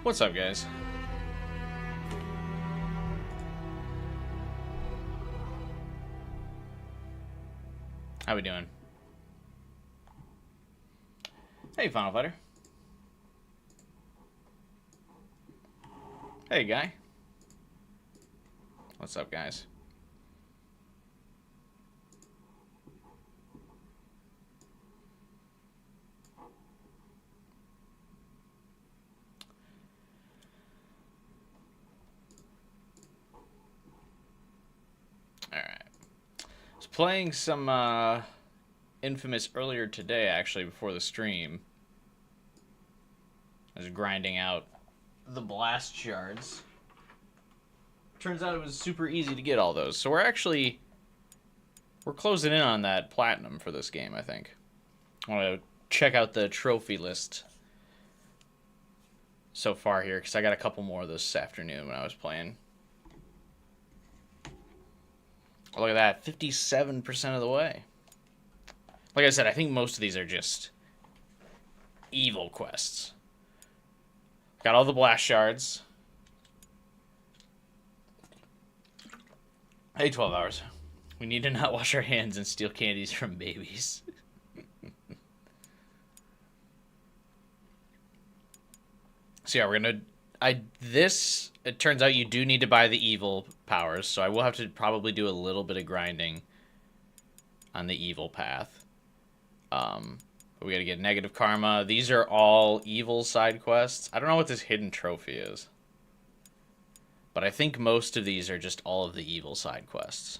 What's up, guys? How we doing? Hey, Final Fighter. Hey, guy. What's up, guys? Playing some inFAMOUS earlier today, actually, before the stream. I was grinding out the blast shards. Turns out it was super easy to get all those. So we're closing in on that platinum for this game, I think. I want to check out the trophy list so far here, because I got a couple more this afternoon when I was playing. Oh, look at that, 57% of the way. Like I said, I think most of these are just evil quests. Got all the blast shards. Hey, 12 hours. We need to not wash our hands and steal candies from babies. So yeah, we're gonna... it turns out you do need to buy the evil powers, so I will have to probably do a little bit of grinding on the evil path. But we gotta get negative karma. These are all evil side quests. I don't know what this hidden trophy is, but I think most of these are just all of the evil side quests.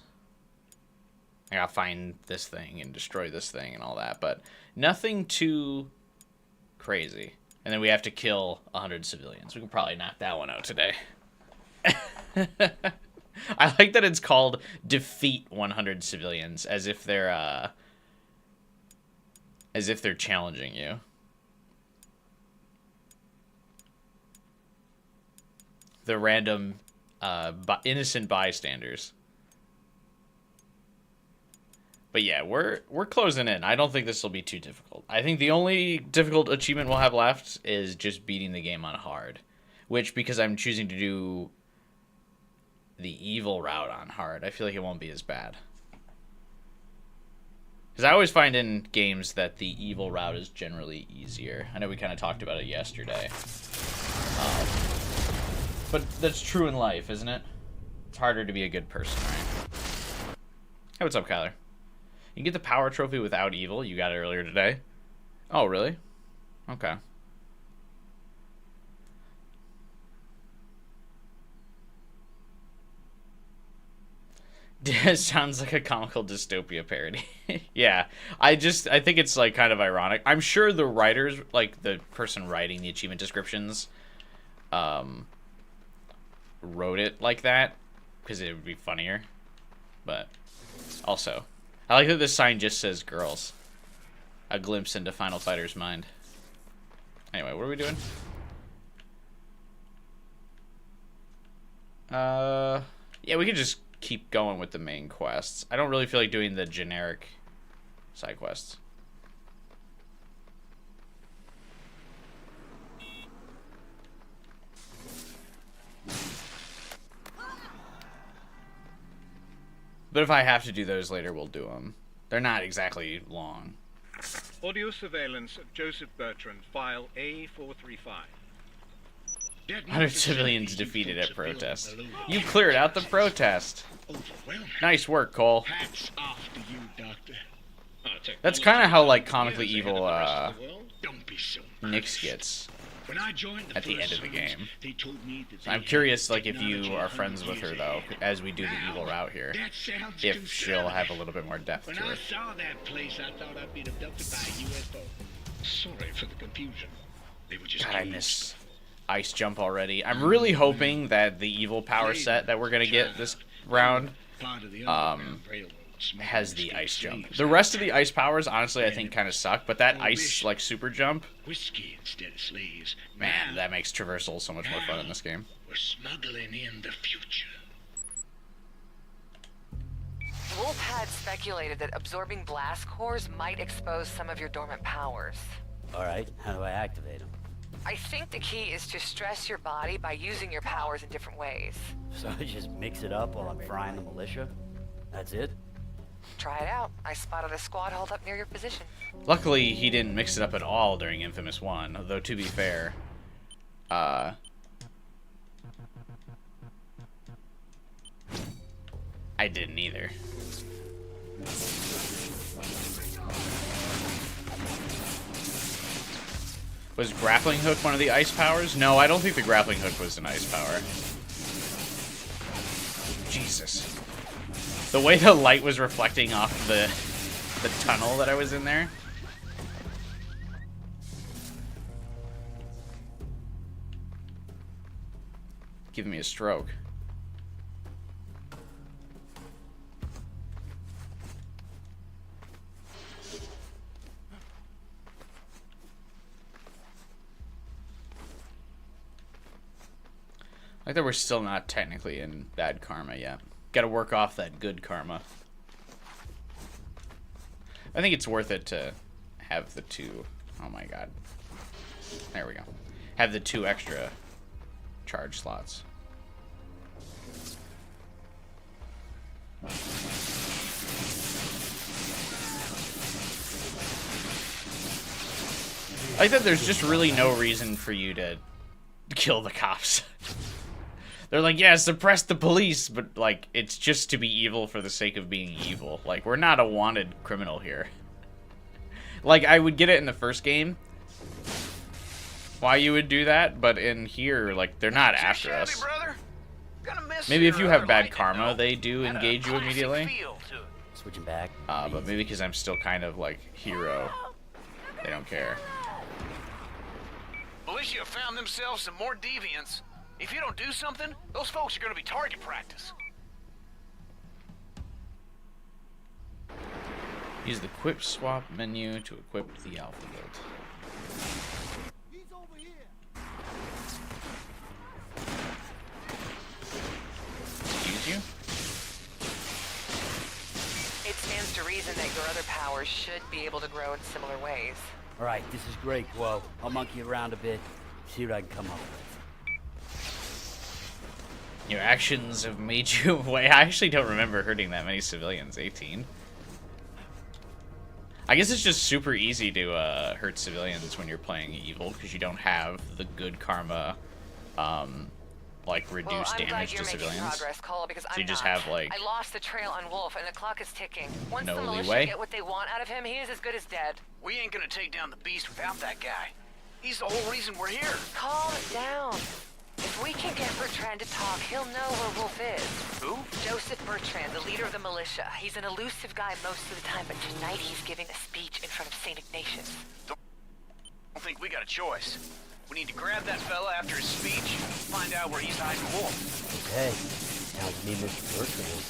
I gotta find this thing and destroy this thing and all that, but nothing too crazy. And then we have to kill 100 civilians. We can probably knock that one out today. I like that it's called defeat 100 civilians, as if they're challenging you. The random innocent bystanders. But yeah, we're closing in. I don't think this will be too difficult. I think the only difficult achievement we'll have left is just beating the game on hard. Which, because I'm choosing to do the evil route on hard, I feel like it won't be as bad. Because I always find in games that the evil route is generally easier. I know we kind of talked about it yesterday. But that's true in life, isn't it? It's harder to be a good person, right? Hey, what's up, Kyler? You can get the power trophy without evil. You got it earlier today. Oh, really? Okay. Sounds like a comical dystopia parody. Yeah. I think it's like kind of ironic. I'm sure the writers, like the person writing the achievement descriptions, wrote it like that because it would be funnier. But also, I like that this sign just says girls. A glimpse into Final Fighter's mind. Anyway, what are we doing? Yeah, we could just keep going with the main quests. I don't really feel like doing the generic side quests. But if I have to do those later, we'll do them. They're not exactly long. Audio surveillance of Joseph Bertrand, file A435. 100 civilians defeated at protest. You cleared out the protest. Nice work, Cole. Hats off to you, Doctor. That's kind of how, like, comically evil Don't be so Nyx gets When I joined at the end of the game. they told me that I'm curious, like, if you are friends with her, though, as we do the evil route here. If she'll have a little bit more depth When to I her. saw that place, I thought I'd been abducted by a UFO. Sorry for the confusion. They were just God, I miss ice jump already. I'm really hoping that the evil power set that we're gonna get this round has the ice jump. The rest of the ice powers, honestly, I think kind of suck, but that ice, like, super jump, whiskey instead of slaves. man, that makes traversal so much more fun in this game. We're smuggling in the future. Wolf had speculated that absorbing blast cores might expose some of your dormant powers. All right, how do I activate them? I think the key is to stress your body by using your powers in different ways. So I just mix it up while I'm frying the militia? That's it? Try it out. I spotted a squad holed up near your position. Luckily, he didn't mix it up at all during Infamous 1, although to be fair, I didn't either. Was grappling hook one of the ice powers? No, I don't think the grappling hook was an ice power. Jesus. The way the light was reflecting off the tunnel that I was in there. Giving me a stroke. Like that we're still not technically in bad karma yet. Gotta work off that good karma. I think it's worth it to have the two. Oh my god. There we go. Have the 2 extra charge slots. I like that there's just really no reason for you to kill the cops. They're like, yeah, suppress the police, but, like, it's just to be evil for the sake of being evil. Like, we're not a wanted criminal here. Like, I would get it in the first game, why you would do that, but in here, like, they're not after us. Maybe if you have bad karma, they do engage you immediately. Switching back. But maybe because I'm still kind of, like, hero, they don't care. Militia found themselves some more deviants. If you don't do something, those folks are going to be target practice. Use the equip swap menu to equip the Alpha Bolt. He's over here. Excuse you? It stands to reason that your other powers should be able to grow in similar ways. All right, this is great, Quo. I'll monkey around a bit, see what I can come up with. Your actions have made you... Wait, I actually don't remember hurting that many civilians. 18? I guess it's just super easy to hurt civilians when you're playing evil, because you don't have the good karma, like, reduce damage to civilians. Progress, Cole, because So you just have, like... I lost the trail on Wolf, and the clock is ticking. Once no the militia leeway. get what they want out of him, he is as good as dead. We ain't gonna take down the beast without that guy. He's the whole reason we're here. Calm down. If we can get Bertrand to talk, he'll know where Wolf is. Who? Joseph Bertrand, the leader of the militia. He's an elusive guy most of the time, but tonight he's giving a speech in front of St. Ignatius. Don't think we got a choice. We need to grab that fella after his speech, find out where he's hiding Wolf. Okay, sounds to me Mr. Bertrand.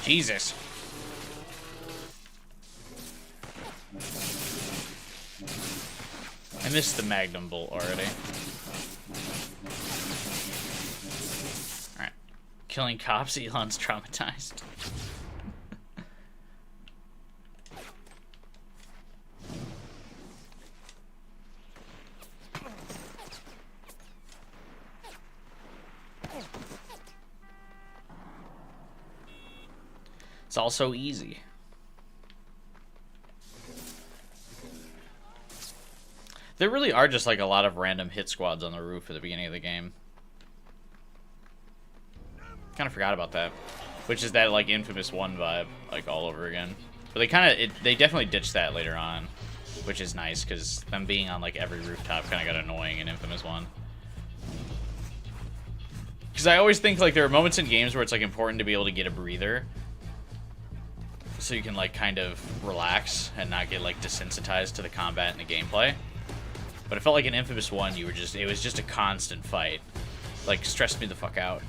Jesus. I missed the Magnum Bolt already. Alright. Killing cops, Elon's traumatized. It's all so easy. There really are just like a lot of random hit squads on the roof at the beginning of the game. Kind of forgot about that. Which is that like Infamous 1 vibe, like all over again. But they definitely ditched that later on, which is nice because them being on like every rooftop kind of got annoying in Infamous 1. Because I always think like there are moments in games where it's like important to be able to get a breather, so you can like kind of relax and not get like desensitized to the combat and the gameplay. But it felt like in Infamous 1 it was just a constant fight. Like stressed me the fuck out.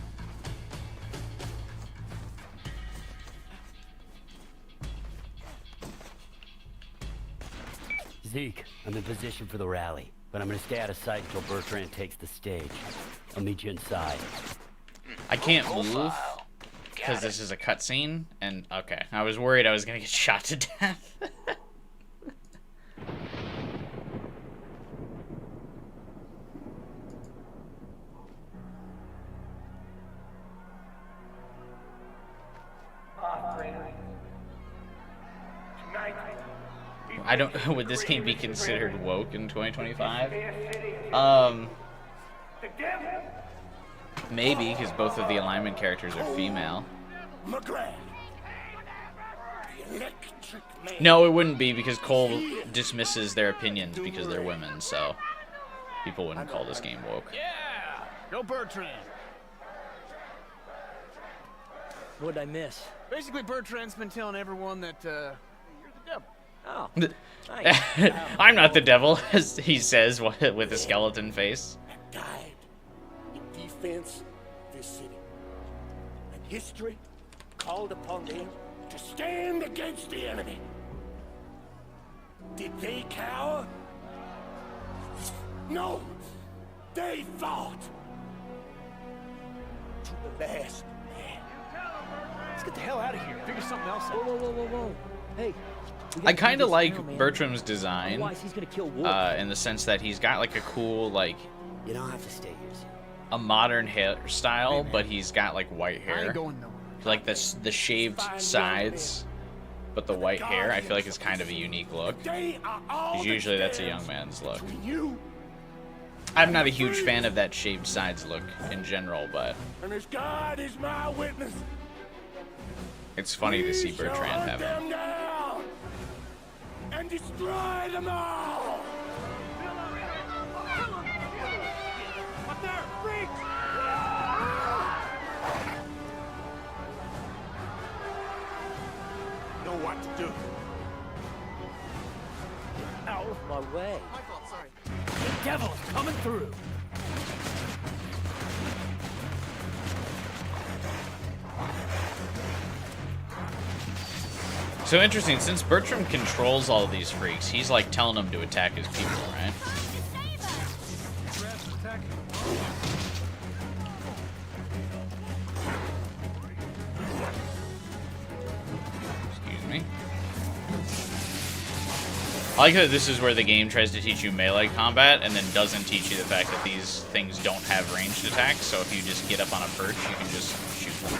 Zeke, I'm in position for the rally, but I'm gonna stay out of sight until Bertrand takes the stage. I'll meet you inside. I can't move. because this is a cutscene, and okay, I was worried I was gonna get shot to death. I don't. Would this game be considered woke in 2025? Maybe, because both of the alignment characters are female. No, it wouldn't be, because Cole dismisses their opinions because they're women, so people wouldn't call this game woke. Yeah! Go Bertrand! What'd I miss? Basically, Bertrand's been telling everyone that, you're the devil. Oh, nice. I'm not the devil, as he says with a skeleton face. Died in defense of this city. And history called upon them to stand against the enemy. Did they cower? No, they fought to the last man. Let's get the hell out of here. Figure something else Whoa, out. whoa, whoa, whoa, whoa. Hey. I kind of like Bertram's design, Otherwise, he's gonna kill Wolf. in the sense that he's got like a cool, like, You don't have to stay here, Sam. a modern hairstyle, but he's got like white I hair. ain't going nowhere. Like the shaved sides, but the white hair, I feel like is kind of a unique look. They are all 'Cause usually that's a young man's look. between you I'm not a huge fan of that shaved sides look in general, but and as God is my witness. it's funny to see we shall Bertrand hunt have them it. down and destroy them all. Up there, freaks! Know what to do. Out of my way. My fault, sorry. The devil's coming through. So interesting, since Bertram controls all of these freaks, he's like telling them to attack his people, right? Excuse me. I like that this is where the game tries to teach you melee combat and then doesn't teach you the fact that these things don't have ranged attacks, so if you just get up on a perch, you can just shoot them.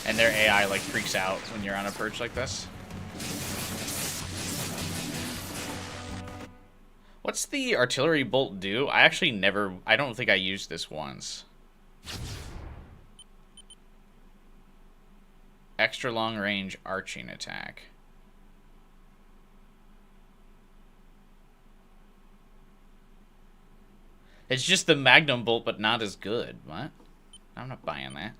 And their AI like freaks out when you're on a perch like this. What's the artillery bolt do? I don't think I used this once. Extra long range arching attack. It's just the magnum bolt, but not as good. What? I'm not buying that.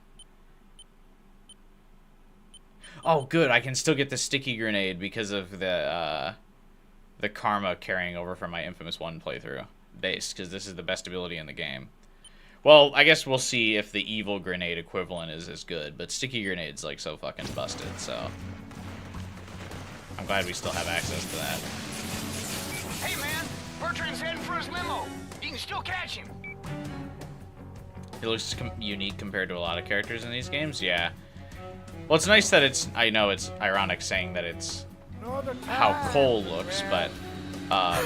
Oh, good. I can still get the sticky grenade because of the karma carrying over from my Infamous 1 playthrough base, because this is the best ability in the game. Well, I guess we'll see if the evil grenade equivalent is as good, but sticky grenade's like so fucking busted, so I'm glad we still have access to that. Hey, man! Bertrand's heading for his limo. You can still catch him. It looks unique compared to a lot of characters in these games, yeah. Well, it's nice that I know it's ironic saying that it's how Cole looks, but I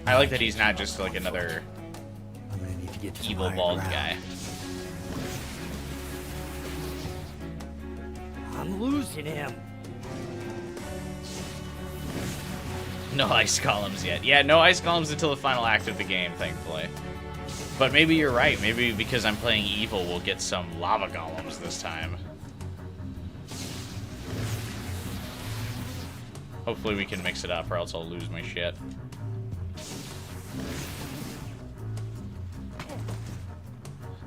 like that he's not just like another I'm gonna need to get to evil higher bald ground. guy. I'm losing him. No ice columns yet. Yeah, no ice columns until the final act of the game, thankfully. But maybe you're right. Maybe because I'm playing evil, we'll get some lava golems this time. Hopefully we can mix it up, or else I'll lose my shit.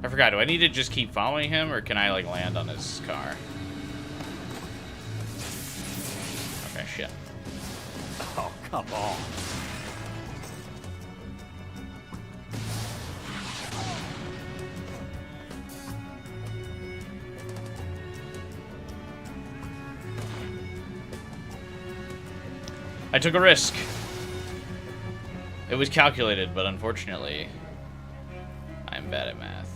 I forgot, do I need to just keep following him, or can I, like, land on his car? Okay, shit. Oh, come on. I took a risk. It was calculated, but unfortunately, I'm bad at math.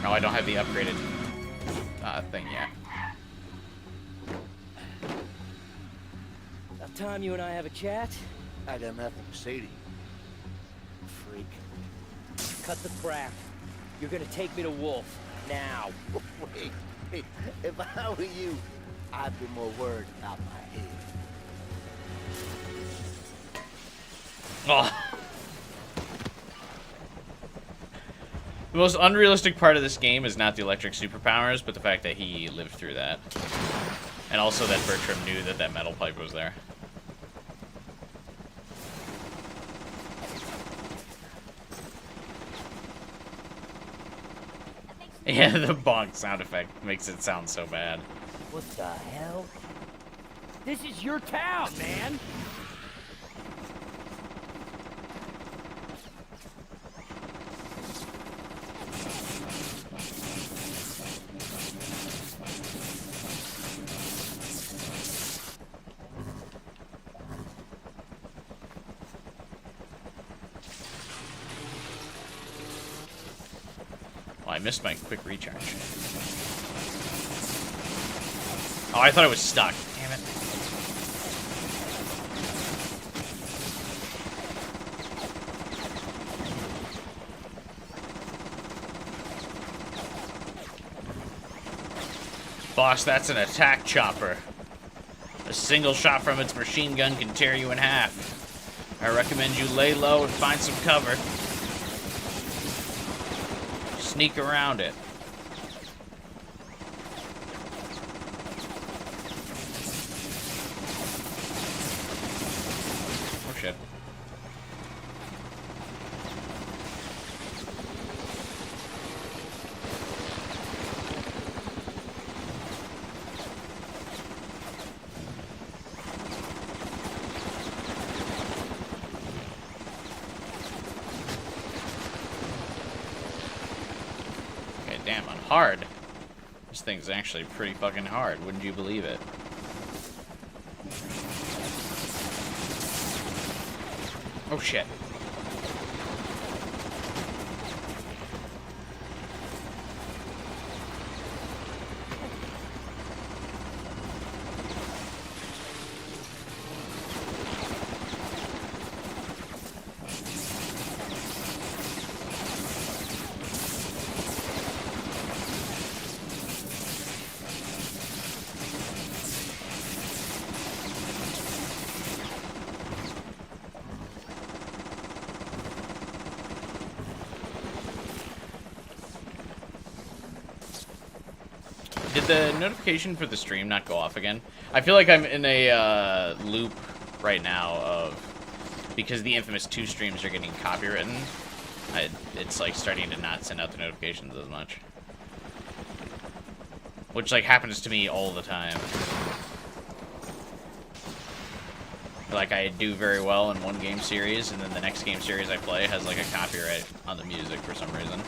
Oh, I don't have the upgraded thing yet. About time you and I have a chat. I got nothing to say to you. Freak. Cut the crap. You're gonna take me to Wolf. Now. Wait, if I were you, I'd be more worried about my head. Oh. The most unrealistic part of this game is not the electric superpowers, but the fact that he lived through that. And also that Bertram knew that that metal pipe was there. Yeah, the bonk sound effect makes it sound so bad. What the hell? This is your town, man! Well, I missed my quick recharge. Oh, I thought it was stuck. Damn it. Boss, that's an attack chopper. A single shot from its machine gun can tear you in half. I recommend you lay low and find some cover. Sneak around it. Oh shit. Damn, on hard. This thing's actually pretty fucking hard, wouldn't you believe it? Oh shit. Did the notification for the stream not go off again? I feel like I'm in a loop right now of, because the Infamous 2 streams are getting copywritten, it's like starting to not send out the notifications as much. Which like happens to me all the time. Like I do very well in one game series, and then the next game series I play has like a copyright on the music for some reason.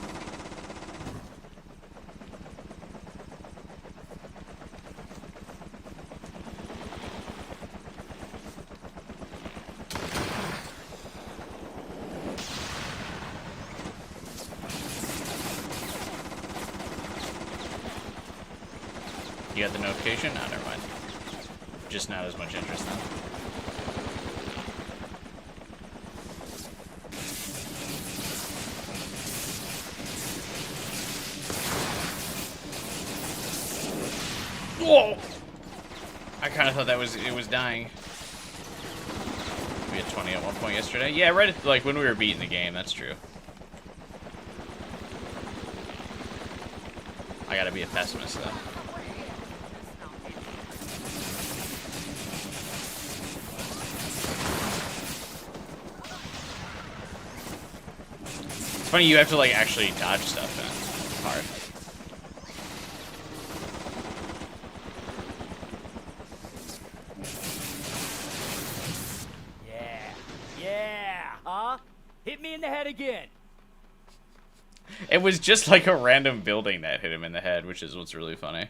You got the notification? No, never mind. Just not as much interest then. Whoa! I kind of thought it was dying. We had 20 at one point yesterday. Yeah, right at, like when we were beating the game. That's true. I gotta be a pessimist though. It's funny, you have to like actually dodge stuff then. It's hard. Yeah, huh? Hit me in the head again. It was just like a random building that hit him in the head, which is what's really funny.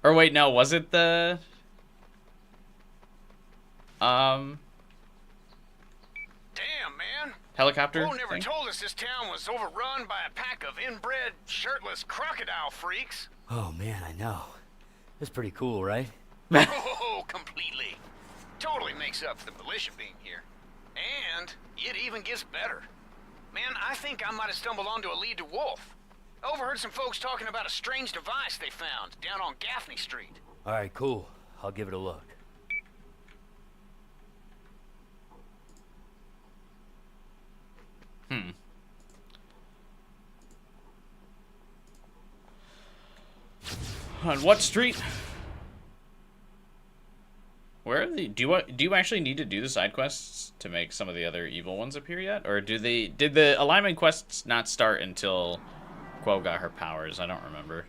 Or wait, no, was it the... Damn, man. helicopter Who never thing? told us this town was overrun by a pack of inbred, shirtless crocodile freaks? Oh man, I know. That's pretty cool, right? Oh, completely. Totally makes up for the militia being here. And it even gets better. Man, I think I might have stumbled onto a lead to Wolf. Overheard some folks talking about a strange device they found down on Gaffney Street. All right, cool. I'll give it a look. On what street? Where are the... Do you actually need to do the side quests to make some of the other evil ones appear yet? Or did the alignment quests not start until Quo got her powers? I don't remember.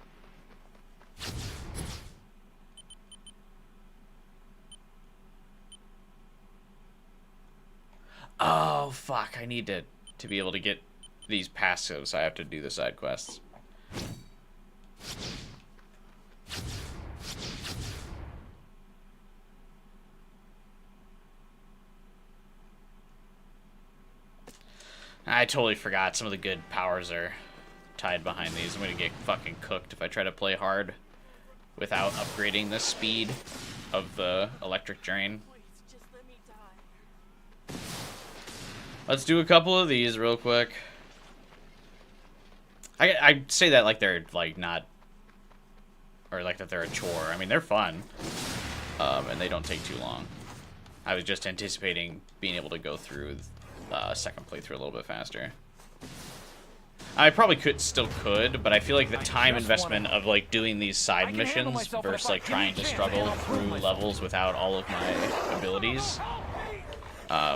Oh, fuck. I need to be able to get these passives. I have to do the side quests. I totally forgot some of the good powers are tied behind these. I'm gonna get fucking cooked if I try to play hard without upgrading the speed of the electric drain. Let's do a couple of these real quick. I say that like they're like not, or like that they're a chore. I mean, they're fun, and they don't take too long. I was just anticipating being able to go through second playthrough a little bit faster. I probably still could, but I feel like the time investment of like doing these side missions versus like trying to struggle through levels without all of my abilities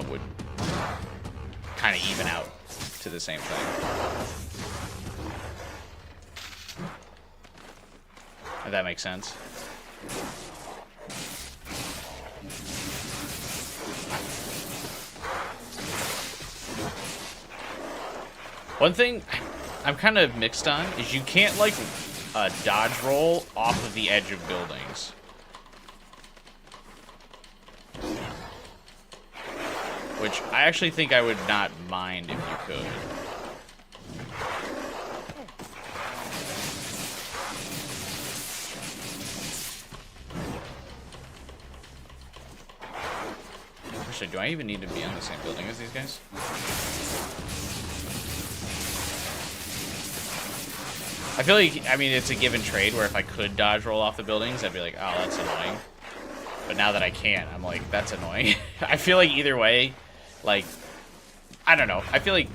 would kind of even out to the same thing. If that makes sense. One thing I'm kind of mixed on is you can't like dodge roll off of the edge of buildings. Which I actually think I would not mind if you could. Actually, do I even need to be on the same building as these guys? I feel like, I mean, it's a give and trade where if I could dodge roll off the buildings, I'd be like, oh, that's annoying. But now that I can't, I'm like, that's annoying. I feel like either way, like, I don't know. I feel like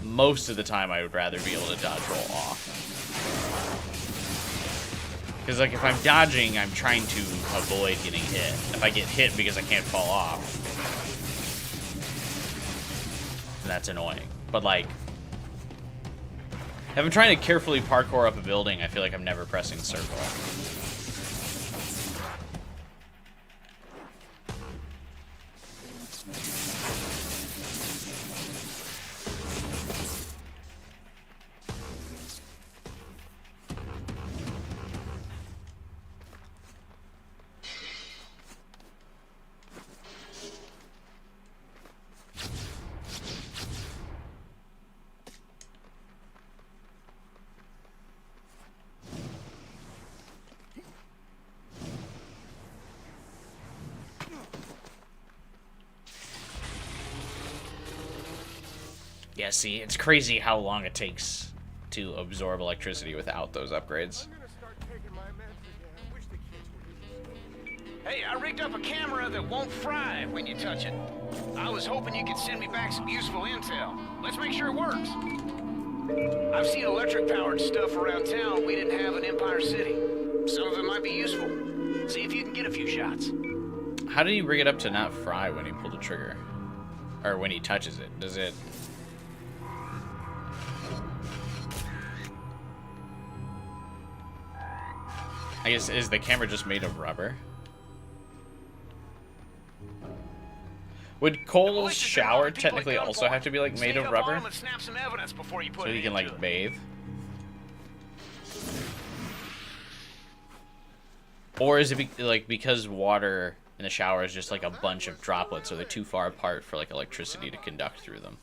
most of the time I would rather be able to dodge roll off. Because, like, if I'm dodging, I'm trying to avoid getting hit. If I get hit because I can't fall off, then that's annoying. But, like, if I'm trying to carefully parkour up a building, I feel like I'm never pressing circle. Yeah, see, it's crazy how long it takes to absorb electricity without those upgrades. Hey, I rigged up a camera that won't fry when you touch it. I was hoping you could send me back some useful intel. Let's make sure it works. I've seen electric-powered stuff around town we didn't have in Empire City. Some of it might be useful. See if you can get a few shots. How did he rig it up to not fry when he pulled the trigger? Or when he touches it? Does it... I guess, is the camera just made of rubber? Would The Cole's militia's been shower holding people at technically also gunpoint. have to be like made Sneak of up on rubber? 'em and snap some evidence before you put So it he can into like it. bathe? Or is it like because water in the shower is just like a bunch of droplets, so they're too far apart for like electricity to conduct through them?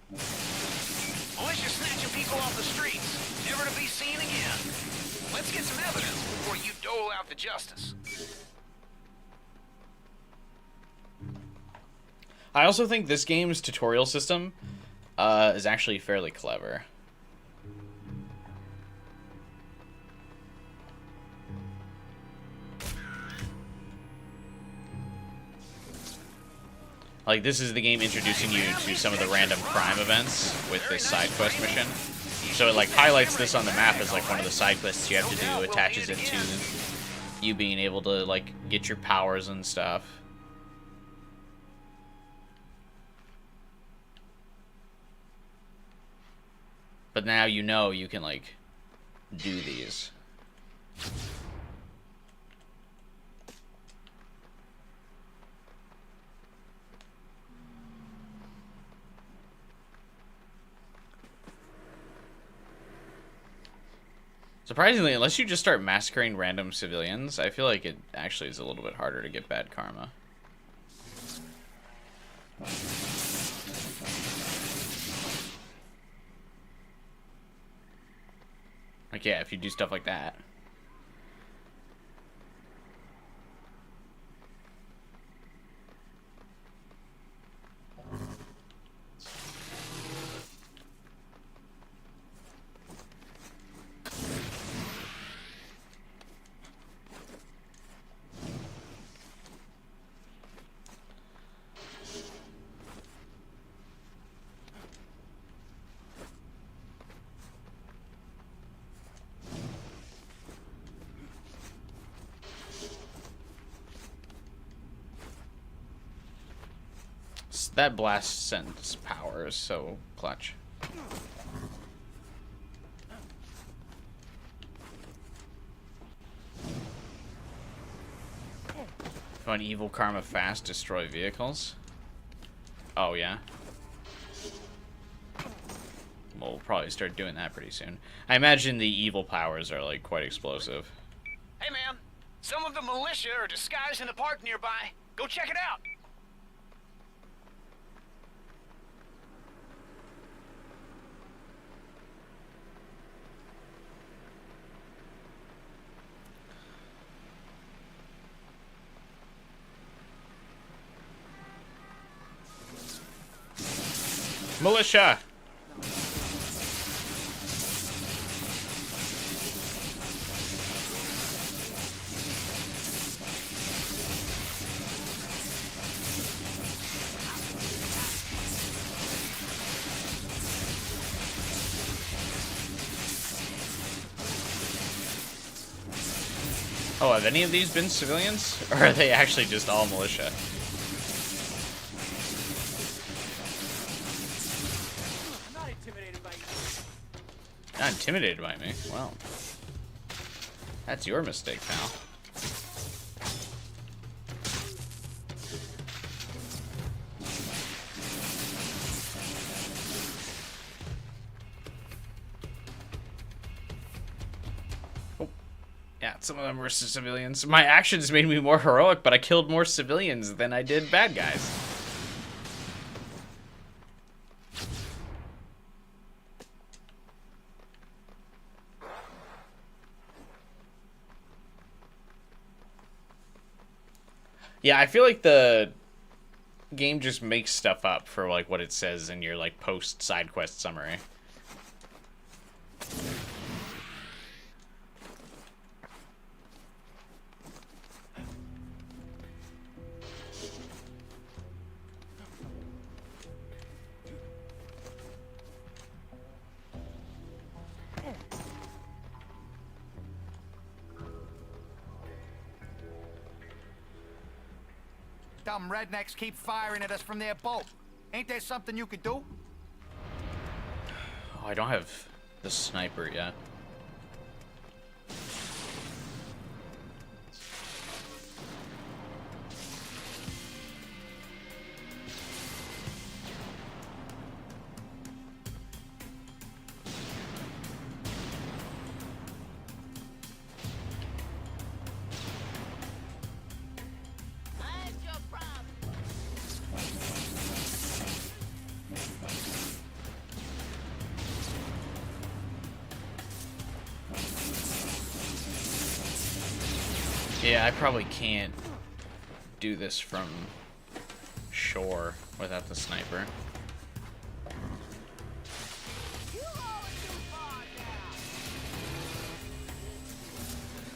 Militia snatching people off the streets, never to be seen again. Let's get some evidence before you dole out the justice. I also think this game's tutorial system is actually fairly clever. Like, this is the game introducing you to some of the random crime events with this side quest mission. So it, like, highlights this on the map as, like, one of the side quests you have to do, attaches it to you being able to, like, get your powers and stuff. But now you know you can, like, do these. Surprisingly, unless you just start massacring random civilians, I feel like it actually is a little bit harder to get bad karma. Like, yeah, if you do stuff like that. That blast sends power is so clutch. Run evil karma fast, destroy vehicles. Oh yeah. We'll probably start doing that pretty soon. I imagine the evil powers are like quite explosive. Hey man, some of the militia are disguised in the park nearby. Go check it out. Militia! Oh, have any of these been civilians? Or are they actually just all militia? Not intimidated by me. Well, that's your mistake, pal. Oh, yeah, some of them were civilians. My actions made me more heroic, but I killed more civilians than I did bad guys. Yeah, I feel like the game just makes stuff up for like what it says in your like post side quest summary. Dumb rednecks keep firing at us from their boat. Ain't there something you could do? Oh, I don't have the sniper yet. Yeah, I probably can't do this from shore without the sniper.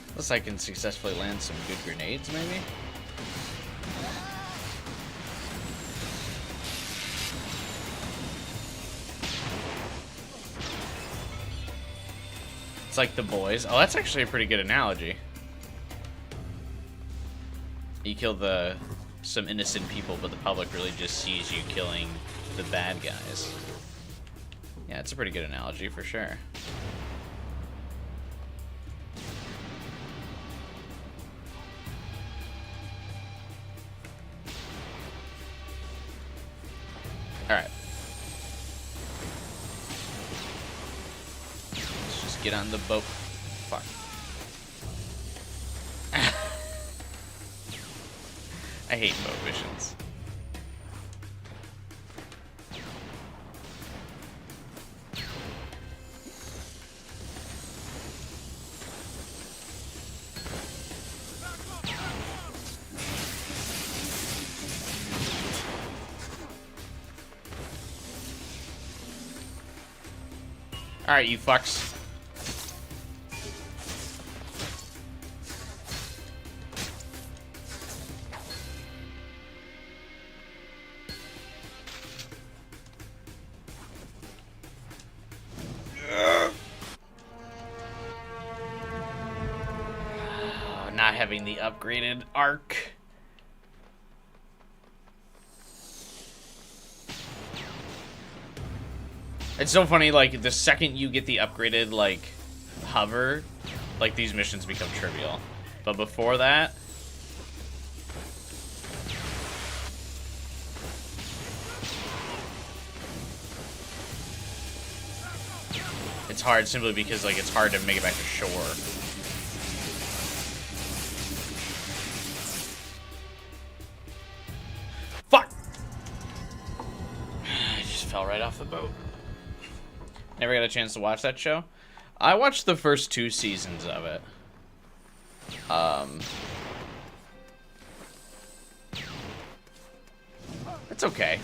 Unless I can successfully land some good grenades, maybe? It's like The Boys. Oh, that's actually a pretty good analogy. You kill some innocent people, but the public really just sees you killing the bad guys. Yeah, it's a pretty good analogy for sure. Alright. Let's just get on the boat. Fuck. I hate boat missions. Alright, you fucks. Not having the upgraded arc. It's so funny, like, the second you get the upgraded, like, hover, like, these missions become trivial. But before that... it's hard simply because, like, it's hard to make it back to shore. Fuck! I just fell right off the boat. Never got a chance to watch that show. I watched the first 2 seasons of it. It's okay.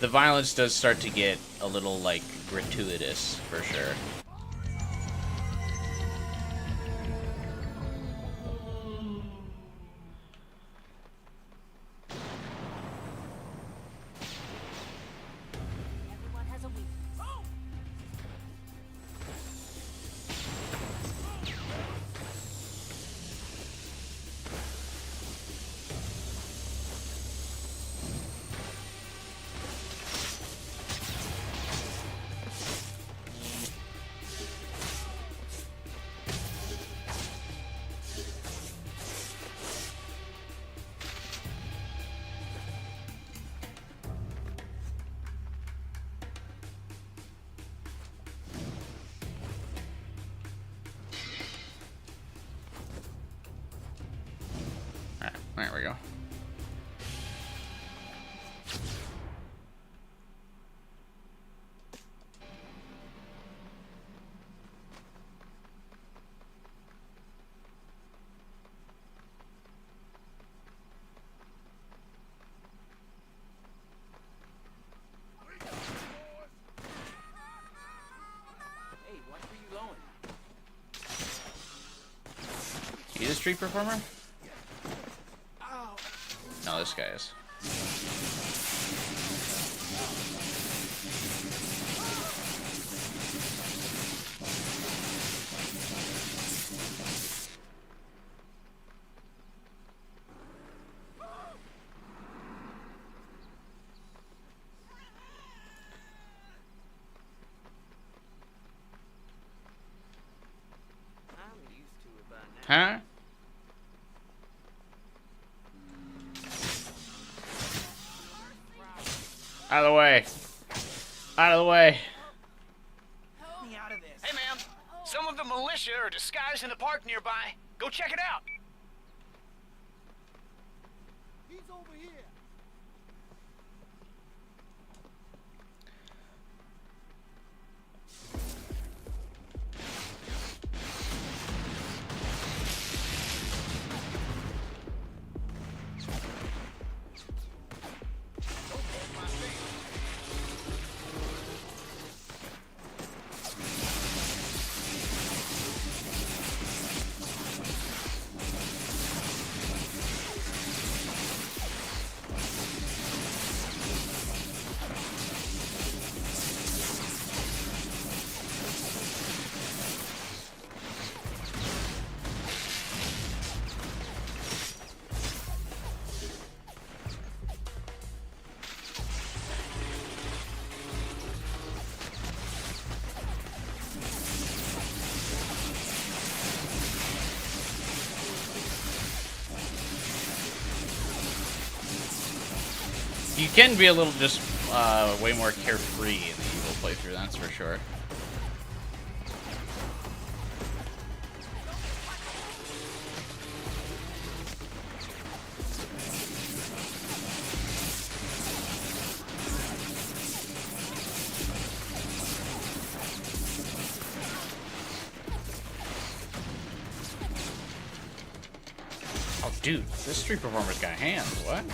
The violence does start to get a little, like, gratuitous, for sure. There we go. Hey, watch where you going. He's a street performer? No, this guy is. Huh? Out of the way. Out of the way. Help me out of this. Hey, ma'am. Some of the militia are disguised in the park nearby. Go check it out. He's over here. You can be a little just way more carefree in the evil playthrough, that's for sure. Oh, dude, this street performer's got hands. What?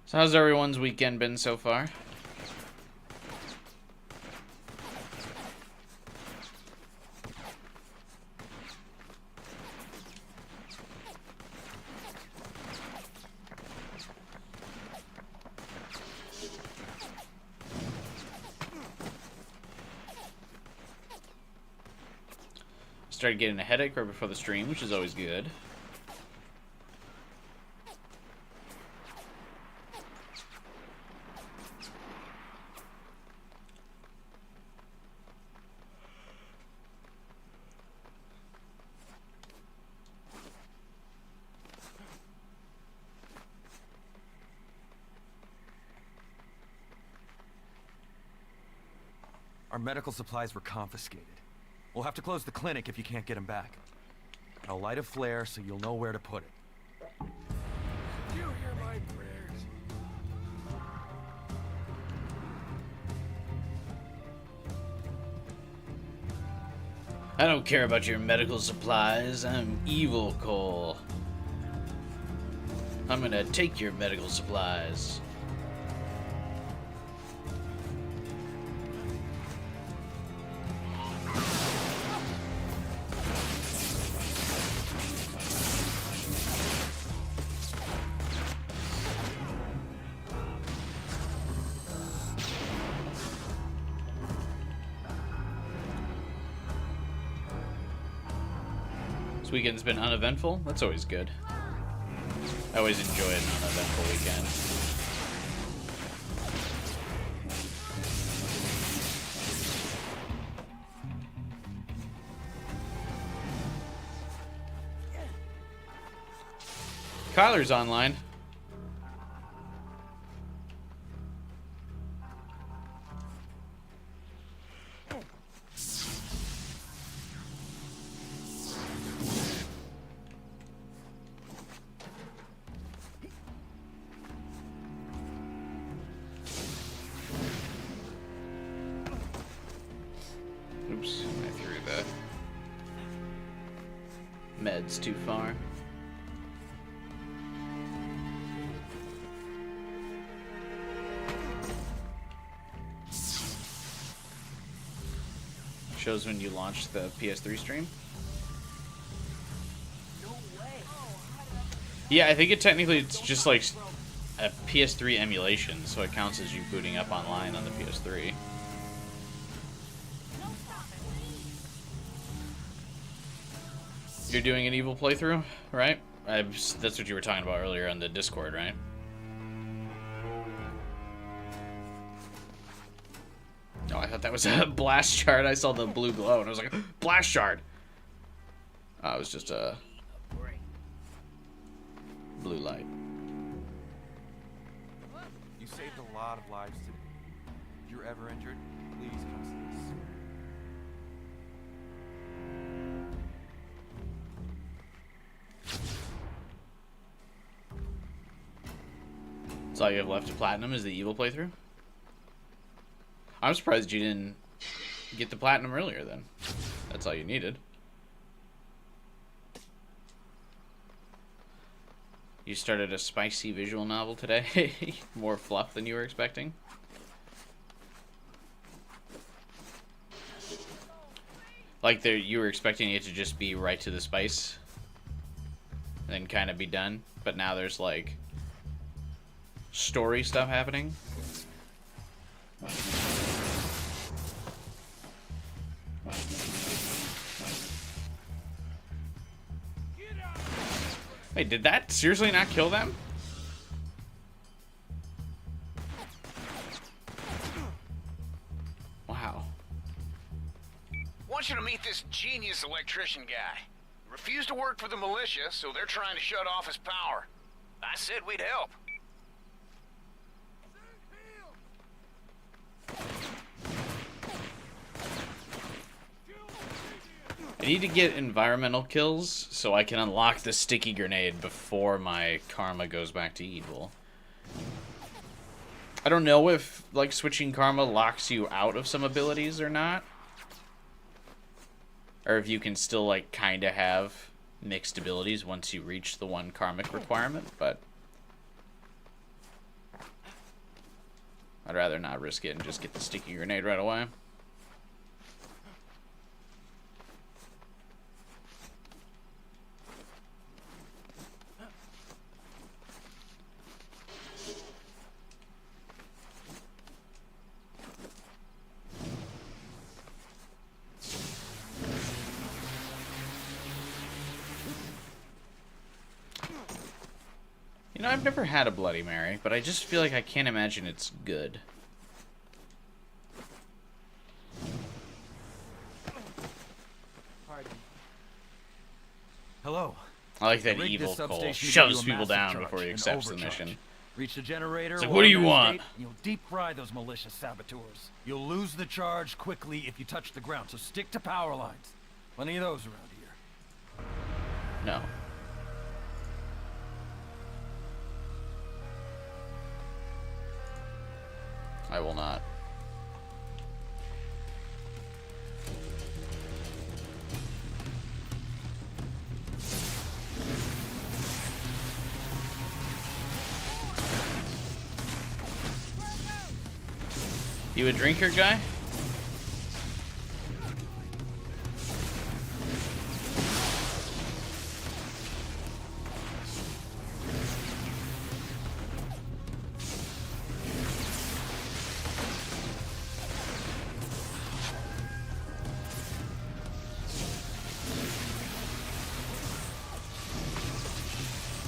So how's everyone's weekend been so far? Started getting a headache right before the stream, which is always good. Our medical supplies were confiscated. We'll have to close the clinic if you can't get them back. I'll light a flare so you'll know where to put it. You hear my prayers? I don't care about your medical supplies. I'm evil, Cole. I'm gonna take your medical supplies. This weekend's been uneventful. That's always good. I always enjoy an uneventful weekend. Kyler's online. Oops, I threw the meds too far. Shows when you launched the PS3 stream. Yeah, I think it's just like a PS3 emulation, so it counts as you booting up online on the PS3. You're doing an evil playthrough, right? That's what you were talking about earlier on the Discord, right? Oh, I thought that was a blast shard. I saw the blue glow and I was like, blast shard! Oh, it was just a blue light. You saved a lot of lives today. If you're ever injured, please come see us. That's all you have left to platinum is the evil playthrough? I'm surprised you didn't get the platinum earlier then. That's all you needed. You started a spicy visual novel today? More fluff than you were expecting? Like you were expecting it to just be right to the spice and then kind of be done, but now there's like story stuff happening. Wait, did that seriously not kill them? Wow. Want you to meet this genius electrician guy. He refused to work for the militia, so they're trying to shut off his power. I said we'd help. I need to get environmental kills so I can unlock the sticky grenade before my karma goes back to evil. I don't know if like switching karma locks you out of some abilities or not. Or if you can still like kind of have mixed abilities once you reach the one karmic requirement, but I'd rather not risk it and just get the sticky grenade right away. You know, I've never had a Bloody Mary, but I just feel like I can't imagine it's good. Hello. I like that Rigged evil this Cole substation to shoves give you a people massive down charge, before he an accepts the overcharge. mission. Reach the generator. It's like, or what do you Mayor's want? Gate, You'll deep fry those malicious saboteurs. You'll lose the charge quickly if you touch the ground, so stick to power lines. Plenty of those around here. No. I will not. You a drinker guy?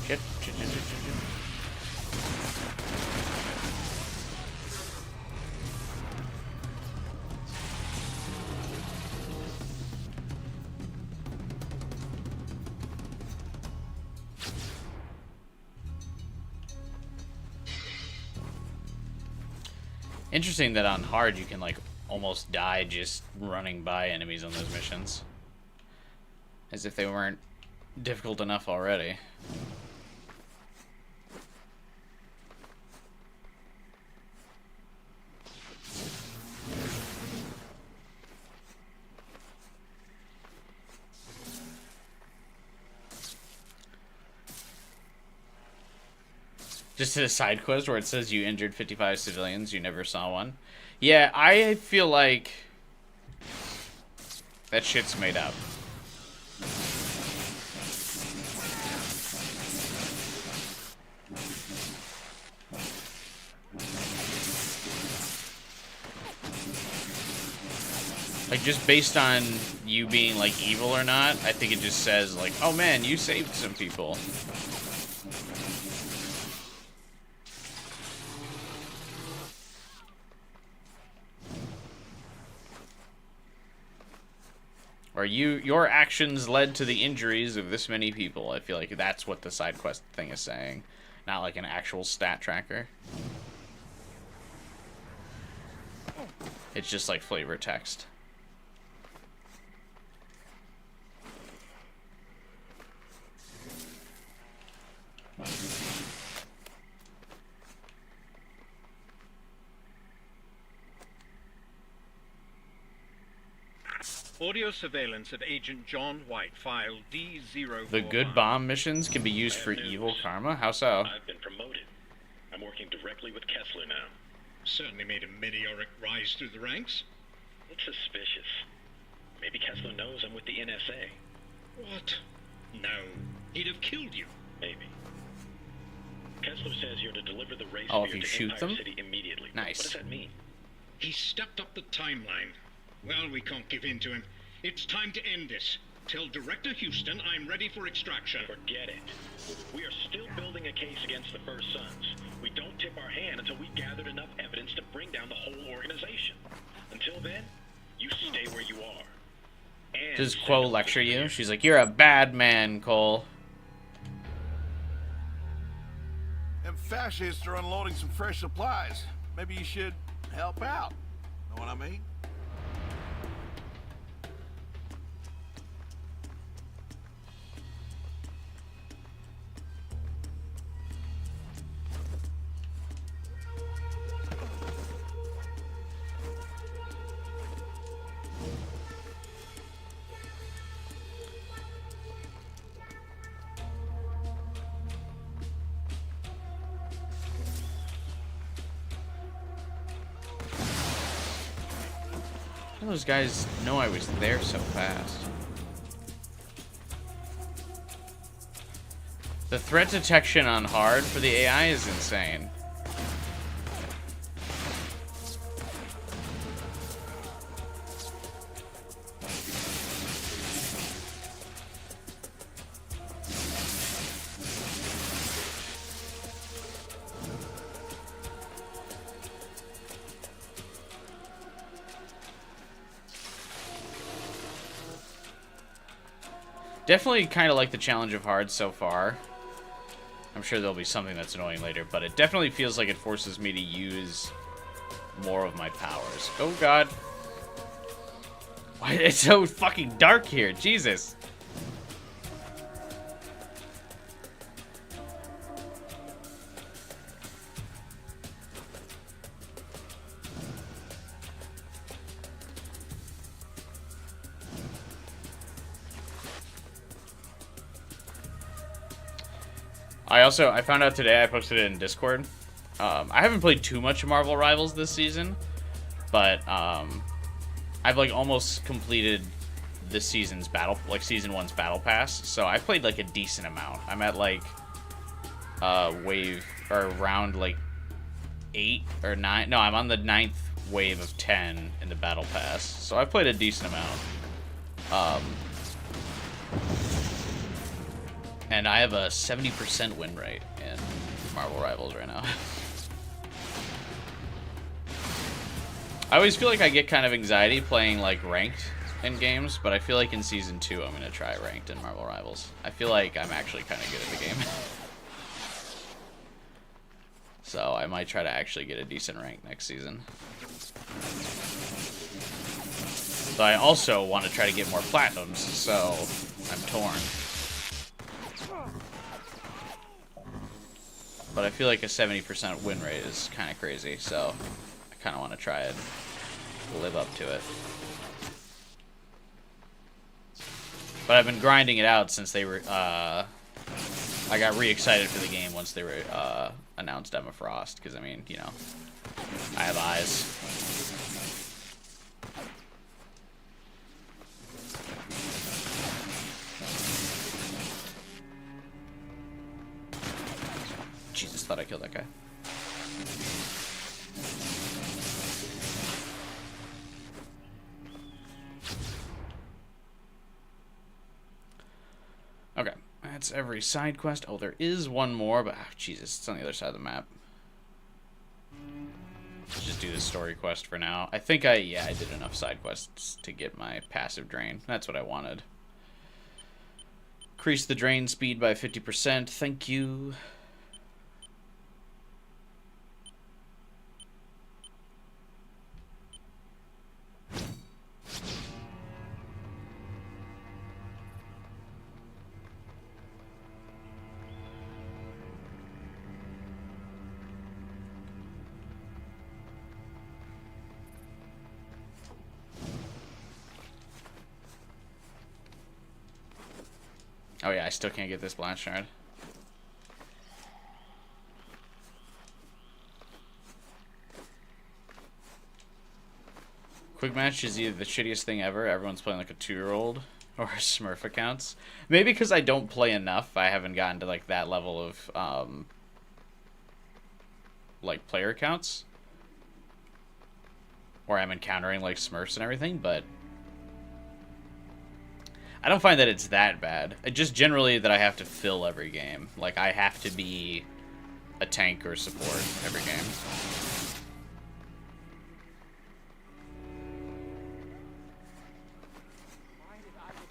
Shit. Interesting that on hard you can like almost die just running by enemies on those missions. As if they weren't difficult enough already. Just to the side quest where it says you injured 55 civilians, you never saw one. Yeah, I feel like that shit's made up. Like, just based on you being, like, evil or not, I think it just says, like, oh man, you saved some people. Or your actions led to the injuries of this many people. I feel like that's what the side quest thing is saying. Not like an actual stat tracker. It's just like flavor text. Audio surveillance of Agent John White, file D045. The good bomb missions can be used for evil karma? How so? I've been promoted. I'm working directly with Kessler now. Certainly made a meteoric rise through the ranks. It's suspicious. Maybe Kessler knows I'm with the NSA. What? No. He'd have killed you. Maybe. Kessler says you're to deliver the race Oh, if sphere you to shoot Empire them? City immediately. Nice. What does that mean? He stepped up the timeline. Well, we can't give in to him. It's time to end this. Tell Director Houston I'm ready for extraction. Forget it. We are still building a case against the First Sons. We don't tip our hand until we've gathered enough evidence to bring down the whole organization. Until then, you stay where you are. And Does Quo lecture you? She's like, you're a bad man, Cole. Them fascists are unloading some fresh supplies. Maybe you should help out. Know what I mean? How do those guys know I was there so fast? The threat detection on hard for the AI is insane. Definitely kind of like the challenge of hard so far. I'm sure there'll be something that's annoying later, but it definitely feels like it forces me to use more of my powers. Oh god. Why it's so fucking dark here? Jesus. I found out today, I posted it in Discord. I haven't played too much Marvel Rivals this season, but I've like almost completed this season's season 1's battle pass. So I played like a decent amount. I'm at like round like 8 or 9. No, I'm on the 9th wave of 10 in the battle pass. So I played a decent amount. And I have a 70% win rate in Marvel Rivals right now. I always feel like I get kind of anxiety playing like ranked in games, but I feel like in Season 2 I'm going to try ranked in Marvel Rivals. I feel like I'm actually kind of good at the game. So I might try to actually get a decent rank next season. But I also want to try to get more platinums, so I'm torn. But I feel like a 70% win rate is kind of crazy, so I kind of want to try and live up to it. But I've been grinding it out since they were, I got re-excited for the game once they were, announced Emma Frost, because, I mean, you know, I have eyes. Jesus, thought I killed that guy. Okay, that's every side quest. Oh, there is one more, but Jesus, it's on the other side of the map. Let's just do the story quest for now. I think I did enough side quests to get my passive drain. That's what I wanted. Increase the drain speed by 50%. Thank you. Oh yeah, I still can't get this blast shard. Quick match is either the shittiest thing ever. Everyone's playing like a 2-year-old, or Smurf accounts. Maybe because I don't play enough, I haven't gotten to like that level of like player counts, where I'm encountering like Smurfs and everything. But I don't find that it's that bad. It just generally that I have to fill every game. Like I have to be a tank or support every game.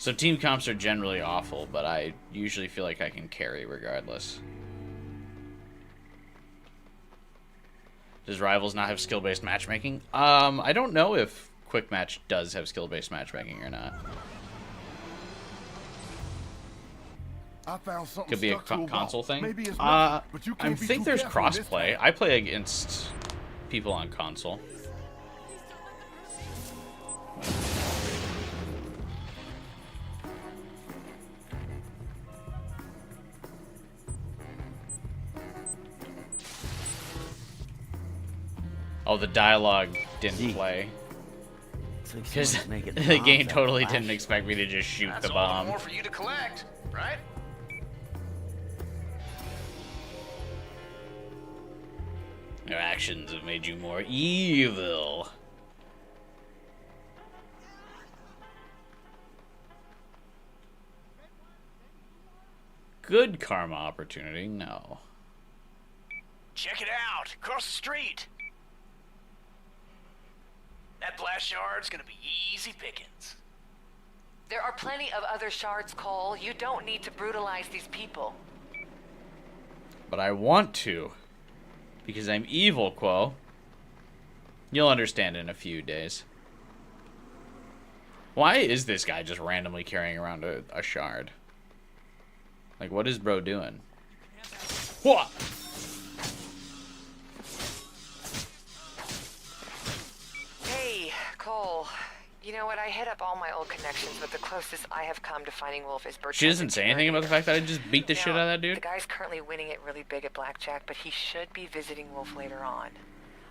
So team comps are generally awful, but I usually feel like I can carry regardless. Does Rivals not have skill-based matchmaking? I don't know if Quick Match does have skill-based matchmaking or not. I found something Could be a stuck to console wall. thing. Maybe it's nothing, but you I can't be think too there's careful in this crossplay. town. I play against people on console. Oh, the dialogue didn't play. Because the game totally didn't expect me to just shoot That's the all the bomb. more for you to collect, right? Your actions have made you more evil. Good karma opportunity, no. Check it out, across the street. That blast shard's gonna be easy pickings. There are plenty of other shards, Cole. You don't need to brutalize these people. But I want to. Because I'm evil, Quo. You'll understand in a few days. Why is this guy just randomly carrying around a shard? Like, what is bro doing? What? Hey, Cole. You know what? I hit up all my old connections, but the closest I have come to finding Wolf is Bertrand. She doesn't say anything about the fact that I just beat the shit out of that dude? The guy's currently winning it really big at blackjack, but he should be visiting Wolf later on.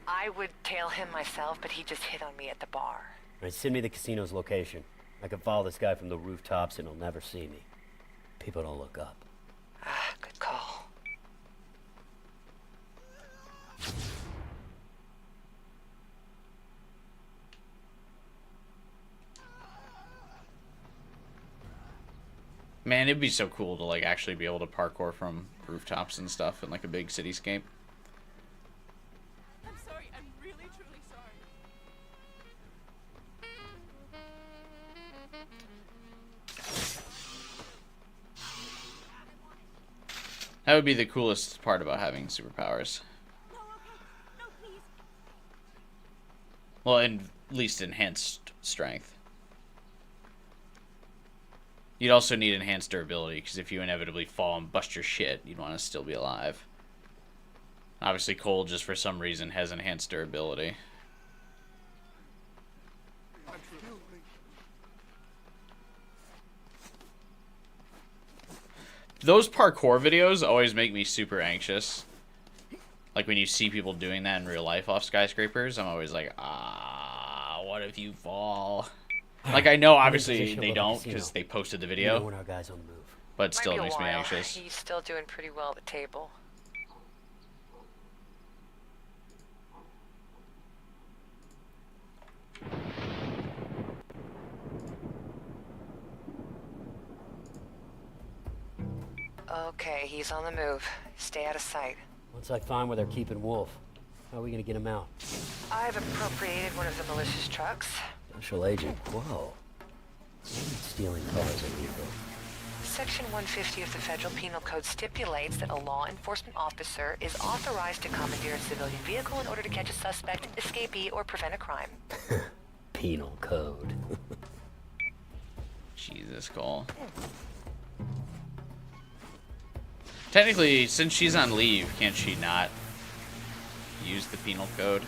I would tail him myself, but he just hit on me at the bar. All right, send me the casino's location. I can follow this guy from the rooftops and he'll never see me. People don't look up. Ah, good call. Man, it'd be so cool to like actually be able to parkour from rooftops and stuff in like a big cityscape. I'm sorry. I'm really, truly sorry. That would be the coolest part about having superpowers. Well, at least enhanced strength. You'd also need enhanced durability, because if you inevitably fall and bust your shit, you'd want to still be alive. Obviously, Cole, just for some reason, has enhanced durability. Those parkour videos always make me super anxious. Like, when you see people doing that in real life off skyscrapers, I'm always like, what if you fall? Like, I know, obviously, they don't, because they posted the video. When our guys on the move. But still, it Might be a makes me while. anxious. He's still doing pretty well at the table. Okay, he's on the move. Stay out of sight. Once I find where they're keeping Wolf, how are we gonna get him out? I've appropriated one of the malicious trucks. Special agent, whoa. Stealing cars illegal. Section 150 of the Federal Penal Code stipulates that a law enforcement officer is authorized to commandeer a civilian vehicle in order to catch a suspect, escapee, or prevent a crime. Penal code. Jesus, Cole. Technically, since she's on leave, can't she not use the penal code?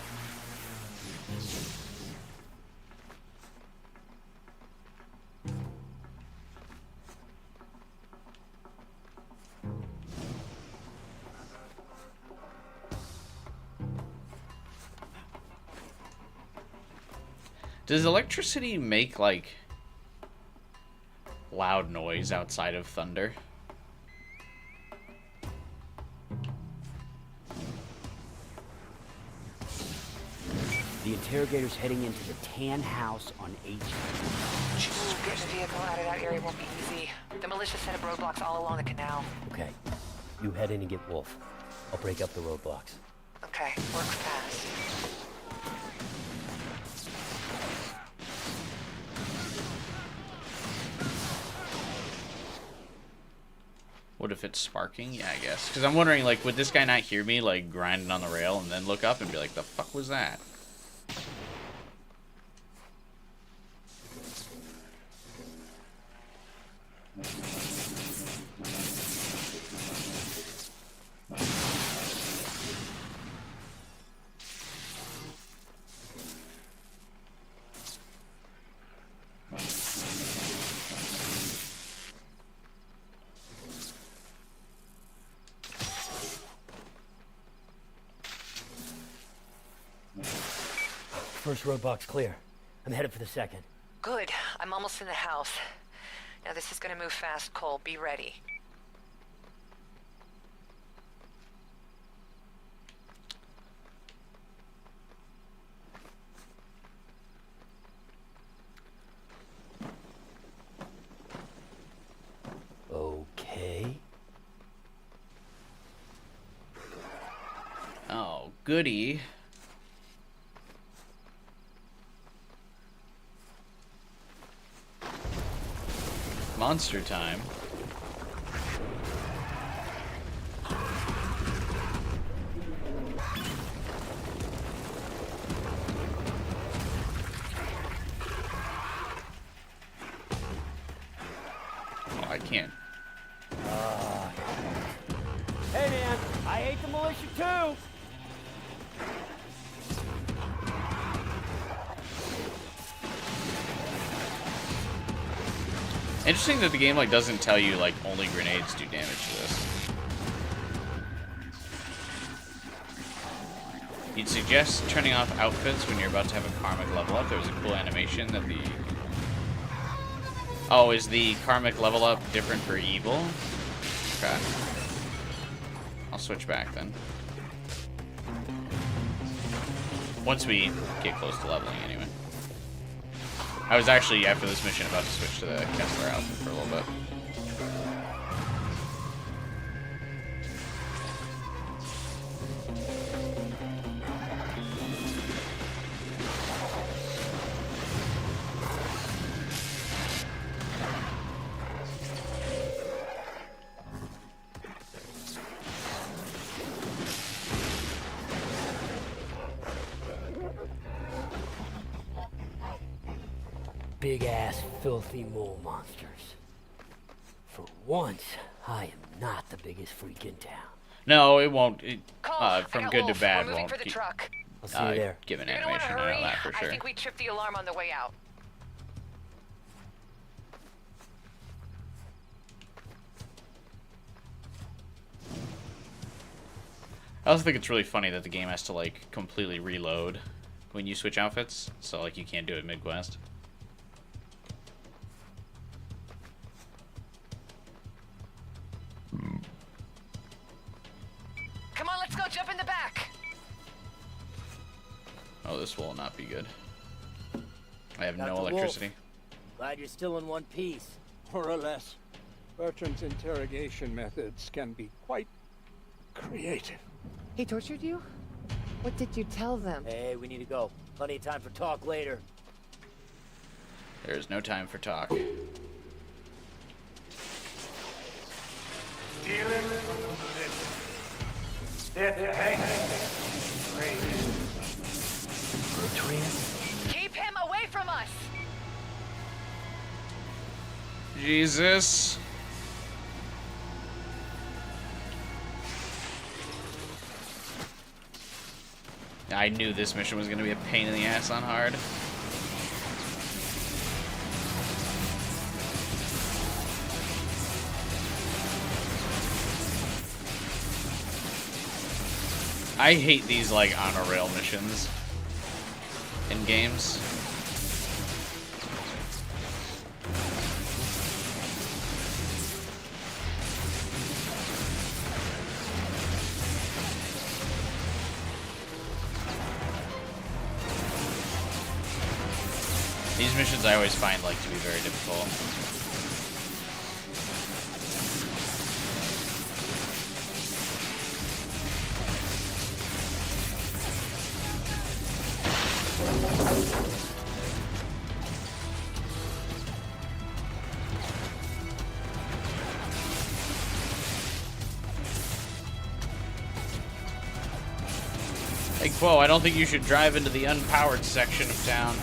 Does electricity make, like, loud noise outside of thunder? The interrogator's heading into the tan house on 8th. Getting a vehicle out of that area won't be easy. The militia set up roadblocks all along the canal. Okay. You head in and get Wolf. I'll break up the roadblocks. Okay, work fast. What if it's sparking? Yeah, I guess. Because I'm wondering, like, would this guy not hear me, like, grinding on the rail and then look up and be like, the fuck was that? First roadblock's clear. I'm headed for the second. Good. I'm almost in the house. Now this is gonna move fast, Cole. Be ready. Okay. Oh, goody. Monster time. Oh, I can't. Hey, man, I hate the militia too. Interesting that the game, like, doesn't tell you, like, only grenades do damage to this. You'd suggest turning off outfits when you're about to have a karmic level up. There was a cool animation that the... Oh, is the karmic level up different for evil? Okay. I'll switch back then. Once we get close to leveling, anyway. I was actually, after this mission, about to switch to the Kessler outfit for a little bit. Big-ass, filthy mole monsters. For once, I am not the biggest freak in town. No, it won't. Cole, From I got good Wolf. to bad We're moving won't for the keep, truck. I'll see you there. give an You're gonna wanna animation. I hurry. know that for I sure. think we tripped the alarm on the way out. I also think it's really funny that the game has to, like, completely reload when you switch outfits. So, like, you can't do it mid-quest. Come on, let's go jump in the back. Oh, this will not be good. I have no Dr. Wolf. electricity. Glad you're still in one piece. More or less. Bertrand's interrogation methods can be quite creative. He tortured you? What did you tell them? Hey, we need to go. Plenty of time for talk later. There is no time for talk. Keep him away from us. Jesus. I knew this mission was going to be a pain in the ass on hard. I hate these, like, on a rail missions in games. missions I always find like to be very difficult. Hey, Quo, I don't think you should drive into the unpowered section of town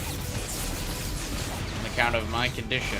on account of my condition.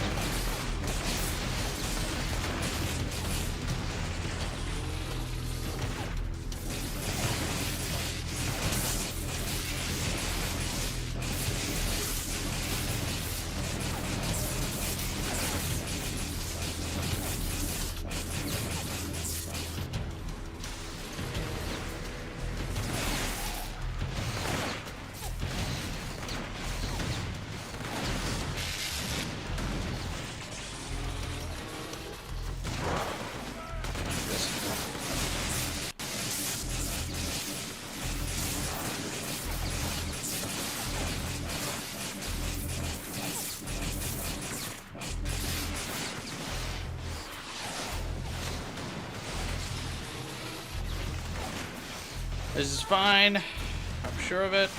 This is fine. I'm sure of it.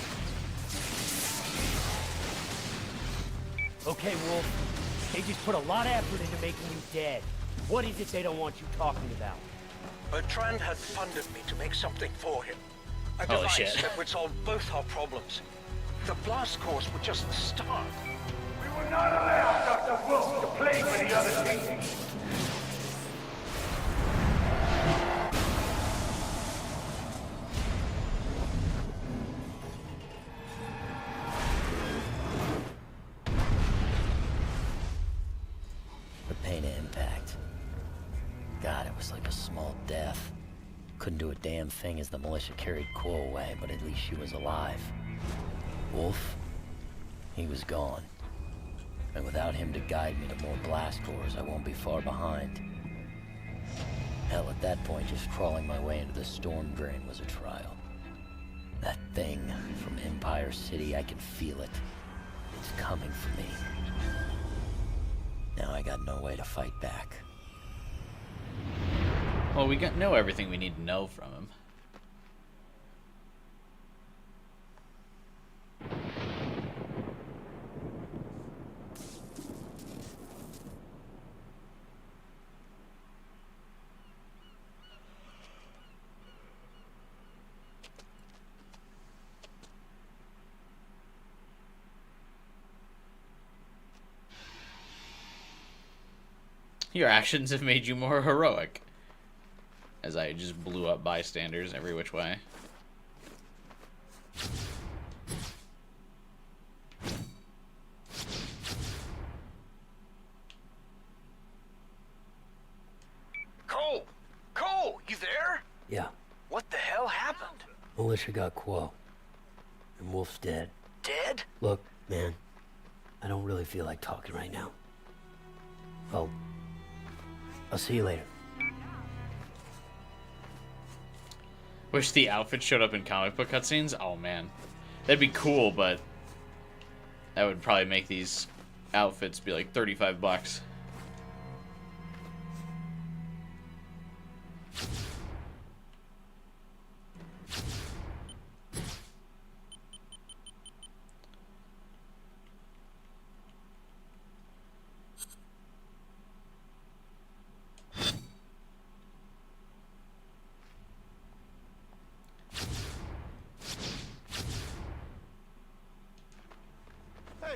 Okay, Wolf. They just put a lot of effort into making you dead. What is it they don't want you talking about? Bertrand had funded me to make something for him. A Holy device shit. that would solve both our problems. The blast course would just start. We will not allow Dr. Wolf to play with the other teams. The pain of impact. God, it was like a small death. Couldn't do a damn thing as the militia carried Quo away, but at least she was alive. Wolf, he was gone. And without him to guide me to more blast cores, I won't be far behind. Hell, at that point, just crawling my way into the storm drain was a trial. That thing from Empire City, I can feel it. It's coming for me. Now I got no way to fight back. Well, we know everything we need to know from him. Your actions have made you more heroic. As I just blew up bystanders every which way. Cole! Cole! You there? Yeah, What the hell happened? militia got Quo. And Wolf's dead. Dead? Look, man, I don't really feel like talking right now. I'll see you later. Wish the outfit showed up in comic book cutscenes. Oh man, that'd be cool, but that would probably make these outfits be like $35.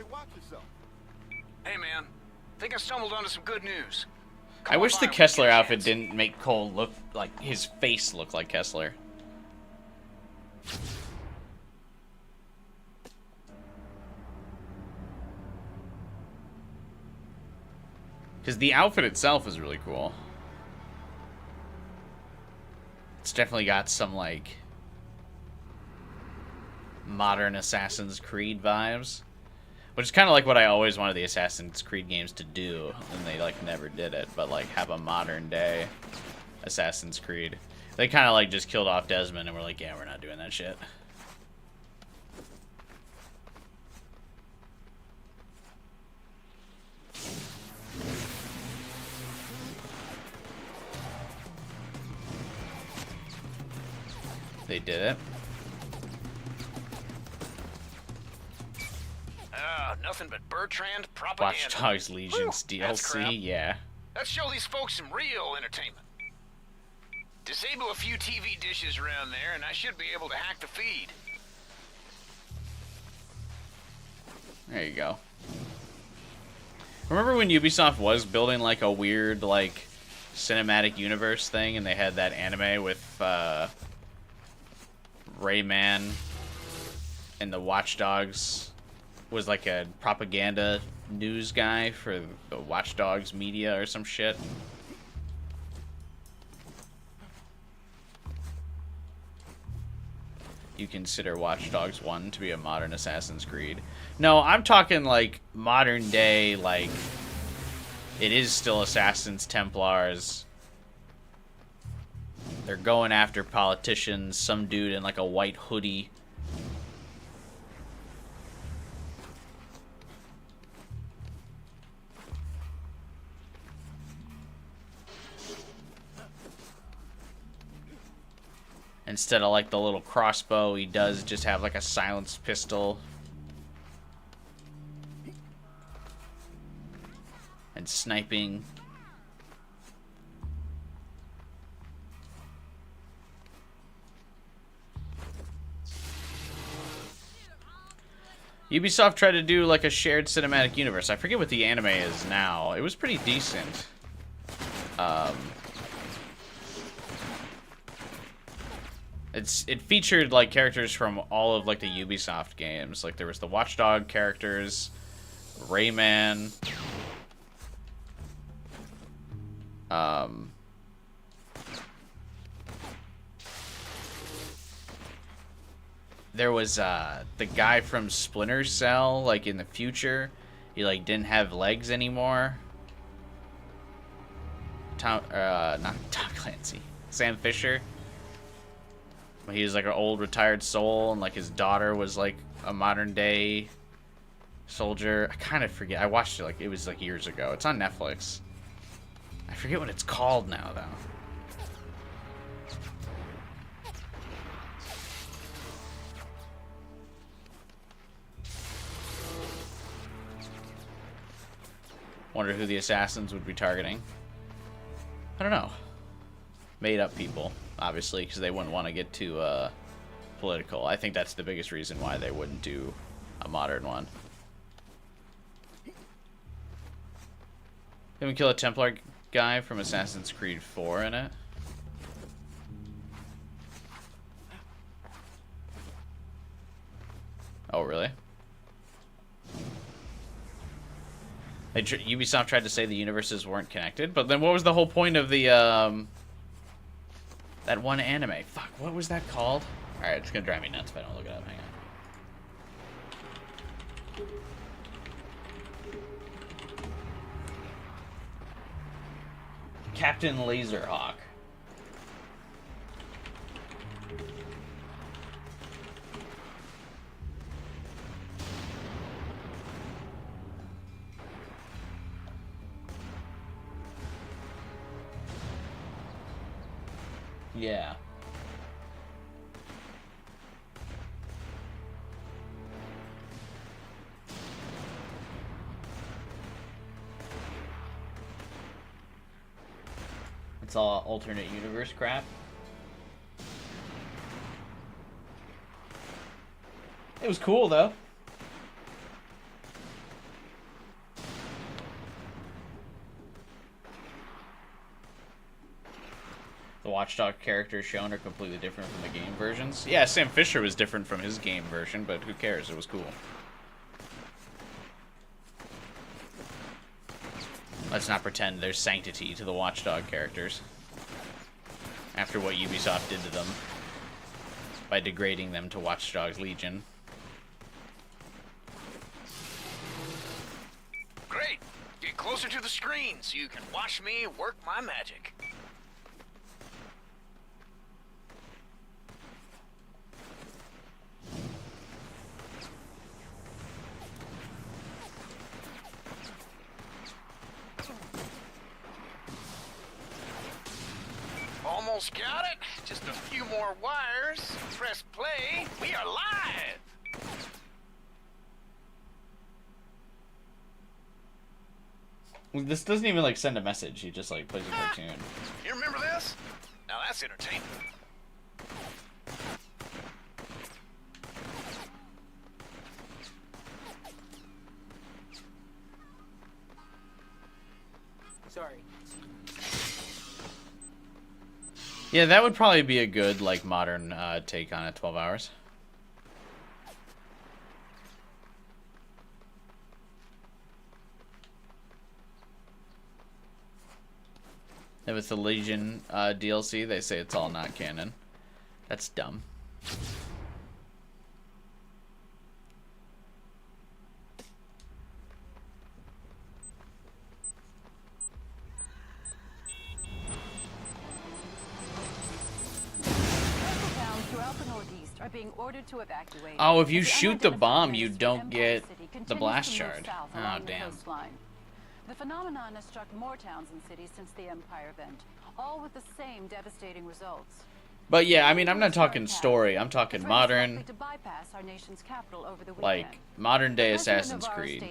Hey, watch yourself. Hey, man. Think I stumbled onto some good news. I wish the Kessler outfit didn't make Cole look like his face look like Kessler. Because the outfit itself is really cool. It's definitely got some, like, modern Assassin's Creed vibes. Which is kind of like what I always wanted the Assassin's Creed games to do. And they, like, never did it. But, like, have a modern day Assassin's Creed. They kind of, like, just killed off Desmond and were like, yeah, we're not doing that shit. They did it. Nothing but Bertrand propaganda. Watch Dogs Legion's Whew, that's crap. DLC, yeah. Let's show these folks some real entertainment. Disable a few TV dishes around there, and I should be able to hack the feed. There you go. Remember when Ubisoft was building like a weird like cinematic universe thing, and they had that anime with Rayman and the Watch Dogs was like a propaganda news guy for the Watch Dogs media or some shit. You consider Watch Dogs 1 to be a modern Assassin's Creed. No, I'm talking like modern day, like it is still Assassins, Templars. They're going after politicians, some dude in like a white hoodie. Instead of like the little crossbow, he does just have like a silenced pistol. And sniping. Ubisoft tried to do like a shared cinematic universe. I forget what the anime is now. It was pretty decent. It featured like characters from all of like the Ubisoft games. Like there was the Watchdog characters, Rayman. There was the guy from Splinter Cell, like in the future. He like didn't have legs anymore. Not Tom Clancy. Sam Fisher. He was like an old retired soul, and like his daughter was like a modern day soldier. I kind of forget. I watched it like it was like years ago. It's on Netflix. I forget what it's called now though. Wonder who the assassins would be targeting. I don't know. Made up people, obviously, because they wouldn't want to get too political. I think that's the biggest reason why they wouldn't do a modern one. Didn't we kill a Templar guy from Assassin's Creed 4 in it? Oh, really? Ubisoft tried to say the universes weren't connected, but then what was the whole point of the that one anime? Fuck, what was that called? Alright, it's gonna drive me nuts if I don't look it up. Hang on. Captain Laserhawk. Yeah. It's all alternate universe crap. It was cool though. The Watchdog characters shown are completely different from the game versions. Yeah, Sam Fisher was different from his game version, but who cares? It was cool. Let's not pretend there's sanctity to the Watchdog characters. After what Ubisoft did to them. By degrading them to Watch Dogs Legion. Great! Get closer to the screen so you can watch me work my magic. Almost got it. Just a few more wires. Press play. We are live. Well, this doesn't even like send a message. He just like plays a cartoon. You remember this? Now that's entertainment. Sorry. Yeah, that would probably be a good like modern take on it. 12 hours. If it's the Legion DLC, they say it's all not canon. That's dumb. Are being ordered to evacuate. Oh, if you shoot the bomb, you don't get the blast charge. Oh, damn. The phenomenon has struck more towns and cities since the Empire event, all with the same devastating results. But yeah, I mean, I'm not talking story. I'm talking modern, like modern day Assassin's Creed.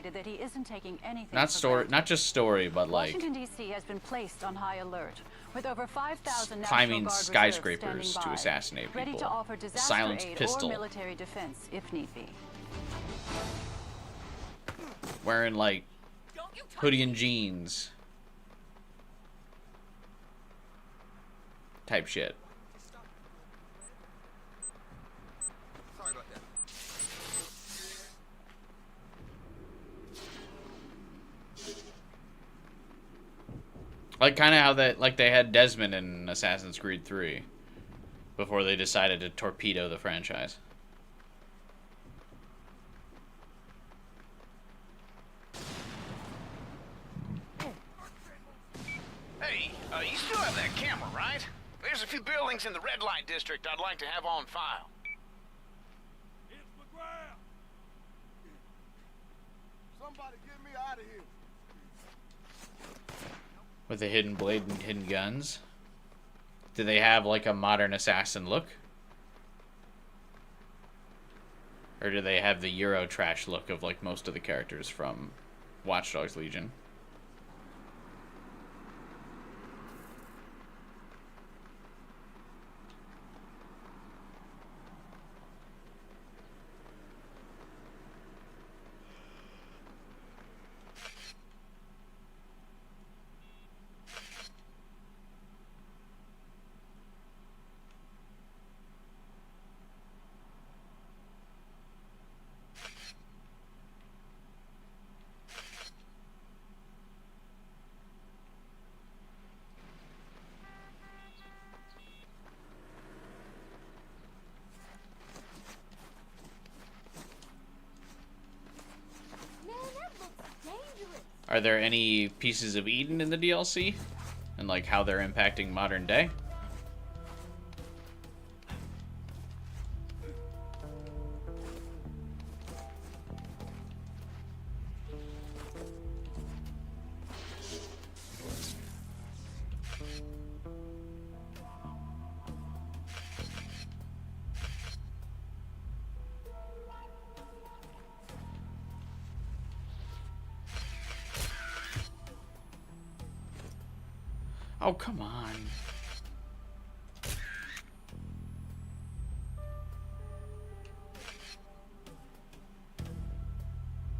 Not story, not just story, but like Washington D.C. has been placed on high alert, with over 5,000 climbing skyscrapers to assassinate people. Ready to offer disaster Silenced aid pistol. or military defense if need be. Wearing like hoodie and jeans type shit. Sorry about that. Like kind of how that like they had Desmond in Assassin's Creed 3 before they decided to torpedo the franchise. Hey, you still have that camera, right? There's a few buildings in the red light district I'd like to have on file. Somebody get me out of here. With a hidden blade and hidden guns. Do they have like a modern assassin look? Or do they have the Euro trash look of like most of the characters from Watch Dogs Legion? Are there any pieces of Eden in the DLC? And like how they're impacting modern day? Oh, come on.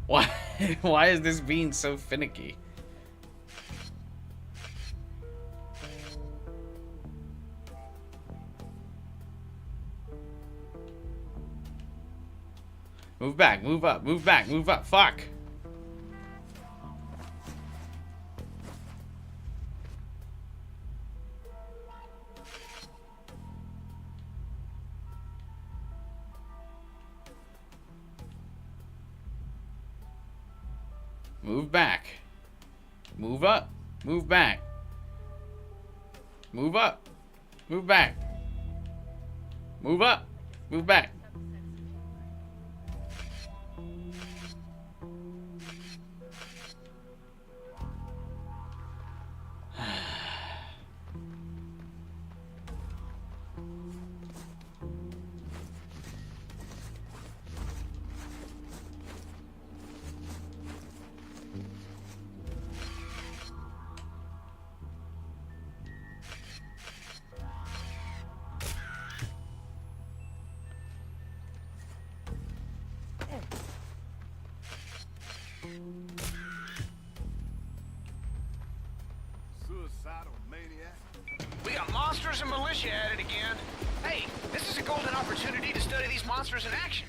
Why? Why is this being so finicky? Move back, move up, move back, move up. Fuck. Move back. Move up. Move back. Move up. Move back. Move up. Move back. We got monsters and militia at it again. Hey, this is a golden opportunity to study these monsters in action.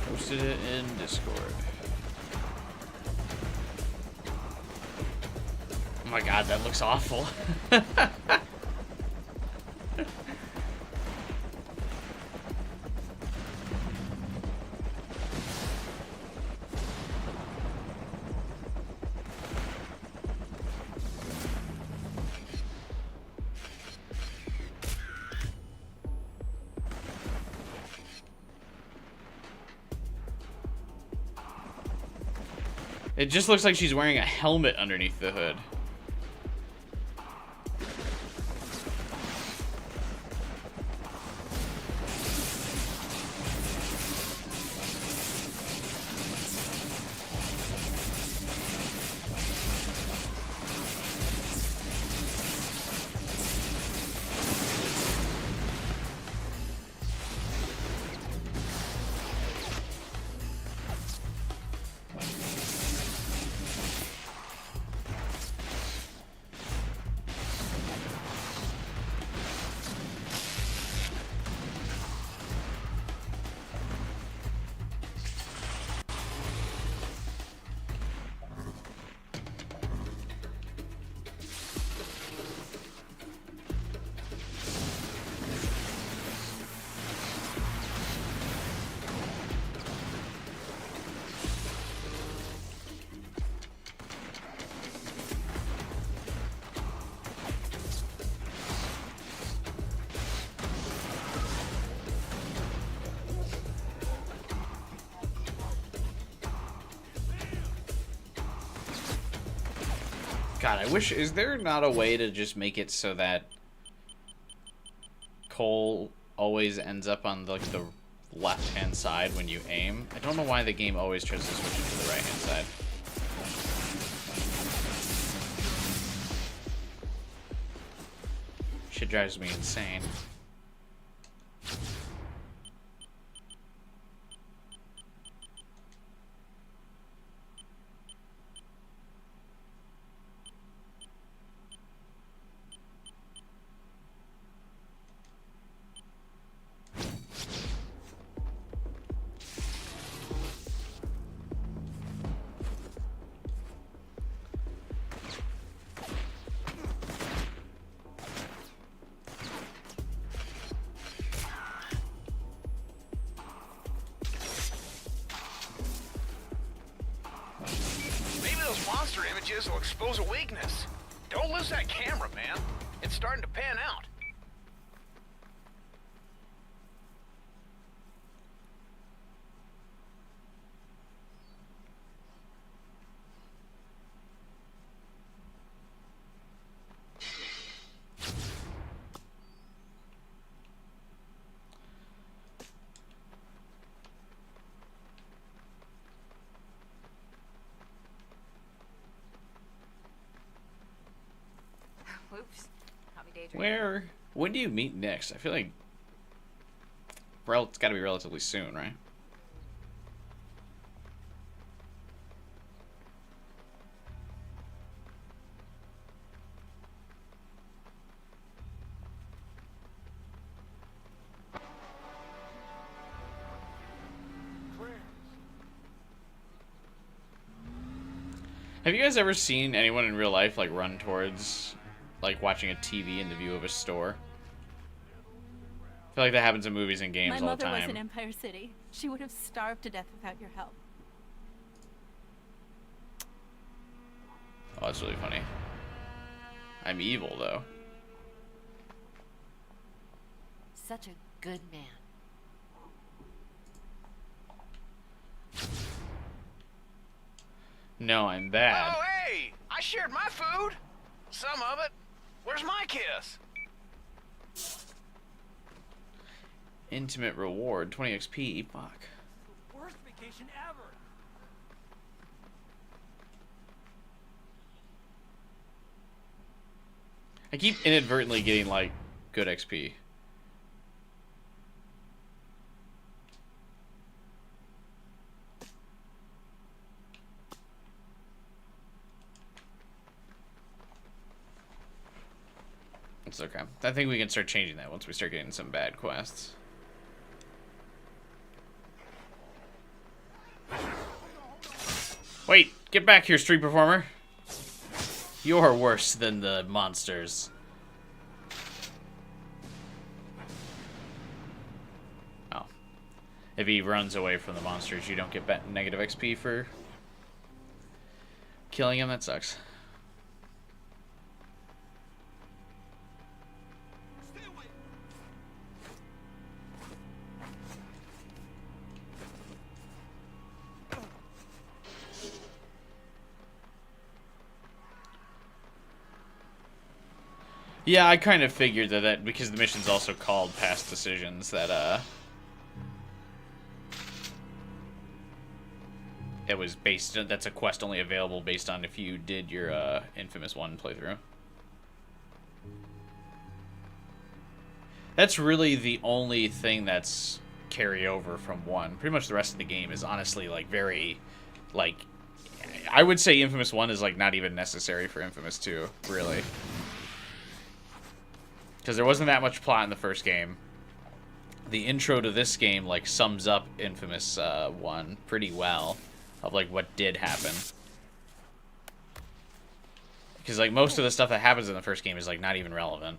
Posted it in Discord. Oh my god, that looks awful. It just looks like she's wearing a helmet underneath the hood. God, I wish, is there not a way to just make it so that Cole always ends up on like the left-hand side when you aim? I don't know why the game always tries to switch it to the right-hand side. Shit drives me insane. Will expose a weakness. Don't lose that camera, man. It's starting to pan out. Oops. When do you meet next? I feel like it's got to be relatively soon, right? Have you guys ever seen anyone in real life like run towards like watching a TV in the view of a store? I feel like that happens in movies and games all the time. My mother was in Empire City. She would have starved to death without your help. Oh, that's really funny. I'm evil, though. Such a good man. No, I'm bad. Oh, hey! I shared my food. Some of it. Where's my kiss? Intimate reward, 20 XP. Fuck. Worst vacation ever. I keep inadvertently getting, like, good XP. It's okay. I think we can start changing that once we start getting some bad quests. Wait, get back here, street performer. You're worse than the monsters. Oh. If he runs away from the monsters, you don't get negative XP for killing him. That sucks. Yeah, I kind of figured that because the mission's also called Past Decisions, that, it was based, that's a quest only available based on if you did your, Infamous 1 playthrough. That's really the only thing that's carryover from 1. Pretty much the rest of the game is honestly, like, very, like, I would say Infamous 1 is, like, not even necessary for Infamous 2, really. Because there wasn't that much plot in the first game. The intro to this game, like, sums up Infamous 1 pretty well. Of, like, what did happen. Because, like, most of the stuff that happens in the first game is, like, not even relevant.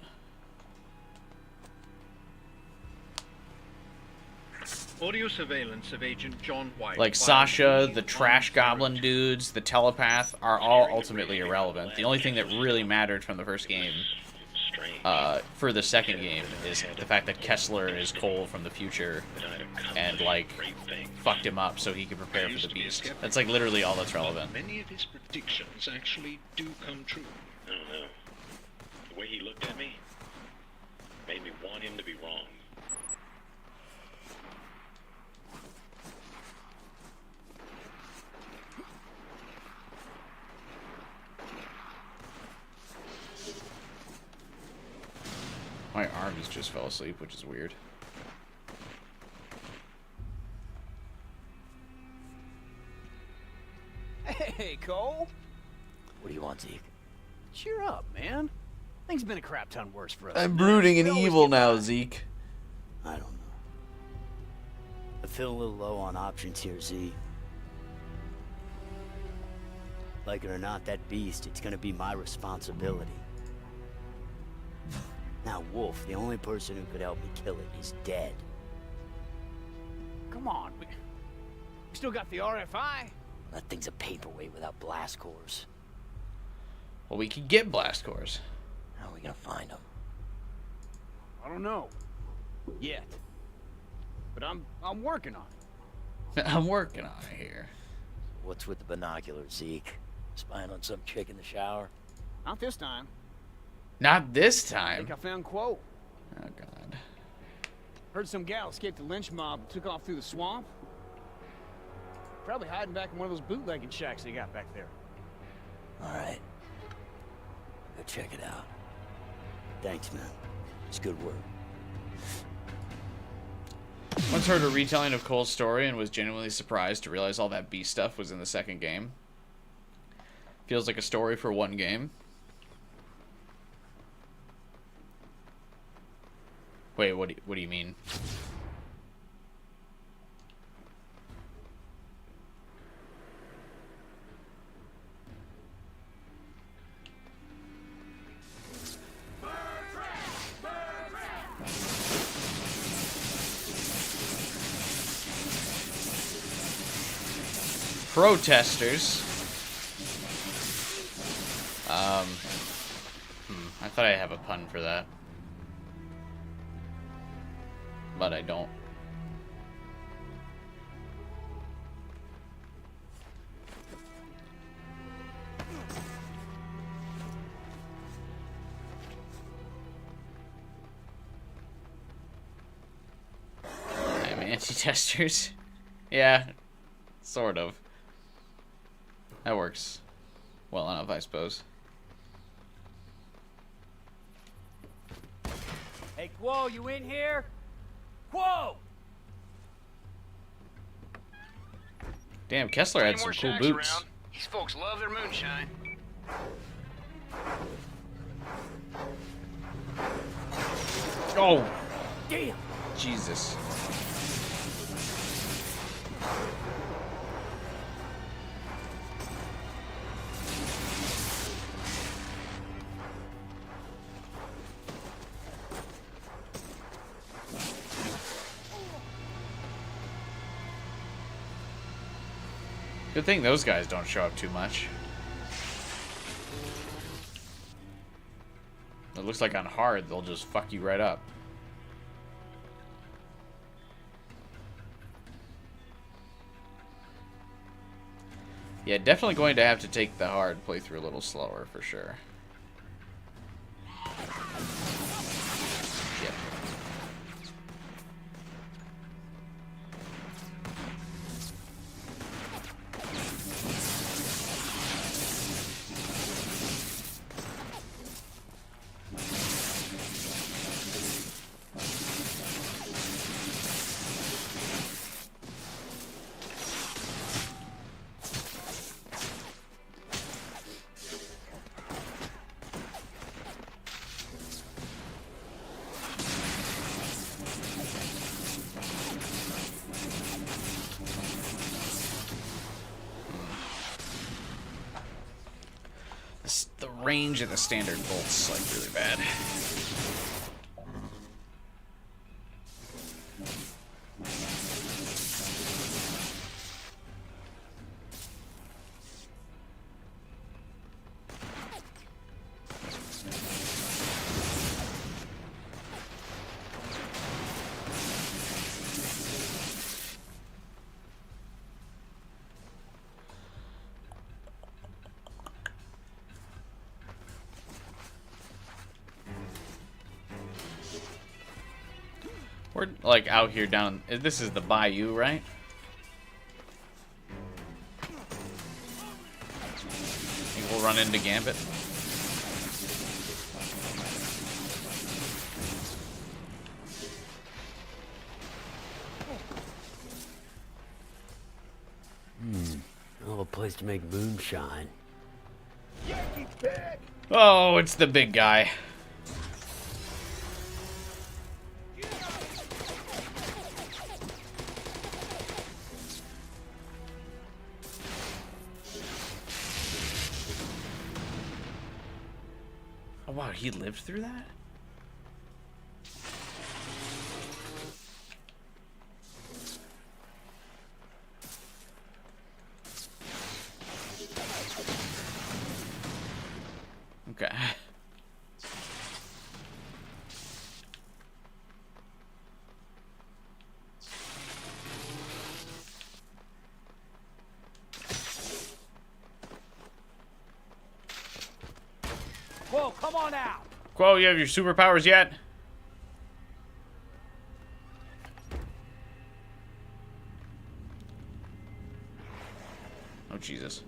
Audio surveillance of Agent John White. Like, Sasha, the Trash Goblin dudes, the Telepath are all ultimately irrelevant. The only thing that really mattered from the first game for the second game is the fact that Kessler is Cole from the future and, like, fucked him up so he could prepare for the beast. That's, like, literally all that's relevant. Many of his predictions actually do come true. I don't know. The way he looked at me made me want him to be wrong. My arms just fell asleep, which is weird. Hey, Cole. What do you want, Zeke? Cheer up, man. Things been a crap ton worse for us. I'm brooding and evil now, Zeke. I don't know. I feel a little low on options here, Z. Like it or not, that beast, it's gonna be my responsibility. Now, Wolf, the only person who could help me kill it, is dead. Come on. We still got the RFI. That thing's a paperweight without blast cores. Well, we could get blast cores. How are we gonna find them? I don't know. Yet. But I'm working on it. I'm working on it here. What's with the binoculars, Zeke? Spying on some chick in the shower? Not this time. Not this I time. think I found Quo. Oh, God. Heard some gal escaped the lynch mob and took off through the swamp. Probably hiding back in one of those bootlegging shacks they got back there. Alright. Go check it out. Thanks, man. It's good work. Once heard a retelling of Cole's story and was genuinely surprised to realize all that beast stuff was in the second game. Feels like a story for one game. Wait, what do you mean? Protesters. I thought I'd have a pun for that. But I don't. I'm anti-testers. Yeah, sort of. That works well enough, I suppose. Hey, Quo, you in here? Quo! Damn, Kessler had some cool boots. Around. These folks love their moonshine. Oh! Damn! Jesus. Good thing those guys don't show up too much. It looks like on hard, they'll just fuck you right up. Yeah, definitely going to have to take the hard playthrough a little slower for sure. Yep. The range of the standard bolt's like really bad. We're like out here down. This is the bayou, right? Think we'll run into Gambit. Hell of a place to make moonshine. Oh, it's the big guy. Oh wow, he lived through that? Okay. Quo, come on out! Quo, you have your superpowers yet? Oh, Jesus.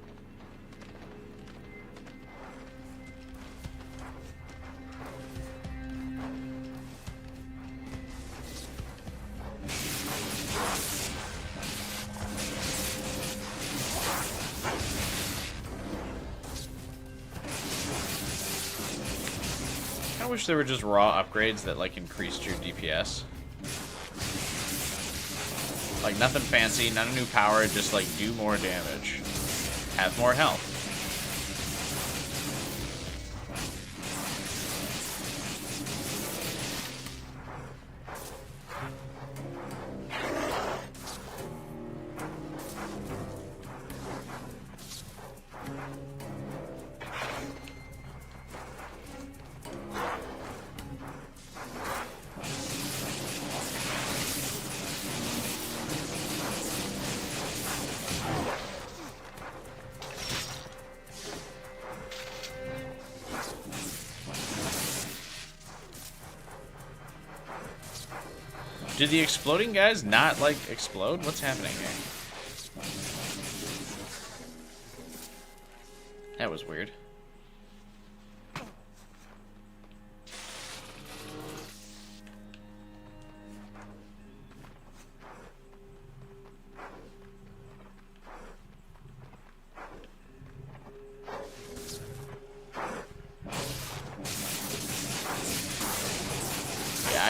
I wish there were just raw upgrades that like increased your DPS. Like nothing fancy, not a new power, just like do more damage. Have more health. Did the exploding guys not, like, explode? What's happening here? That was weird.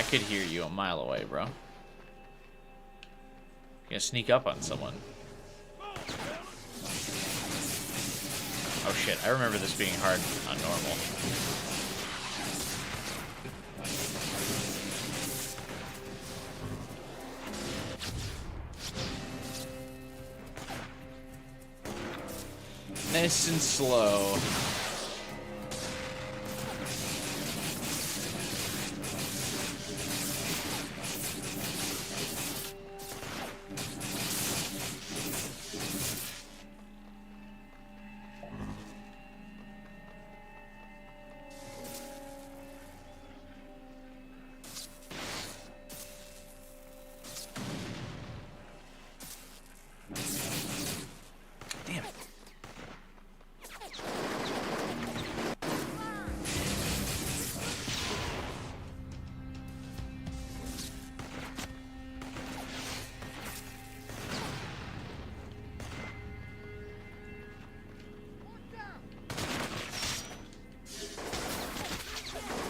could hear you a mile away, bro. You gonna sneak up on someone. Oh shit, I remember this being hard on normal. Nice and slow.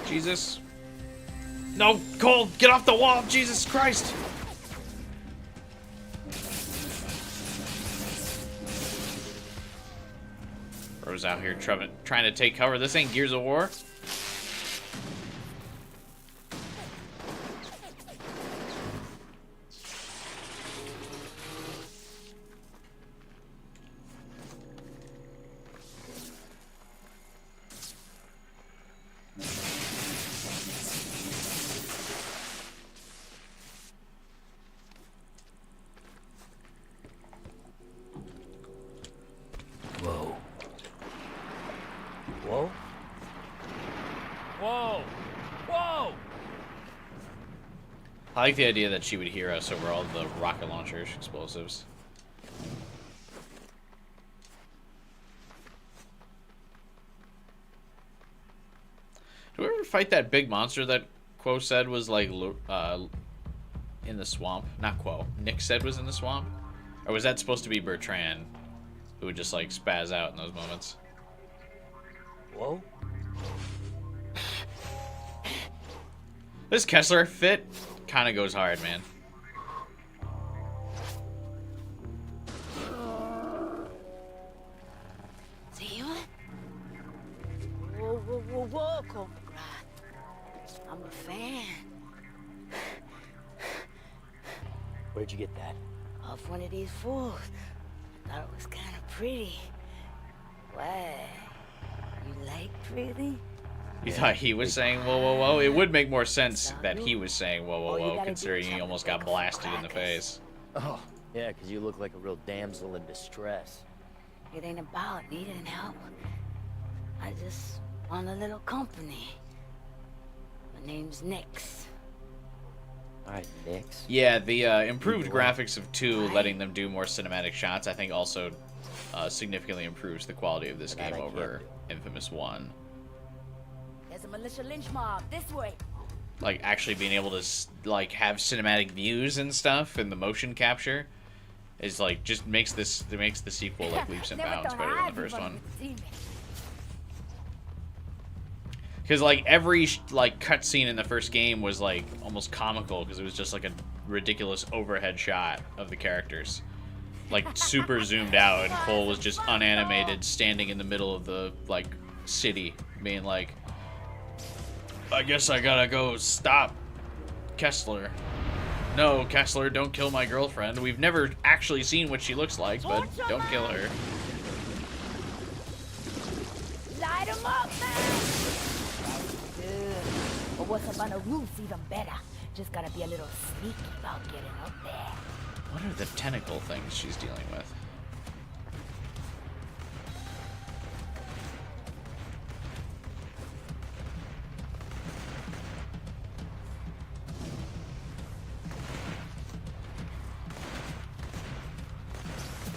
Jesus. No, Cole, get off the wall, Jesus Christ. Bro's out here trying to take cover. This ain't Gears of War. I like the idea that she would hear us over all the rocket launcher explosives. Do we ever fight that big monster that Quo said was like in the swamp? Not Quo. Nick said was in the swamp? Or was that supposed to be Bertrand, who would just like spaz out in those moments? Whoa. This Kessler fit kind of goes hard, man. See you? Whoa, whoa, whoa, whoa, Cobra. I'm a fan. Where'd you get that? Off one of these fools. I thought it was kind of pretty. Why? You like pretty? You thought he was saying whoa, whoa, whoa? It would make more sense that he was saying whoa, whoa, whoa, considering he almost got blasted in the face. Oh, yeah, because you look like a real damsel in distress. It ain't about needing help. I just want a little company. My name's Nix. Alright, Nix. Yeah, the improved graphics of 2, letting them do more cinematic shots, I think also significantly improves the quality of this game over Infamous 1. There's a militia lynch mob this way. Like actually being able to like have cinematic views and stuff, and the motion capture is like just makes the sequel like leaps and bounds better than the first one. Because like every like cutscene in the first game was like almost comical because it was just like a ridiculous overhead shot of the characters, like super zoomed out, and Cole was just unanimated, standing in the middle of the like city, being like, I guess I gotta go stop Kessler. No, Kessler, don't kill my girlfriend. We've never actually seen what she looks like, but don't kill her. Light 'em up, man! Good. But what's up on the roof's even better. Just gotta be a little sneaky about getting up there. What are the tentacle things she's dealing with?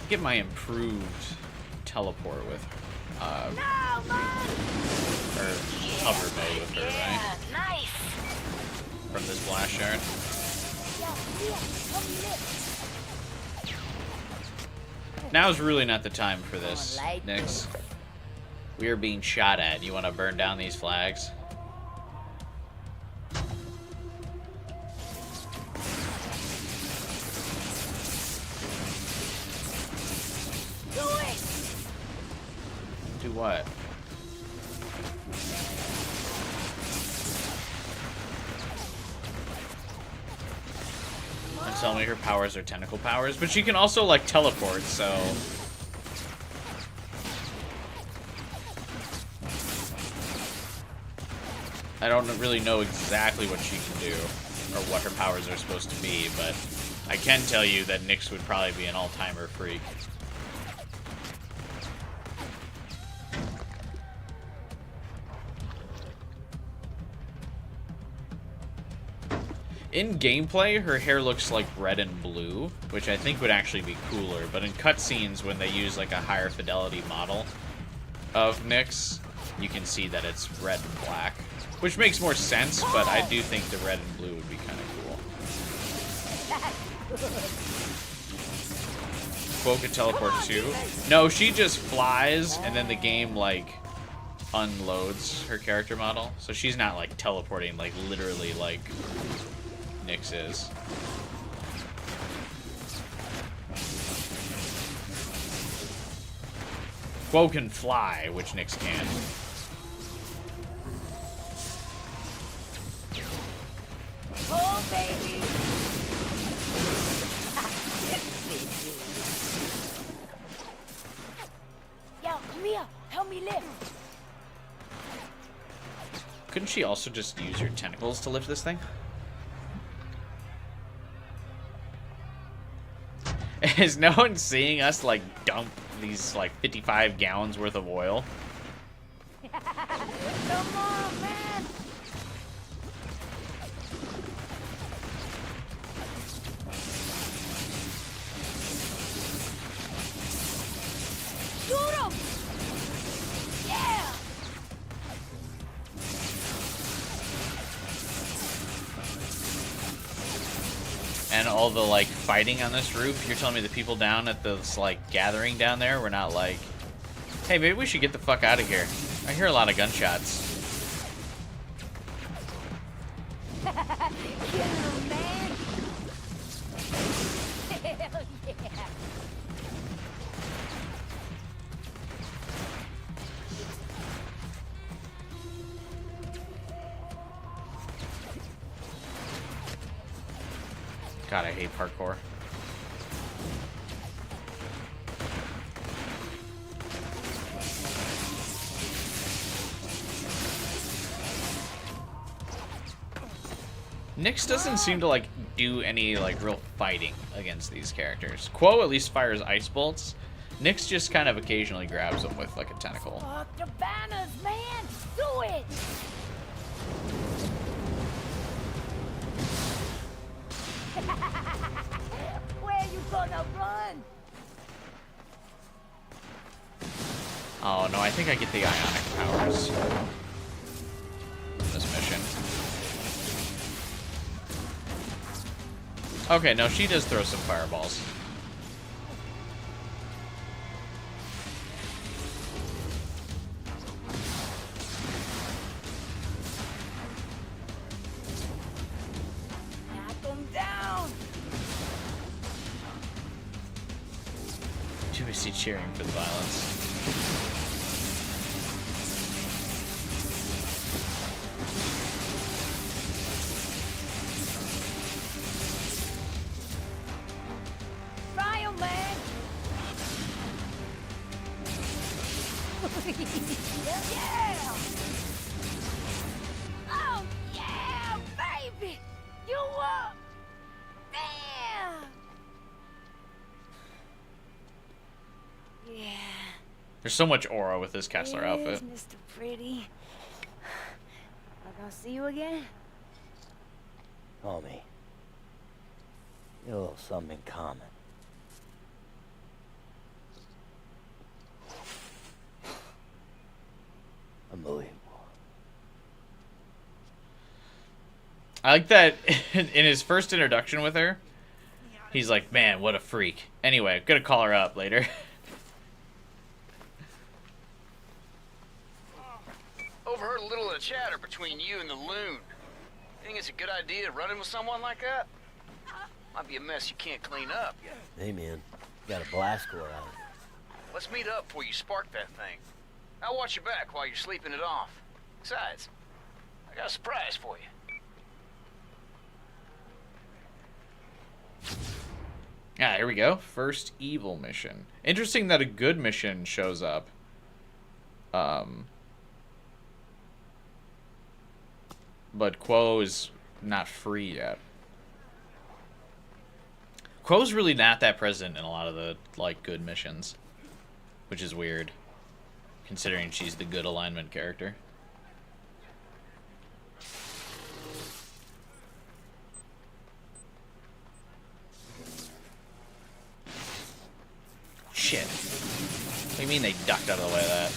Get my improved teleport with or hover mode with her, right? Nice. From this blast shard. Now's really not the time for this, Nix. We are being shot at. You want to burn down these flags? What? And tell me her powers are tentacle powers, but she can also like teleport, so I don't really know exactly what she can do or what her powers are supposed to be, but I can tell you that Nyx would probably be an all-timer freak. In gameplay, her hair looks like red and blue, which I think would actually be cooler, but in cutscenes, when they use like a higher fidelity model of Nyx, you can see that it's red and black, which makes more sense, but I do think the red and blue would be kind of cool. Quo could teleport too. No, she just flies, and then the game, like, unloads her character model. So she's not, like, teleporting, like, literally, like Nyx is. Quo can fly, which Nyx can't. Oh, baby! Yo, Mia, help me lift. Couldn't she also just use her tentacles to lift this thing? Is no one seeing us, like, dump these, like, 55 gallons worth of oil? Come on, man! Shoot him! Yeah! And all the, like, fighting on this roof, you're telling me the people down at this, like, gathering down there were not like, hey, maybe we should get the fuck out of here. I hear a lot of gunshots. Kill him, man! Hell yeah! God, I hate parkour. Nyx doesn't seem to, like, do any, like, real fighting against these characters. Quo at least fires ice bolts. Nyx just kind of occasionally grabs them with, like, a tentacle. Fuck the banners, man! Do it! Where you gonna run? Oh, no, I think I get the ionic powers in this mission. Okay, no, she does throw some fireballs. Knock them down! Too busy cheering for the violence. Fry 'em, man! Yeah! Oh, yeah, baby! You up! Damn! Yeah. There's so much aura with this Kessler outfit. Mr. Pretty. I'm gonna see you again? Homie, you a little something in common. Unbelievable. I like that in his first introduction with her, he's like, man, what a freak. Anyway, I'm gonna call her up later. Overheard a little of the chatter between you and the loon. Think it's a good idea running with someone like that? Might be a mess you can't clean up. Hey, man, you got a blast score out of it. Let's meet up before you spark that thing. I'll watch your back while you're sleeping it off. Besides, I got a surprise for you. Ah, here we go. First evil mission. Interesting that a good mission shows up. But Quo is not free yet. Quo's really not that present in a lot of the, like, good missions. Which is weird. Considering she's the good alignment character. Shit. What do you mean they ducked out of the way of that?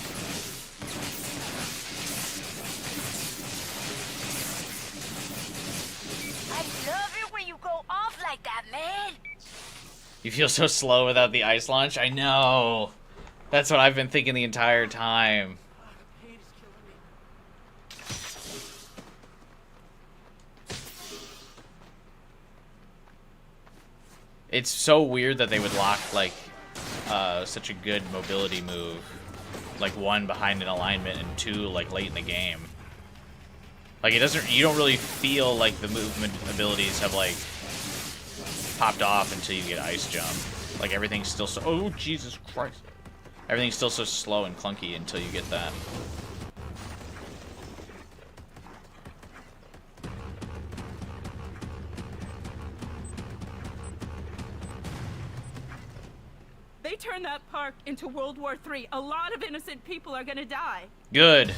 I love it when you go off like that, man. You feel so slow without the ice launch? I know. That's what I've been thinking the entire time. It's so weird that they would lock, like, such a good mobility move. Like, 1, behind an alignment, and 2, like, late in the game. Like, it doesn't, you don't really feel like the movement abilities have, like, popped off until you get ice jump. Like, everything's still so, oh, Jesus Christ. Everything's still so slow and clunky until you get that. They turn that park into World War III. A lot of innocent people are gonna die. Good.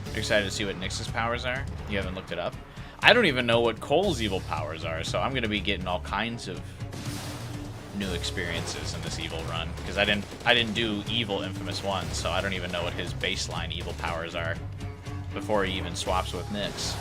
You're excited to see what Nyx's powers are? You haven't looked it up? I don't even know what Cole's evil powers are, so I'm gonna be getting all kinds of new experiences in this evil run. Because I didn't do evil Infamous 1, so I don't even know what his baseline evil powers are before he even swaps with Nyx.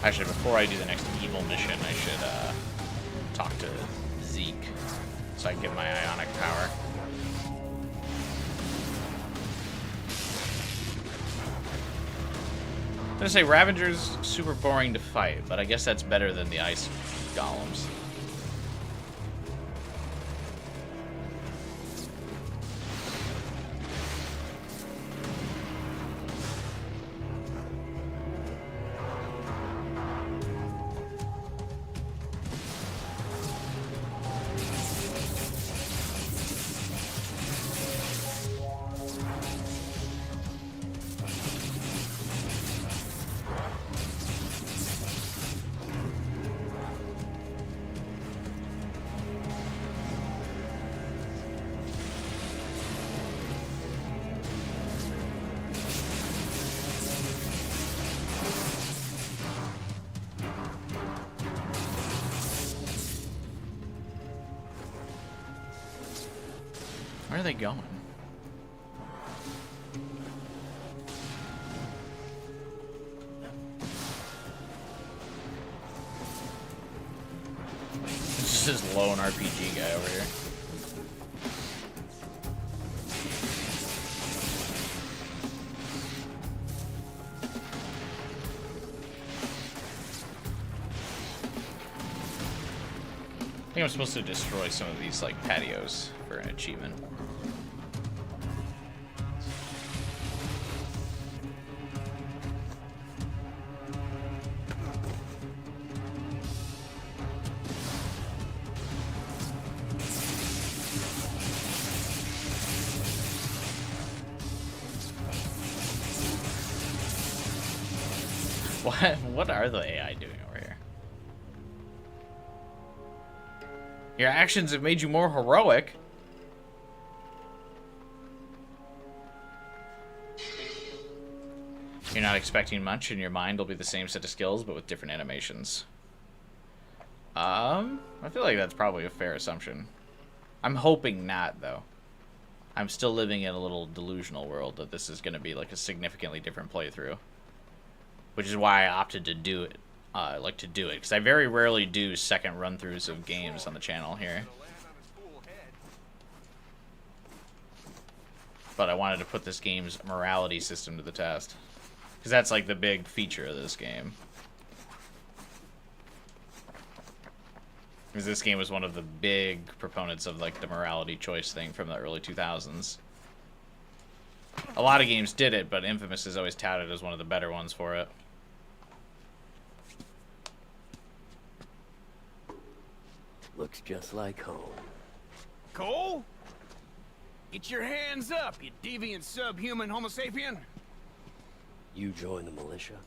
Actually, before I do the next evil mission, I should talk to Zeke so I can get my ionic power. I'm gonna say Ravager's super boring to fight, but I guess that's better than the ice golems. Where are they going? This is this lone RPG guy over here. I think I'm supposed to destroy some of these, like, patios for an achievement. What are the AI doing over here? Your actions have made you more heroic. You're not expecting much, and your mind will be the same set of skills, but with different animations. I feel like that's probably a fair assumption. I'm hoping not, though. I'm still living in a little delusional world that this is going to be like a significantly different playthrough. Which is why I opted to do it, because I very rarely do second run-throughs of games on the channel here. but I wanted to put this game's morality system to the test. Because that's like the big feature of this game. Because this game was one of the big proponents of like the morality choice thing from the early 2000s. A lot of games did it, but Infamous is always touted as one of the better ones for it. Looks just like home. Cole? Get your hands up, you deviant subhuman homo sapien. You join the militia?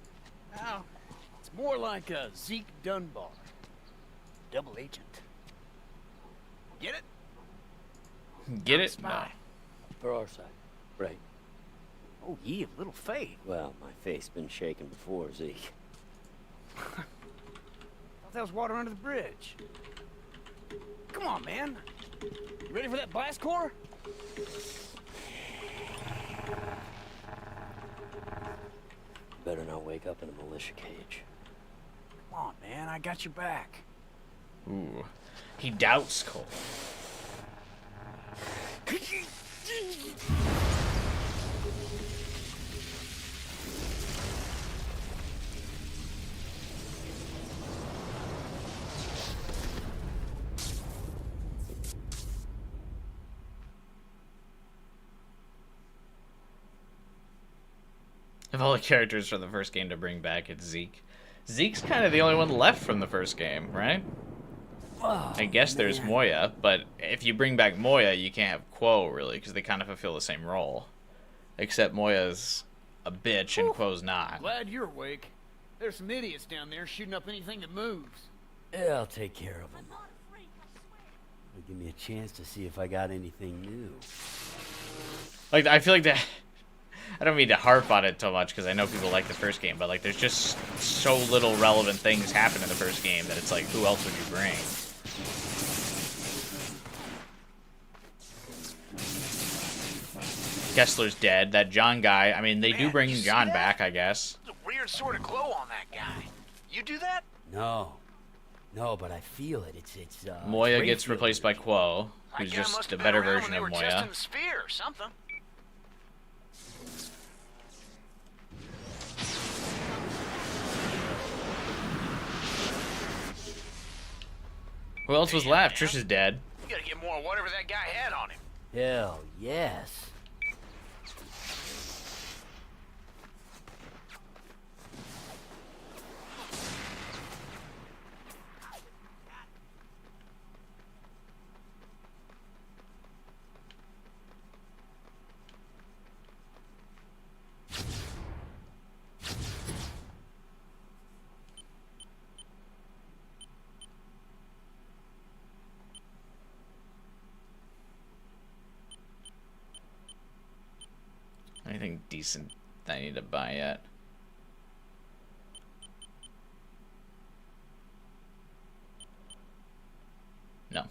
Now, it's more like a Zeke Dunbar. Double agent. Get it? Get it? No. For our side. Right. Oh, ye of little faith. Well, my faith's been shaken before, Zeke. Thought that was water under the bridge. Come on, man. You ready for that blast core? Better not wake up in a militia cage. Come on, man. I got your back. Ooh. He doubts Cole. Of all the characters from the first game to bring back, it's Zeke. Zeke's kind of the only one left from the first game, right? Oh, I guess there's Moya, but if you bring back Moya, you can't have Quo, really, because they kind of fulfill the same role. Except Moya's a bitch and Quo's not. Glad you're awake. There's some idiots down there shooting up anything that moves. Yeah, I'll take care of them. Give me a chance to see if I got anything new. Like, I feel like that... I don't mean to harp on it too much, because I know people like the first game, but, like, there's just so little relevant things happen in the first game that it's like, who else would you bring? Kessler's dead. That John guy, I mean, they do bring John back, I guess. There's a weird sort of glow on that guy. You do that? No. No, but I feel it. It's Moya gets replaced by Quo, who's just a better version of Moya. Testing the sphere or something. Who else was left? Trish is dead. You gotta get more of whatever that guy had on him. Hell yes. Anything decent that I need to buy yet? No.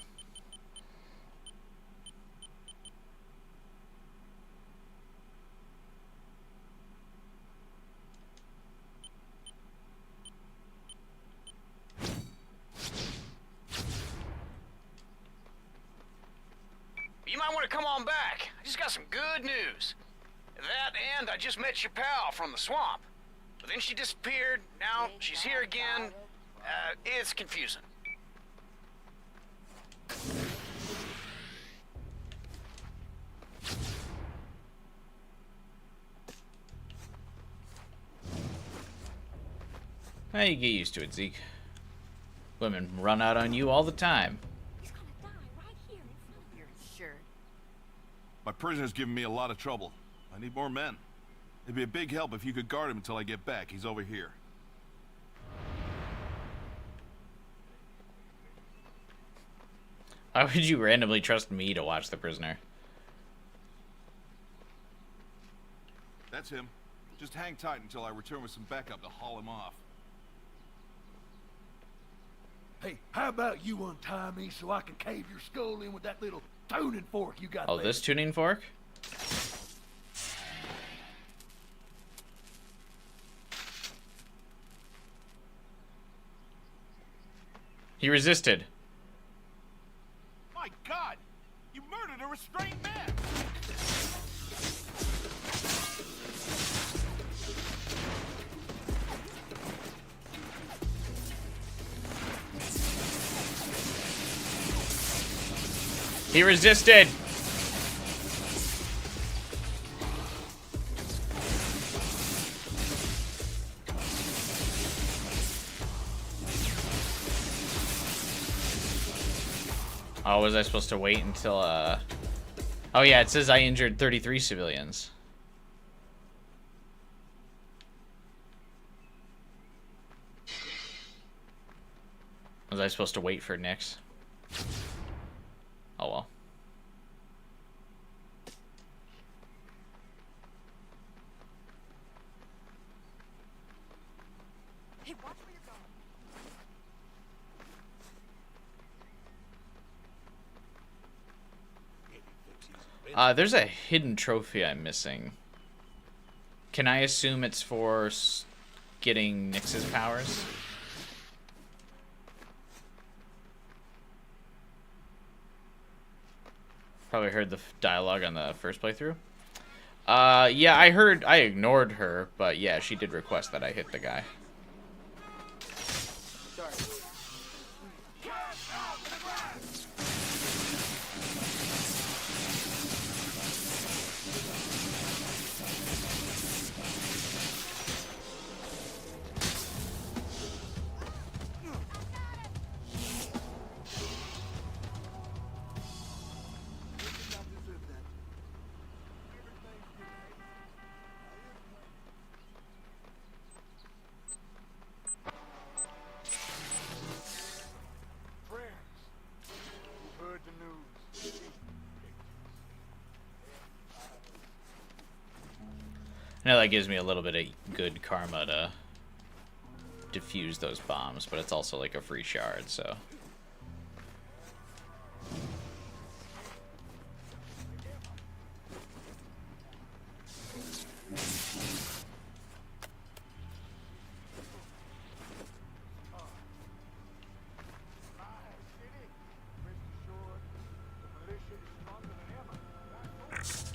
You might want to come on back. I just got some good news. That and I just met your pal from the swamp. But then she disappeared, now she's here again. It's confusing. Well, you get used to it, Zeke. Women run out on you all the time. He's gonna die right here in front of your shirt. My prisoner's giving me a lot of trouble. I need more men. It'd be a big help if you could guard him until I get back. He's over here. Why would you randomly trust me to watch the prisoner? That's him. Just hang tight until I return with some backup to haul him off. Hey, how about you untie me so I can cave your skull in with that little tuning fork you got Oh, there? this tuning fork? He resisted. My God! You murdered a restrained man! He resisted. Oh, was I supposed to wait until, Oh yeah, it says I injured 33 civilians. Was I supposed to wait for Nyx? Oh well. Hey, watch where you're going. There's a hidden trophy I'm missing. Can I assume it's for getting Nyx's powers? Probably heard the dialogue on the first playthrough. Yeah, I ignored her, but yeah, she did request that I hit the guy. I know that gives me a little bit of good karma to defuse those bombs, but it's also like a free shard, so.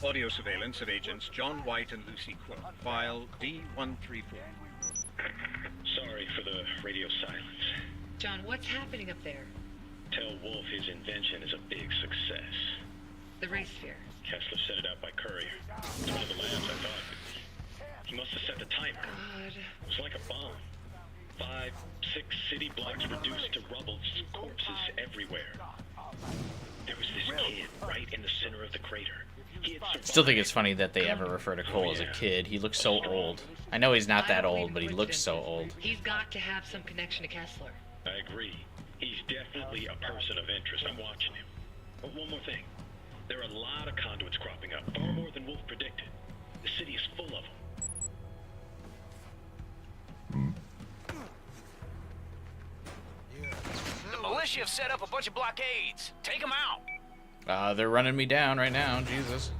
Audio surveillance of agents John White and Lucy Quill. File D134. Sorry for the radio silence. John, what's happening up there? Tell Wolf his invention is a big success. The ray sphere. Kessler sent it out by courier. It's one of the labs I thought. He must have set the timer. God. It was like a bomb. 5, 6 city blocks reduced to rubble, just corpses everywhere. There was this kid right in the center of the crater. Still think it's funny that they ever refer to Cole as a kid. He looks so old. I know he's not that old, but he looks so old. He's got to have some connection to Kessler. I agree. He's definitely a person of interest. I'm watching him. But one more thing. There are a lot of conduits cropping up, far more than Wolf predicted. The city is full of them. The militia have set up a bunch of blockades. Take them out. They're running me down right now. Jesus.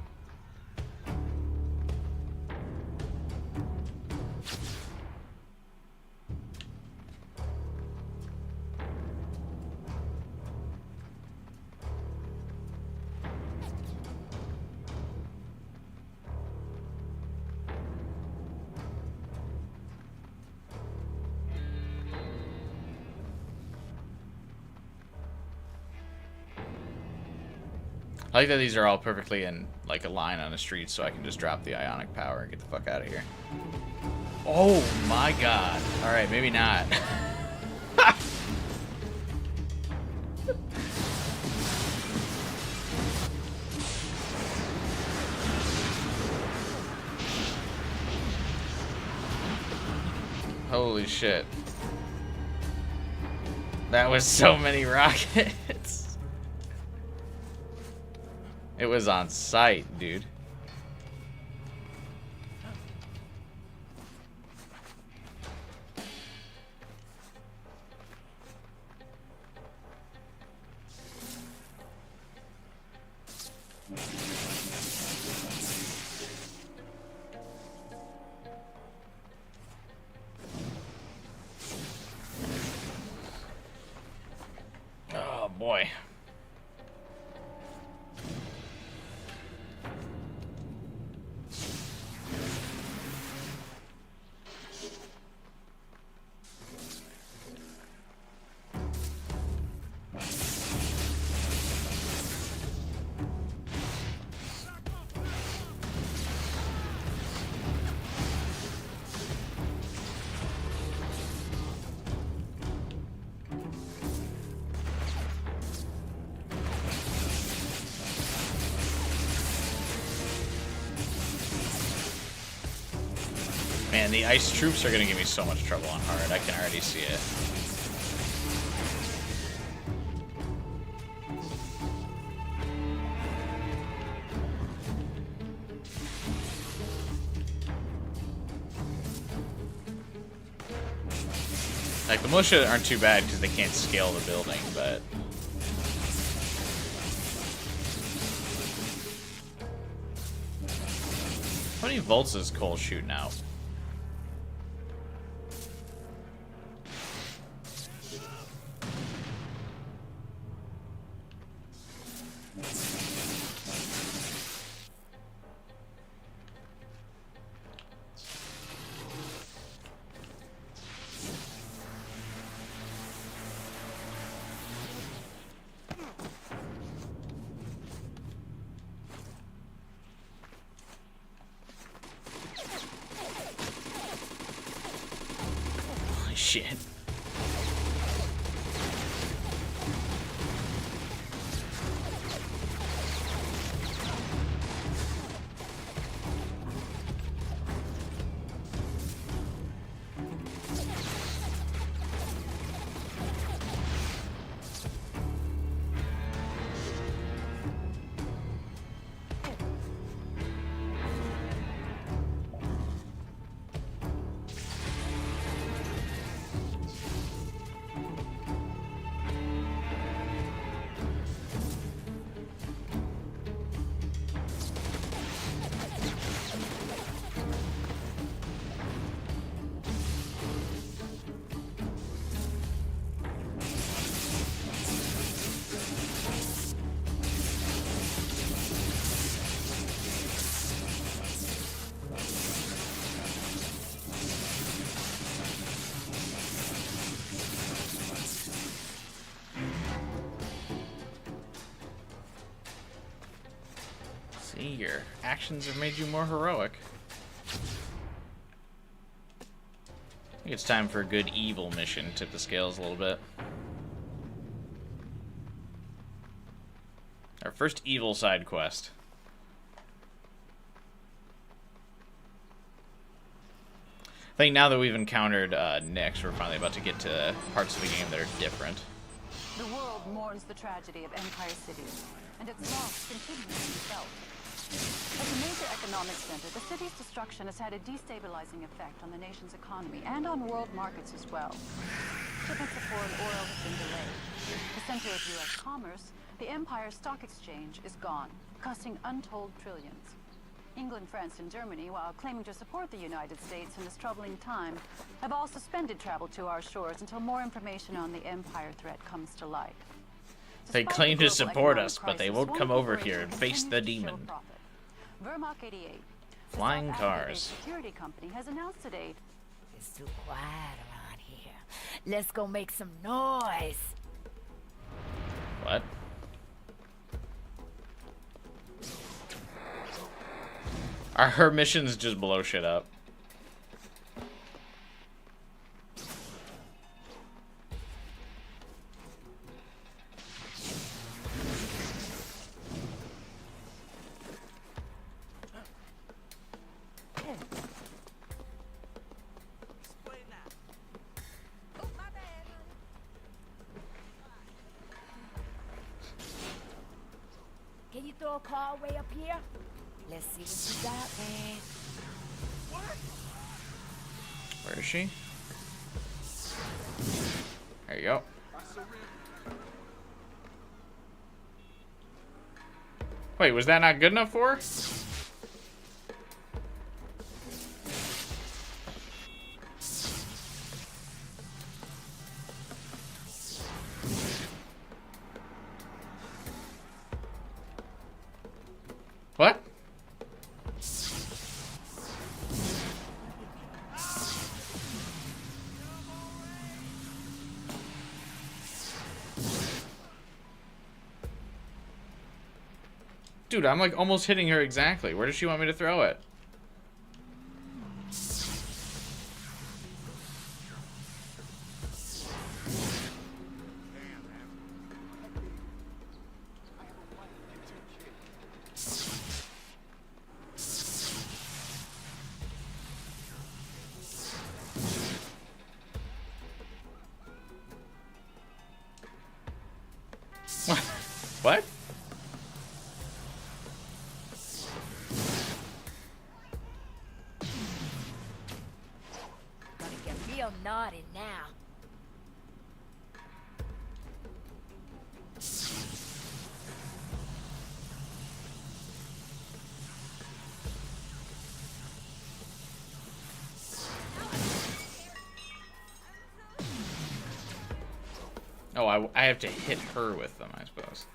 I like that these are all perfectly in like a line on the street, so I can just drop the ionic power and get the fuck out of here. Oh my god. Alright, maybe not. Holy shit. That was so many rockets. It was on sight, dude. Oh boy. Man, the ice troops are gonna give me so much trouble on hard. I can already see it. Like, the militia aren't too bad because they can't scale the building, but... How many volts is Cole shooting out? Shit. See, your actions have made you more heroic. I think it's time for a good evil mission. Tip the scales a little bit. Our first evil side quest. I think now that we've encountered Nyx, we're finally about to get to parts of the game that are different. The world mourns the tragedy of Empire City, and its loss continues to be felt. As a major economic center, the city's destruction has had a destabilizing effect on the nation's economy and on world markets as well. Shipments of foreign oil have been delayed. The center of U.S. commerce, the Empire Stock Exchange, is gone, costing untold trillions. England, France, and Germany, while claiming to support the United States in this troubling time, have all suspended travel to our shores until more information on the Empire threat comes to light. They claim to support us, but they won't come over here and face the demon. Vermont 88, Flying cars. security company, has announced today. It's too quiet around here. Let's go make some noise. What? Are her missions just blow shit up? Can you throw a car way up here? Let's see what you got, man. Where is she? There you go. Wait, was that not good enough for her? What? Dude, I'm like almost hitting her exactly. Where does she want me to throw it? real naughty now. Oh, I have to hit her with them, I suppose.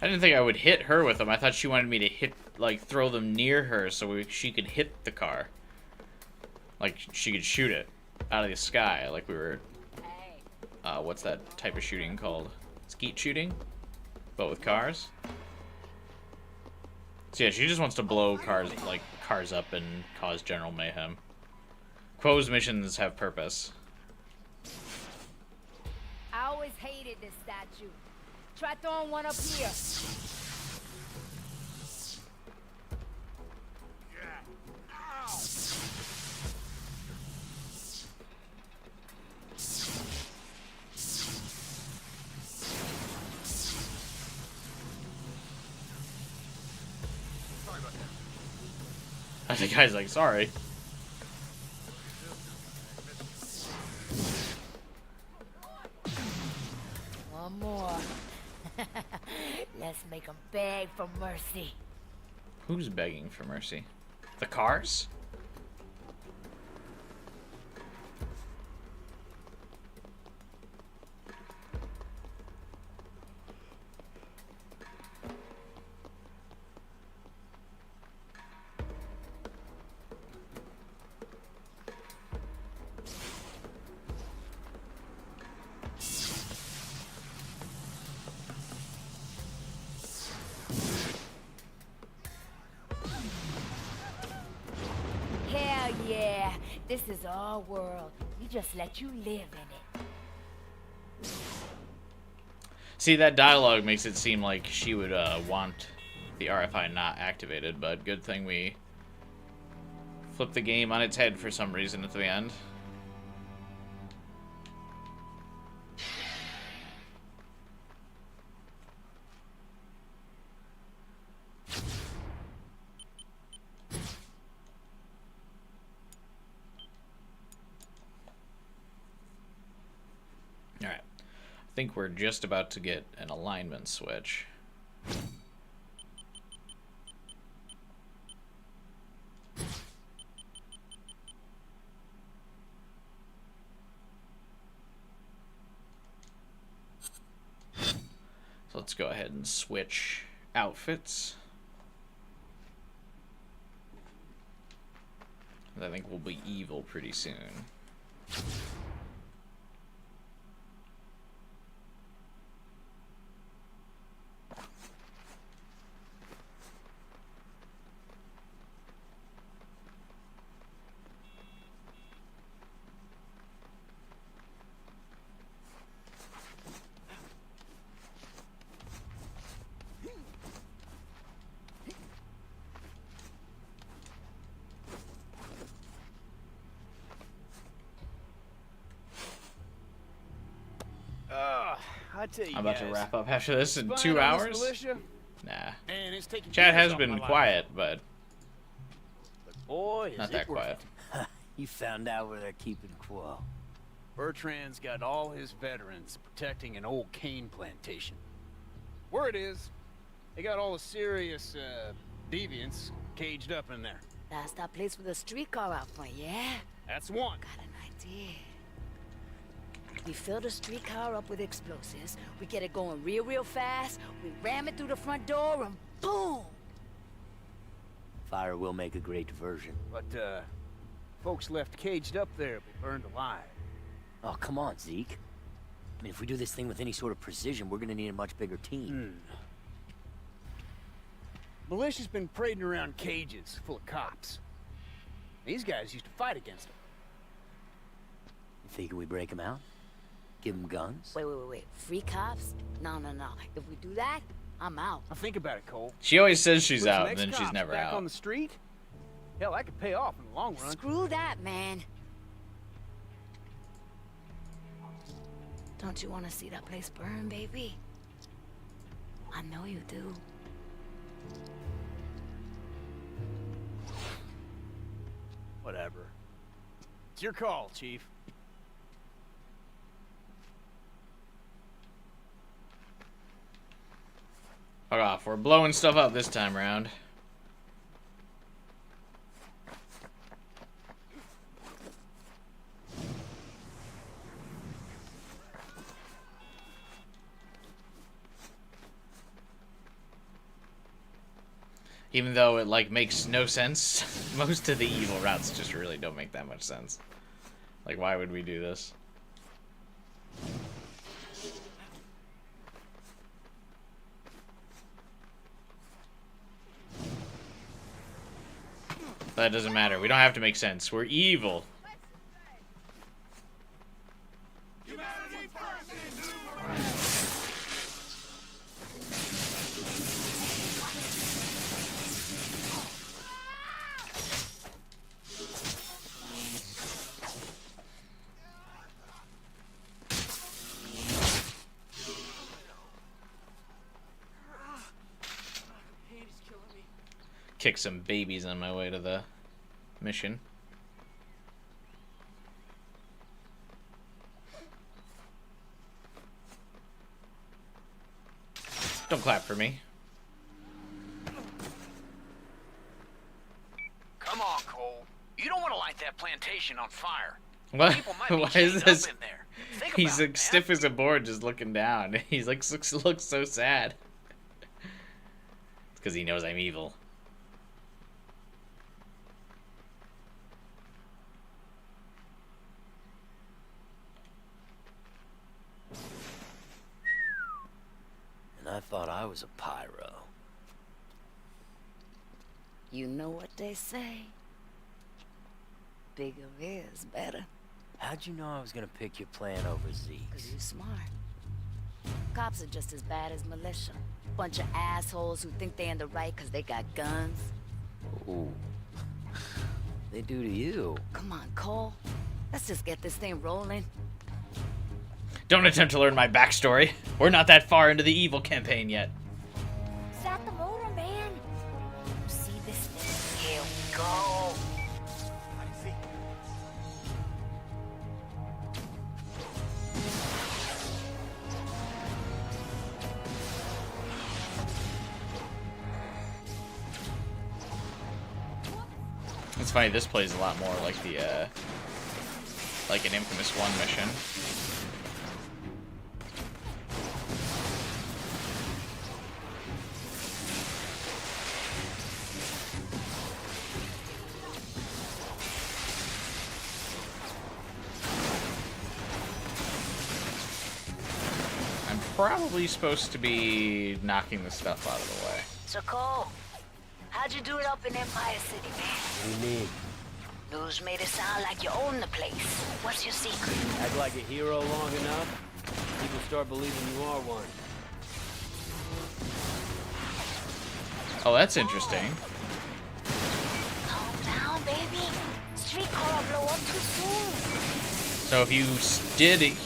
I didn't think I would hit her with them. I thought she wanted me to hit, like, throw them near her so she could hit the car. Like, she could shoot it out of the sky, like we were... what's that type of shooting called? Skeet shooting? But with cars? So yeah, she just wants to blow cars up and cause general mayhem. Quo's missions have purpose. I always hated this statue. Try throwing one up here. I think guy's like, sorry. One more. Let's make them beg for mercy. Who's begging for mercy? The cars? Hell yeah. This is our world. We just let you live in it. See, that dialogue makes it seem like she would want the RFI not activated, but good thing we flipped the game on its head for some reason at the end. Alright. I think we're just about to get an alignment switch. So let's go ahead and switch outfits. I think we'll be evil pretty soon. I tell you I'm about to guys, wrap up after this in spying 2 on this hours. militia, Nah. man, it's taking Chat years has off been my life. quiet, but Boy, is not it that worth quiet. it. You found out where they're keeping Quo. Bertrand's got all his veterans protecting an old cane plantation. Word is, they got all the serious deviants caged up in there. That's that place with the streetcar out front, yeah? That's one. Got an idea. We fill the streetcar up with explosives, we get it going real fast, we ram it through the front door, and boom! Fire will make a great diversion. But, folks left caged up there will be burned alive. Oh, come on, Zeke. I mean, if we do this thing with any sort of precision, we're gonna need a much bigger team. Militia's been parading around cages full of cops. These guys used to fight against them. You figure we break them out? Give them guns? Wait. Free cops? No. If we do that, I'm out. Now think about it, Cole. She always says she's Put some out, and then she's ex-cops never back out. on the street? Hell, that could pay off in the long run. Screw that, man. Don't you want to see that place burn, baby? I know you do. Whatever. your call, Chief. Fuck off. We're blowing stuff up this time around. Even though it, like, makes no sense. Most of the evil routes just really don't make that much sense. Like, why would we do this? That doesn't matter. We don't have to make sense. We're evil. Kick some babies on my way to the mission. Don't clap for me. Come on, Cole. You don't want to light that plantation on fire. What? People might be Why chained is up this? in there. Think He's about it, like man. stiff as a board, just looking down. He's like looks so sad. It's because he knows I'm evil. And I thought I was a pyro. You know what they say? Bigger is better. How'd you know I was gonna pick your plan over Zeke's? 'Cause you're smart. Cops are just as bad as militia. Bunch of assholes who think they're in the right 'cause they got guns. Ooh. They do to you. Come on, Cole. Let's just get this thing rolling. Don't attempt to learn my backstory. We're not that far into the evil campaign yet. Start the motor, man. You see this thing? Here we go. It's funny, this plays a lot more like the, like an Infamous 1 mission. I'm probably supposed to be knocking this stuff out of the way. So, Cole, how'd you do it up in Empire City, man? What do you mean? News made it sound like you own the place. What's your secret? Act like a hero long enough, people start believing you are one. Oh, that's interesting. Calm down, baby. Streetcar will blow up too soon. So if you did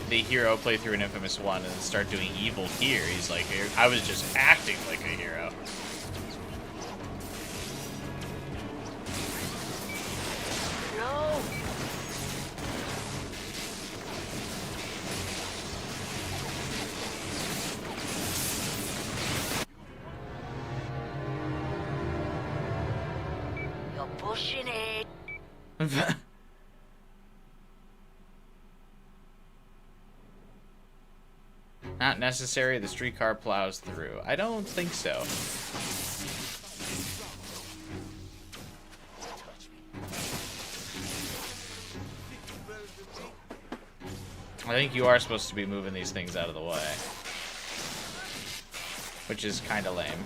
the hero playthrough in Infamous 1 and then start doing evil here, he's like, I was just acting like a hero. No. You're pushing it. Not necessary, the streetcar plows through. I don't think so. I think you are supposed to be moving these things out of the way. Which is kind of lame.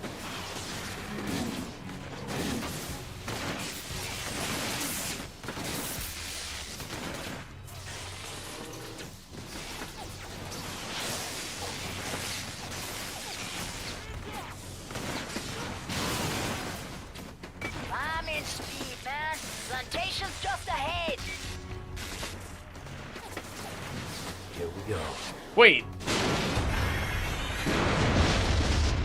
I'm in speed, man. Plantation's just ahead. Here we go. Wait!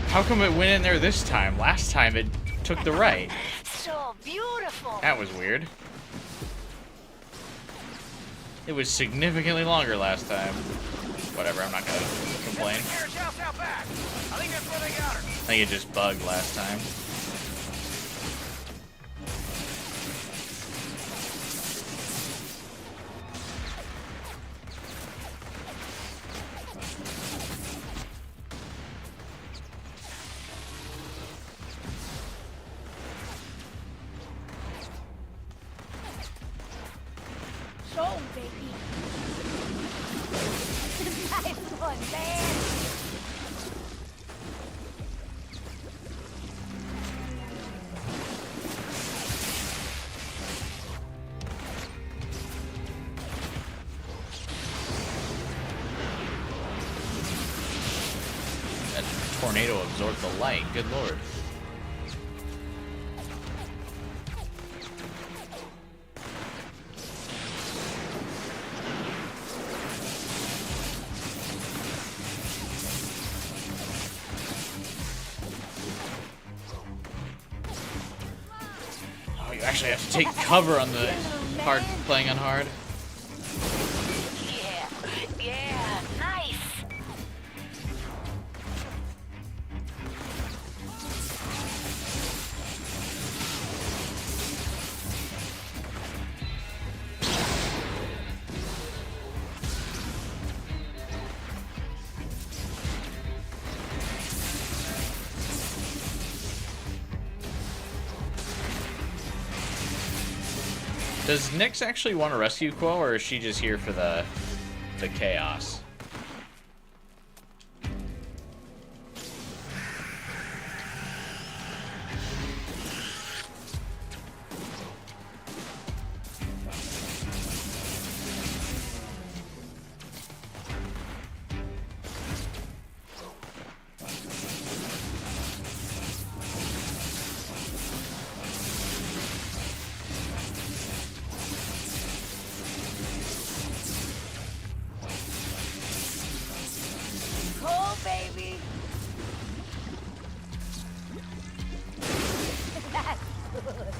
How come it went in there this time? Last time it took the right. So beautiful. That was weird. It was significantly longer last time. Whatever, I'm not gonna complain. Carriage house out back. I think that's where they got her. I think it just bugged last time. Show 'em, baby. Nice one, man. That tornado absorbed the light. Good lord. Oh, you actually have to take cover on the hard playing on hard. Yeah, yeah, nice. Does Nyx actually want to rescue Quo, or is she just here for the chaos? Cool, baby. That's good.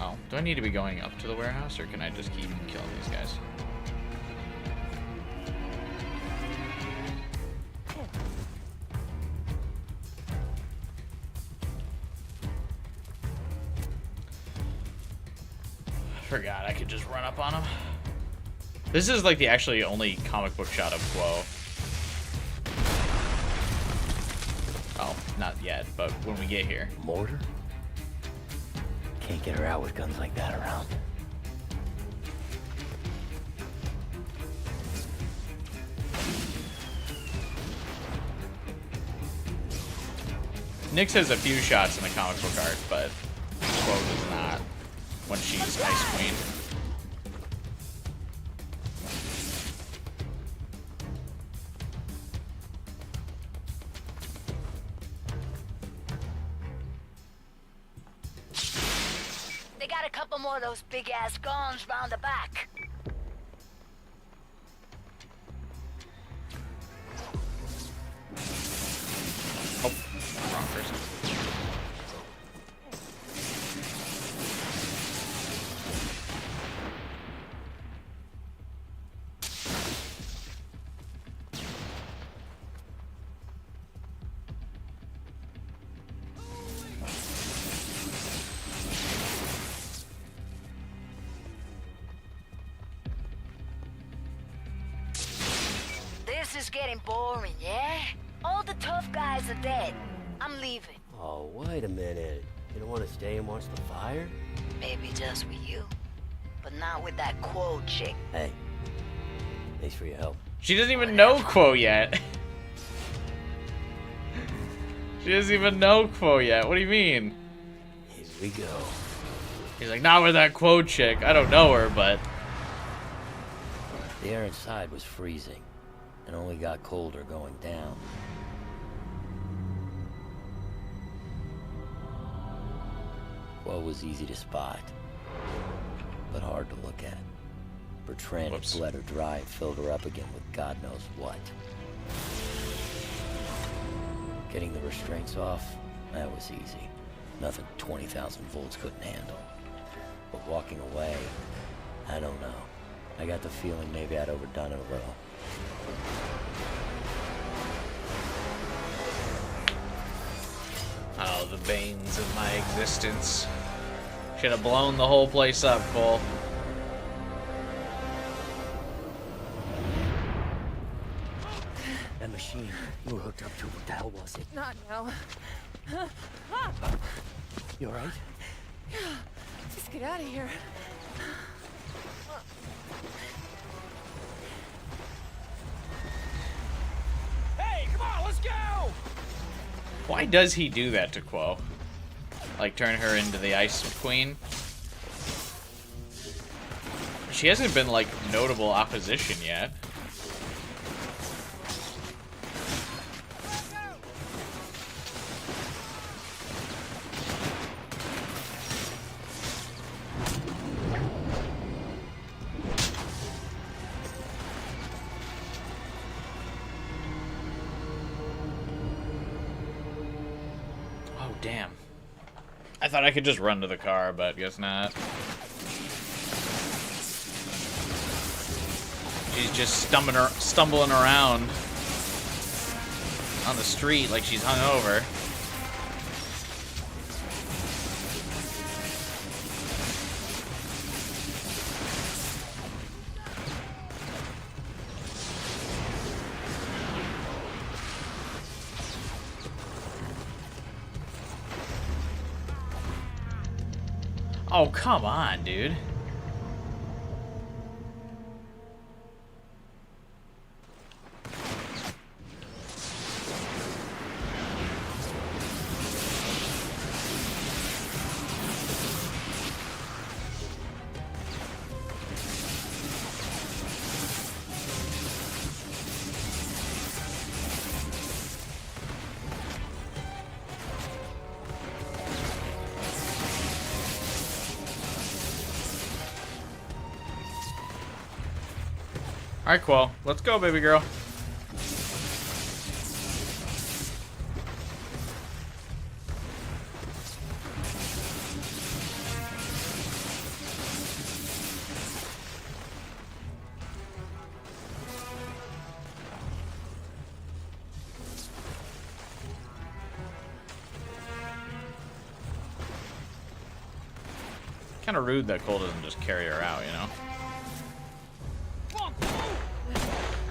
Oh, do I need to be going up to the warehouse, or can I just keep killing these guys? Forgot I could just run up on him. This is like the actually only comic book shot of Quo. Oh, not yet, but when we get here. Mortar? Can't get her out with guns like that around. Nyx has a few shots in the comic book art, but Quo does not when she's Ice Queen. They got a couple more of those big-ass guns round the back. Oh, wrong person. This is getting boring, yeah? All the tough guys are dead. I'm leaving. Oh, wait a minute. You don't want to stay and watch the fire? Maybe just with you. But not with that Quo chick. Hey, thanks for your help. She doesn't even know Quo yet. She doesn't even know Quo yet. What do you mean? Here we go. He's like, not with that Quo chick. I don't know her, but... The air inside was freezing, and only got colder going down. Quo was easy to spot, but hard to look at. Bertrand had bled her dry and filled her up again with God knows what. Getting the restraints off, That was easy. Nothing 20,000 volts couldn't handle. But walking away, I don't know. I got the feeling maybe I'd overdone it a little. Oh, the veins of my existence. Should have blown the whole place up, Cole. That machine you were hooked up to, what the hell was it? Not now. You alright? Just get out of here. Hey, come on, let's go! Why does he do that to Quo? Like, turn her into the Ice Queen? She hasn't been, like, notable opposition yet. Damn. I thought I could just run to the car, but guess not. She's just stumbling around on the street like she's hungover. Oh, come on, dude. Alright, Quo. Let's go, baby girl. Kind of rude that Cole doesn't just carry her out, you know?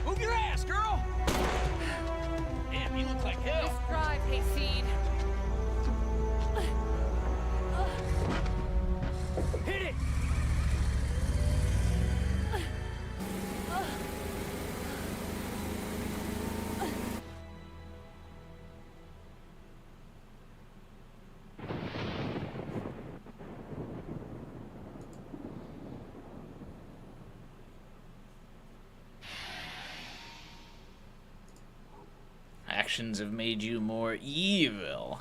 Move your ass, girl! Damn, you look like hell. Nice drive, Hayseed. Hit it! Actions have made you more evil.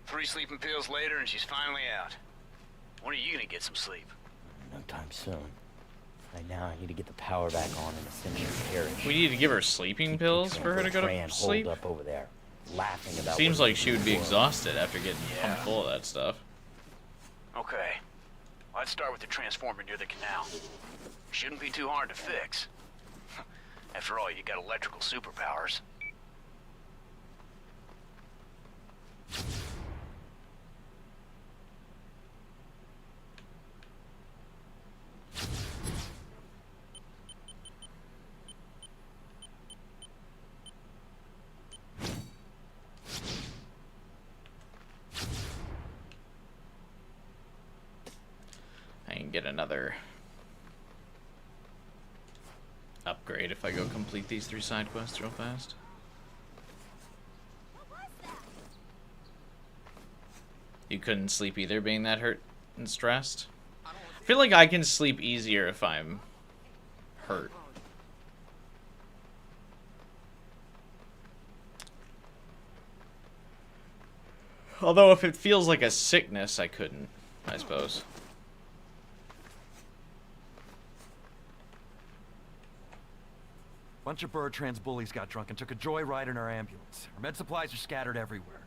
Three sleeping pills later and she's finally out. When are you gonna get some sleep? No time soon. Right now, I need to get the power back on and essentially perish. We need to give her sleeping pills for her to go to sleep? Up over there, laughing about Seems like she would be exhausted after getting pumped full of that stuff. Okay. Let's start with the transformer near the canal. Shouldn't be too hard to fix. After all, you got electrical superpowers. I can get another upgrade if I go complete these 3 side quests real fast. You couldn't sleep either, being that hurt and stressed? I feel like I can sleep easier if I'm hurt. Although if it feels like a sickness, I couldn't, I suppose. Bunch of bird trans bullies got drunk and took a joyride in our ambulance. Our med supplies are scattered everywhere.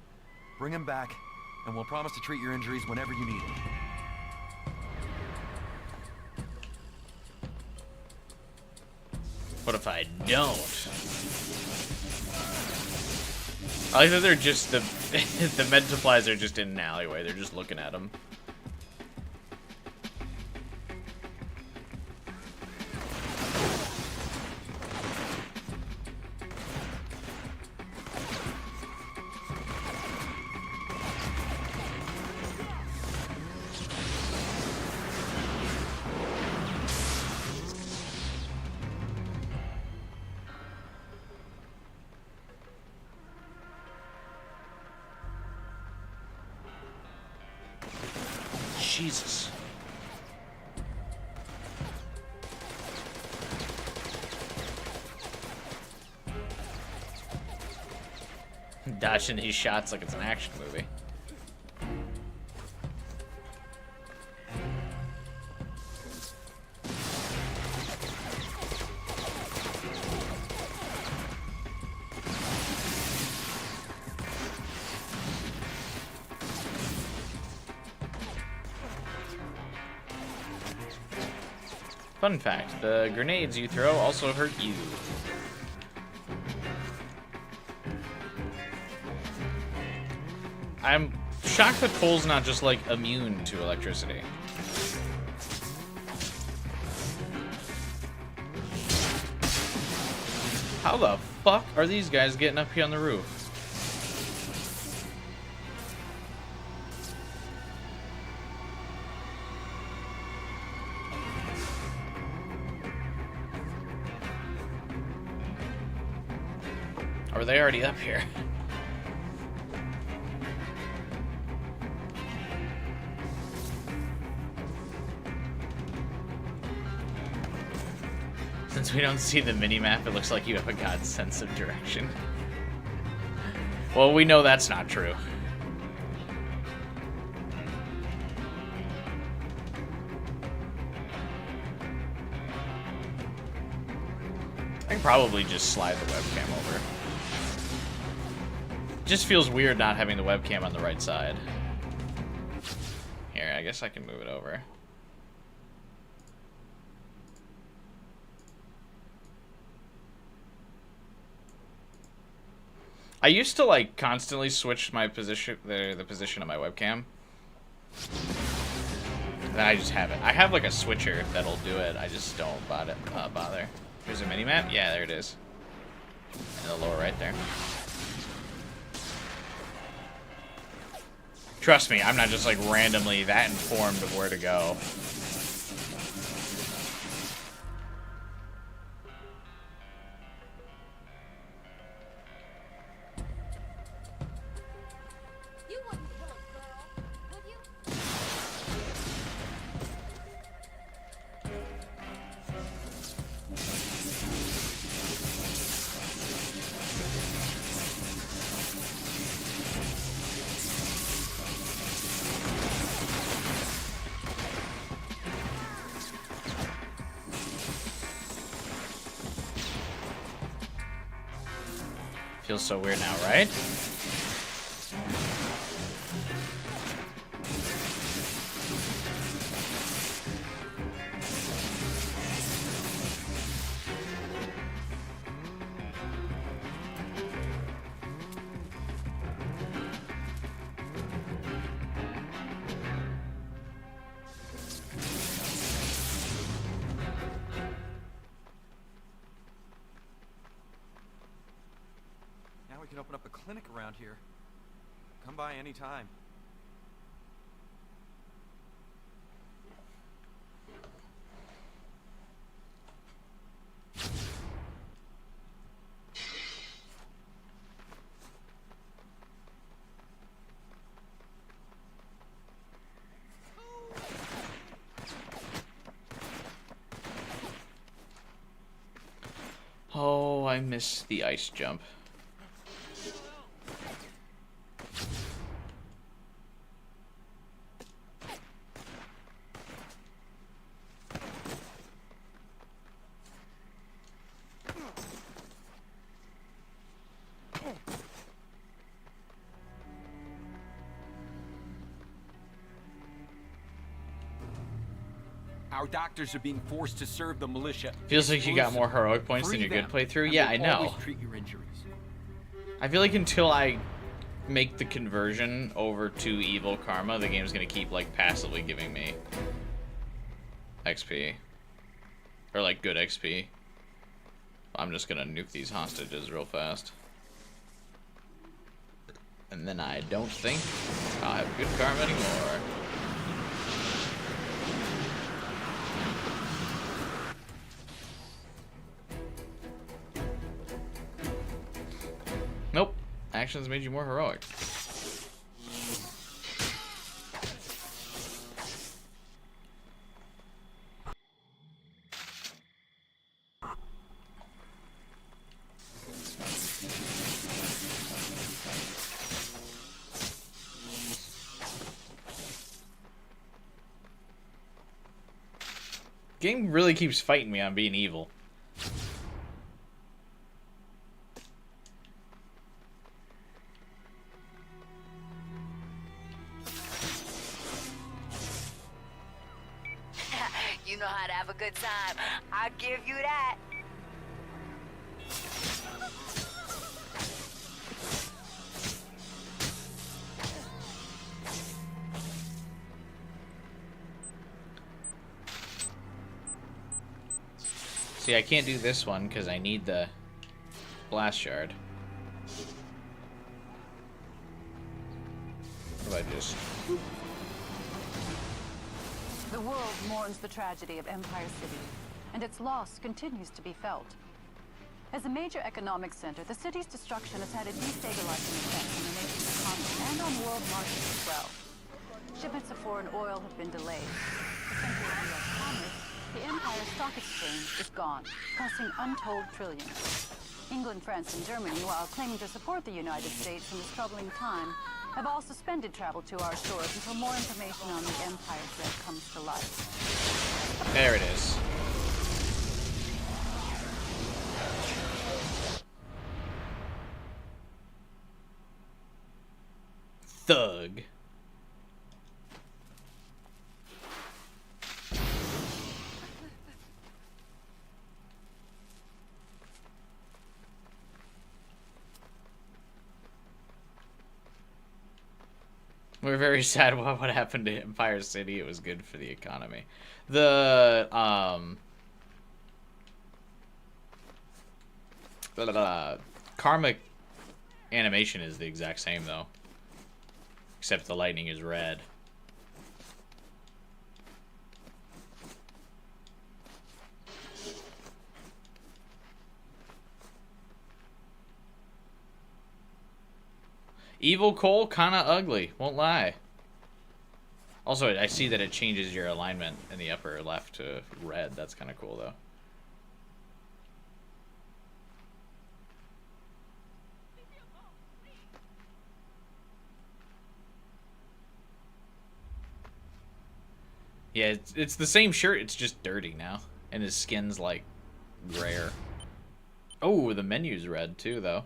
Bring them back, and we'll promise to treat your injuries whenever you need them. What if I don't? I like that they're just the the med supplies are just in an alleyway. They're just looking at them. Jesus. Dodging these shots like it's an action movie. Fun fact, the grenades you throw also hurt you. I'm shocked that Cole's not just, like, immune to electricity. How the fuck are these guys getting up here on the roof? Or are they already up here? Since we don't see the mini-map, it looks like you have a god's sense of direction. Well, we know that's not true. I can probably just slide the webcam over. Just feels weird not having the webcam on the right side. Here, I guess I can move it over. I used to like constantly switch my position, the position of my webcam. Then I just have it. I have like a switcher that'll do it. I just don't bother. There's a mini map. Yeah, there it is. In the lower right there. Trust me, I'm not just like randomly that informed of where to go. Feels so weird now, right? We can open up a clinic around here. Come by anytime. Oh, I missed the ice jump. Our doctors are being forced to serve the militia. Feels like you got more heroic points than your good playthrough. Yeah, I know. Treat your injuries. I feel like until I make the conversion over to evil karma, the game's gonna keep like passively giving me XP. Or like good XP. I'm just gonna nuke these hostages real fast. And then I don't think I'll have good karma anymore. Nope. Actions made you more heroic. Game really keeps fighting me on being evil. You know how to have a good time. I'll give you that. See, I can't do this one because I need the blast shard. What if I just... The world mourns the tragedy of Empire City, and its loss continues to be felt. As a major economic center, the city's destruction has had a destabilizing effect on the nation's economy and on world markets as well. Shipments of foreign oil have been delayed. The center of U.S. commerce, the Empire Stock Exchange, is gone, costing untold trillions. England, France, and Germany, while claiming to support the United States in this troubling time, have all suspended travel to our shores until more information on the Empire threat comes to light. There it is. Thug. We're very sad about what happened to Empire City. It was good for the economy. The karma animation is the exact same though, except the lightning is red. Evil Cole, kinda ugly, won't lie. Also, I see that it changes your alignment in the upper left to red. That's kind of cool, though. Yeah, it's the same shirt, it's just dirty now. And his skin's, like, grayer. Oh, the menu's red, too, though.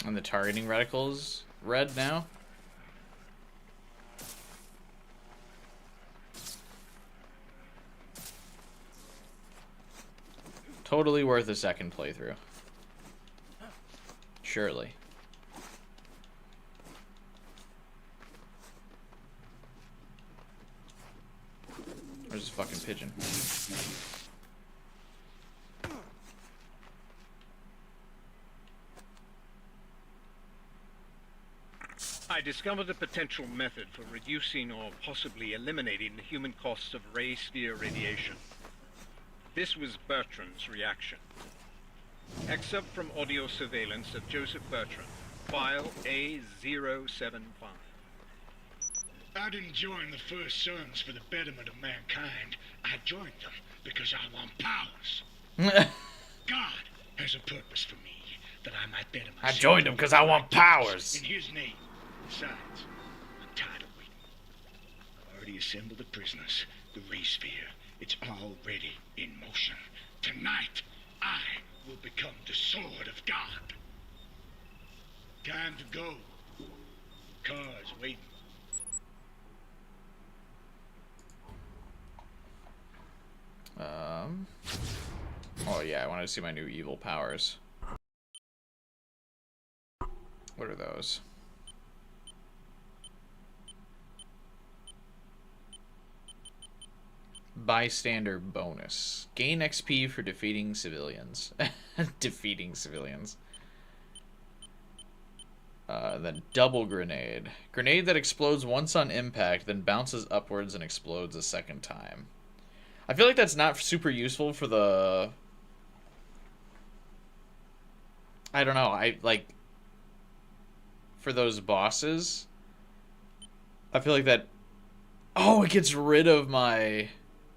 And the targeting reticle's red now. Totally worth a second playthrough. Surely. Where's this fucking pigeon? I discovered a potential method for reducing or possibly eliminating the human costs of ray sphere radiation. This was Bertrand's reaction. Excerpt from audio surveillance of Joseph Bertrand. File A075. I didn't join the First Sons for the betterment of mankind. I joined them because I want powers. God has a purpose for me, that I might better myself. I joined him because I want powers. In his name. Besides, I'm tired of waiting. I've already assembled the prisoners, the ray sphere. It's already in motion. Tonight, I will become the sword of God. Time to go. Car's waiting. Oh yeah, I wanted to see my new evil powers. What are those? Bystander bonus. Gain XP for defeating civilians. Defeating civilians. Then double grenade. Grenade that explodes once on impact, then bounces upwards and explodes a second time. I feel like that's not super useful for the... I don't know, for those bosses, I feel like that... Oh, it gets rid of my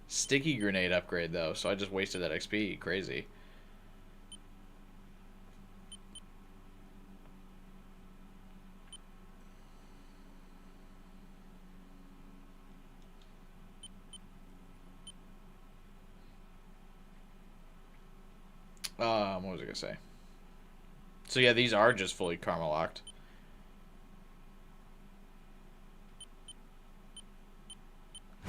sticky grenade upgrade, though, so I just wasted that XP. Crazy. What was I gonna say? So yeah, these are just fully karma locked.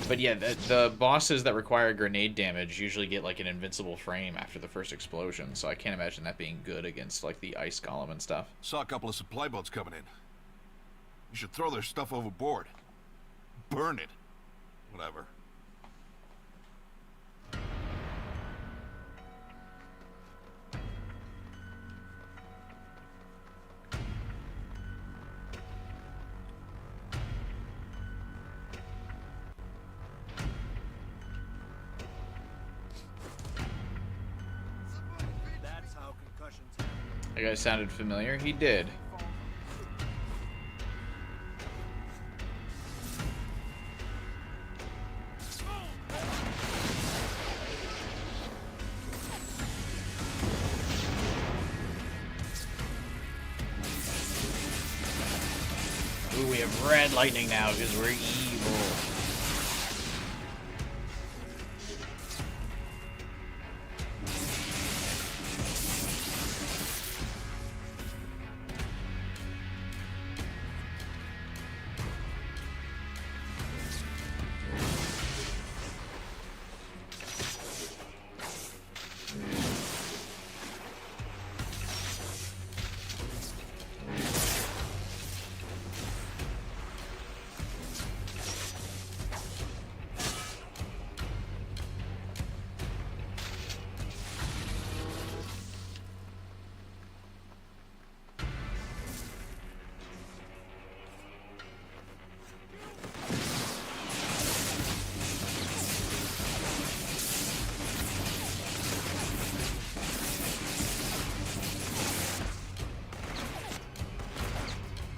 But yeah, the bosses that require grenade damage usually get like an invincible frame after the first explosion, so I can't imagine that being good against like the ice golem and stuff. Saw a couple of supply boats coming in. You should throw their stuff overboard. Burn it. Whatever. That guy sounded familiar. He did. Ooh, we have red lightning now because we're evil.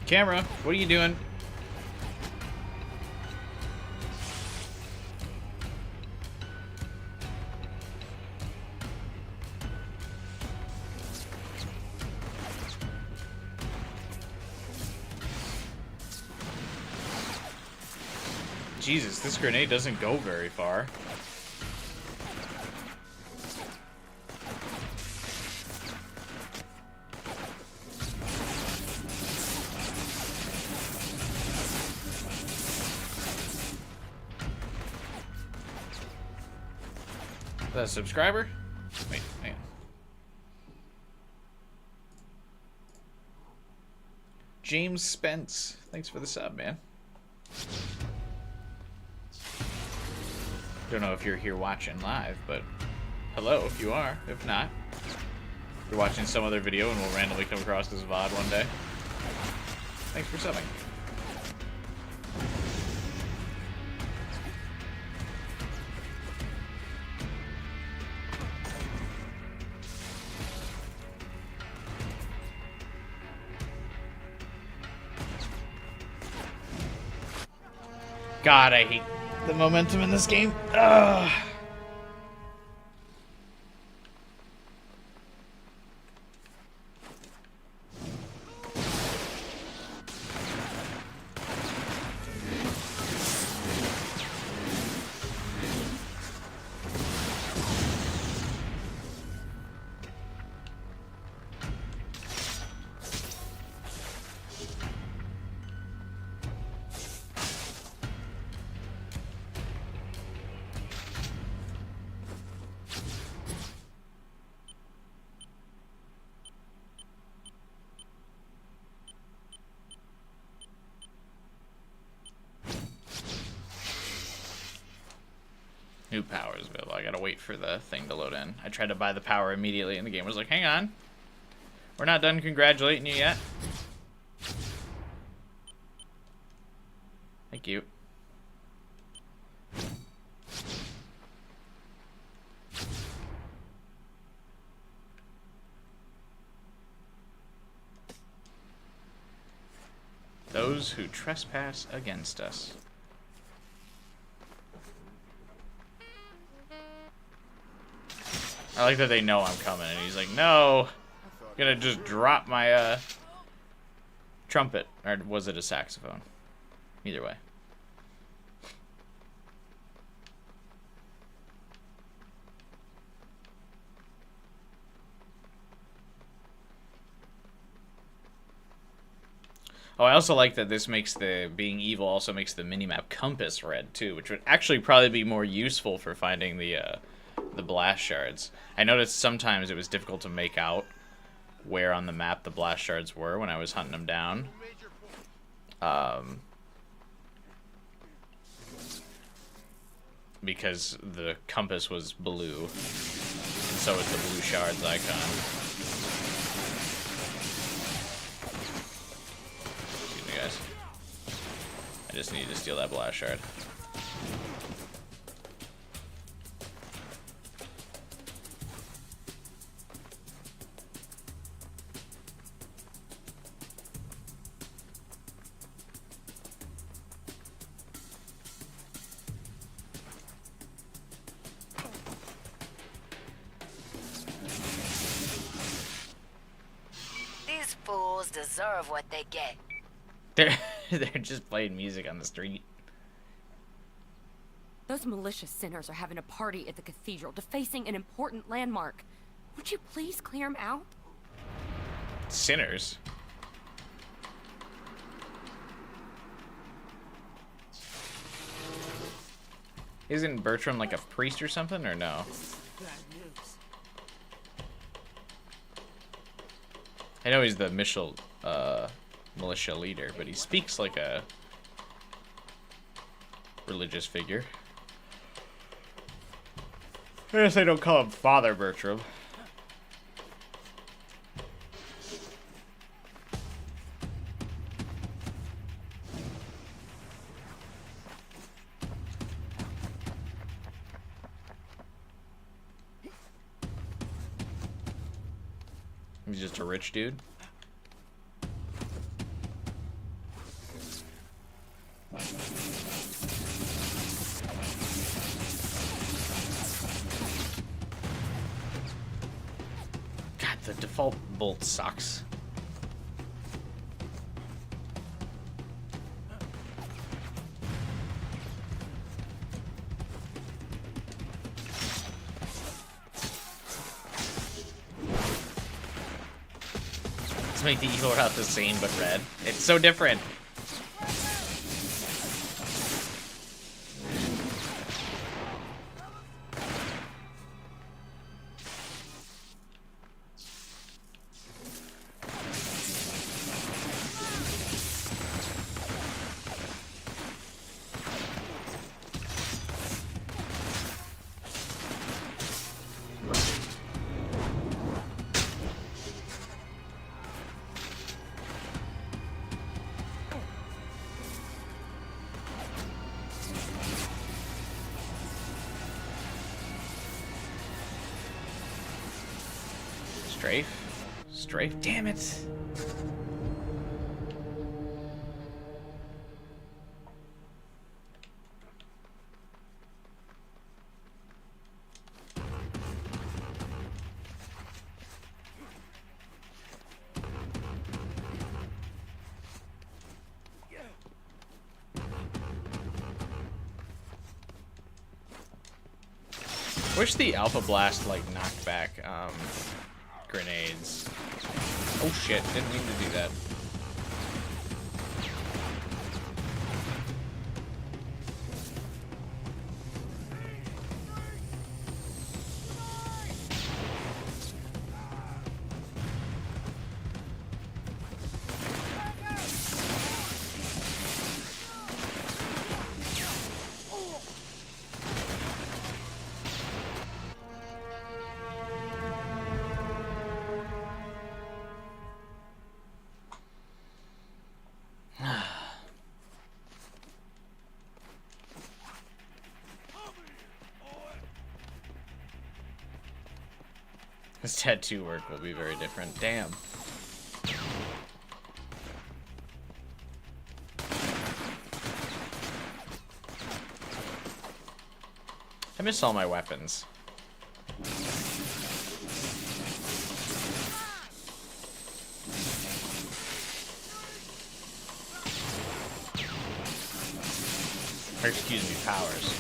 Camera, what are you doing? Jesus, this grenade doesn't go very far. Is that a subscriber? Wait, hang on. James Spence, thanks for the sub, man. Don't know if you're here watching live, but hello if you are. If not, you're watching some other video and we'll randomly come across this VOD one day. Thanks for subbing. God, I hate the momentum in this game. Ugh. New powers available. I gotta wait for the thing to load in. I tried to buy the power immediately and the game was like, hang on. We're not done congratulating you yet. Thank you. Those who trespass against us. I like that they know I'm coming, and he's like, no, I'm gonna just drop my, trumpet. Or was it a saxophone? Either way. Oh, I also like that this makes the being evil also makes the minimap compass red, too, which would actually probably be more useful for finding the blast shards. I noticed sometimes it was difficult to make out where on the map the blast shards were when I was hunting them down. Because the compass was blue, and so is the blue shards icon. Excuse me, guys. I just need to steal that blast shard. Fools deserve what they get. They're just playing music on the street. Those malicious sinners are having a party at the cathedral, defacing an important landmark. Would you please clear them out? Sinners? Isn't Bertram like a priest or something, or no? I know he's the militia leader, but he speaks like a religious figure. I guess I don't call him Father Bertram. He's just a rich dude. God, the default bolt sucks. Let's make the evil route the same but red. It's so different. Strafe? Strafe? Damn it. Wish the Alpha Blast, like, knocked back, grenades. Oh shit, didn't mean to do that. His tattoo work will be very different. Damn. I miss all my weapons. Or excuse me, powers.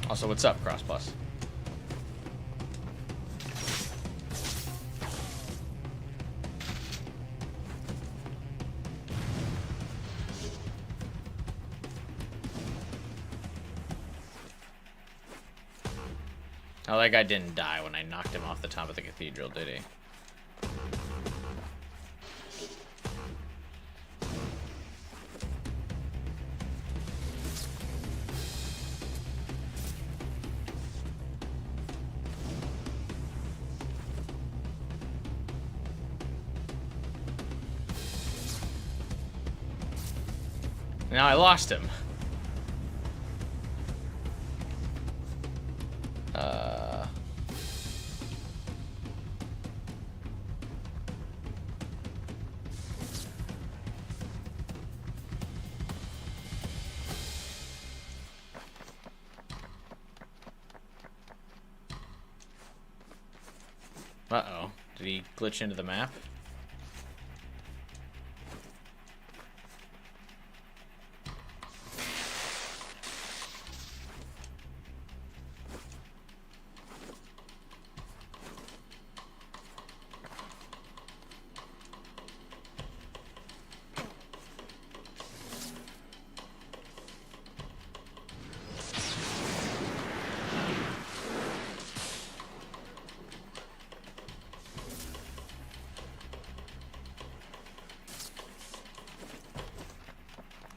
Also, what's up, Cross Plus? Oh, that guy didn't die when I knocked him off the top of the cathedral, did he? Now I lost him. Uh-oh. Did he glitch into the map?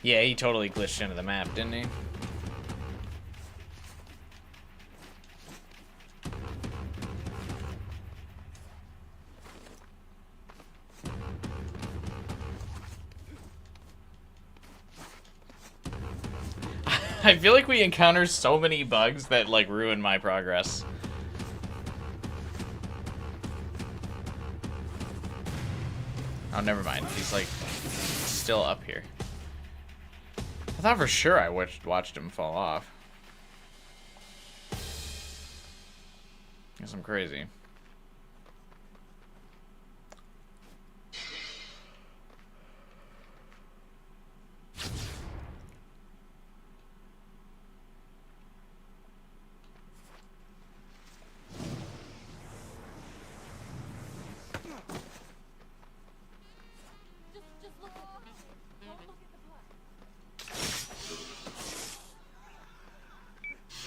Yeah, he totally glitched into the map, didn't he? I feel like we encounter so many bugs that, like, ruin my progress. Oh, never mind. He's, like, still up here. I thought for sure I watched him fall off. Guess I'm crazy.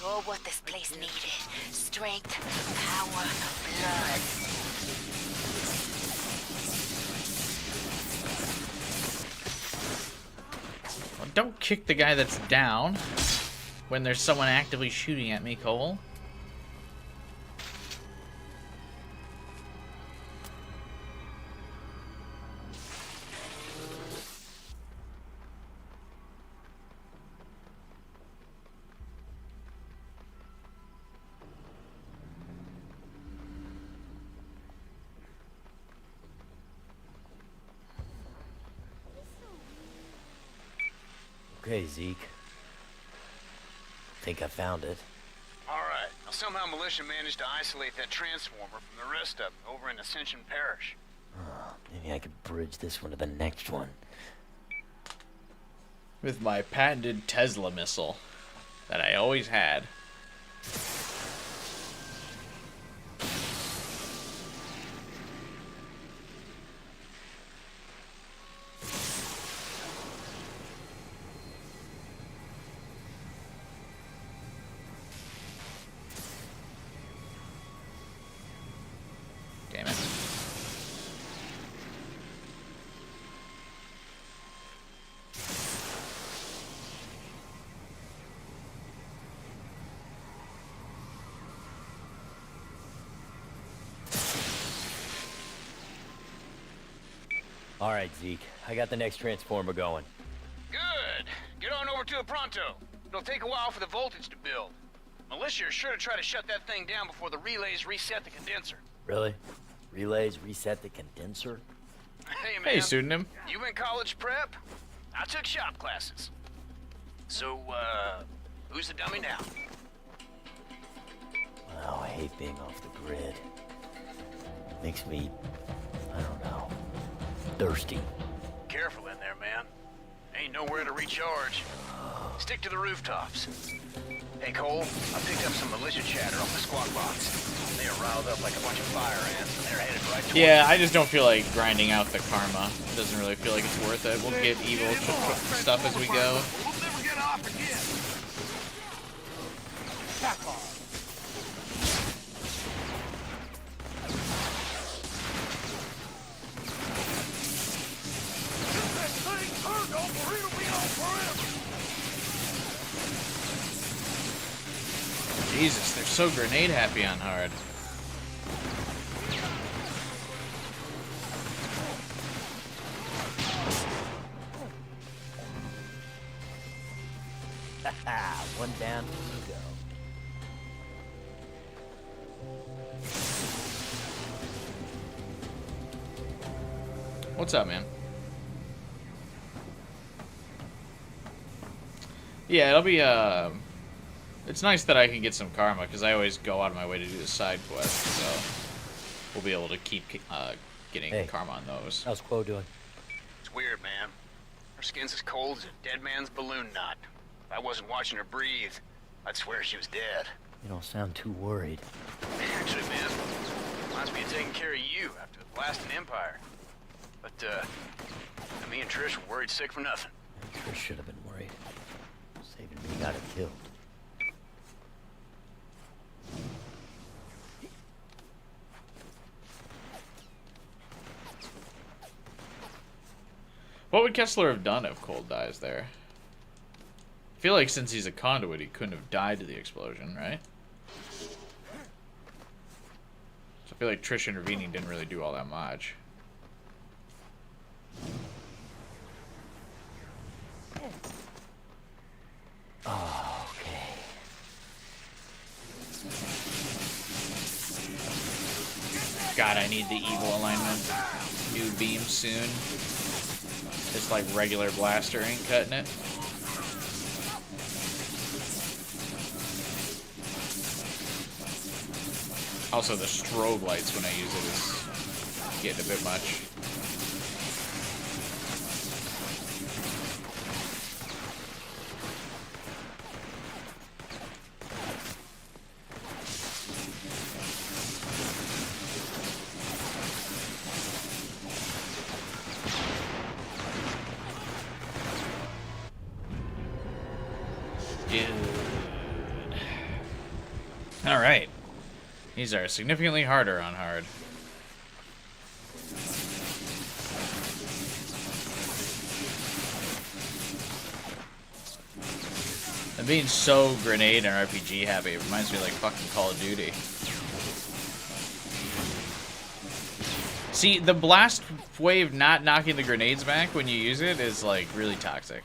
You're what this place needed. Strength, power, blood. Well, don't kick the guy that's down when there's someone actively shooting at me, Cole. Okay, Zeke. Think I found it. Alright. Now somehow militia managed to isolate that transformer from the rest of them over in Ascension Parish. Oh, maybe I could bridge this one to the next one. With my patented Tesla missile that I always had. Damn it. All right, Zeke. I got the next transformer going. Good. Get on over to it pronto. It'll take a while for the voltage to build. Militia are sure to try to shut that thing down before the relays reset the condenser. Really? Relays reset the condenser? Hey, man. Hey, pseudonym. You in college prep? I took shop classes. So, who's the dummy now? Oh, I hate being off the grid. Makes me, I don't know, thirsty. Careful in there, man. Ain't nowhere to recharge. Stick to the rooftops. Hey, Cole, I picked up some militia chatter off the squawk box. They are riled up like a bunch of fire ants, and they're headed right towards Yeah, I just don't feel like grinding out the karma. It doesn't really feel like it's worth it. We'll get evil stuff as we go. We'll never get off again. Back off. Jesus, they're so grenade happy on hard. One down, two to go. What's up, man? Yeah, it'll be, it's nice that I can get some karma, because I always go out of my way to do the side quest, so we'll be able to keep, getting karma on those. How's Quo doing? It's weird, man. Her skin's as cold as a dead man's balloon knot. If I wasn't watching her breathe, I'd swear she was dead. You don't sound too worried. Actually, man, reminds me of taking care of you after the blast in Empire. But, me and Trish were worried sick for nothing. Trish should have been worried. Saving me got her killed. What would Kessler have done if Cole dies there? I feel like since he's a conduit, he couldn't have died to the explosion, right? So I feel like Trish intervening didn't really do all that much. Oh, okay. God, I need the evil alignment. New beam soon. This like regular blaster ain't cutting it. Also, the strobe lights when I use it is getting a bit much. All right. These are significantly harder on hard. And being so grenade and RPG happy, it reminds me of like fucking Call of Duty. See, the blast wave not knocking the grenades back when you use it is like really toxic.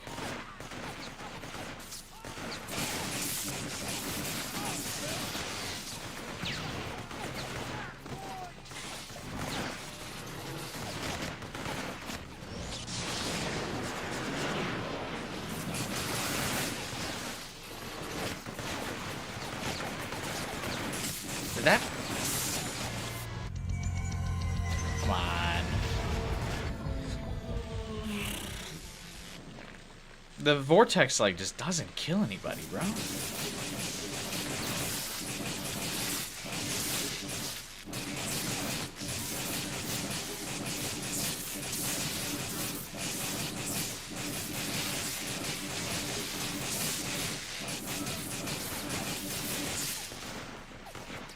Come on. The vortex, like, just doesn't kill anybody, bro.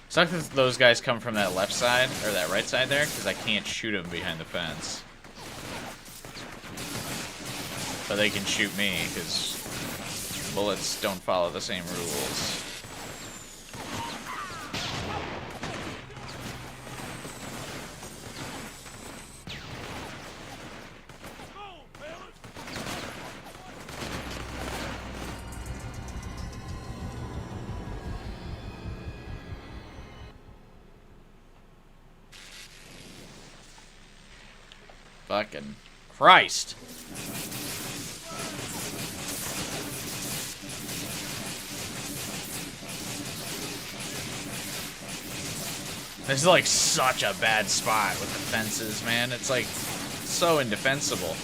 Sucks if those guys come from that left side, or that right side there, because I can't shoot them behind the fence. But they can shoot me, because bullets don't follow the same rules. Fucking Christ. This is like such a bad spot with the fences, man. It's like so indefensible.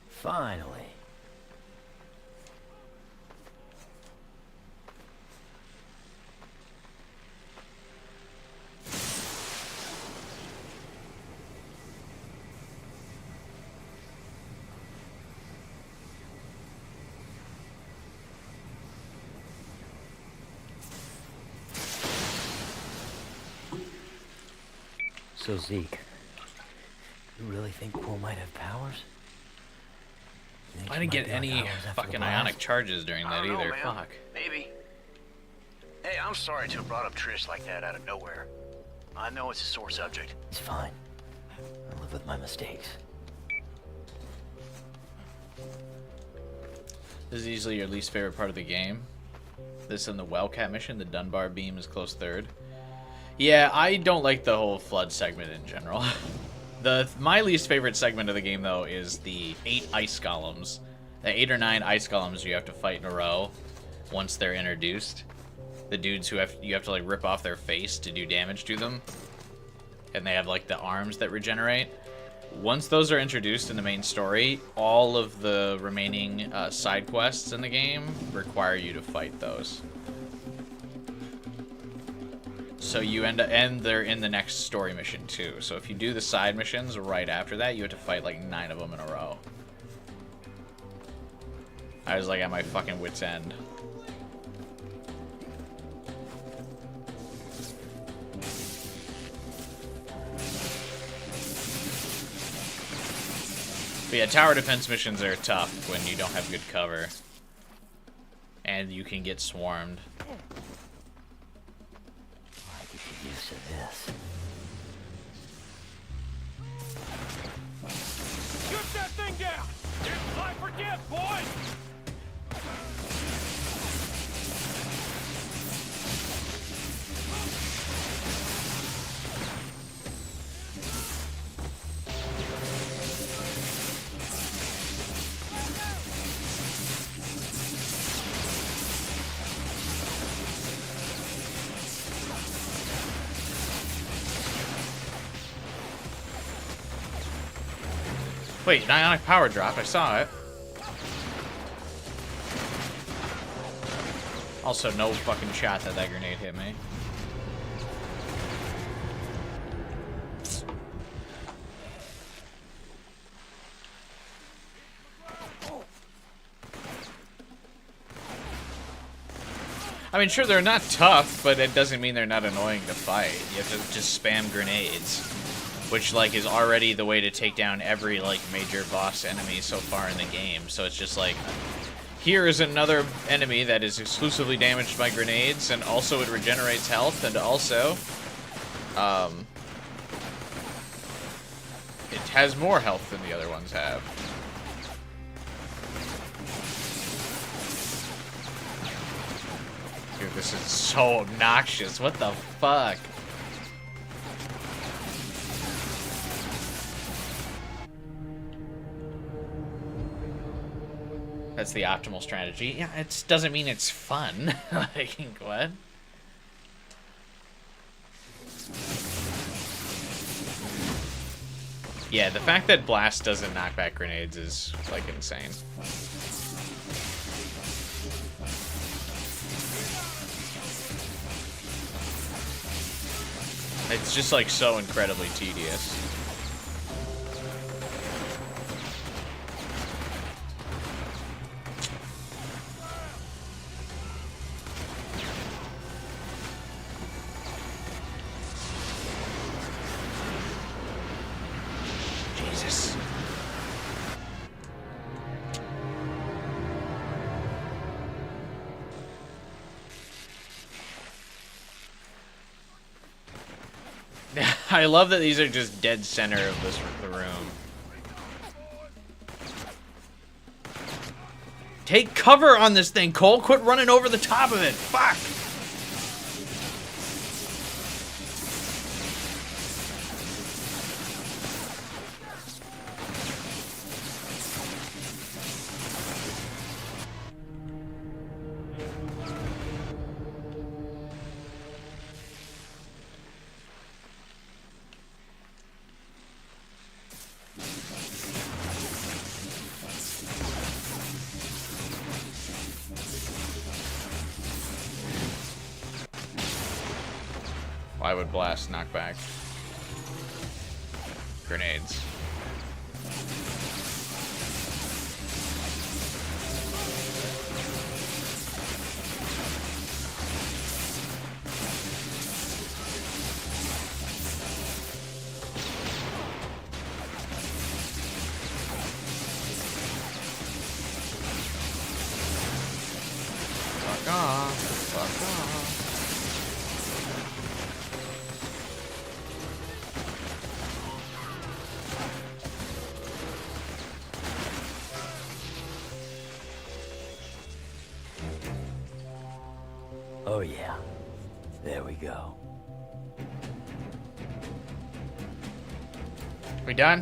Finally. So Zeke, you really think Quill might have powers? I didn't get any fucking ionic charges during that either. Man. Fuck. Maybe. Hey, I'm sorry to have brought up Trish like that out of nowhere. I know it's a sore subject. It's fine. I live with my mistakes. This is easily your least favorite part of the game. This and the Wellcat mission, the Dunbar beam is close third. Yeah, I don't like the whole flood segment in general. My least favorite segment of the game, though, is the 8 ice golems. The 8 or 9 ice golems you have to fight in a row once they're introduced. The dudes who you have to like rip off their face to do damage to them. And they have like the arms that regenerate. Once those are introduced in the main story, all of the remaining side quests in the game require you to fight those. So you end up, and they're in the next story mission too. So if you do the side missions right after that, you have to fight like 9 of them in a row. I was like at my fucking wit's end. But yeah, tower defense missions are tough when you don't have good cover. And you can get swarmed. Used to this. Shoot that thing down! It's time for death, boys! Wait, an ionic power drop. I saw it. Also, no fucking shot that that grenade hit me. I mean, sure, they're not tough, but it doesn't mean they're not annoying to fight. You have to just spam grenades. Which, like, is already the way to take down every, like, major boss enemy so far in the game. So it's just like, here is another enemy that is exclusively damaged by grenades, and also it regenerates health, and also, it has more health than the other ones have. Dude, this is so obnoxious. What the fuck? That's the optimal strategy. Yeah, it doesn't mean it's fun. Like, what? Yeah, the fact that Blast doesn't knock back grenades is, like, insane. It's just, like, so incredibly tedious. Jesus. I love that these are just dead center of the room. Take cover on this thing, Cole. Quit running over the top of it. Fuck. Why would Blast knock back grenades? Fuck off. Fuck off. Oh yeah. There we go. We done?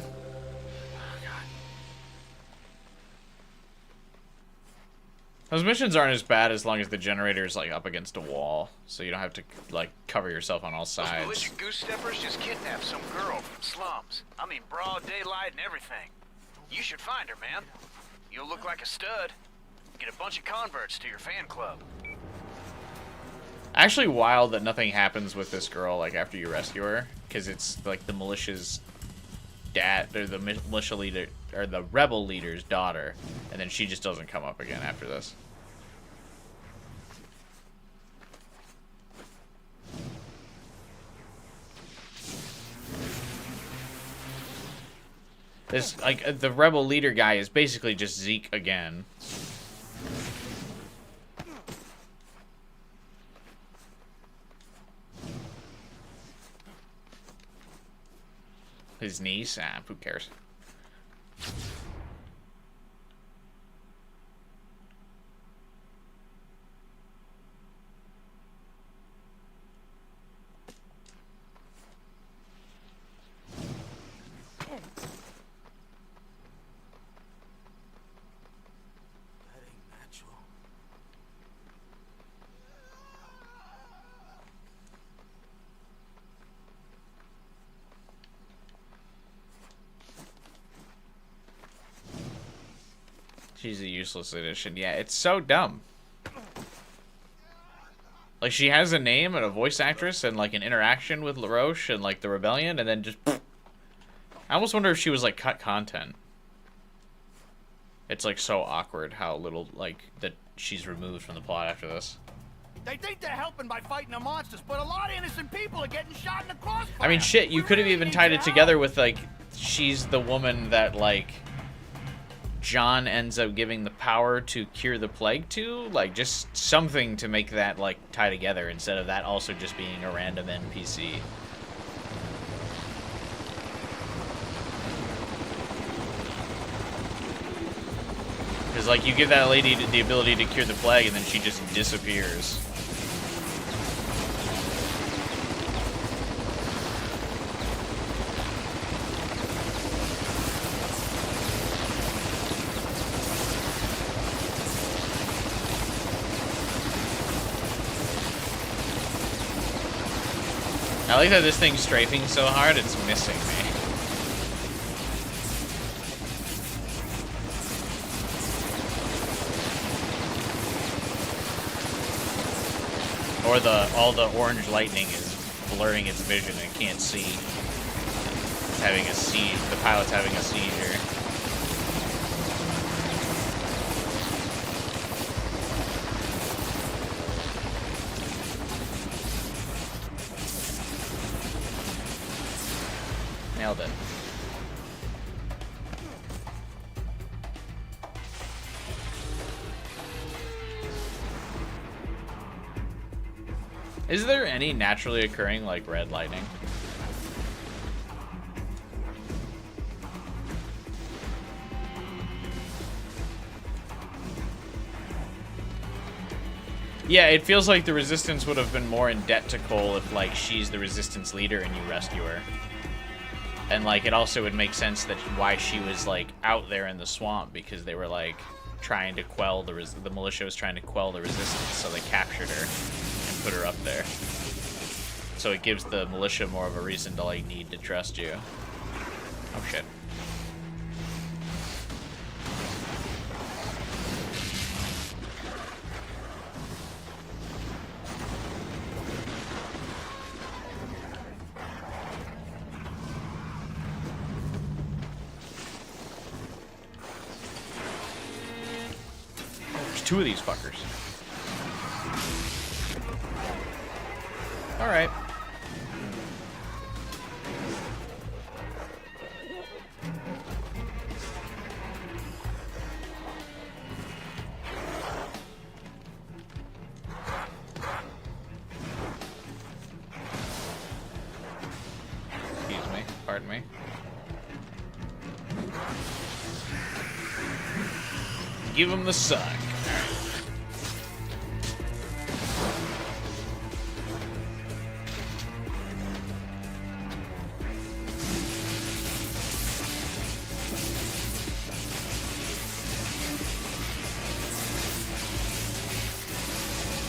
Those missions aren't as bad as long as the generator is like up against a wall, so you don't have to like cover yourself on all Those sides. militia goose steppers just kidnapped some girl from slums. I mean, broad daylight and everything. You should find her, man. You'll look like a stud. Get a bunch of converts to your fan club. Actually wild that nothing happens with this girl like after you rescue her, because it's like the militia's dad, or the militia leader, or the rebel leader's daughter, and then she just doesn't come up again after this. This, like, the rebel leader guy is basically just Zeke again. His niece? Ah, who cares? She's a useless addition. Yeah, it's so dumb. Like, she has a name and a voice actress and, like, an interaction with LaRoche and, like, the Rebellion, and then just... I almost wonder if she was, like, cut content. It's, like, so awkward how little, like, that she's removed from the plot after this. They think they're helping by fighting the monsters, but a lot of innocent people are getting shot in the crossfire. I mean, shit, you could have even tied it together with, like, she's the woman that, like... John ends up giving the power to cure the plague too? Like, just something to make that, like, tie together instead of that also just being a random NPC. Because, like, you give that lady the ability to cure the plague and then she just disappears. I like that this thing's strafing so hard, it's missing me. Or all the orange lightning is blurring its vision and it can't see. It's having a seizure. The pilot's having a seizure. Nailed it. Is there any naturally occurring, like, red lightning? Yeah, it feels like the Resistance would have been more in debt to Cole if, like, she's the Resistance leader and you rescue her. And, like, it also would make sense that why she was, like, out there in the swamp, because they were, like, trying to quell the militia was trying to quell the Resistance, so they captured her and put her up there. So it gives the militia more of a reason to, like, need to trust you. Oh, shit. There's two of these fuckers. All right. Excuse me. Pardon me. Give him the suck.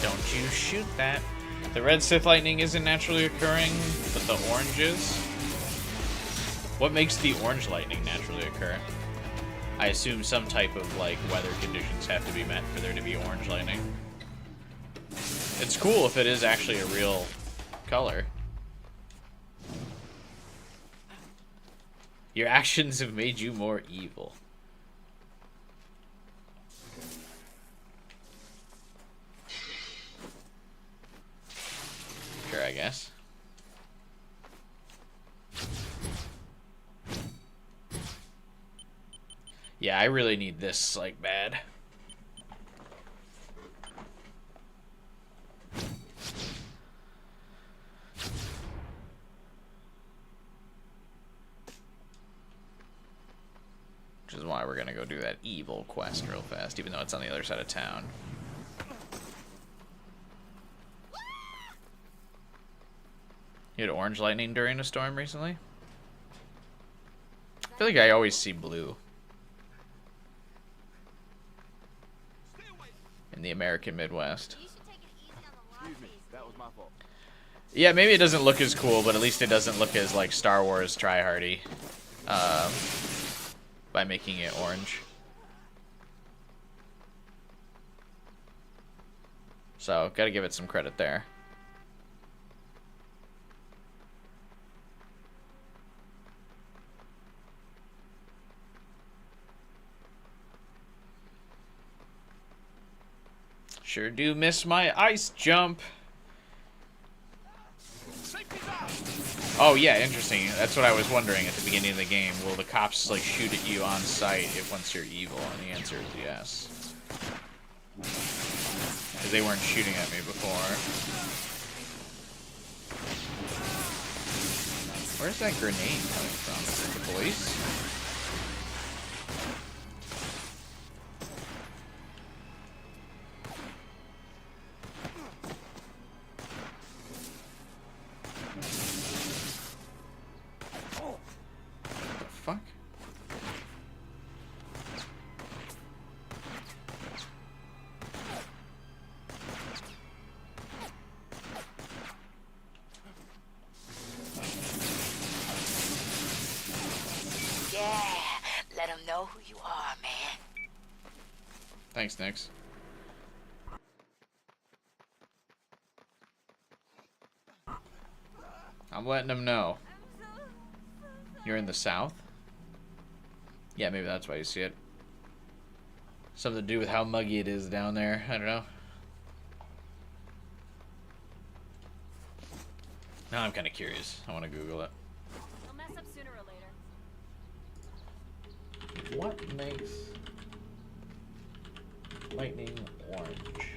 Don't you shoot that. The red Sith lightning isn't naturally occurring, but the orange is. What makes the orange lightning naturally occur? I assume some type of, like, weather conditions have to be met for there to be orange lightning. It's cool if it is actually a real color. Your actions have made you more evil. Sure, I guess. Yeah, I really need this, like, bad. Which is why we're gonna go do that evil quest real fast, even though it's on the other side of town. You had orange lightning during a storm recently? I feel like I always see blue. In the American Midwest. Excuse me, that was my fault. Yeah, maybe it doesn't look as cool, but at least it doesn't look as, like, Star Wars tryhardy by making it orange. So, gotta give it some credit there. Sure do miss my ice jump. Oh yeah, interesting. That's what I was wondering at the beginning of the game. Will the cops, like, shoot at you on sight if once you're evil? And the answer is yes. Because they weren't shooting at me before. Where's that grenade coming from? Is it the police? What the fuck? Yeah, let them know who you are, man. Thanks, Nix. I'm letting them know. You're in the south? Yeah, maybe that's why you see it. Something to do with how muggy it is down there. I don't know. Now I'm kind of curious. I want to Google it. They'll mess up sooner or later. What makes lightning orange?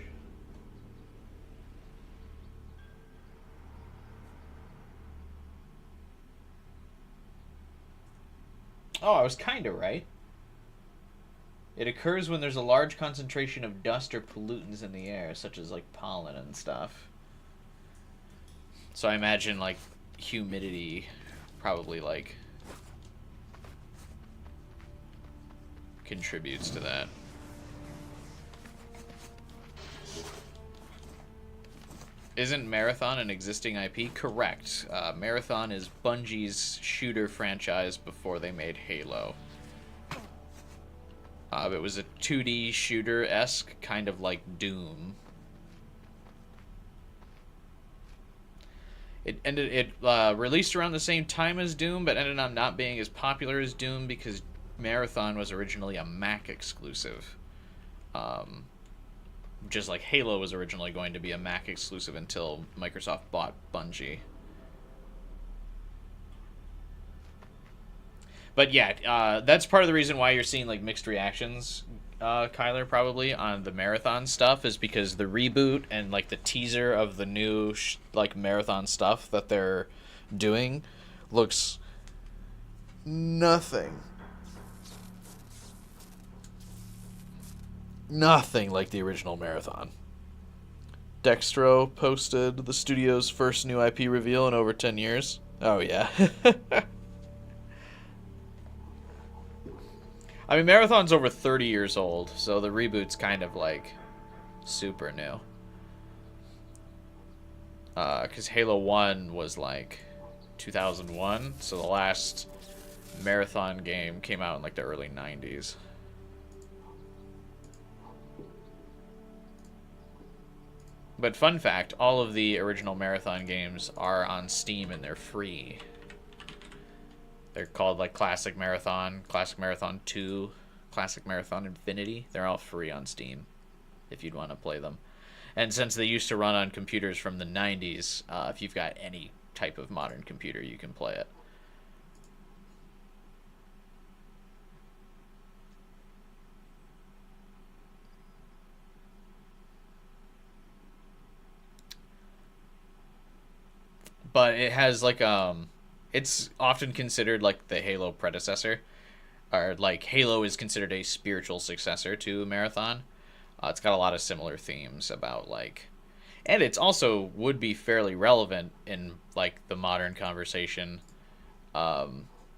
Oh, I was kind of right. It occurs when there's a large concentration of dust or pollutants in the air, such as like pollen and stuff. So I imagine like humidity probably like contributes to that. Isn't Marathon an existing IP? Correct. Marathon is Bungie's shooter franchise before they made Halo. It was a 2D shooter-esque, kind of like Doom. It released around the same time as Doom, but ended up not being as popular as Doom because Marathon was originally a Mac exclusive. Just like Halo was originally going to be a Mac exclusive until Microsoft bought Bungie. But yeah, that's part of the reason why you're seeing like mixed reactions, Kyler, probably on the Marathon stuff, is because the reboot and like the teaser of the new like Marathon stuff that they're doing looks nothing like the original Marathon. Dextro posted the studio's first new IP reveal in over 10 years. Oh, yeah. I mean, Marathon's over 30 years old, so the reboot's kind of, like, super new. Because Halo 1 was, like, 2001, so the last Marathon game came out in, like, the early 90s. But fun fact, all of the original Marathon games are on Steam and they're free. They're called like Classic Marathon 2, Classic Marathon Infinity. They're all free on Steam if you'd want to play them. And since they used to run on computers from the 90s, if you've got any type of modern computer, you can play it. But it has like it's often considered like the Halo predecessor, or like Halo is considered a spiritual successor to Marathon. It's got a lot of similar themes about like, and it's also would be fairly relevant in like the modern conversation,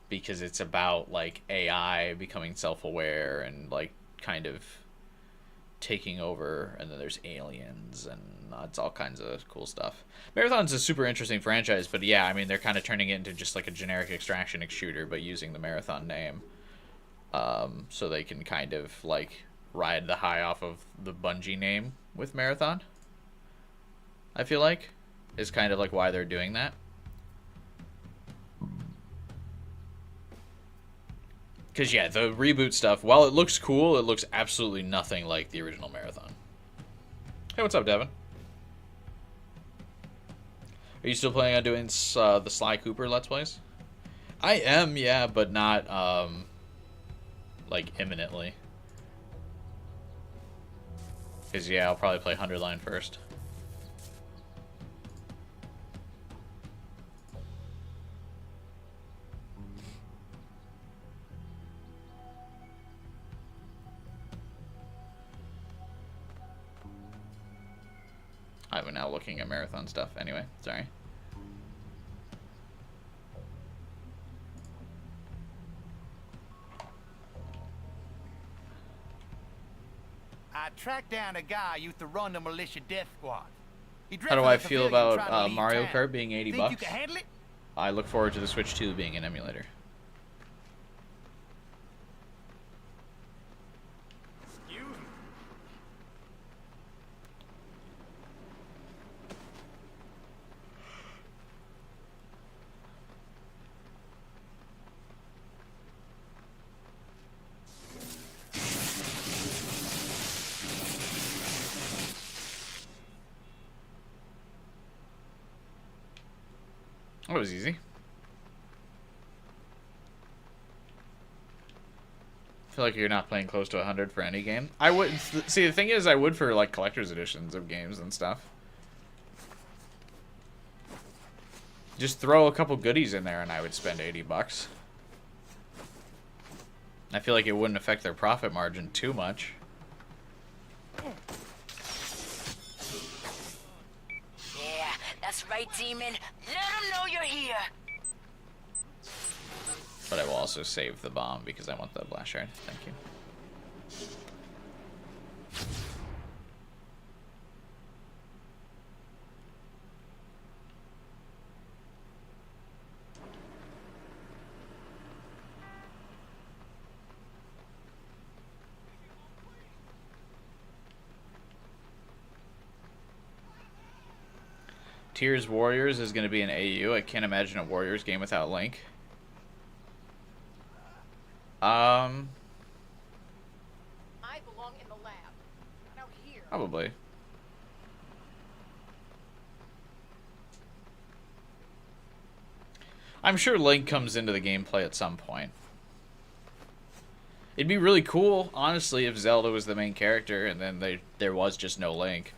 because it's about like AI becoming self-aware and like kind of taking over, and then there's aliens and it's all kinds of cool stuff. Marathon's a super interesting franchise, but yeah, I mean they're kind of turning it into just like a generic extraction shooter, but using the Marathon name, so they can kind of like ride the high off of the Bungie name with Marathon. I feel like is kind of like why they're doing that. Because, yeah, the reboot stuff, while it looks cool, it looks absolutely nothing like the original Marathon. Hey, what's up, Devin? Are you still planning on doing the Sly Cooper Let's Plays? I am, yeah, but not, like, imminently. Because, yeah, I'll probably play 100 line first. I'm now looking at marathon stuff. Anyway, sorry. I tracked down a guy who used to run the militia death squad. How do I feel about Mario Kart being 80 Think bucks? you can handle it? I look forward to the Switch 2 being an emulator. That was easy. I feel like you're not playing close to 100 for any game. I would see. The thing is, I would for like collector's editions of games and stuff. Just throw a couple goodies in there, and I would spend 80 bucks. I feel like it wouldn't affect their profit margin too much. Yeah, that's right, Demon. Let them know you're here. But I will also save the bomb because I want the blast shard. Thank you. Tears Warriors is going to be an AU. I can't imagine a Warriors game without Link. I belong in the lab. Now here. Probably. I'm sure Link comes into the gameplay at some point. It'd be really cool, honestly, if Zelda was the main character and then there was just no Link.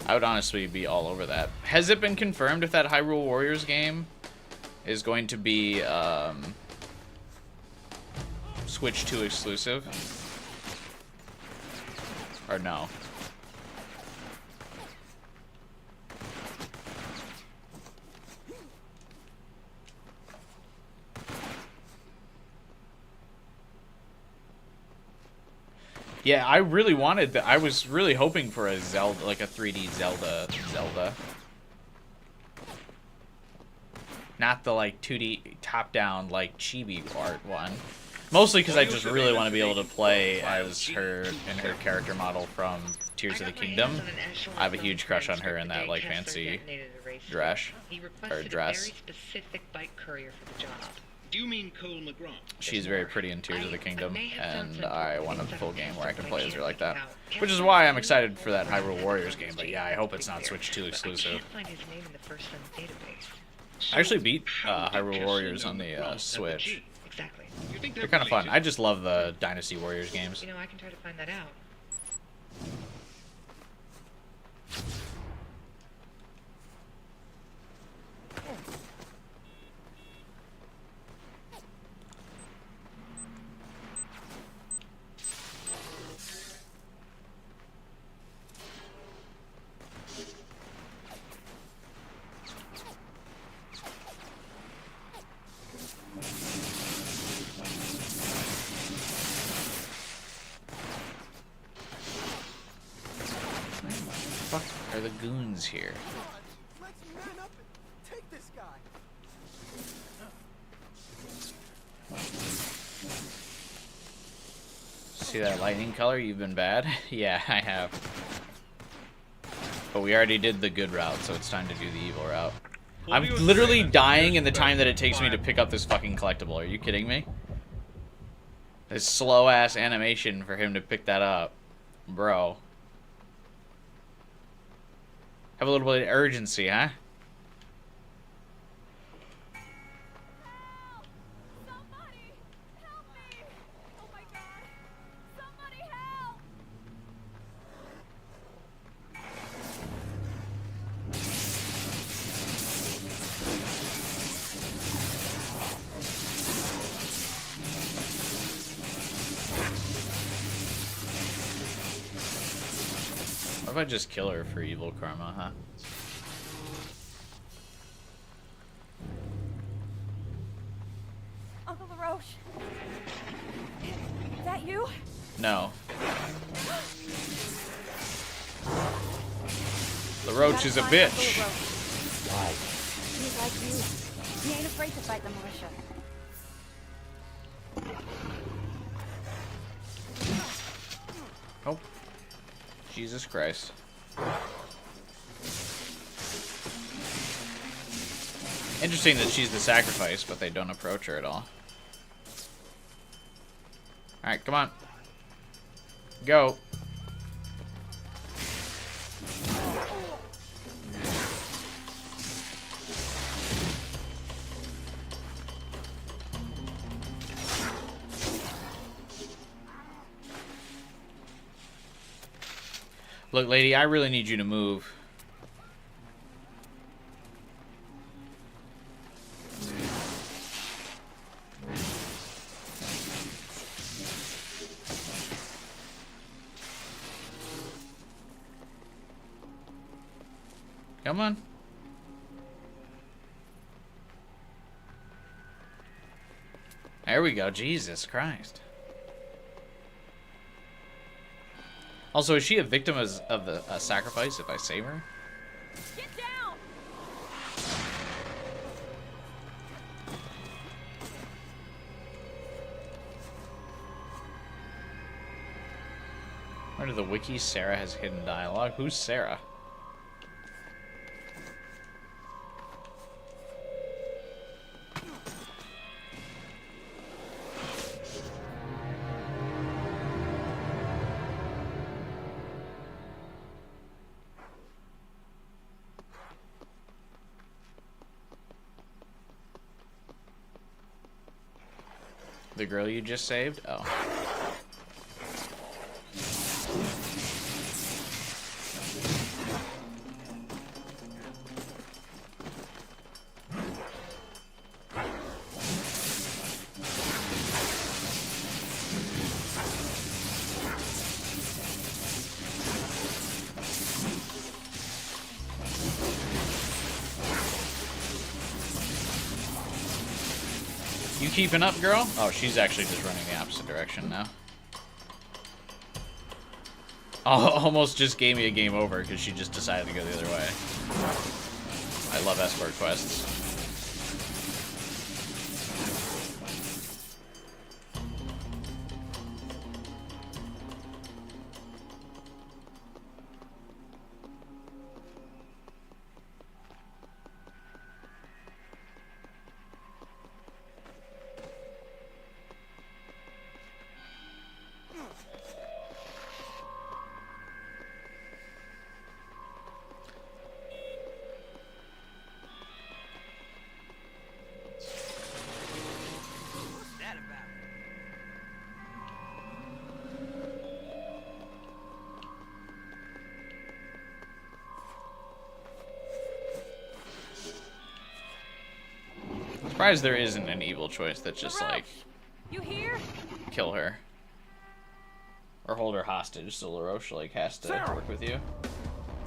I would honestly be all over that. Has it been confirmed if that Hyrule Warriors game is going to be Switch 2 exclusive? Or no? Yeah, I really wanted that. I was really hoping for a Zelda, like a 3D Zelda. Not the like 2D top-down like chibi art one. Mostly because I just really want to be able to play as her and her character model from Tears of the Kingdom. I have a huge crush on her in that like fancy dress. Specific bike courier for the job. Do you mean Cole McGraw? She's very pretty in Tears of the Kingdom, and I want a full game where I can play as her like that. Which is why I'm excited for that Hyrule Warriors game, but yeah, I hope it's not Switch 2 exclusive. I actually beat Hyrule Warriors on the Switch. Exactly. They're kind of fun. I just love the Dynasty Warriors games. You know, I can try to find that out. Are the goons here? Let's man up and take this guy. See that lightning color? You've been bad? Yeah, I have. But we already did the good route, so it's time to do the evil route. I'm literally dying in the time that it takes me to pick up this fucking collectible. Are you kidding me? This slow ass animation for him to pick that up, bro. Have a little bit of urgency, huh? What if I just kill her for evil karma, huh? Uncle LaRoche. Is that you? No. LaRoche is a bitch. Why? He's like you. He ain't afraid to fight the militia. Oh. Jesus Christ. Interesting that she's the sacrifice, but they don't approach her at all. Alright, come on. Go. Look, lady, I really need you to move. Come on. There we go. Jesus Christ. Also, is she a victim of a sacrifice if I save her? Get down! Under the wiki, Sarah has hidden dialogue. Who's Sarah? The girl you just saved? Oh. You keeping up, girl? Oh, she's actually just running the opposite direction now. Oh, almost just gave me a game over because she just decided to go the other way. I love escort quests. Surprised there isn't an evil choice that's just like, you here? Kill her or hold her hostage so LaRoche like has to work with you.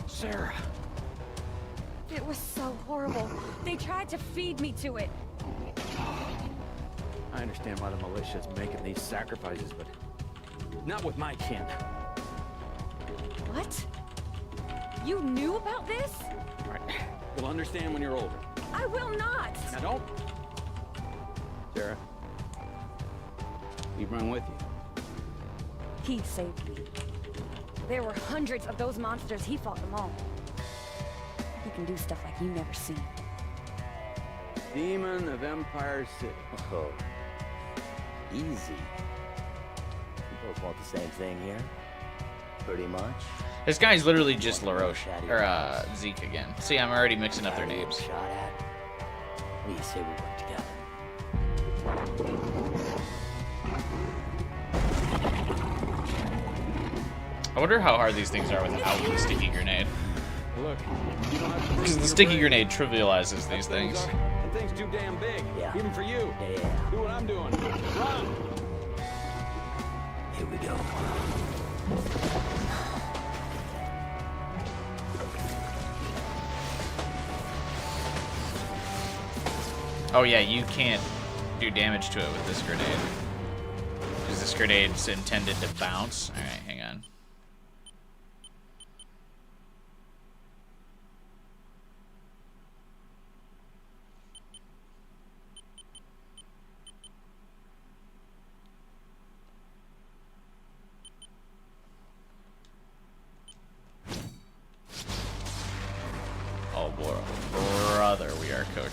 Sarah. It was so horrible. They tried to feed me to it. I understand why the militia's making these sacrifices, but not with my kin. What? You knew about this? All right. You'll understand when you're older. I will not. Now don't. Sarah. He'd run with you. He saved me. There were hundreds of those monsters. He fought them all. He can do stuff like you never seen. Demon of Empire City. Oh, easy. both want the same thing here? Pretty much. This guy's literally just LaRoche, or Zeke again. See, I'm already mixing up their names. Shot at? What do you say we work together? I wonder how hard these things are without the sticky grenade. Look, you don't have to Because the sticky grenade trivializes these things. That thing's too damn big. Yeah. Even for you. Yeah. Do what I'm doing. Run! Here we go. Oh yeah, you can't do damage to it with this grenade. Because this grenade's intended to bounce. Alright, hang on. Oh boy, brother, we are cooked.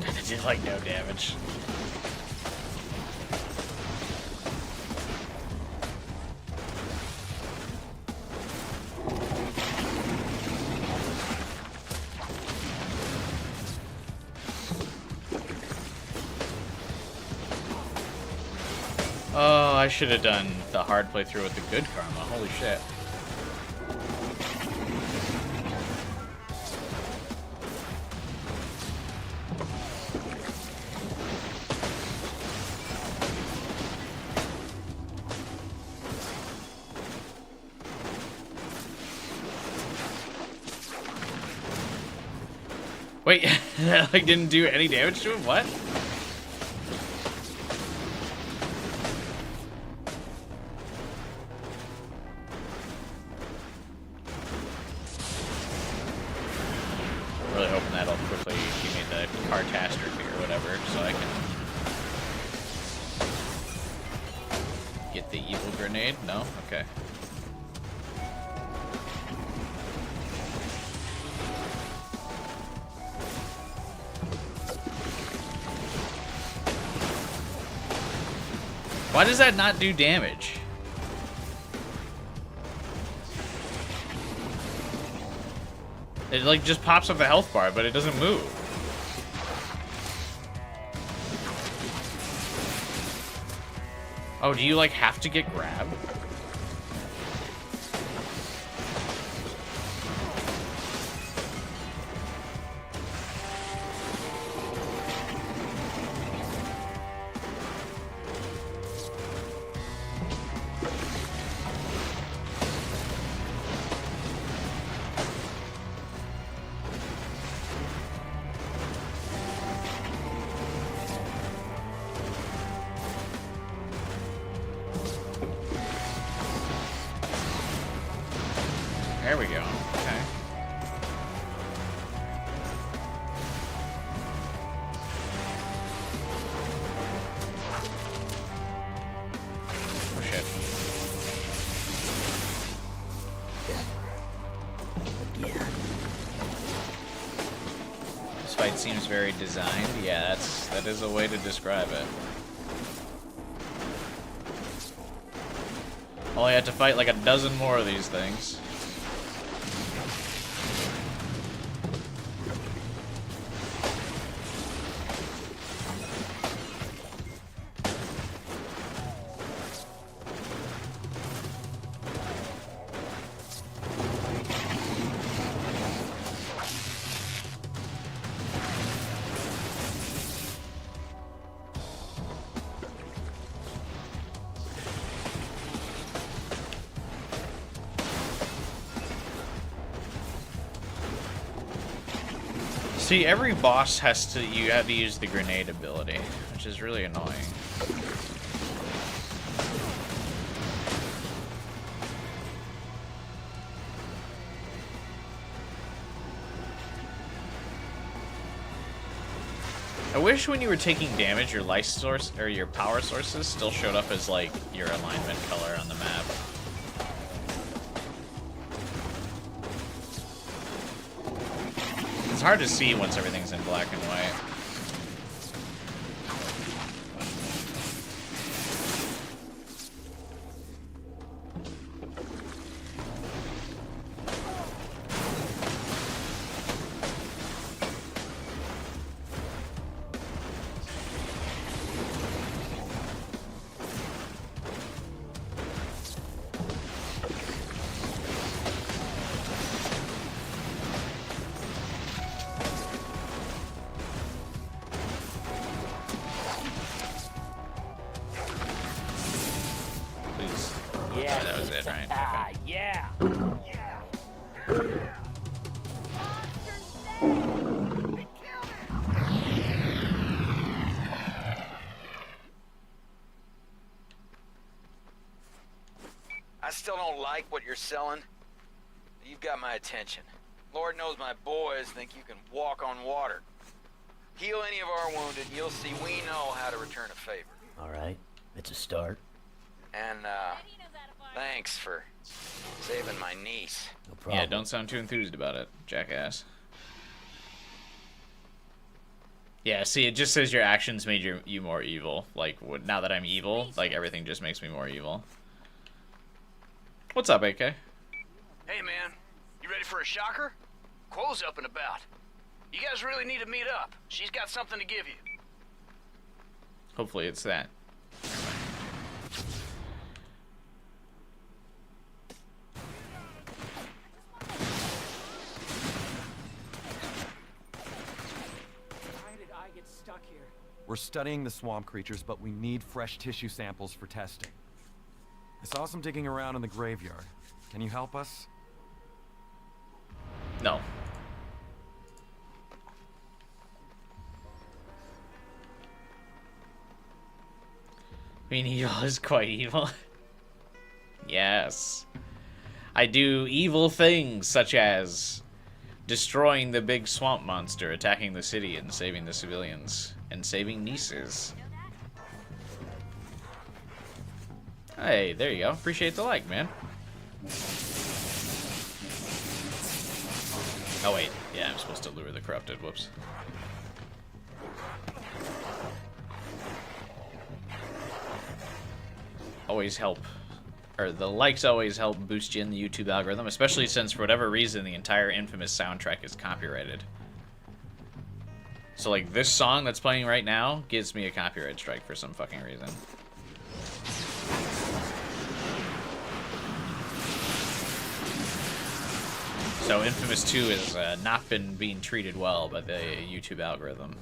It did like no damage. Oh, I should have done the hard playthrough with the good karma. Holy shit. Wait, that like didn't do any damage to him? What? Really hoping that'll quickly give me the catastrophe or whatever, so I can get the evil grenade. No? Okay. Why does that not do damage? It like just pops up a health bar, but it doesn't move. Oh, do you like have to get grabbed? There we go. Okay. Oh shit. This fight seems very designed. Yeah, that is a way to describe it. Only had to fight like a dozen more of these things. See, every boss has to, you have to use the grenade ability, which is really annoying. I wish when you were taking damage, your life source or your power sources still showed up as like your alignment color on the map. It's hard to see once everything's in black and white. What you're selling, you've got my attention. Lord knows my boys think you can walk on water. Heal any of our wounded, and you'll see we know how to return a favor. All right, it's a start. And thanks for saving my niece. No problem. Yeah, don't sound too enthused about it, jackass. Yeah, see, it just says your actions made you more evil. Like, now that I'm evil, like, everything just makes me more evil. What's up, AK? Hey, man. You ready for a shocker? Quo's up and about. You guys really need to meet up. She's got something to give you. Hopefully it's that. Why did I get stuck here? We're studying the swamp creatures, but we need fresh tissue samples for testing. I saw some digging around in the graveyard. Can you help us? No. Being evil is quite evil. Yes. I do evil things such as destroying the big swamp monster, attacking the city and saving the civilians, and saving nieces. Hey, there you go. Appreciate the like, man. Oh, wait. Yeah, I'm supposed to lure the corrupted. Whoops. Always help. Or the likes always help boost you in the YouTube algorithm, especially since, for whatever reason, the entire Infamous soundtrack is copyrighted. So, like, this song that's playing right now gives me a copyright strike for some fucking reason. So Infamous 2 has not been being treated well by the YouTube algorithm.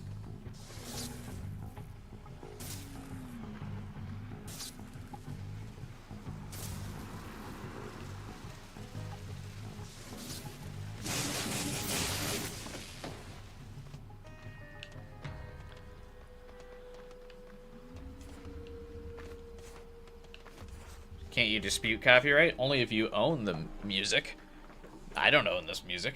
Can't you dispute copyright? Only if you own the music. I don't own this music.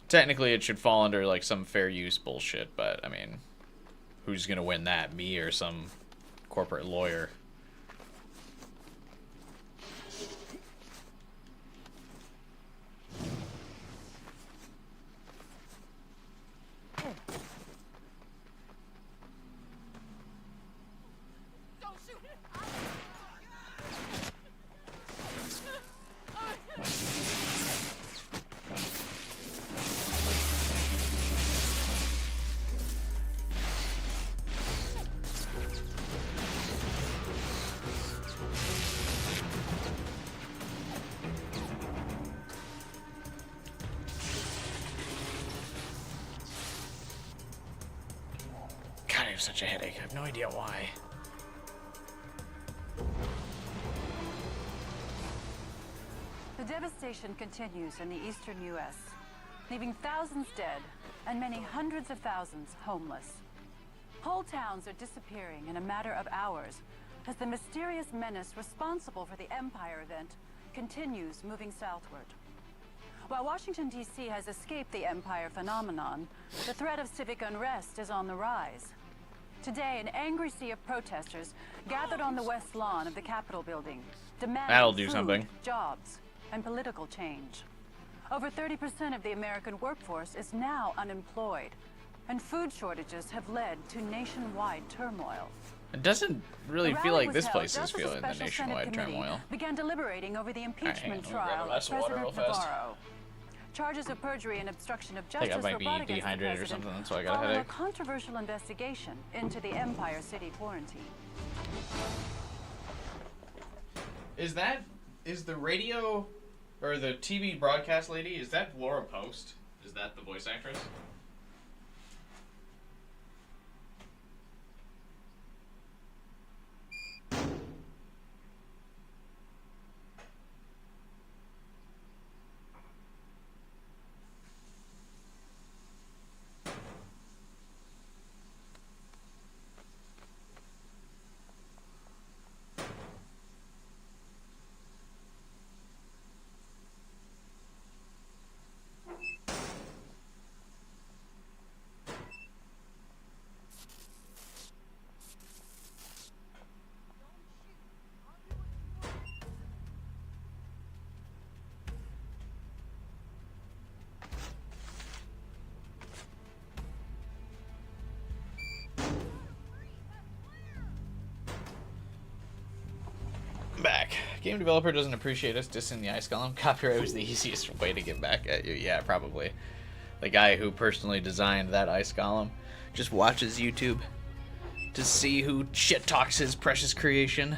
Technically, it should fall under like some fair use bullshit, but I mean, who's gonna win that? Me or some corporate lawyer? have such a headache. I have no idea why. The devastation continues in the eastern U.S., leaving thousands dead and many hundreds of thousands homeless. Whole towns are disappearing in a matter of hours as the mysterious menace responsible for the Empire event continues moving southward. While Washington, D.C. has escaped the Empire phenomenon, the threat of civic unrest is on the rise. Today, an angry sea of protesters gathered on the west lawn of the Capitol building, That'll demanding do food, something. jobs, and political change. Over 30% of the American workforce is now unemployed, and food shortages have led to nationwide turmoil. It doesn't really The feel rally like was this held place is just as a feeling the special Senate nationwide committee turmoil. began deliberating over the impeachment hang on, let me grab a trial of glass of water President real fast. Navarro. Charges of perjury and obstruction of I think I justice might were be brought against the dehydrated or president something, so I got a following headache. controversial investigation into the Empire City quarantine. Is the radio or the TV broadcast lady, is that Laura Post? Is that the voice actress? Back. Game developer doesn't appreciate us dissing the ice golem. Copyright was the easiest way to get back at you. Yeah, probably. The guy who personally designed that ice golem just watches YouTube to see who shit talks his precious creation.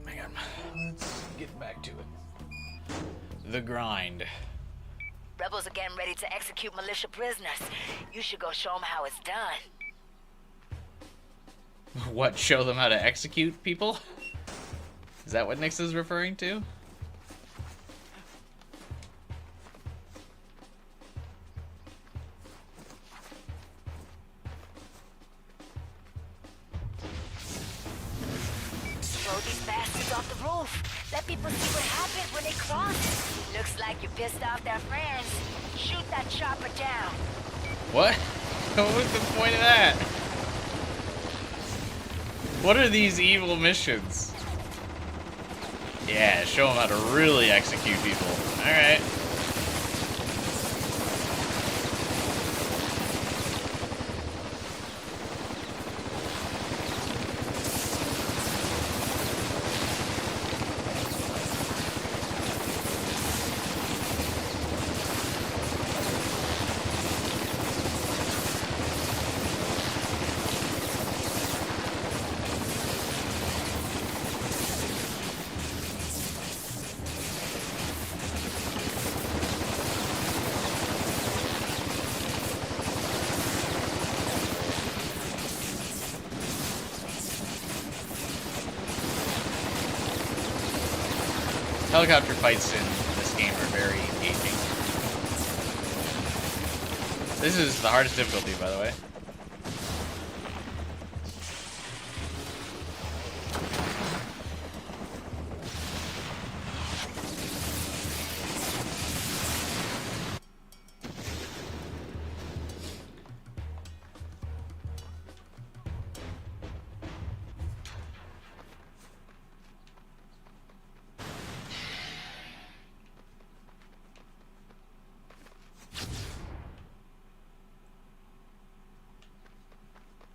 Hang on. Let's get back to it. The grind. Rebels are getting ready to execute militia prisoners. You should go show them how it's done. What, show them how to execute people? Is that what Nix is referring to? Throw these bastards off the roof. Let people see what happens when they cross. Looks like you pissed off their friends. Shoot that chopper down. What? What was the point of that? What are these evil missions? Yeah, show them how to really execute people. Alright. Helicopter fights in this game are very engaging. This is the hardest difficulty, by the way.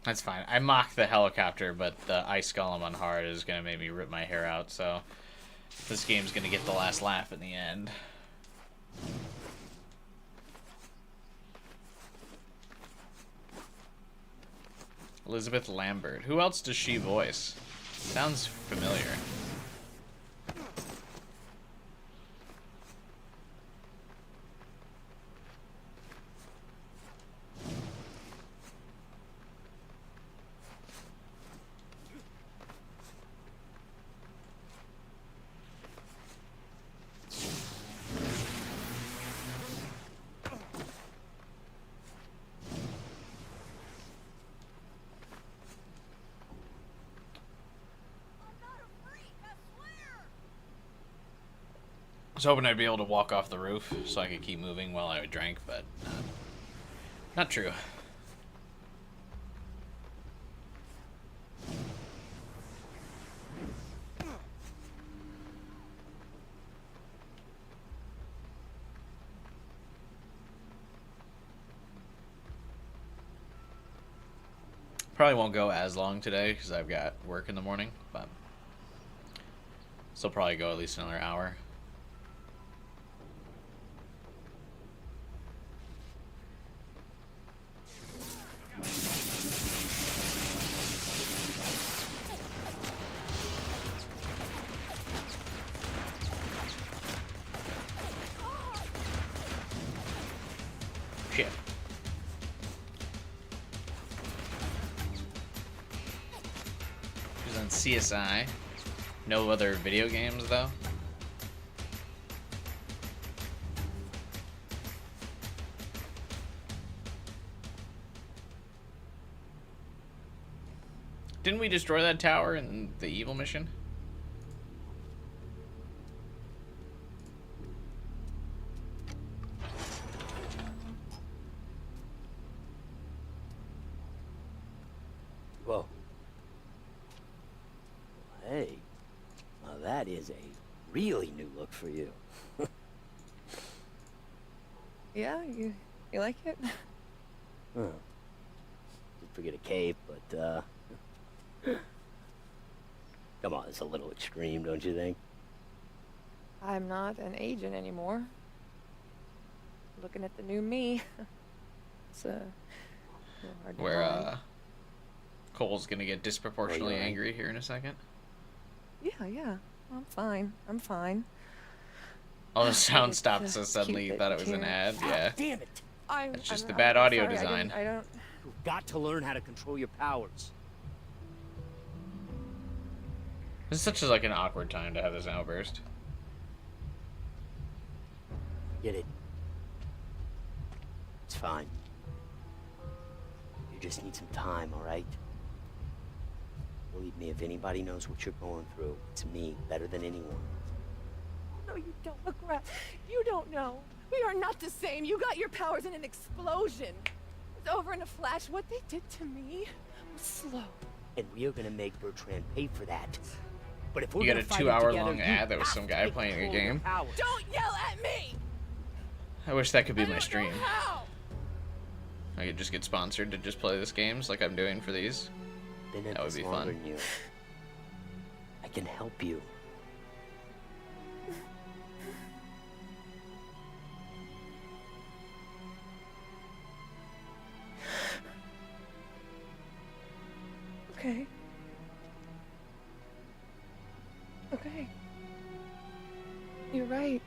That's fine. I mocked the helicopter, but the ice golem on hard is gonna make me rip my hair out, so this game's gonna get the last laugh in the end. Elizabeth Lambert. Who else does she voice? Sounds familiar. I was hoping I'd be able to walk off the roof so I could keep moving while I drank, but not true. Probably won't go as long today because I've got work in the morning, but still probably go at least another hour. Shit. She's on CSI. No other video games, though. Didn't we destroy that tower in the evil mission? Whoa. Hey, now that is a really new look for you. Yeah, you like it? Huh. Just forget a cape, but come on, it's a little extreme, don't you think? I'm not an agent anymore. Looking at the new me. It's a little hard to hide. Cole's gonna get disproportionately angry here in a second. Yeah. I'm fine. I'm fine. Oh, the sound stopped, so suddenly you thought it was an ad. Yeah. Damn it! That's just the bad audio sorry, design. I don't. You've got to learn how to control your powers. This is such like an awkward time to have this outburst. Get it? It's fine. You just need some time, all right? Believe me, if anybody knows what you're going through, it's me, better than anyone. No, you don't, McGrath. You don't know. We are not the same. You got your powers in an explosion. It's over in a flash. What they did to me was slow. And we are gonna make Bertrand pay for that. But if we're You got a gonna fight 2-hour together, long you ad that was have some to guy take playing a control of your game. powers. Don't yell at me! I wish that could be my stream. How? I could just get sponsored to just play this games like I'm doing for these. Been at That would this be longer fun. than you. I can help you. Okay. Okay. You're right.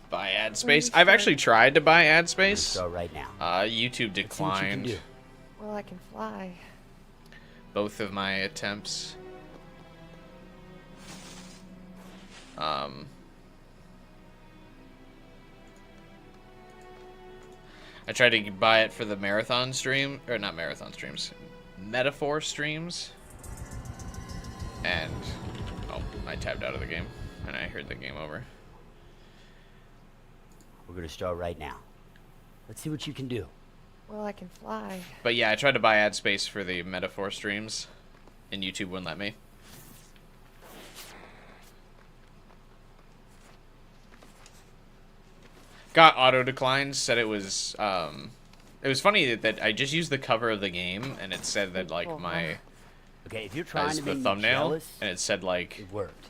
Buy ad space. I've actually tried to buy ad space. Start right now. YouTube declined Well, I can fly. both of my attempts. I tried to buy it for the marathon stream, or not marathon streams, metaphor streams. And, oh, I tabbed out of the game, and I heard the game over. We're gonna start right now. Let's see what you can do. Well, I can fly. But yeah, I tried to buy ad space for the metaphor streams, and YouTube wouldn't let me. Got auto declined, said it was It was funny that I just used the cover of the game, and it said that, like, my... Okay, if you're trying as to the make me thumbnail, jealous, and it said, like... it worked.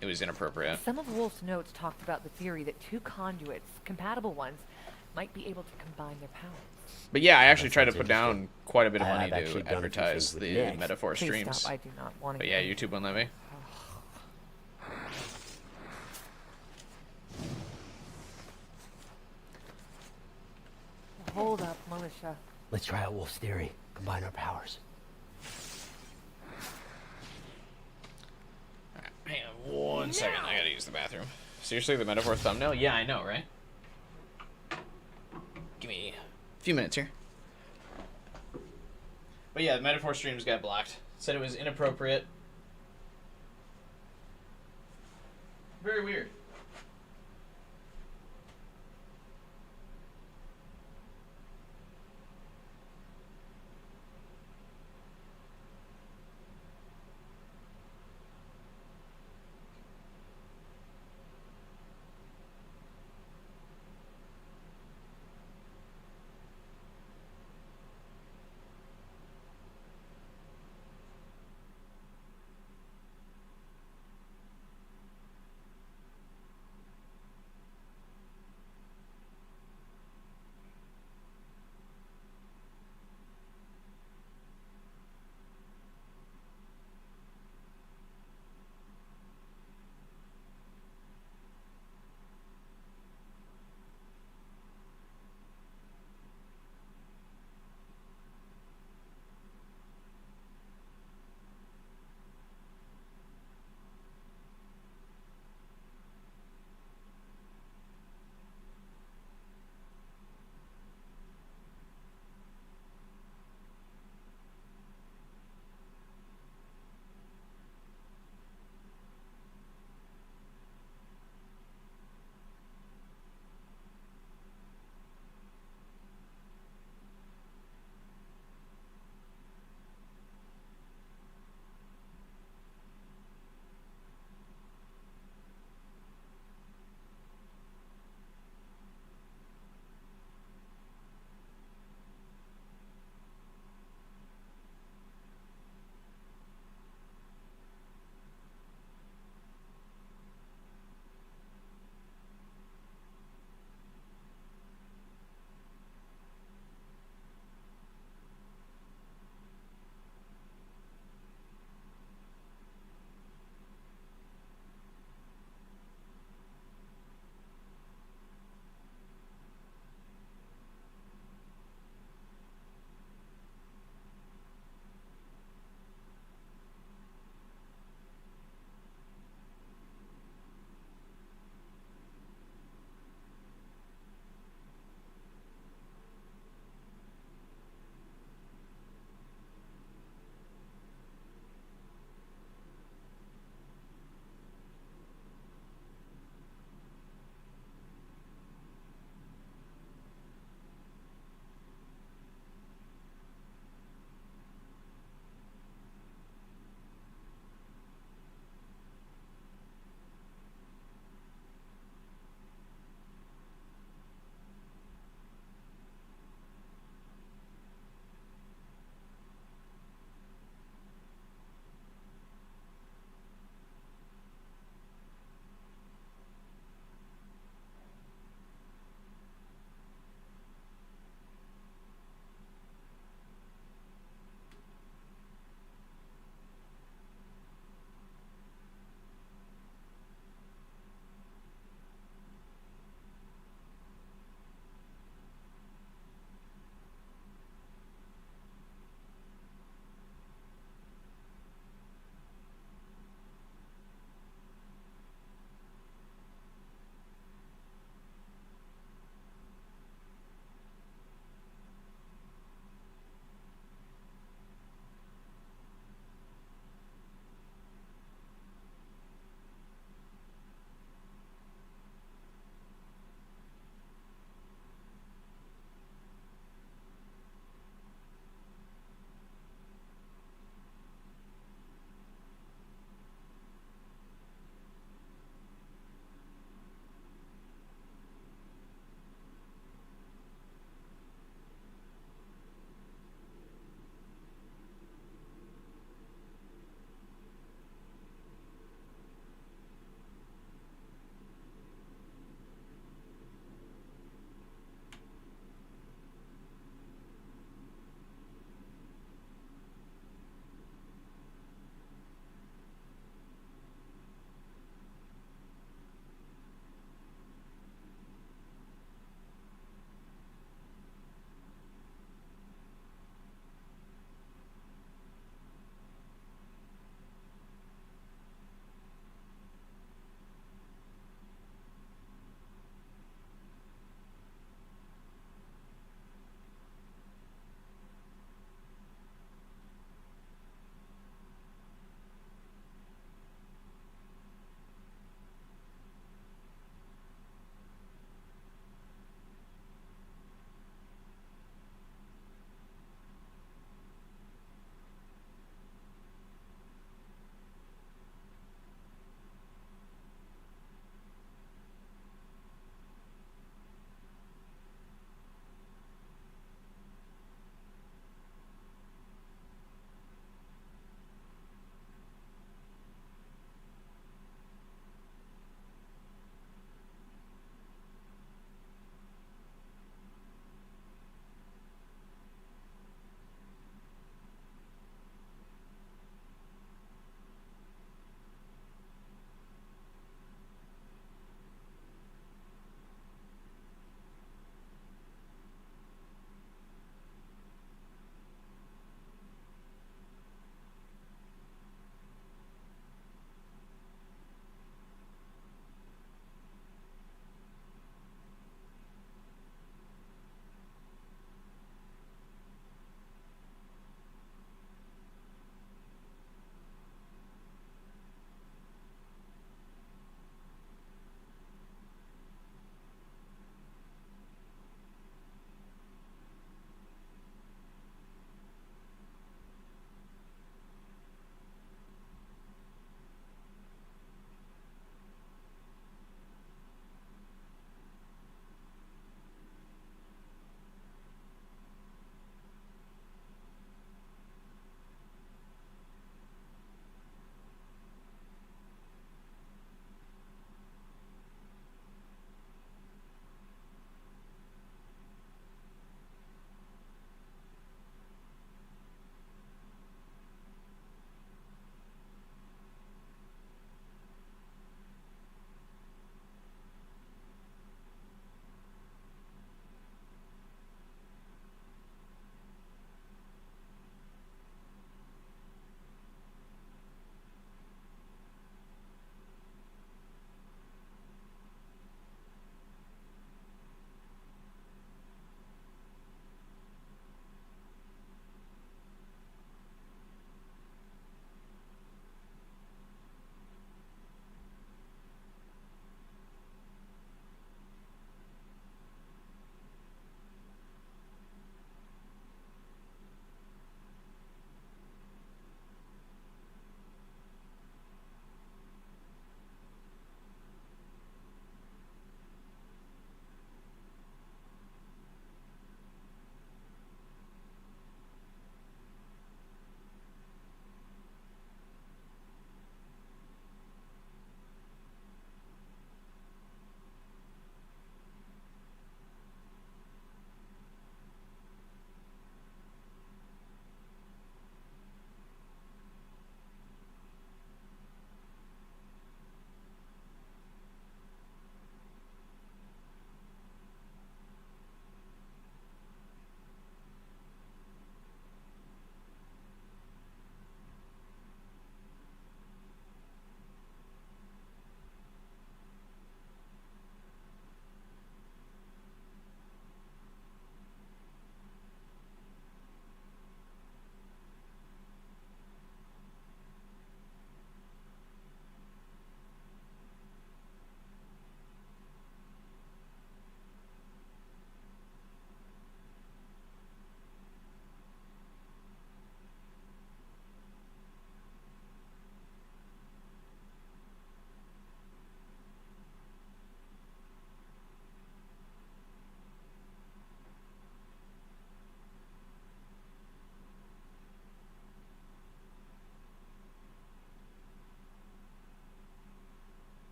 It was inappropriate. Some of Wolf's notes talked about the theory that two conduits, compatible ones, might be able to combine their powers. But yeah, I actually That tried to sounds put down quite a bit of money I've actually to done a few advertise things with the Nick. Metaphor Please streams. stop, I do not want But to yeah, go. YouTube won't let me. Hold up, militia. Let's try out Wolf's theory. Combine our powers. Hang on 1 second, I gotta use the bathroom. Seriously, the Metaphor thumbnail? Yeah, I know, right? Give me a few minutes here. But yeah, the Metaphor streams got blocked. Said it was inappropriate. Very weird.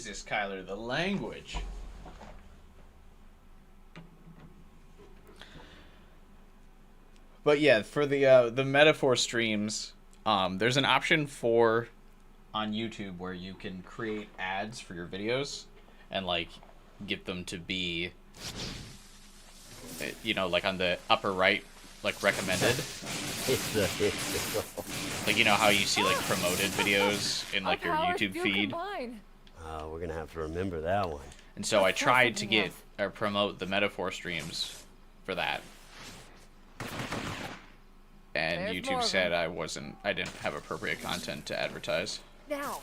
Jesus, Kyler, the language. But yeah, for the metaphor streams, there's an option on YouTube where you can create ads for your videos and like get them to be, you know, like on the upper right, like recommended. Like, you know how you see like promoted videos in like your YouTube feed. We're gonna have to remember that one. And so I tried to get or promote the metaphor streams for that. And There's YouTube said I didn't have appropriate content to advertise. Now.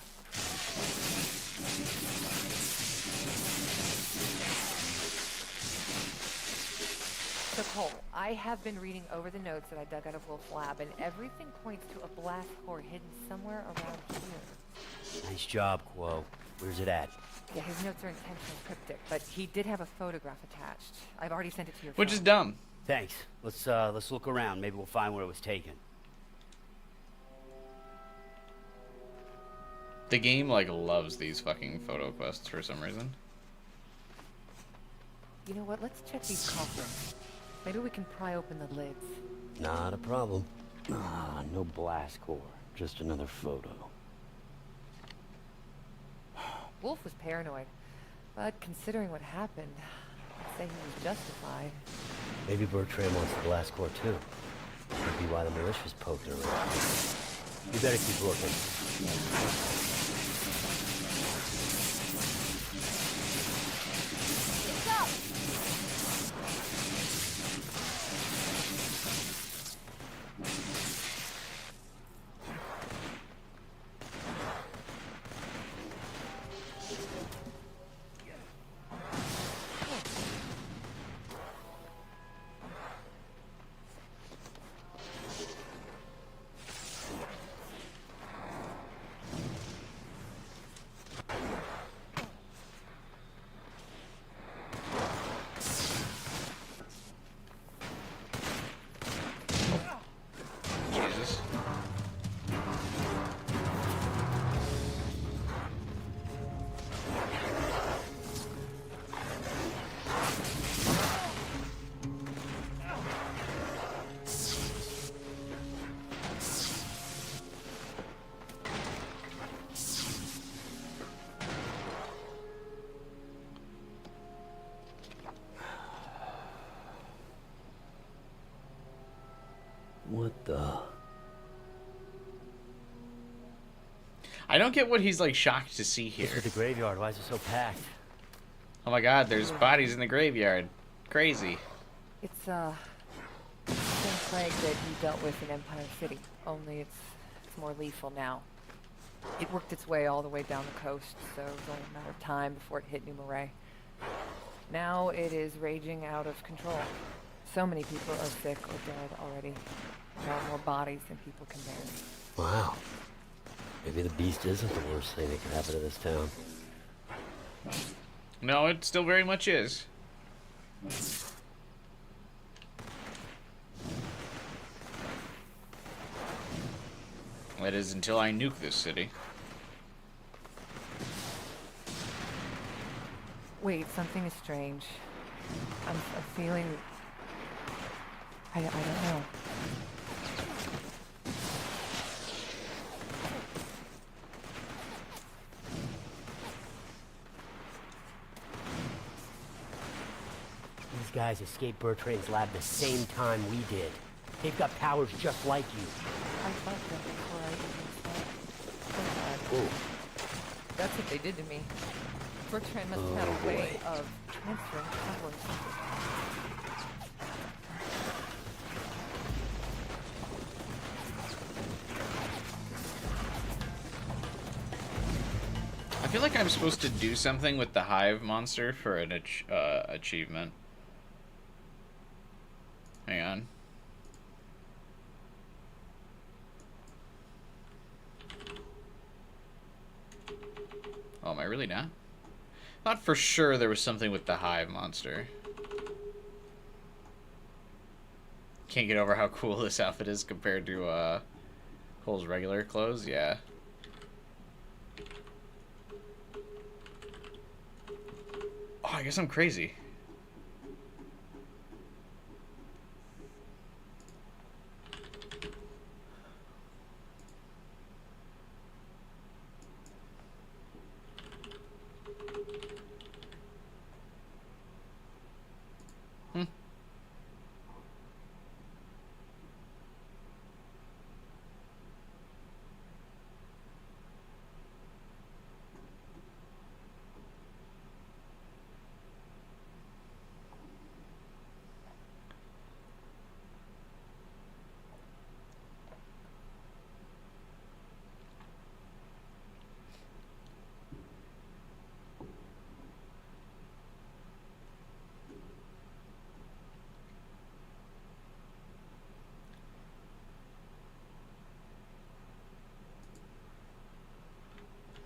So Cole, I have been reading over the notes that I dug out of Wolf's lab, and everything points to a blast core hidden somewhere around here. Nice job, Quo. Where's it at? Yeah, his notes are intentionally cryptic, but he did have a photograph attached. I've already sent it to your Which phone. is dumb. Thanks. Let's look around. Maybe we'll find where it was taken. The game like loves these fucking photo quests for some reason. You know what? Let's check these coffins. Maybe we can pry open the lids. Not a problem. No blast core. Just another photo. Wolf was paranoid, but considering what happened, I'd say he was justified. Maybe Bertrand wants the blast core too. Could be why the militia's poking around. You better keep looking. Jesus. What the? I don't get what he's like shocked to see here. Look at the graveyard. Why is it so packed? Oh my god, there's bodies in the graveyard. Crazy. It's the same plague that you dealt with in Empire City, only it's more lethal now. It worked its way all the way down the coast, so it was only a matter of time before it hit New Marais. Now it is raging out of control. So many people are sick or dead already. There are more bodies than people can bear. Wow. Maybe the beast isn't the worst thing that could happen to this town. No, it still very much is. That is until I nuke this city. Wait, something is strange. I'm feeling... I don't know. These guys escaped Bertrand's lab the same time we did. They've got powers just like you. I thought that before I even saw it. That's what they did to me. Bertrand must have had a way of transferring powers. I feel like I'm supposed to do something with the hive monster for an achievement. Hang on. Oh, am I really not? Thought for sure there was something with the hive monster. Can't get over how cool this outfit is compared to Cole's regular clothes. Yeah. I guess I'm crazy.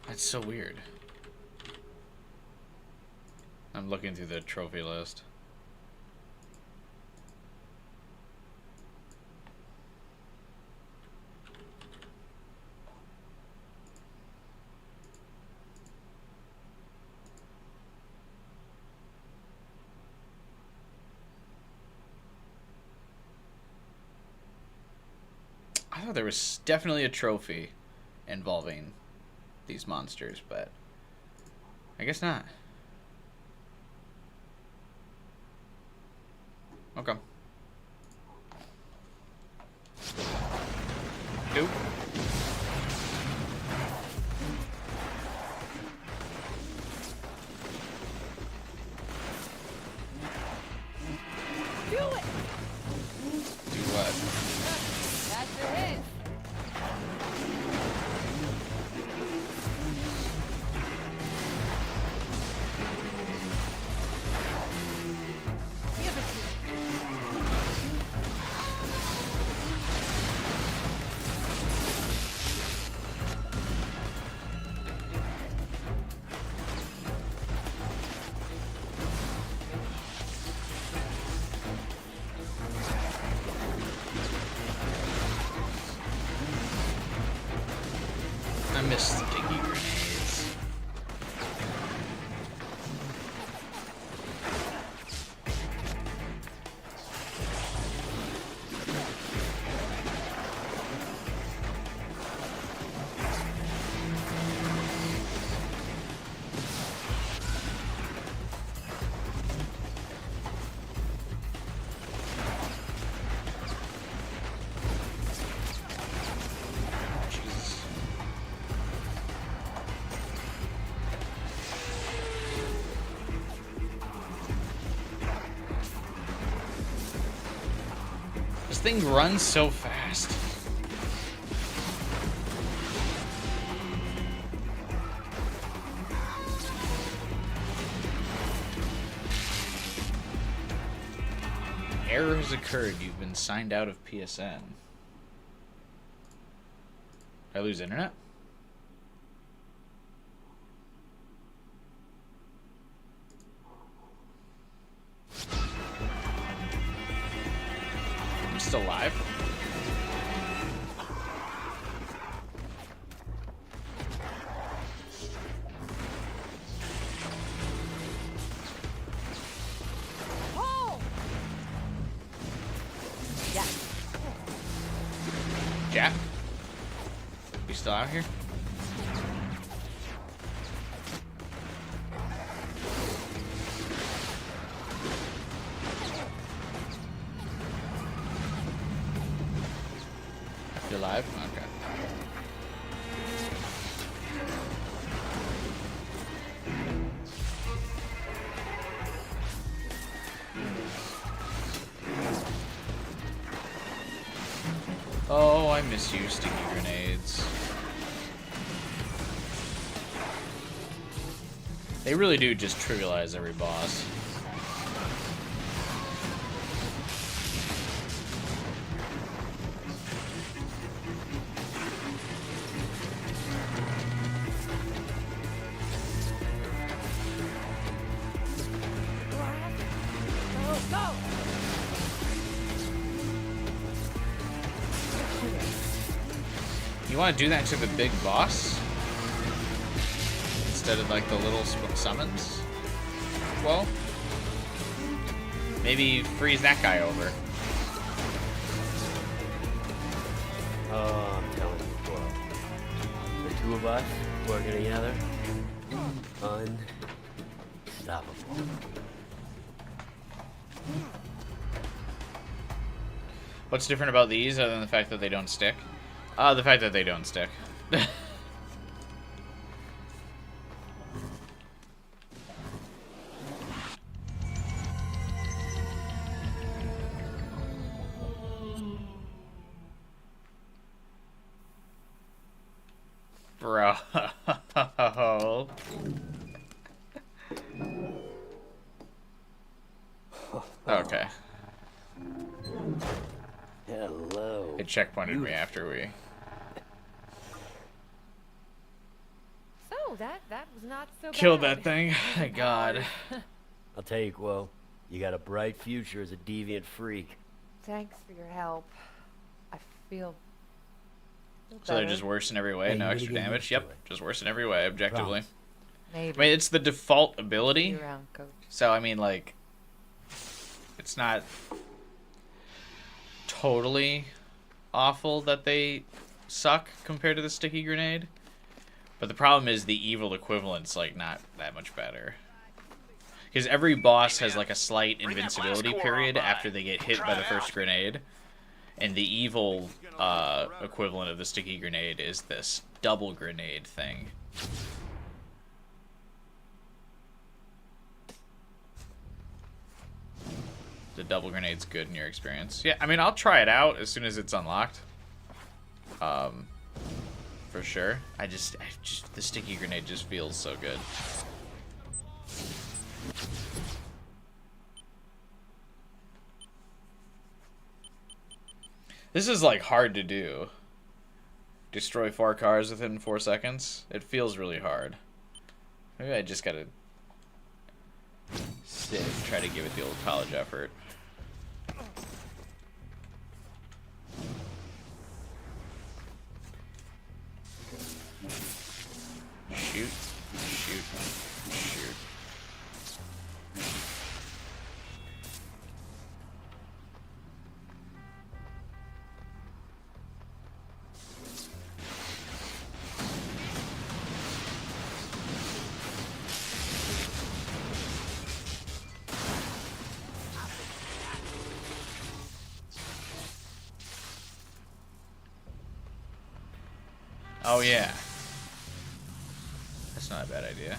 That's so weird. I'm looking through the trophy list. I thought there was definitely a trophy involving these monsters, but I guess not. Okay. Nope. Do it! Do what? That's your hit. Give it to me. I miss sticky grenades. Jesus. This thing runs so fast. Error has occurred. You've been signed out of PSN. Did I lose internet? I'm still live. Oh! Yeah. Jack? You still out here? You're live? Okay. Oh, I miss you, sticky grenades. They really do just trivialize every boss. Go, go! You want to do that to the big boss? Instead of like the little summons? Quo? Maybe freeze that guy over. Oh, I'm telling you, Quo. The two of us working together, unstoppable. What's different about these other than the fact that they don't stick? The fact that they don't stick. Bro. Okay. Hello. It checkpointed me after we... So, that was not so killed bad. that thing. Thank God. I'll tell you, Quo, you got a bright future as a deviant freak. Thanks for your help. I feel So they're better. just worse in every way, Hey, no you extra gotta get damage? used to Yep, it. just worse in every way, objectively. Promise. Maybe. I mean, it's the default ability. See you around, Coach. So, I mean, like, it's not totally awful that they suck compared to the sticky grenade. But the problem is the evil equivalent's, like, not that much better. Because every boss has, like, a slight invincibility period after they get hit by the first grenade. And the evil equivalent of the sticky grenade is this double grenade thing. The double grenade's good in your experience. Yeah, I mean, I'll try it out as soon as it's unlocked. For sure. I just the sticky grenade just feels so good. This is like hard to do. Destroy 4 cars within 4 seconds. It feels really hard. Maybe I just gotta sit and try to give it the old college effort. Shoot, shoot, shoot. Oh yeah. That's not a bad idea.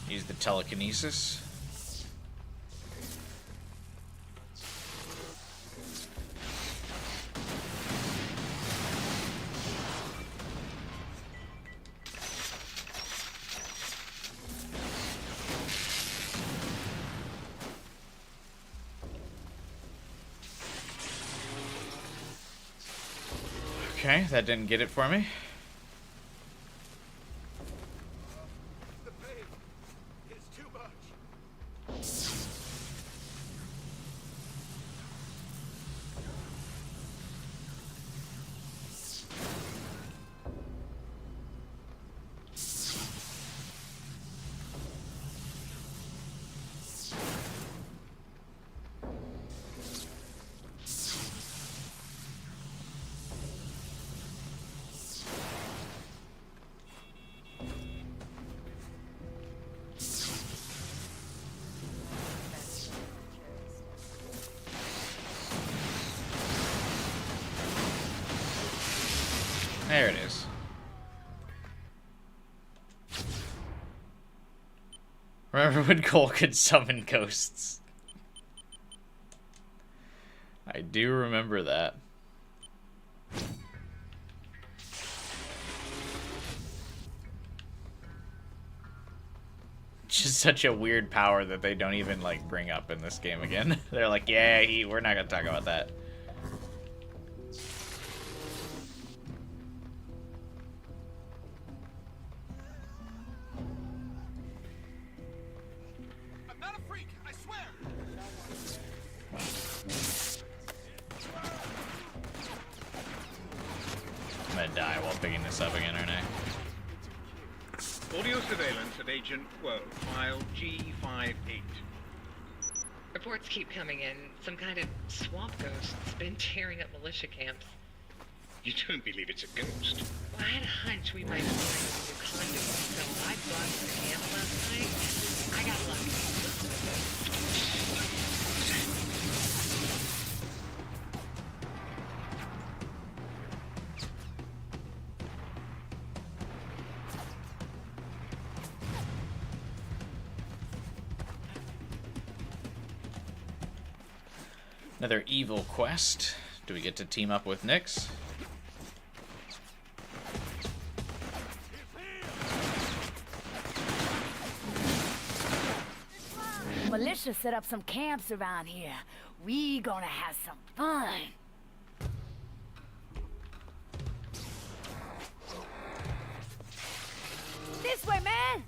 Use the telekinesis. Okay, that didn't get it for me. The pain is too much. There it is. Remember when Cole could summon ghosts? I do remember that. Just such a weird power that they don't even like bring up in this game again. They're like, yeah, we're not gonna talk about that. I'm not a freak, I swear. I'm gonna die while picking this up again, aren't I? Audio surveillance of Agent Quo, file G58. Reports keep coming in. Some kind of swamp ghost's been tearing up militia camps. You don't believe it's a ghost? Well, I had a hunch we might find a new conduit, so I bugged the camp last night. I got lucky. Another evil quest. Do we get to team up with Nyx? Militia set up some camps around here. We gonna have some fun. This way, man!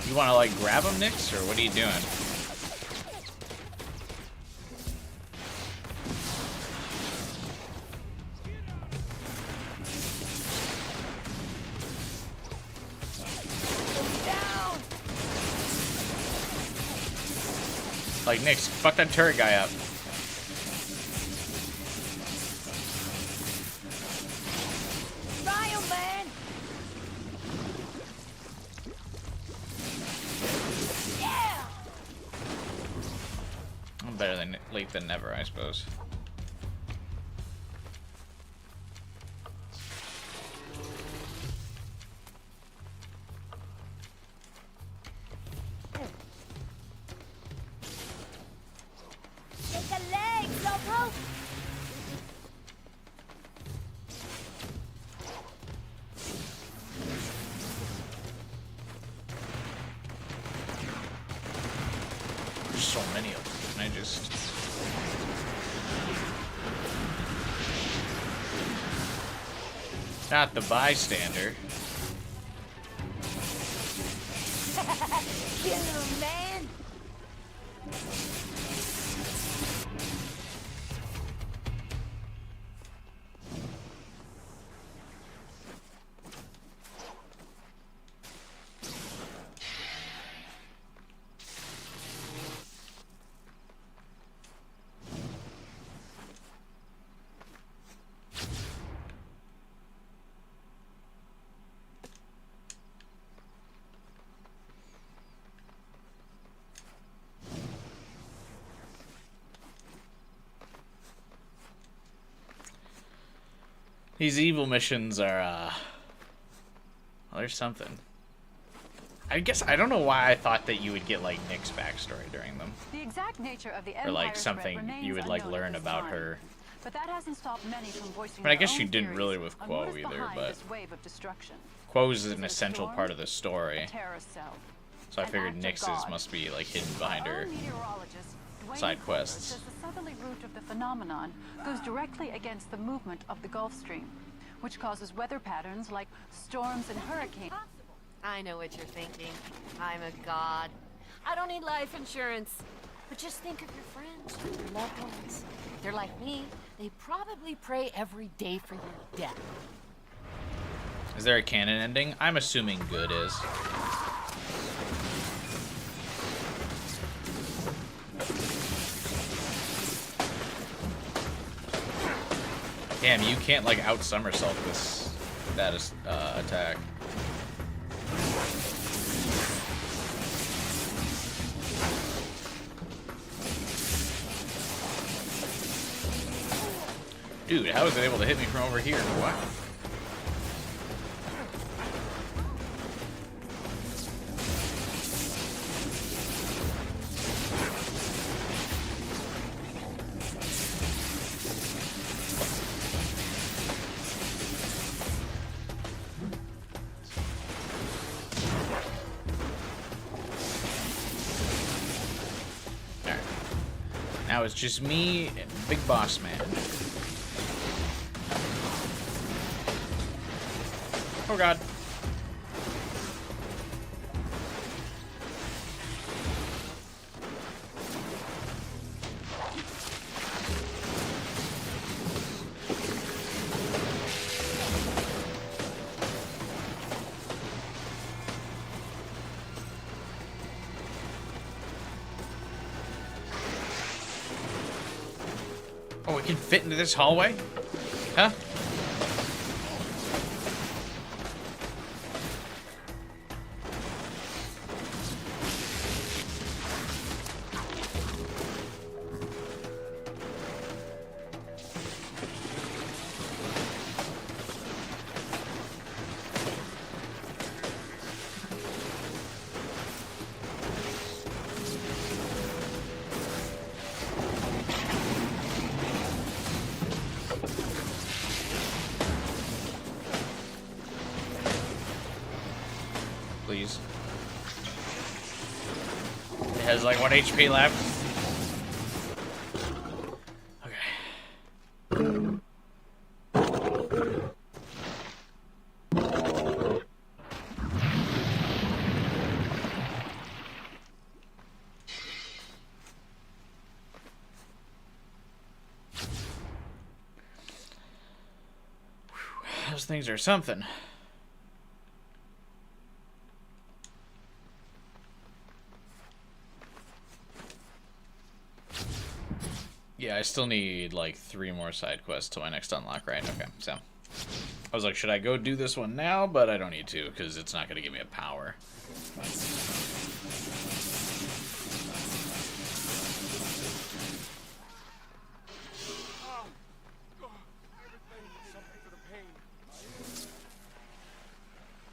You want to like grab him, Nyx, or what are you doing? Like, Nyx, fuck that turret guy up. Better than late than never, I suppose. Take a leg, Loco! There's so many of them. I just... Not the bystander. Kill him, man! These evil missions are, well, there's something. I guess, I don't know why I thought that you would get, like, Nyx's backstory during them. The exact nature of the Or, like, something you would, like, learn about her. But that hasn't stopped many from voicing But I guess their you own didn't really theories with on Quo what is either, behind but this wave of destruction. Quo's Is an it a essential storm? part of the story. A terrorist cell? So I An figured act of Nyx's God? must be, like, hidden behind Our her own meteorologist, Dwayne side Fuller, quests. says the southerly route of the phenomenon goes directly against the movement of the Gulf Stream, which causes weather patterns like storms and hurricanes. I know what you're thinking. I'm a god. I don't need life insurance. But just think of your friends, your loved ones. They're like me. They probably pray every day for your death. Is there a canon ending? I'm assuming good is. Damn, you can't like out somersault that attack. Dude, how was it able to hit me from over here? Wow. Now now is just me and Big Boss Man. Oh god. Oh, we can fit into this hallway? Huh? Please. It has like 1 HP left. Those things are something. Yeah, I still need like 3 more side quests till my next unlock, right? Okay, so I was like, should I go do this one now? But I don't need to because it's not going to give me a power.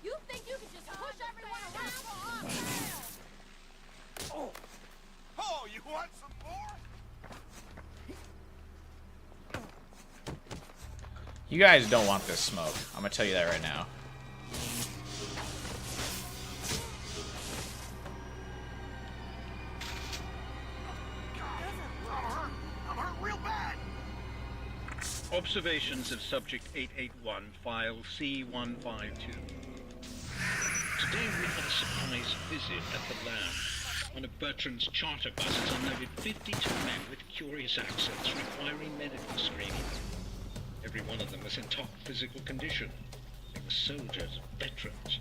You think you can just push everyone around? Oh, you want some more? You guys don't want this smoke. I'm going to tell you that right now. I'm hurt real bad. Observations of Subject 881, file C152. Today we had a surprise visit at the lab. One of Bertrand's charter buses unloaded 52 men with curious accents requiring medical screening. Every one of them was in top physical condition. They were soldiers, veterans.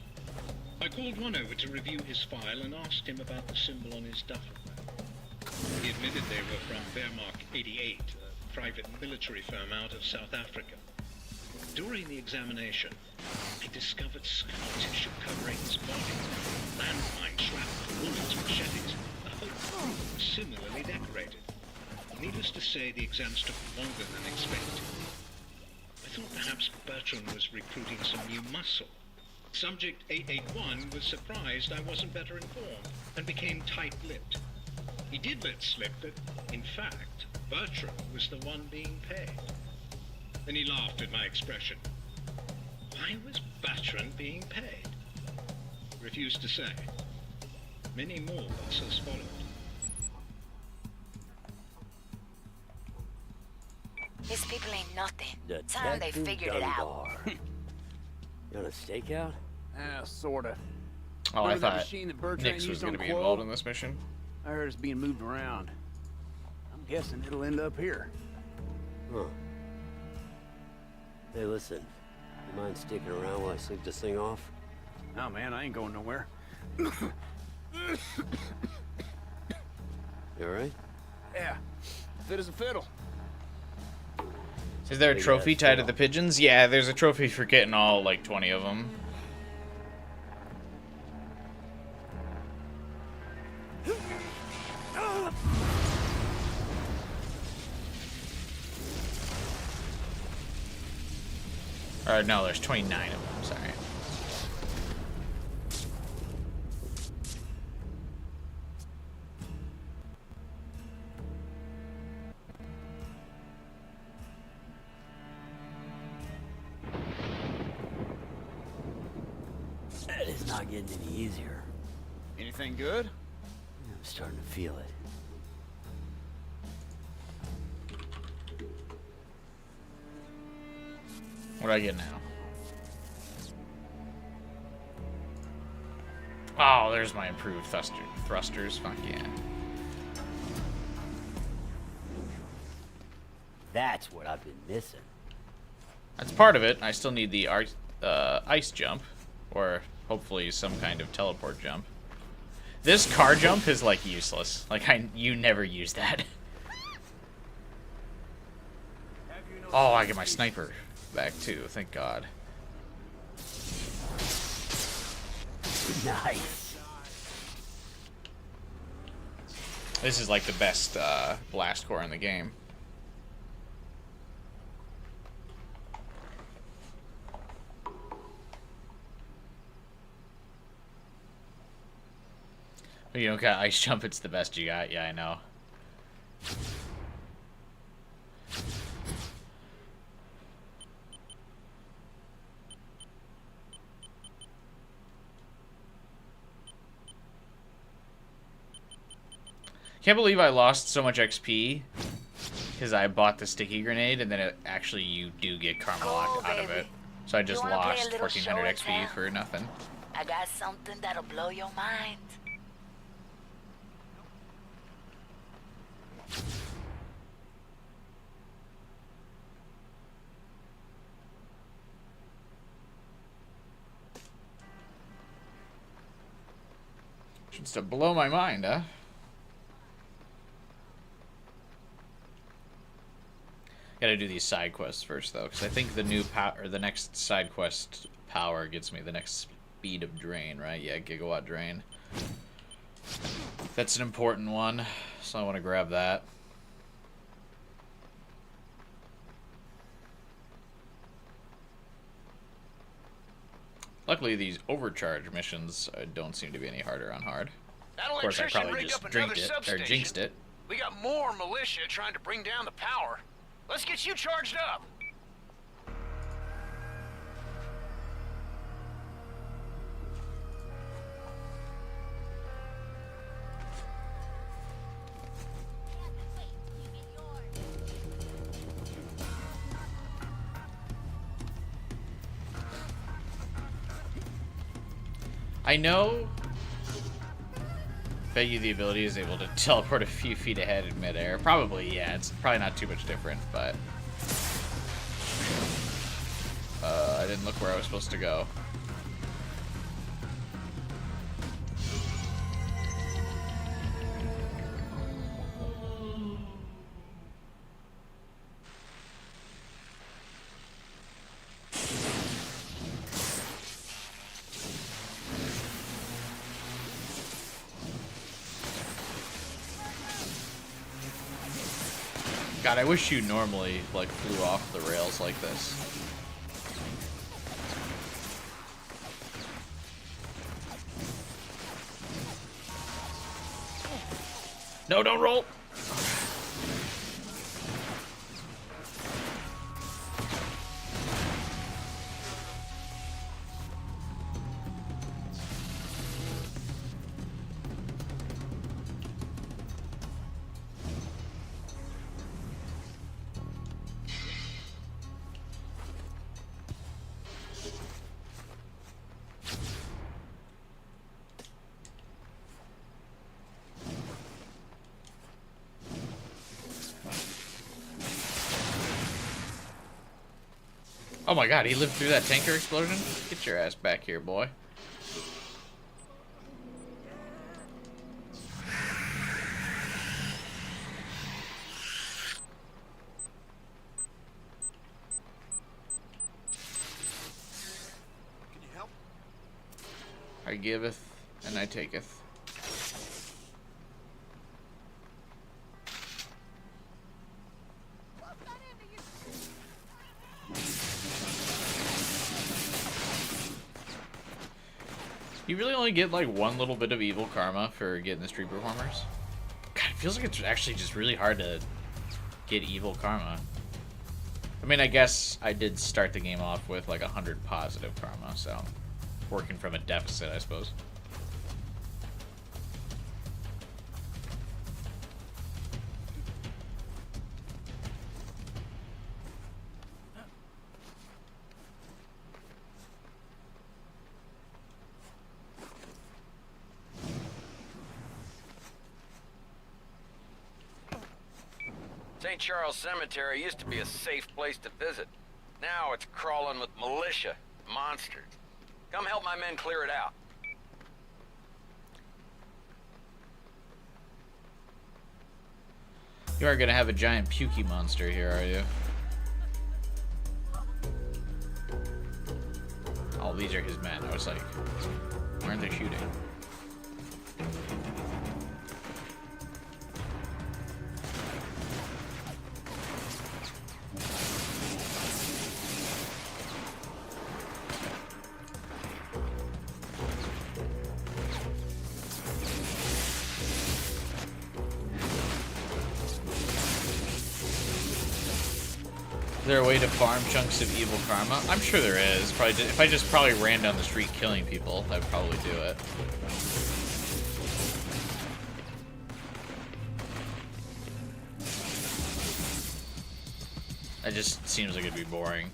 I called one over to review his file and asked him about the symbol on his duffel bag. He admitted they were from Wehrmacht 88, a private military firm out of South Africa. During the examination, I discovered scar tissue covering his body, landmines, shrapnel, bullets, machetes. The whole group was similarly decorated. Needless to say, the exams took longer than expected. I thought perhaps Bertrand was recruiting some new muscle. Subject 881 was surprised I wasn't better informed and became tight-lipped. He did let slip that, in fact, Bertrand was the one being paid. Then he laughed at my expression. Why was Bertrand being paid? He refused to say. Many more buses followed. These people ain't nothing. Time they figured it out. You on a stakeout? Sorta. Oh, I Remember that thought machine that Bertrand Nix was used going to on be Quo? involved in this mission. I heard it's being moved around. I'm guessing it'll end up here. Huh. Hey, listen. You mind sticking around while I sleep this thing off? No, man, I ain't going nowhere. You alright? Yeah, fit as a fiddle. Is there a Big trophy ass tied to fiddle. the pigeons? Yeah, there's a trophy for getting all, like, 20 of them. Or, no, there's 29 of them, sorry. It's not getting any easier. Anything good? I'm starting to feel it. What do I get now? Oh, there's my improved thrusters. Fuck yeah. That's what I've been missing. That's part of it. I still need the ice jump, or hopefully some kind of teleport jump. This car jump is like useless. Like you never use that. Oh, I get my sniper back too. Thank God. Nice. This is like the best blast core in the game. You don't got ice jump, it's the best you got. Yeah, I know. Can't believe I lost so much XP because I bought the sticky grenade and then you do get karma locked out of it. So I just lost 1400 XP for nothing. I got something that'll blow your mind. Just to blow my mind, huh? Gotta do these side quests first, though, because I think the new the next side quest power gets me the next speed of drain, right? Yeah, gigawatt drain. That's an important one, so I want to grab that. Luckily, these overcharge missions don't seem to be any harder on hard. That Of course, I electrician probably rigged just up another jinxed substation. it. We got more militia trying to bring down the power. Let's get you charged up. I know. Bet you the ability is able to teleport a few feet ahead in midair. Probably, yeah. It's probably not too much different, but I didn't look where I was supposed to go. God, I wish you normally, like, flew off the rails like this. No, don't roll! Oh my god, he lived through that tanker explosion? Get your ass back here, boy. Can you help? I giveth, and I taketh. You really only get like one little bit of evil karma for getting the street performers? God, it feels like it's actually just really hard to get evil karma. I mean, I guess I did start the game off with like 100 positive karma, so working from a deficit, I suppose. St. Charles Cemetery used to be a safe place to visit. Now it's crawling with militia, monsters. Come help my men clear it out. You aren't gonna have a giant pukey monster here, are you? Oh, these are his men. I was like, why aren't they shooting? Is there a way to farm chunks of evil karma? I'm sure there is. Probably if I just ran down the street killing people, I'd probably do it. That just seems like it'd be boring.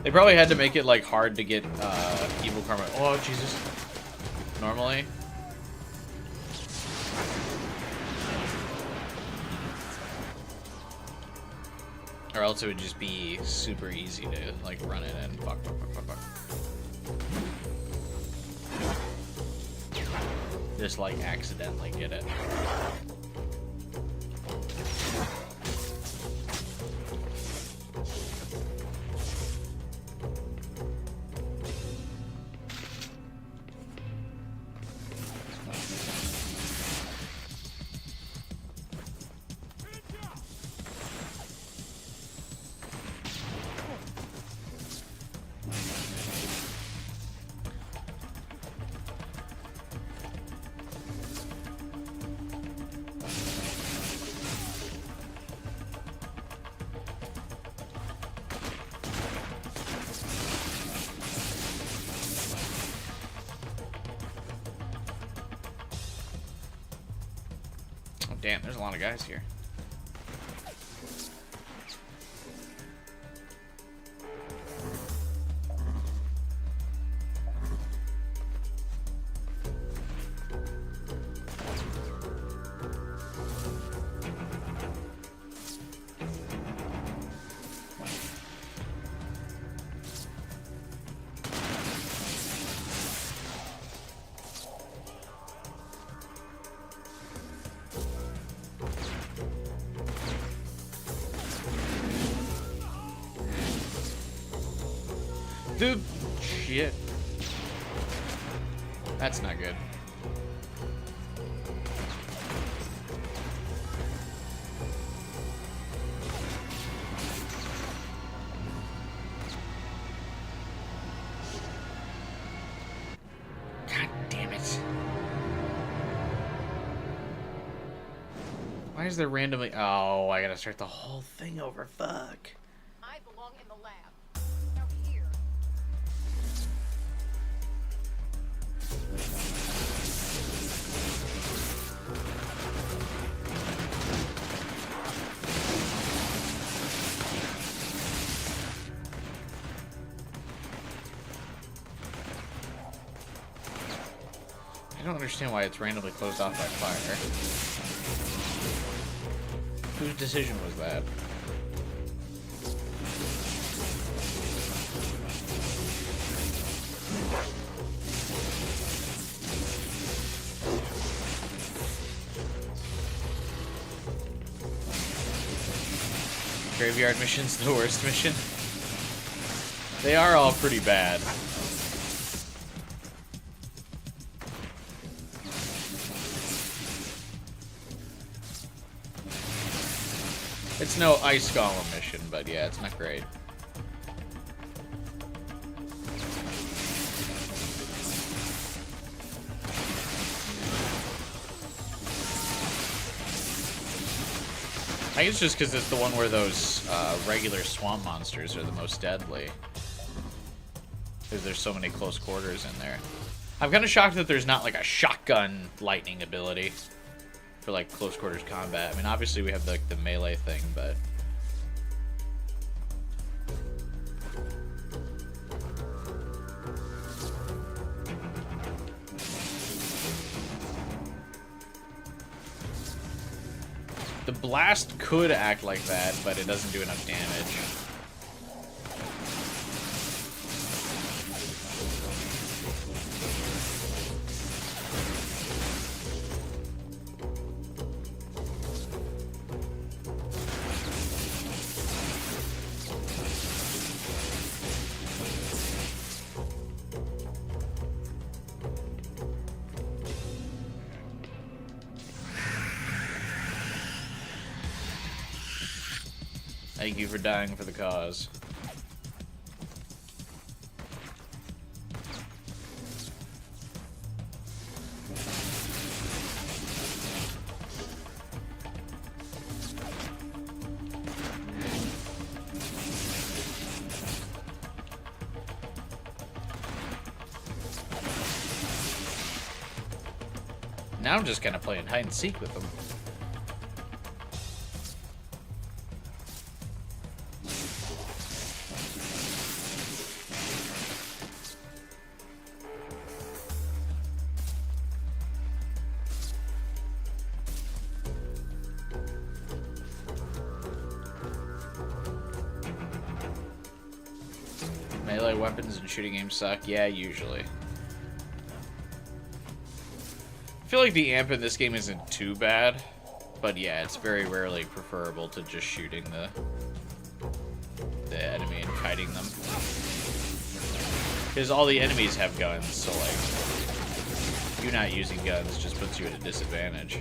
They probably had to make it like hard to get evil karma. Oh Jesus! Normally. Or else it would just be super easy to like run it and fuck. Just like accidentally get it. Damn, there's a lot of guys here. Dude, shit. That's not good. God damn it. Why is there randomly... Oh, I gotta start the whole thing over. Fuck. I belong in the lab. Now here. I don't understand why it's randomly closed off by fire. Whose decision was that? Graveyard mission's the worst mission. They are all pretty bad. It's no Ice Golem mission, but yeah, it's not great. I think it's just because it's the one where those regular swamp monsters are the most deadly. Because there's so many close quarters in there. I'm kind of shocked that there's not like a shotgun lightning ability for like close quarters combat. I mean, obviously we have the melee thing, but... The blast could act like that, but it doesn't do enough damage. Thank you for dying for the cause. Now I'm just kind of playing hide and seek with them. Melee weapons and shooting games suck. Yeah, usually. I feel like the amp in this game isn't too bad, but yeah, it's very rarely preferable to just shooting the enemy and kiting them. Because all the enemies have guns, so like, you not using guns just puts you at a disadvantage.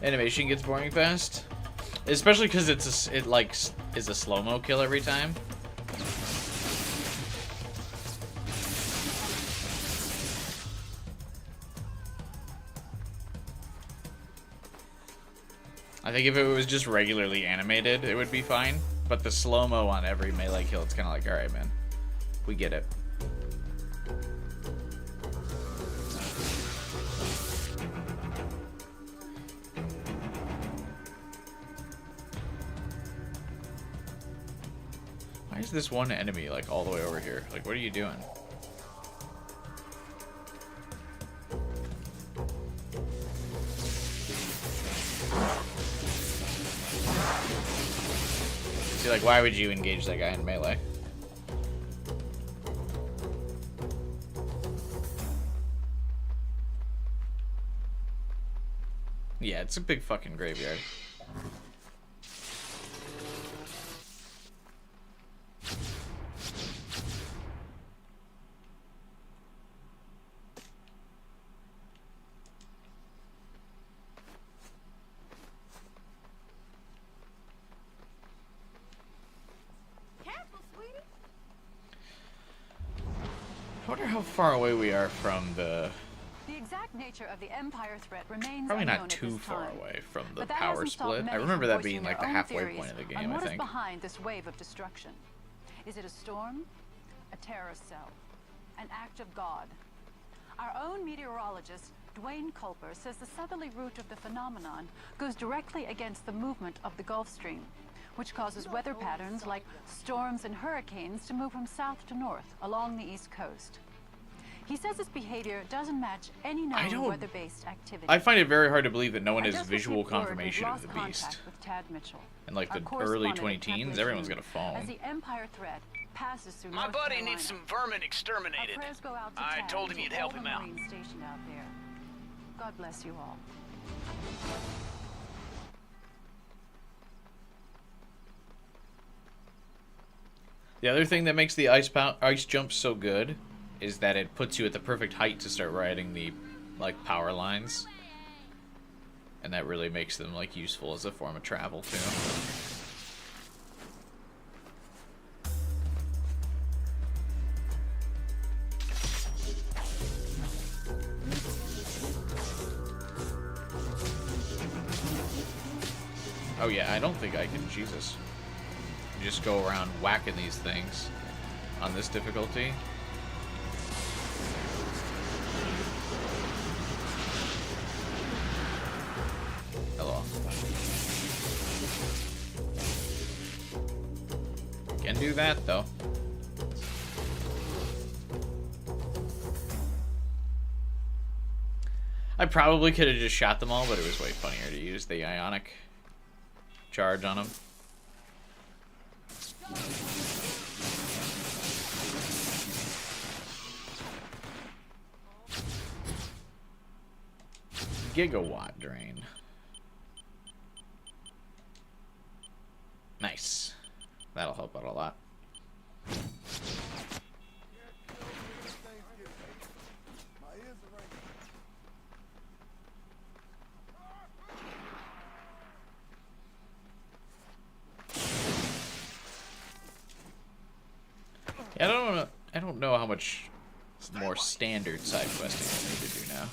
Animation gets boring fast, especially because it is a slow-mo kill every time. I think if it was just regularly animated, it would be fine. But the slow-mo on every melee kill, it's kind of like, all right, man, we get it. Why is this one enemy like all the way over here? Like, what are you doing? See, like, why would you engage that guy in melee? Yeah, it's a big fucking graveyard. I wonder how far away we are from the... The exact nature of the Empire threat remains Probably not unknown too at this far time. away from the But that power hasn't stopped split. I many remember from that voicing being like the their own halfway theories point of the on game, I what is think. behind this wave of destruction? Is it a storm? A terror cell? An act of God? Our own meteorologist, Dwayne Culper, says the southerly route of the phenomenon goes directly against the movement of the Gulf Stream, which causes weather patterns like storms and hurricanes to move from south to north along the East Coast. He says his behavior doesn't match any known weather-based activity. I find it very hard to believe that no one I has just visual received word confirmation we've of the lost beast. contact with Tad Mitchell, In like our the early correspondent at 2010s, Camp everyone's got a Lejeune. phone. As the Empire threat passes through My North buddy Carolina, needs some vermin exterminated. our prayers go out to I Tad told him and you'd to help all him the out. Marines stationed out there. God bless you all. The other thing that makes the ice jump so good is that it puts you at the perfect height to start riding the like power lines, and that really makes them like useful as a form of travel too. Oh yeah, I don't think I can. Jesus. Just go around whacking these things on this difficulty. Hello. Can do that though. I probably could have just shot them all, but it was way funnier to use the ionic charge on them. Gigawatt drain. Nice. That'll help out a lot. Yeah, I don't know how much more standard side questing I need to do now.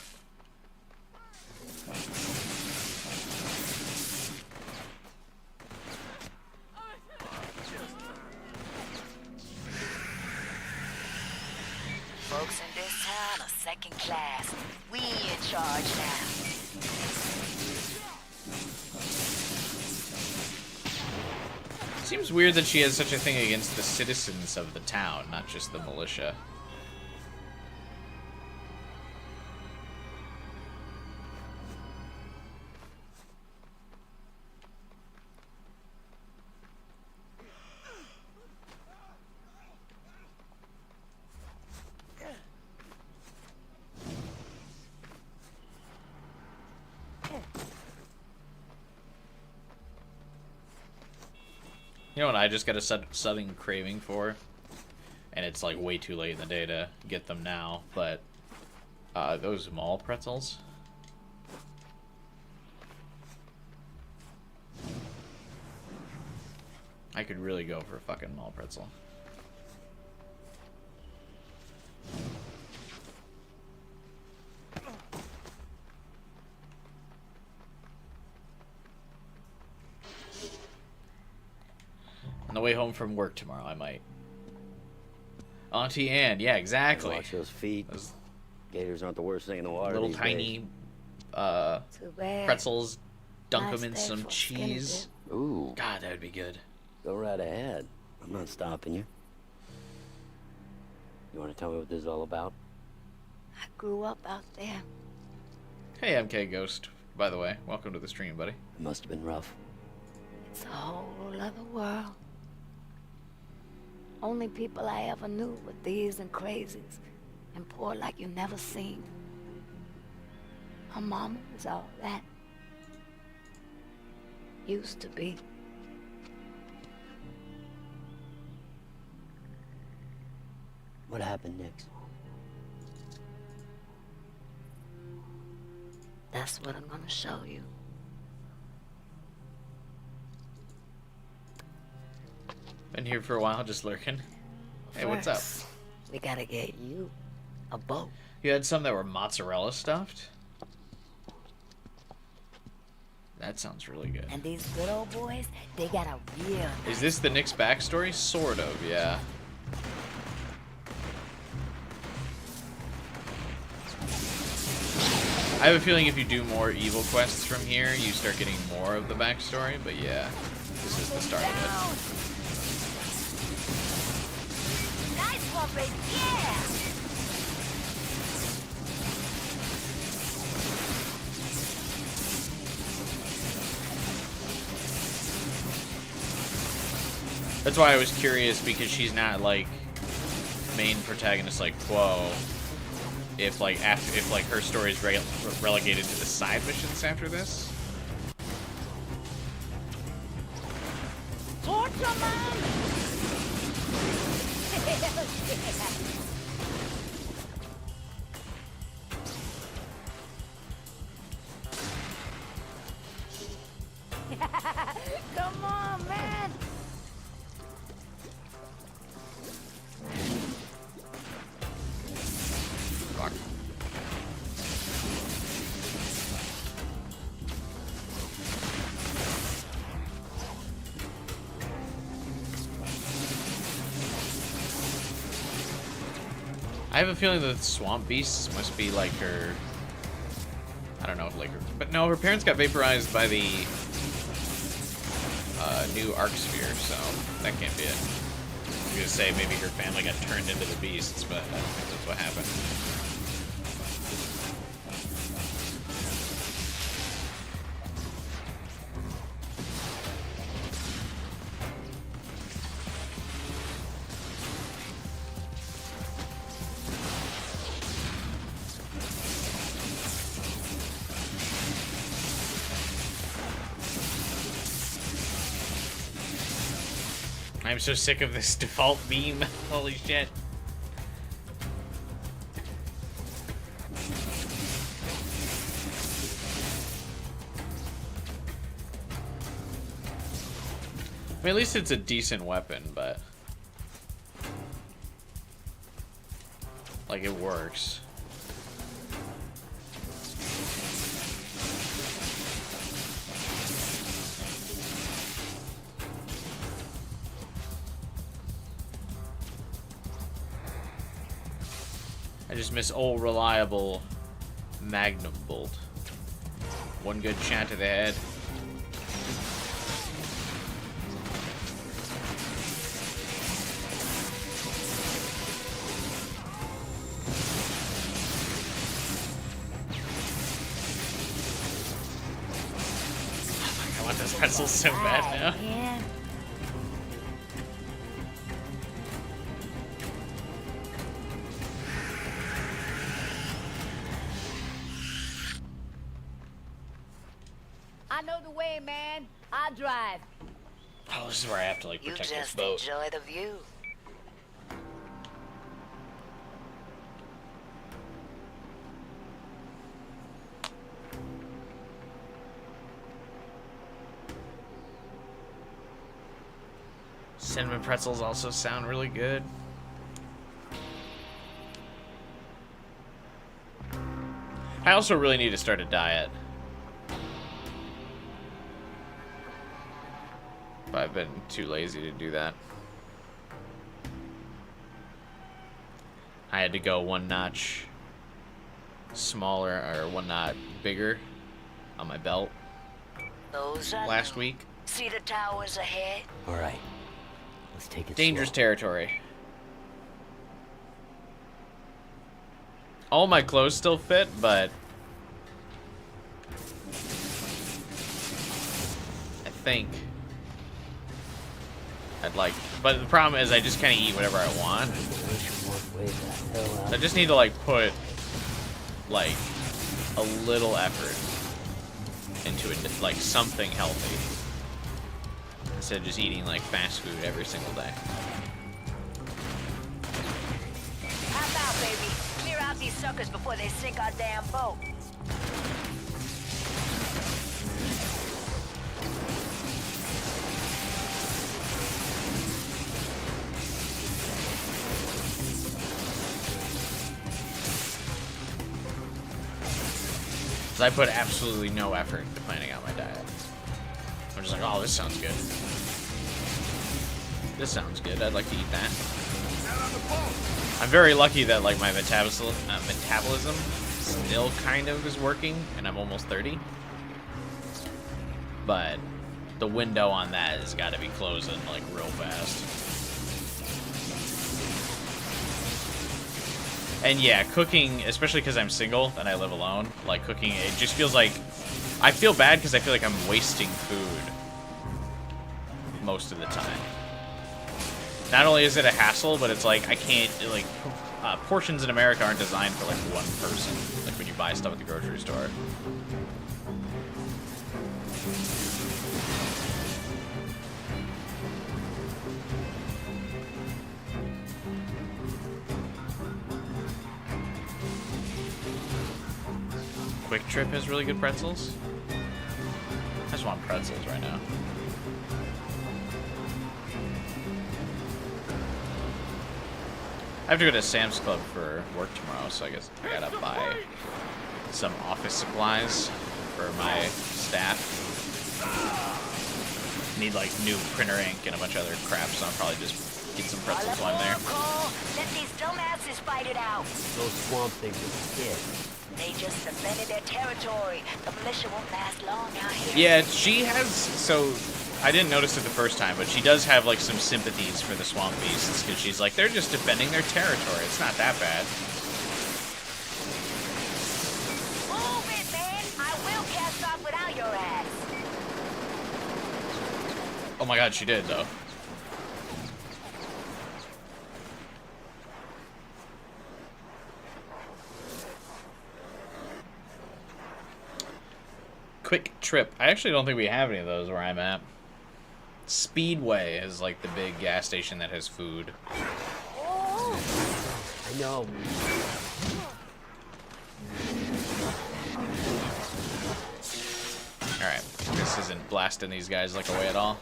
Folks in this town are second class. We in charge now. Seems weird that she has such a thing against the citizens of the town, not just the militia. You know what I just got a sudden craving for? And it's like way too late in the day to get them now, but those mall pretzels. I could really go for a fucking mall pretzel. On the way home from work tomorrow, I might. Auntie Anne, yeah, exactly. Watch those feet. Those gators aren't the worst thing in the water. Little tiny pretzels, dunk them in some cheese. Ooh. God, that would be good. Go right ahead. I'm not stopping you. You want to tell me what this is all about? I grew up out there. Hey, MK Ghost, by the way. Welcome to the stream, buddy. It must have been rough. It's a whole other world. Only people I ever knew were thieves and crazies, and poor like you never seen. My mama was all that. Used to be. What happened next? That's what I'm gonna show you. Been here for a while, just lurking. Hey, what's up? We gotta get you a boat. You had some that were mozzarella stuffed? That sounds really good. And these good old boys, they got a real... Is this the Nick's backstory? Sort of, yeah. I have a feeling if you do more evil quests from here, you start getting more of the backstory, but yeah, this is the start of it. Nice one, baby, yeah! That's why I was curious, because she's not like main protagonist like Quo. If like her story is relegated to the side missions after this. Torture man! Come on, man! Fuck. I have a feeling that the swamp beasts must be like her. I don't know if like her, but no, her parents got vaporized by the new arc sphere, so that can't be it. I was gonna say maybe her family got turned into the beasts, but I don't think that's what happened. I'm so sick of this default beam. Holy shit. I mean, at least it's a decent weapon, but like it works. I just miss old reliable Magnum Bolt. One good shot to the head. I want those pretzels so bad now. Yeah. I know the way, man. I drive. Oh, this is where I have to like protect this just boat. enjoy the view. Cinnamon pretzels also sound really good. I also really need to start a diet. But I've been too lazy to do that. I had to go one notch smaller, or one notch bigger on my belt Those are last week. See the towers ahead? All right. Let's take it Dangerous slow. territory. All my clothes still fit, but I think I'd like, but the problem is I just kind of eat whatever I want. I just need to like put like a little effort into it, like something healthy, instead of just eating like fast food every single day. Hop out, baby. Clear out these suckers before they sink our damn boat. So I put absolutely no effort into planning out my diet. I'm just like, oh, this sounds good. This sounds good. I'd like to eat that. I'm very lucky that like my metabolism still kind of is working, and I'm almost 30. But the window on that has got to be closing like real fast. And yeah, cooking, especially because I'm single and I live alone, like cooking, it just feels like, I feel bad because I feel like I'm wasting food most of the time. not only is it a hassle, but it's like I can't like portions in America aren't designed for like one person. Like when you buy stuff at the grocery store. Quick Trip has really good pretzels. I just want pretzels right now. I have to go to Sam's Club for work tomorrow, so I guess I gotta buy some office supplies for my staff. Need like new printer ink and a bunch of other crap, so I'll probably just get some pretzels while I'm there. Let these dumbasses fight it out. Those swamp things are scared. They just defended their territory. The militia won't last long out here. Yeah, she has, so I didn't notice it the first time, but she does have like some sympathies for the swamp beasts, because she's like, they're just defending their territory. It's not that bad. Move it, man. I will cast off without your ass. Oh my god, she did though. Quick Trip. I actually don't think we have any of those where I'm at. Speedway is like the big gas station that has food. I know. Alright, this isn't blasting these guys like away at all.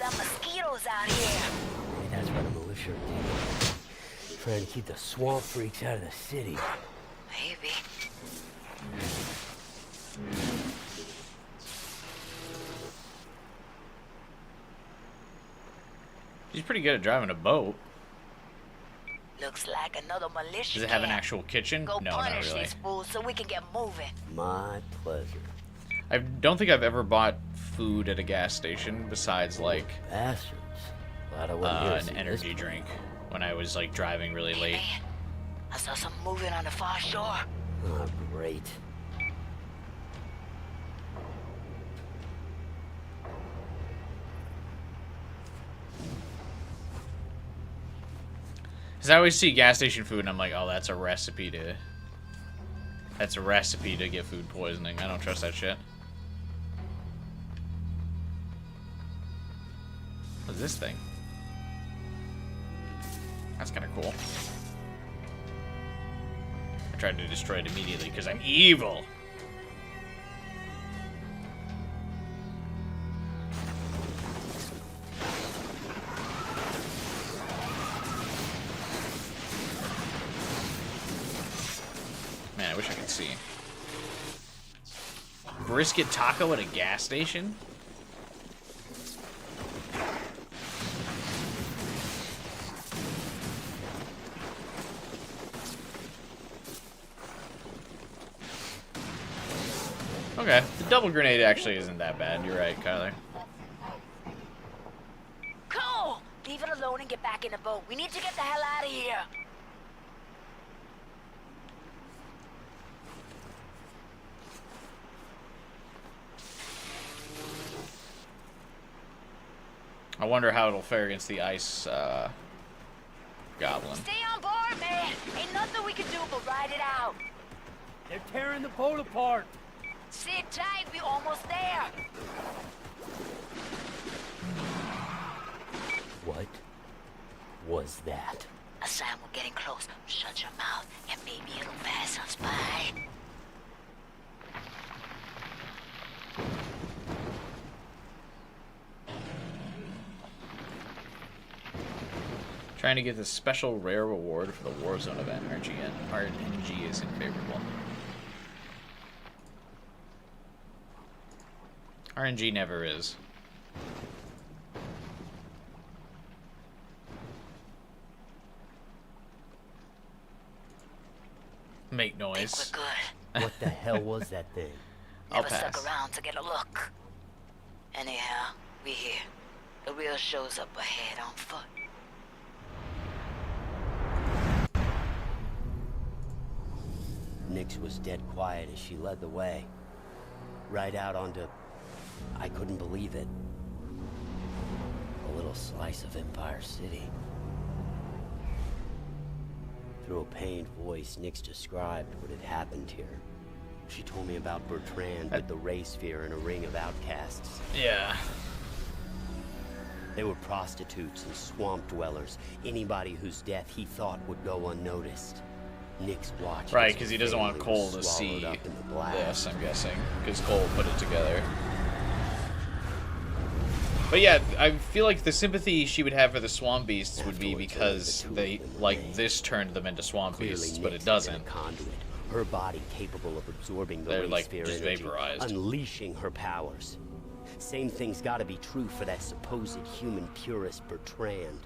Mosquitoes out here. Hey, that's what the militia are doing. Trying to keep the swamp freaks out of the city. Maybe. She's pretty good at driving a boat. Looks like another militia. Does it have an actual kitchen? Go No, not punish really. these fools so we can get moving. My pleasure. I don't think I've ever bought food at a gas station besides like Bastards. Glad I wasn't here to see an energy drink when I was like driving really late. I saw some moving on the far shore. Oh, great. Because I always see gas station food and I'm like, oh, that's a recipe to get food poisoning. I don't trust that shit. What's this thing? That's kind of cool. I tried to destroy it immediately because I'm evil. Man, I wish I could see. Brisket taco at a gas station? Okay, the double grenade actually isn't that bad. You're right, Kyler. Cool! Leave it alone and get back in the boat. We need to get the hell out of here. I wonder how it'll fare against the ice goblin. Stay on board, man. Ain't nothing we can do but ride it out. They're tearing the boat apart. Sit tight, we almost there. What was that? A sign we're getting close. Shut your mouth, and maybe it'll pass us by. Trying to get the special rare reward for the Warzone event. RNG is unfavorable. RNG never is. Make noise. We're good. What the hell was that thing? I'll Never pass. stuck around to get a look. Anyhow, we here. The real show's up ahead on foot. Nyx was dead quiet as she led the way. Right out onto... I couldn't believe it. A little slice of Empire City. Through a pained voice, Nyx described what had happened here. She told me about Bertrand with the ray sphere and a ring of outcasts. Yeah. They were prostitutes and swamp dwellers. Anybody whose death he thought would go unnoticed. Nyx watched. Right, because he doesn't want Cole to see this, I'm guessing. Because Cole put it together. But yeah, I feel like the sympathy she would have for the swamp beasts would be because they, like, this turned them into swamp beasts, but it doesn't. Her body capable of absorbing the They're ray like sphere just energy, vaporized. unleashing her powers. Same thing's gotta be true for that supposed human purist Bertrand.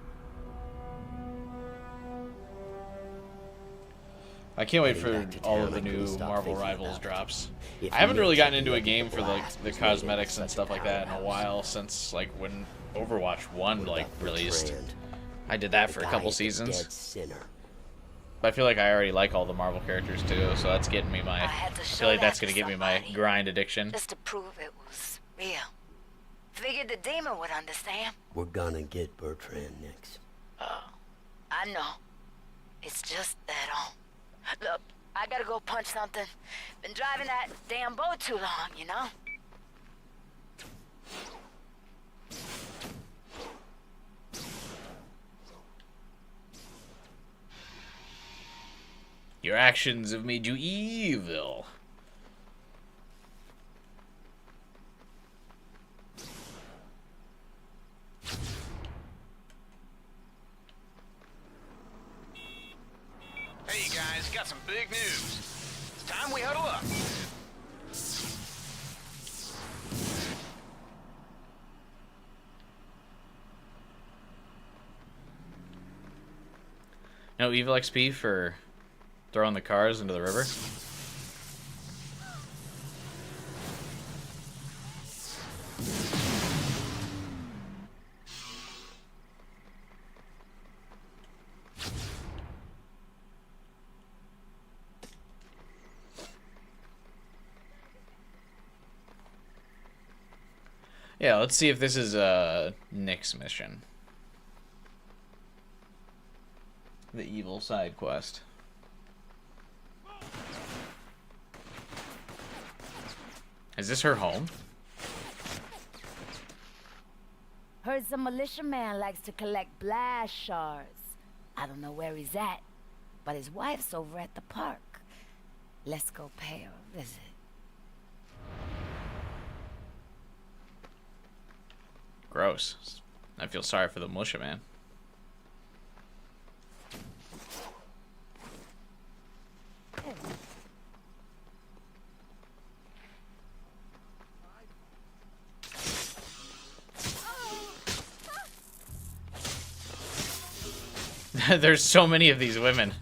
I can't wait for all of the new Marvel Rivals drops. I haven't really gotten into a game for like the cosmetics and stuff like that in a while since like when Overwatch 1 like released. I did that for a couple seasons. But I feel like I already like all the Marvel characters too, so that's getting me my... I feel like that's gonna give me my grind addiction. Just to prove it was real. Figured the demon would understand. We're gonna get Bertrand next. Oh, I know. It's just that, look, I gotta go punch something. Been driving that damn boat too long, you know? Your actions have made you evil. Hey guys, got some big news. It's time we huddle up. No evil XP for throwing the cars into the river? Yeah, let's see if this is a Nyx mission. The evil side quest. Is this her home? Heard some militiaman likes to collect blast shards. I don't know where he's at, but his wife's over at the park. Let's go pay her a visit. Gross. I feel sorry for the militiaman. There's so many of these women.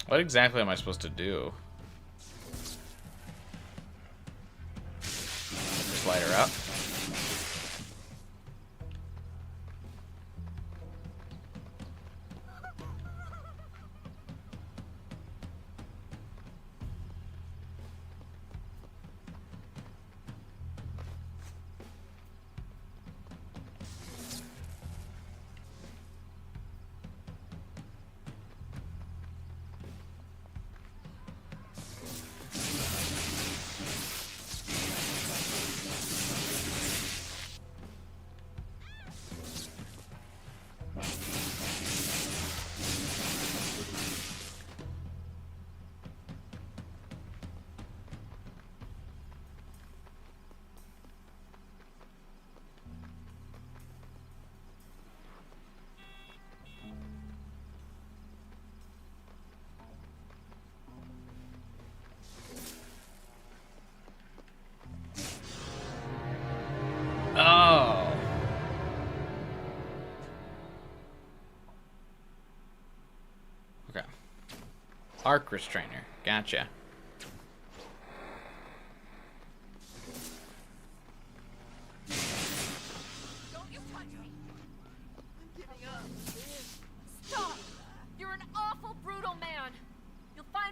What exactly am I supposed to do? Just light her up? Oh. Okay. Arc restrainer. Gotcha.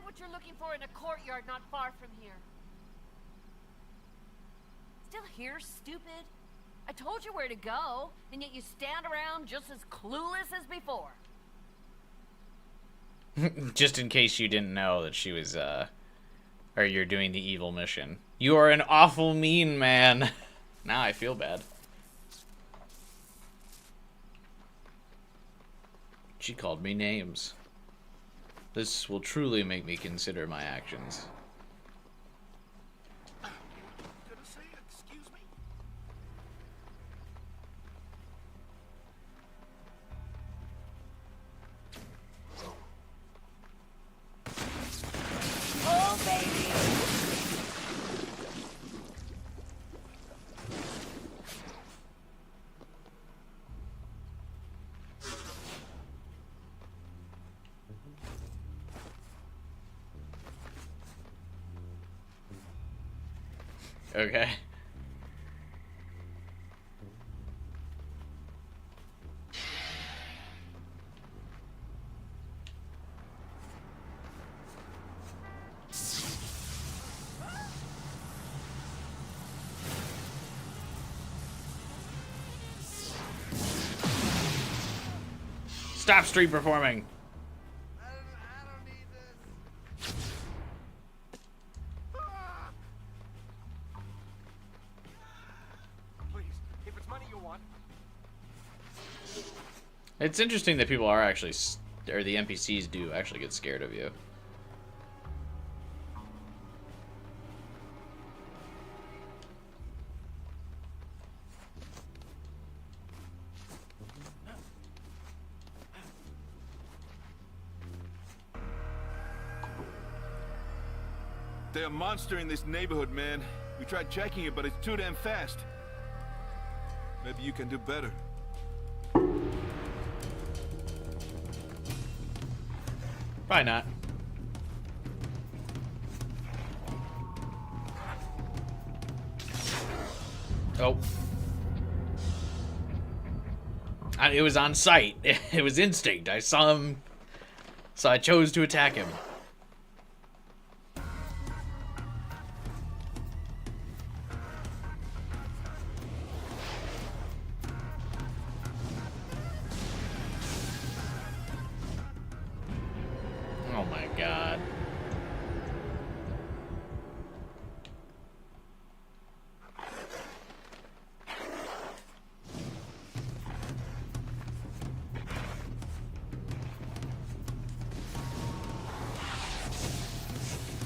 what you're looking for in a courtyard not far from here. Still here, stupid? I told you where to go, and yet you stand around just as clueless as before. Just in case you didn't know that she was, or you're doing the evil mission. You are an awful mean man. Now I feel bad. She called me names. This will truly make me consider my actions. Oh, baby! Okay. Stop street performing. It's interesting that people are actually, or the NPCs do actually get scared of you. There's a monster in this neighborhood, man. We tried checking it, but it's too damn fast. Maybe you can do better. Probably not. Oh. It was on sight. It was instinct. I saw him, so I chose to attack him. Oh my god.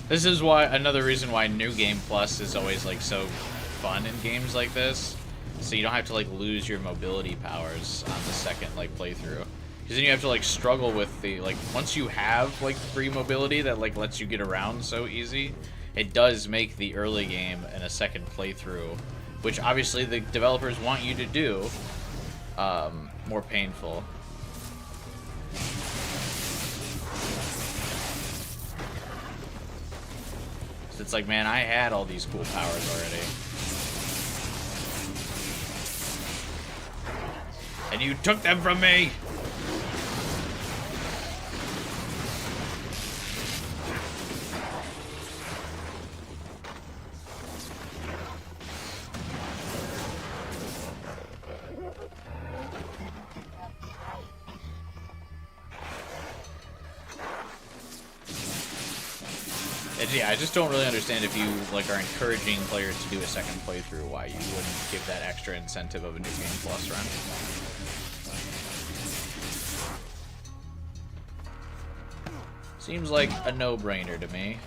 This is why, another reason why New Game Plus is always like so fun in games like this. So you don't have to like lose your mobility powers on the second like playthrough. Because then you have to like struggle with the, like, once you have like free mobility that like lets you get around so easy, it does make the early game and a second playthrough, which obviously the developers want you to do, more painful. So it's like, man, I had all these cool powers already. And you took them from me! Yeah, I just don't really understand if you like are encouraging players to do a second playthrough, why you wouldn't give that extra incentive of a New Game Plus run. Seems like a no-brainer to me.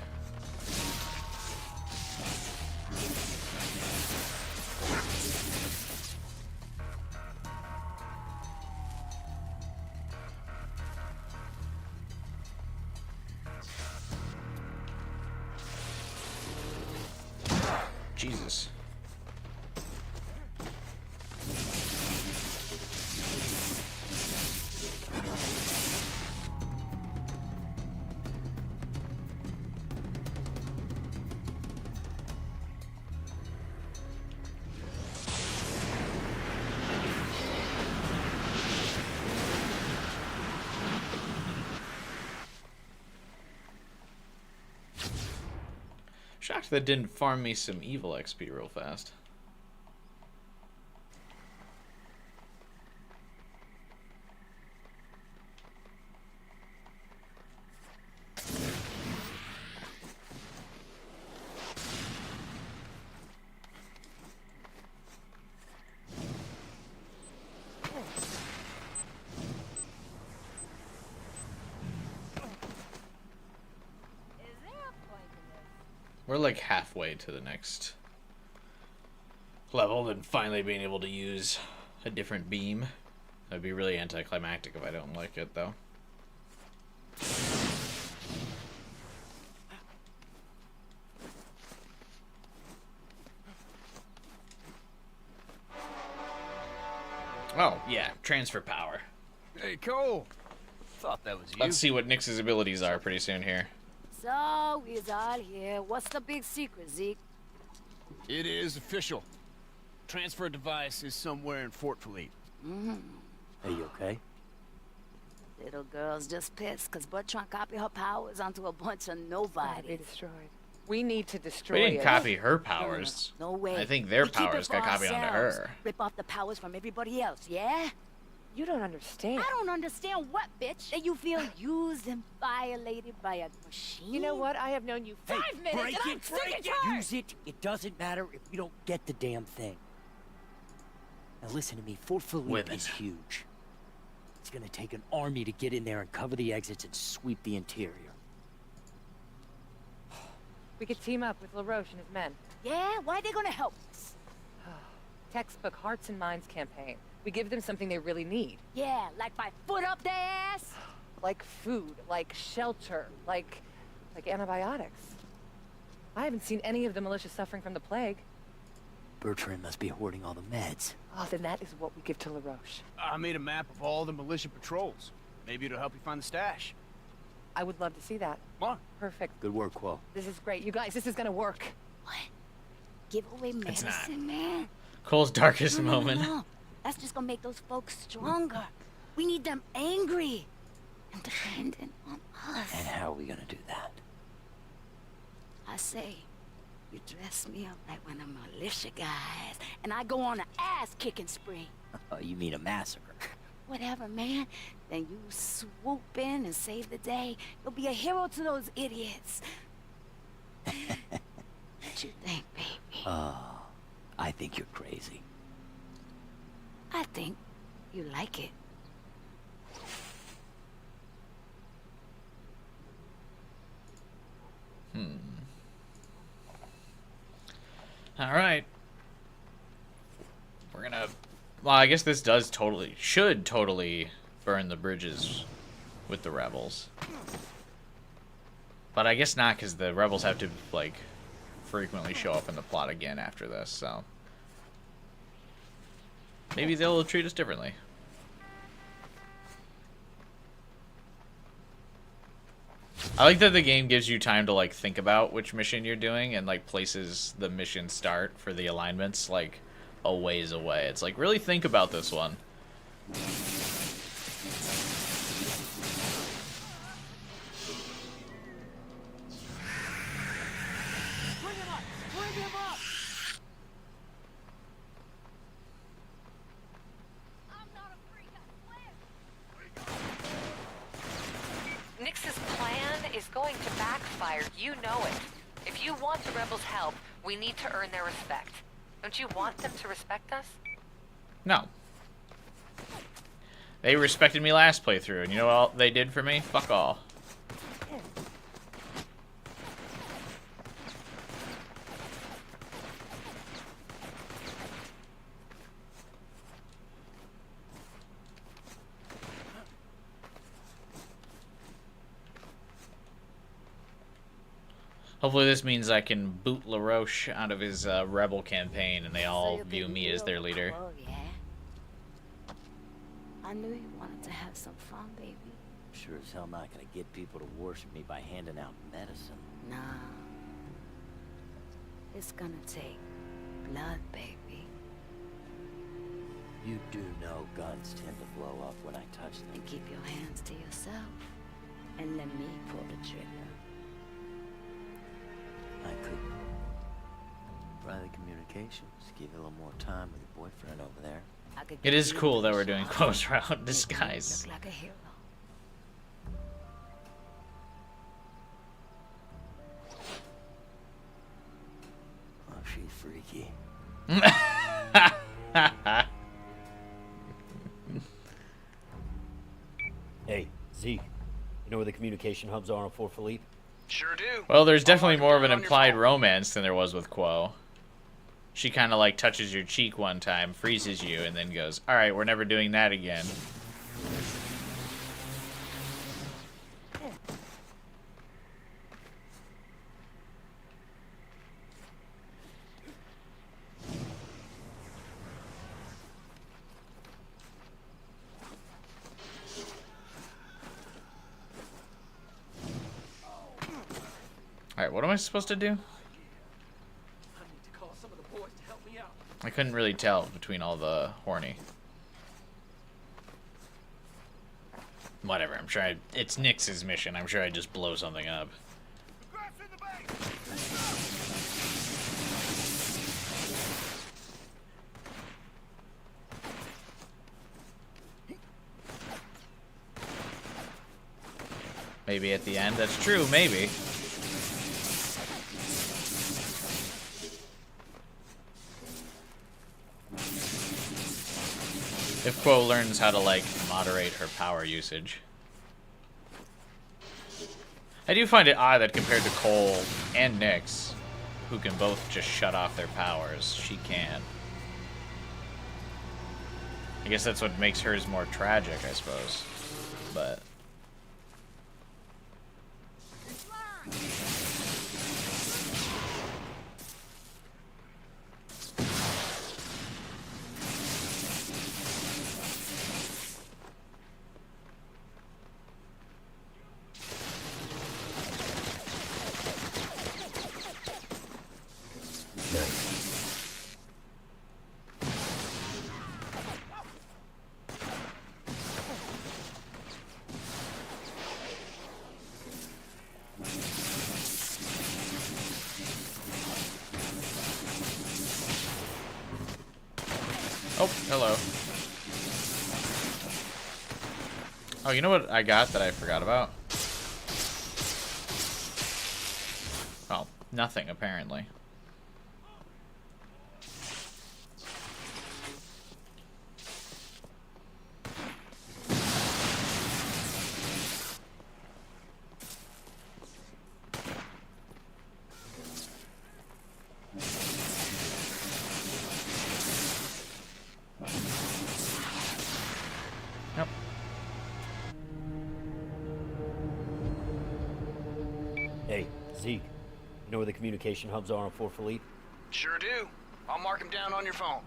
Jesus. Shocked that didn't farm me some evil XP real fast. We're like halfway to the next level and finally being able to use a different beam. That'd be really anticlimactic if I don't like it, though. Oh, yeah, transfer power. Hey, Cole. Thought that was you. Let's see what Nyx's abilities are pretty soon here. So, we's all here. What's the big secret, Zeke? It is official. Transfer device is somewhere in Fort Fleet. Are you okay? Little girl's just pissed because Bertrand copied her powers onto a bunch of nobodies. Be destroyed. We need to destroy We it. didn't copy her powers. No way. I think their We keep powers it got for copied onto ourselves. her. Rip off the powers from everybody else, yeah? You don't understand. I don't understand what, bitch? That you feel used and violated by a machine? You know what? I have known you 5 minutes Break and I'm it, sick break and it! tired. Use it. It doesn't matter if we don't get the damn thing. Now listen to me. Fort Philippe Women. is huge. It's gonna take an army to get in there and cover the exits and sweep the interior. We could team up with LaRoche and his men. Yeah? Why are they gonna help us? Textbook Hearts and Minds campaign. We give them something they really need. Yeah, like my foot up their ass? Like food, like shelter, like antibiotics. I haven't seen any of the militia suffering from the plague. Bertrand must be hoarding all the meds. Oh, then that is what we give to LaRoche. I made a map of all the militia patrols. Maybe it'll help you find the stash. I would love to see that. Come on. Perfect. Good work, Quo. This is great. You guys, this is gonna work. What? Give away It's not. medicine, man? Cole's darkest No, moment. no. That's just gonna make those folks stronger. We need them angry and dependent on us. And how are we gonna do that? I say, you dress me up like one of my militia guys, and I go on an ass-kicking spree. Oh, you mean a massacre? Whatever, man. Then you swoop in and save the day. You'll be a hero to those idiots. What you think, baby? Oh, I think you're crazy. I think you like it. All right. We're gonna... Well, I guess this does should totally burn the bridges with the rebels. But I guess not, because the rebels have to, like, frequently show up in the plot again after this, so... Maybe they'll treat us differently. I like that the game gives you time to, like, think about which mission you're doing and, like, places the mission start for the alignments, like, a ways away. It's like, really think about this one. Bring him up! Bring him up! Nyx's plan is going to backfire. You know it. If you want the rebels' help, we need to earn their respect. Don't you want them to respect us? No. They respected me last playthrough, and you know what all they did for me? Fuck all. Hopefully this means I can boot LaRoche out of his rebel campaign and they all view me as their leader. Oh, yeah. I knew you wanted to have some fun, baby. Sure as hell not gonna get people to worship me by handing out medicine. Nah. It's gonna take blood, baby. You do know guns tend to blow up when I touch them. And keep your hands to yourself. And let me pull the trigger. I couldn't vacations. Give you a little more time with your boyfriend over there. It is cool that we're doing close round disguise. Look like a hero. Oh, she's freaky. Hey, Zeke. You know where the communication hubs are on Fort Philippe? Sure do. Well, there's definitely more of an implied romance than there was with Quo. She kind of like touches your cheek one time, freezes you, and then goes, "All right, we're never doing that again." Alright, what am I supposed to do? I couldn't really tell between all the horny. Whatever, I'm sure it's Nyx's mission. I'm sure I just blow something up. Maybe at the end. That's true, maybe. If Quo learns how to, like, moderate her power usage. I do find it odd that compared to Cole and Nyx, who can both just shut off their powers, she can. I guess that's what makes hers more tragic, I suppose. But... Oh, hello. Oh, you know what I got that I forgot about? Oh, nothing, apparently. Yep. Hey, Zeke. You know where the communication hubs are on Fort Philippe? Sure do. I'll mark him down on your phone.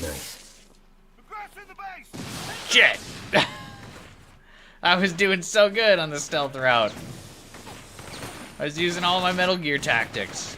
Nice. Shit! I was doing so good on the stealth route. I was using all my Metal Gear tactics.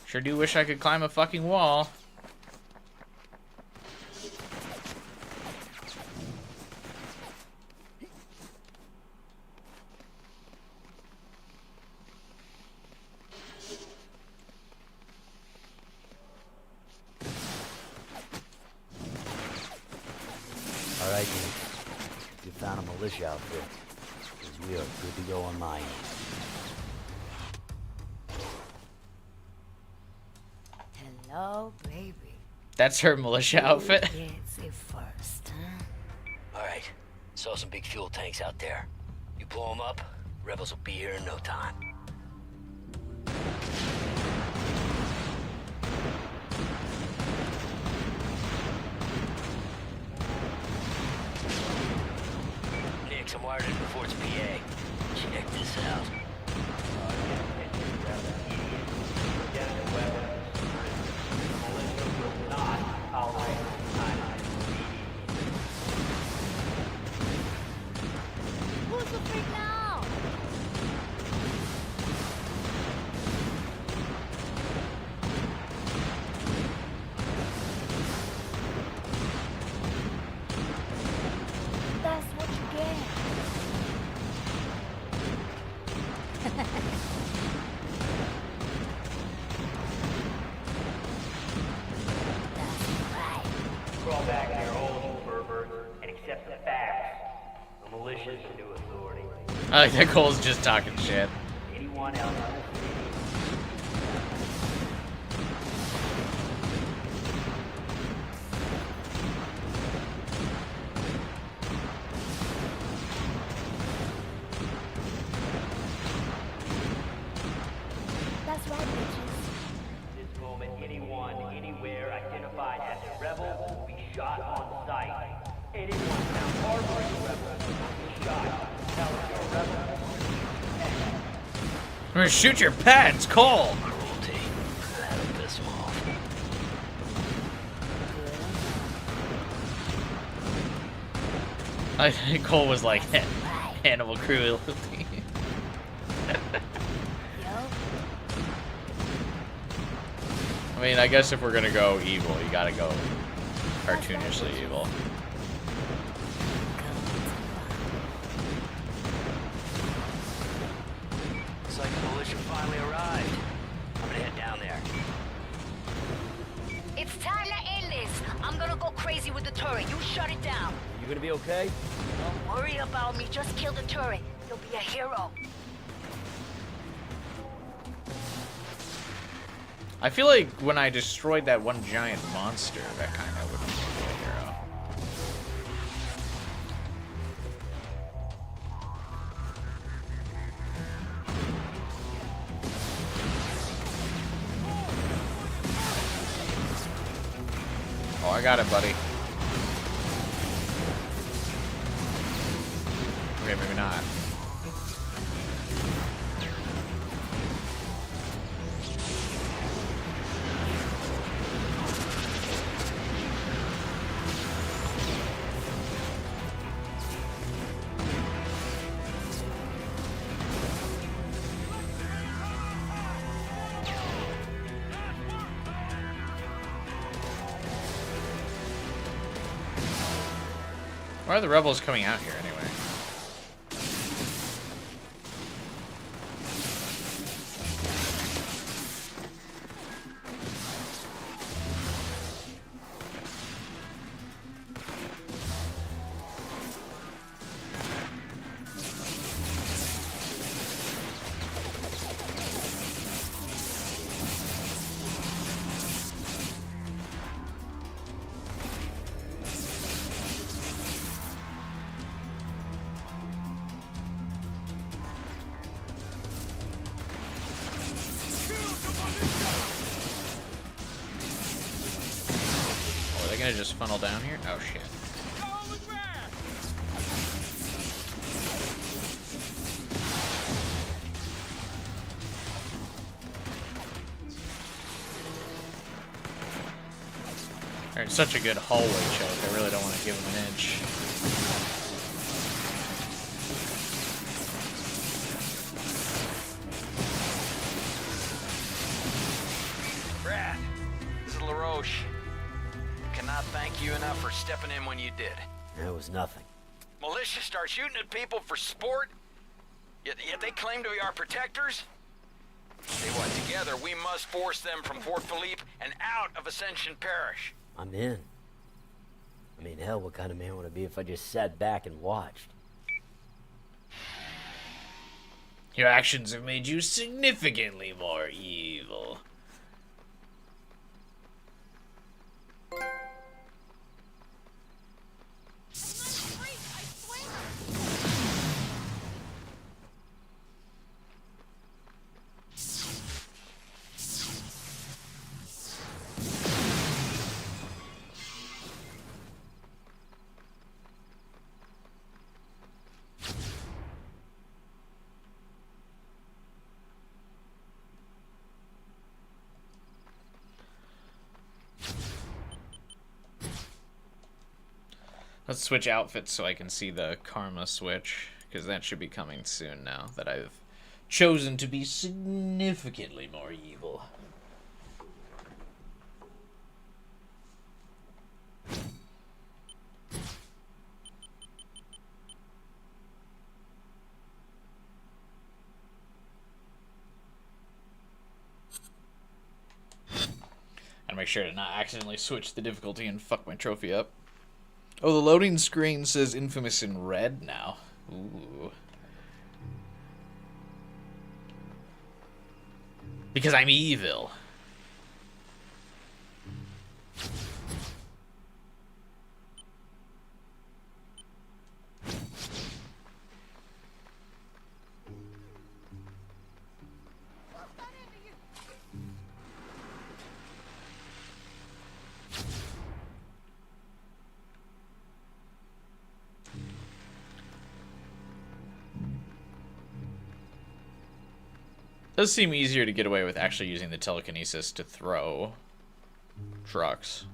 Sure do wish I could climb a fucking wall. All right, dude. You found a militia outfit. 'Cause we are good to go on my end. Hello, baby. That's her militia outfit. Who gets it first, huh? Alright, saw some big fuel tanks out there. You blow them up, rebels will be here in no time. Nix, I'm wired into Fort's PA. Check this out. Who's the freak now? That's what you get. Crawl back in your holes, you pervert, and accept the facts. The militia's the new authority. I like that Cole's just talking shit. Anyone else in the city? That's right, bitches. This moment, anyone, anywhere identified as a rebel will be shot on sight. Anyone found harboring a rebel will be shot. Now, if you're a rebel, I'm gonna shoot your pets, Cole. Cruelty. That'll piss them off. I think Cole was like animal cruelty. I mean, I guess if we're gonna go evil, you gotta go cartoonishly evil. Looks like the militia finally arrived. I'm gonna head down there. It's time to end this. I'm gonna go crazy with the turret. You shut it down. you gonna be okay? Don't worry about me. Just kill the turret. You'll be a hero. I feel like when I destroyed that one giant monster, that kind of would make me a hero. Oh, I got it, buddy. Okay, maybe not. Why are the rebels coming out here anyway? Oh, are they gonna just funnel down here? Oh shit. Alright, such a good hallway choke. I really don't want to give him an inch. Brad, this is LaRoche. Cannot thank you enough for stepping in when you did. That was nothing. Militia start shooting at people for sport? Yet they claim to be our protectors? Say what, together we must force them from Fort Philippe and out of Ascension Parish. I'm in. I mean, hell, what kind of man would I be if I just sat back and watched? Your actions have made you significantly more evil. Let's switch outfits so I can see the karma switch, because that should be coming soon now that I've chosen to be significantly more evil. And make sure to not accidentally switch the difficulty and fuck my trophy up. Oh, the loading screen says Infamous in red now. Ooh. Because I'm evil. Does seem easier to get away with actually using the telekinesis to throw trucks.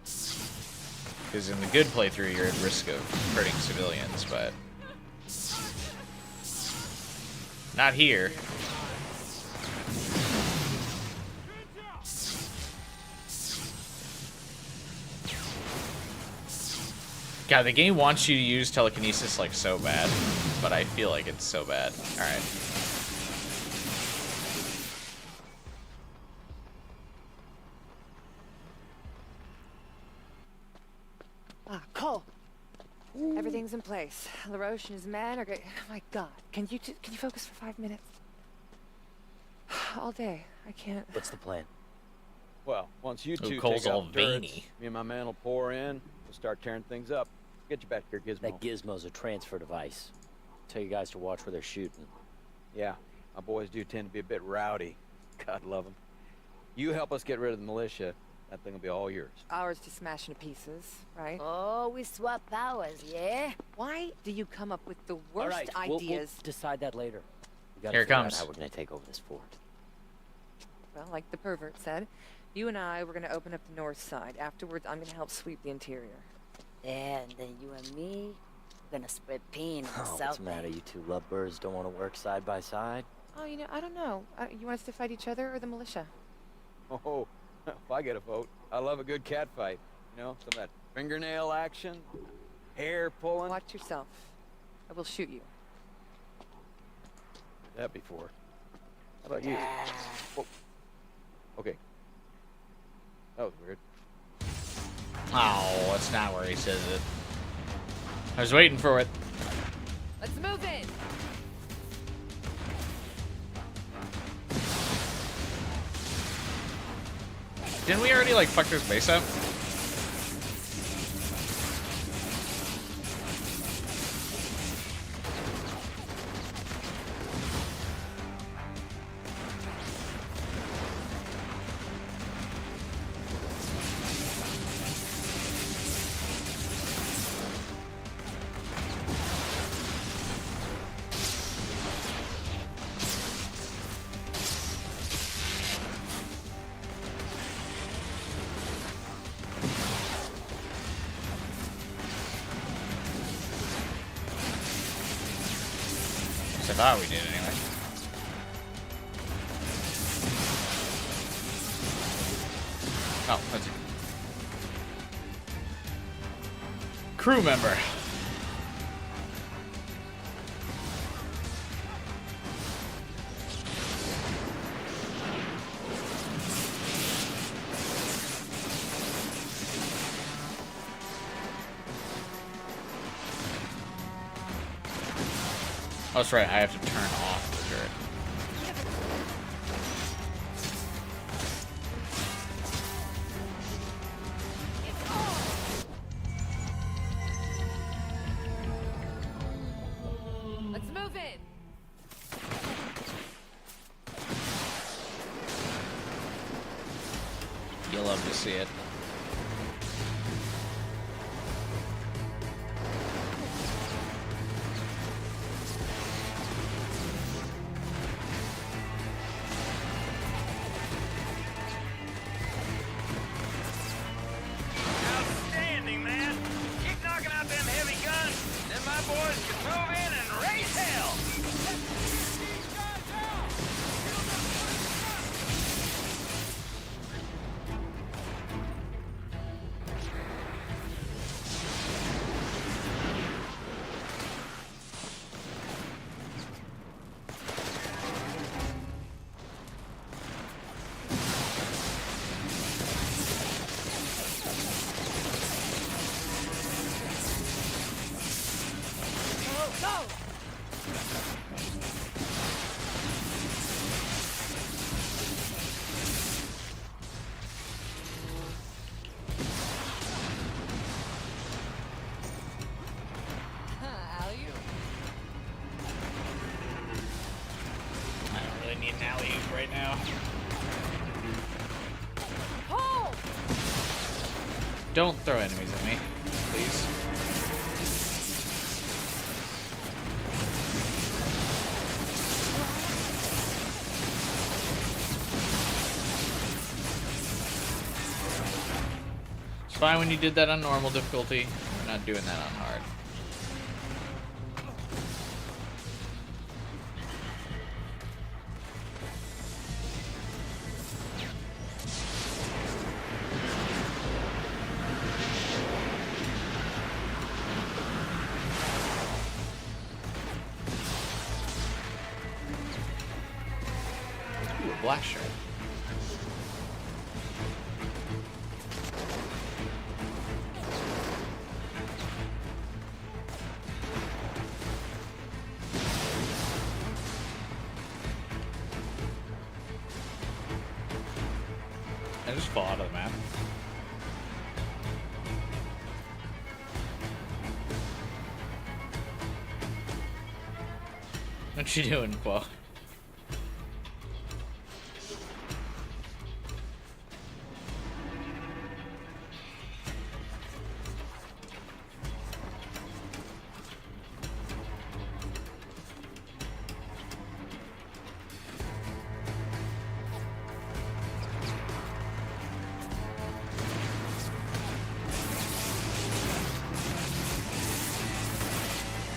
Because in the good playthrough, you're at risk of hurting civilians, but not here. God, the game wants you to use telekinesis like so bad, but I feel like it's so bad. Alright. Cole. Everything's in place. LaRoche and his men are good. Oh my God. Can you focus for 5 minutes? All day. I can't. What's the plan? Well, once you two Cole's take all out the turrets, veiny. me and my man will pour in. We'll start tearing things up. Get you back here, Gizmo. That gizmo's a transfer device. Tell you guys to watch where they're shooting. Yeah, my boys do tend to be a bit rowdy. God love them. You help us get rid of the militia. That thing will be all yours. Ours to smash into pieces, right? Oh, we swap powers, yeah? Why do you come up with the All worst right, ideas? We'll decide that later. We gotta Here it figure out comes. how we're gonna take over this fort. Well, like the pervert said, you and I were going to open up the north side. Afterwards, I'm going to help sweep the interior. Yeah, and then you and me, we're gonna spread pain in the Oh, south. what's the matter? You two lovebirds don't want to work side by side? Oh, you know, I don't know. You want us to fight each other or the militia? Oh, if I get a vote, I love a good cat fight. You know, some of that fingernail action, hair pulling. Watch yourself. I will shoot you. That before. How about you? Whoa. Okay. That was weird. Oh, that's not where he says it. I was waiting for it. Let's move in. Didn't we already, like, fuck this base up? I thought we did anyway. Oh, that's a crew member. Oh, that's right. I have to turn off the turret. Let's move in. You'll love to see it. Outstanding, man. Keep knocking out them heavy guns, then my boys can move in and raise hell. I don't really need an alley-oop right now. Hold! Don't throw enemies at me, please. It's fine when you did that on normal difficulty. We're not doing that on hard. Ooh, a black shirt. I just fall out of the map. What you doing, Quo?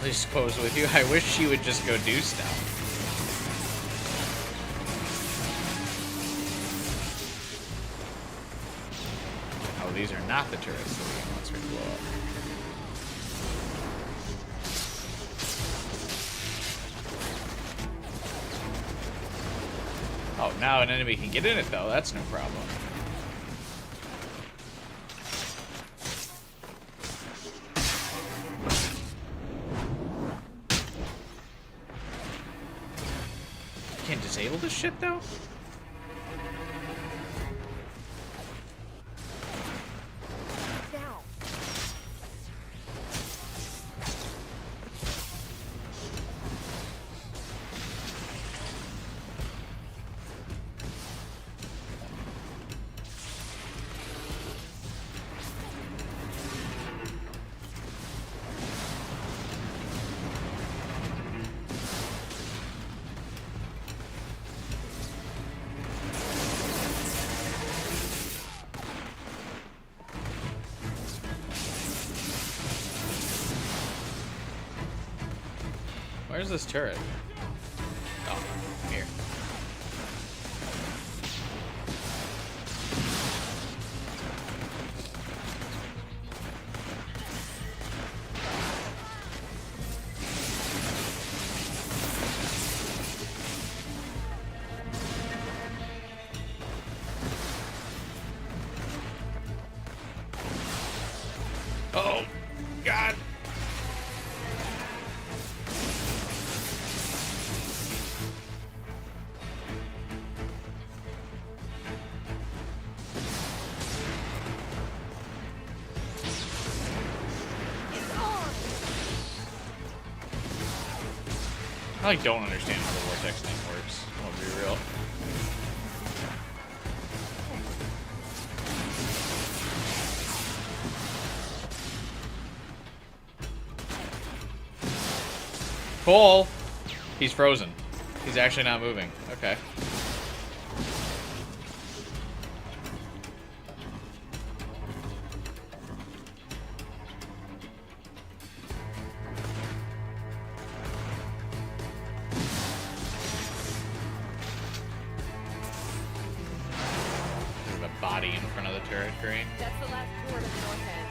I suppose with you, I wish she would just go do stuff. Oh, these are not the turrets that we want to blow up. Oh, now an enemy can get in it though. That's no problem. Can't disable this shit though? Down. Where's this turret? Oh, here. Oh, God. I like, don't understand how the vortex thing works. I'll be real. Cole! He's frozen. He's actually not moving. Okay. There's a body in front of the turret crane. That's the last door to the north end.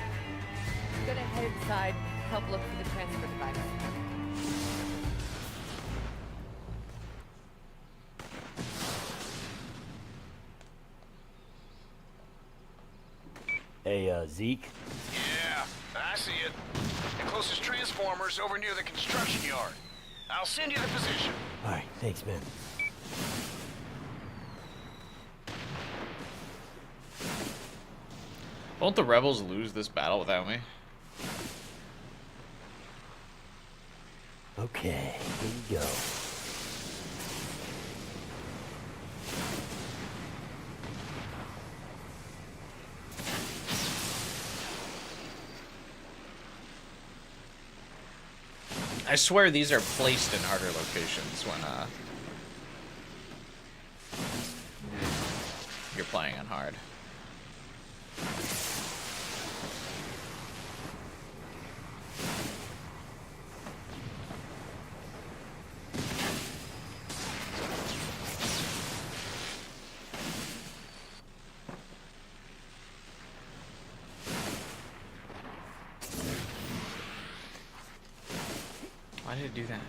I'm gonna head inside, help look for the transfer device. Hey, Zeke? Yeah, I see it. The closest transformer's over near the construction yard. I'll send you the position. Alright, thanks, man. Won't the rebels lose this battle without me? Okay, here we go. I swear these are placed in harder locations when you're playing on hard. Why did it do that?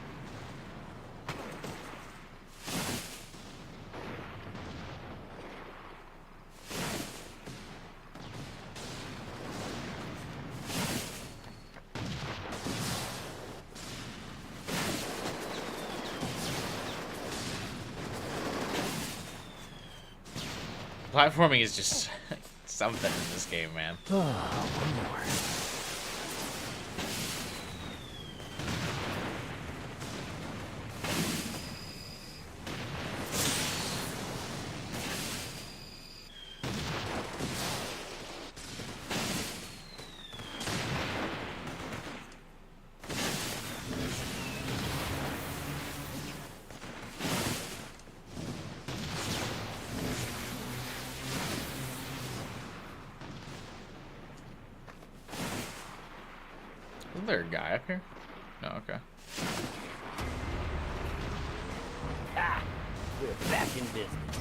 Platforming is just something in this game, man. Oh, one more. Isn't there a guy up here? No, okay. Ah, we're back in business.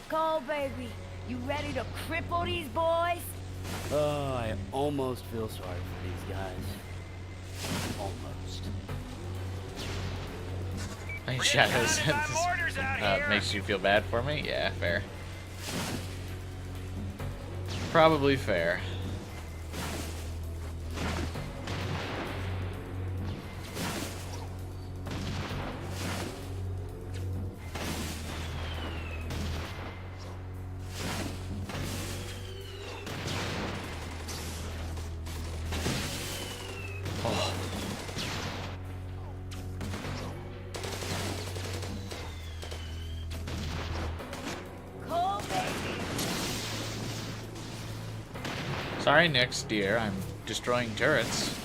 Cole, baby, you ready to cripple these boys? Oh, I almost feel sorry for these guys. Almost. Hey, Shadows, makes you feel bad for me? Yeah, fair. Probably fair. Sorry, Nyx, dear. I'm destroying turrets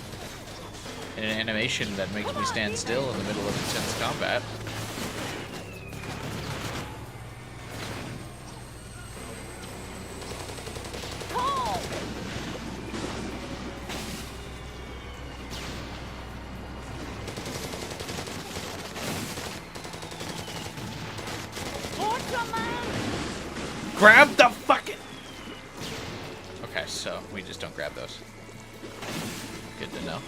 in an animation that makes me stand still in the middle of intense combat. Grab the fucking... Okay, so we just don't grab those. Good to know.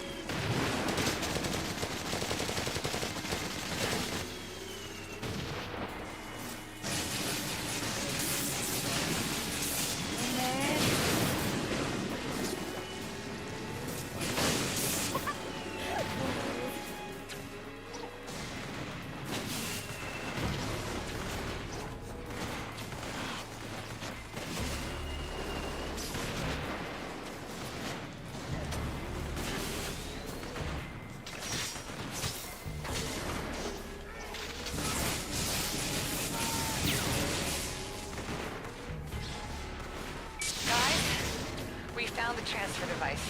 found the transfer device.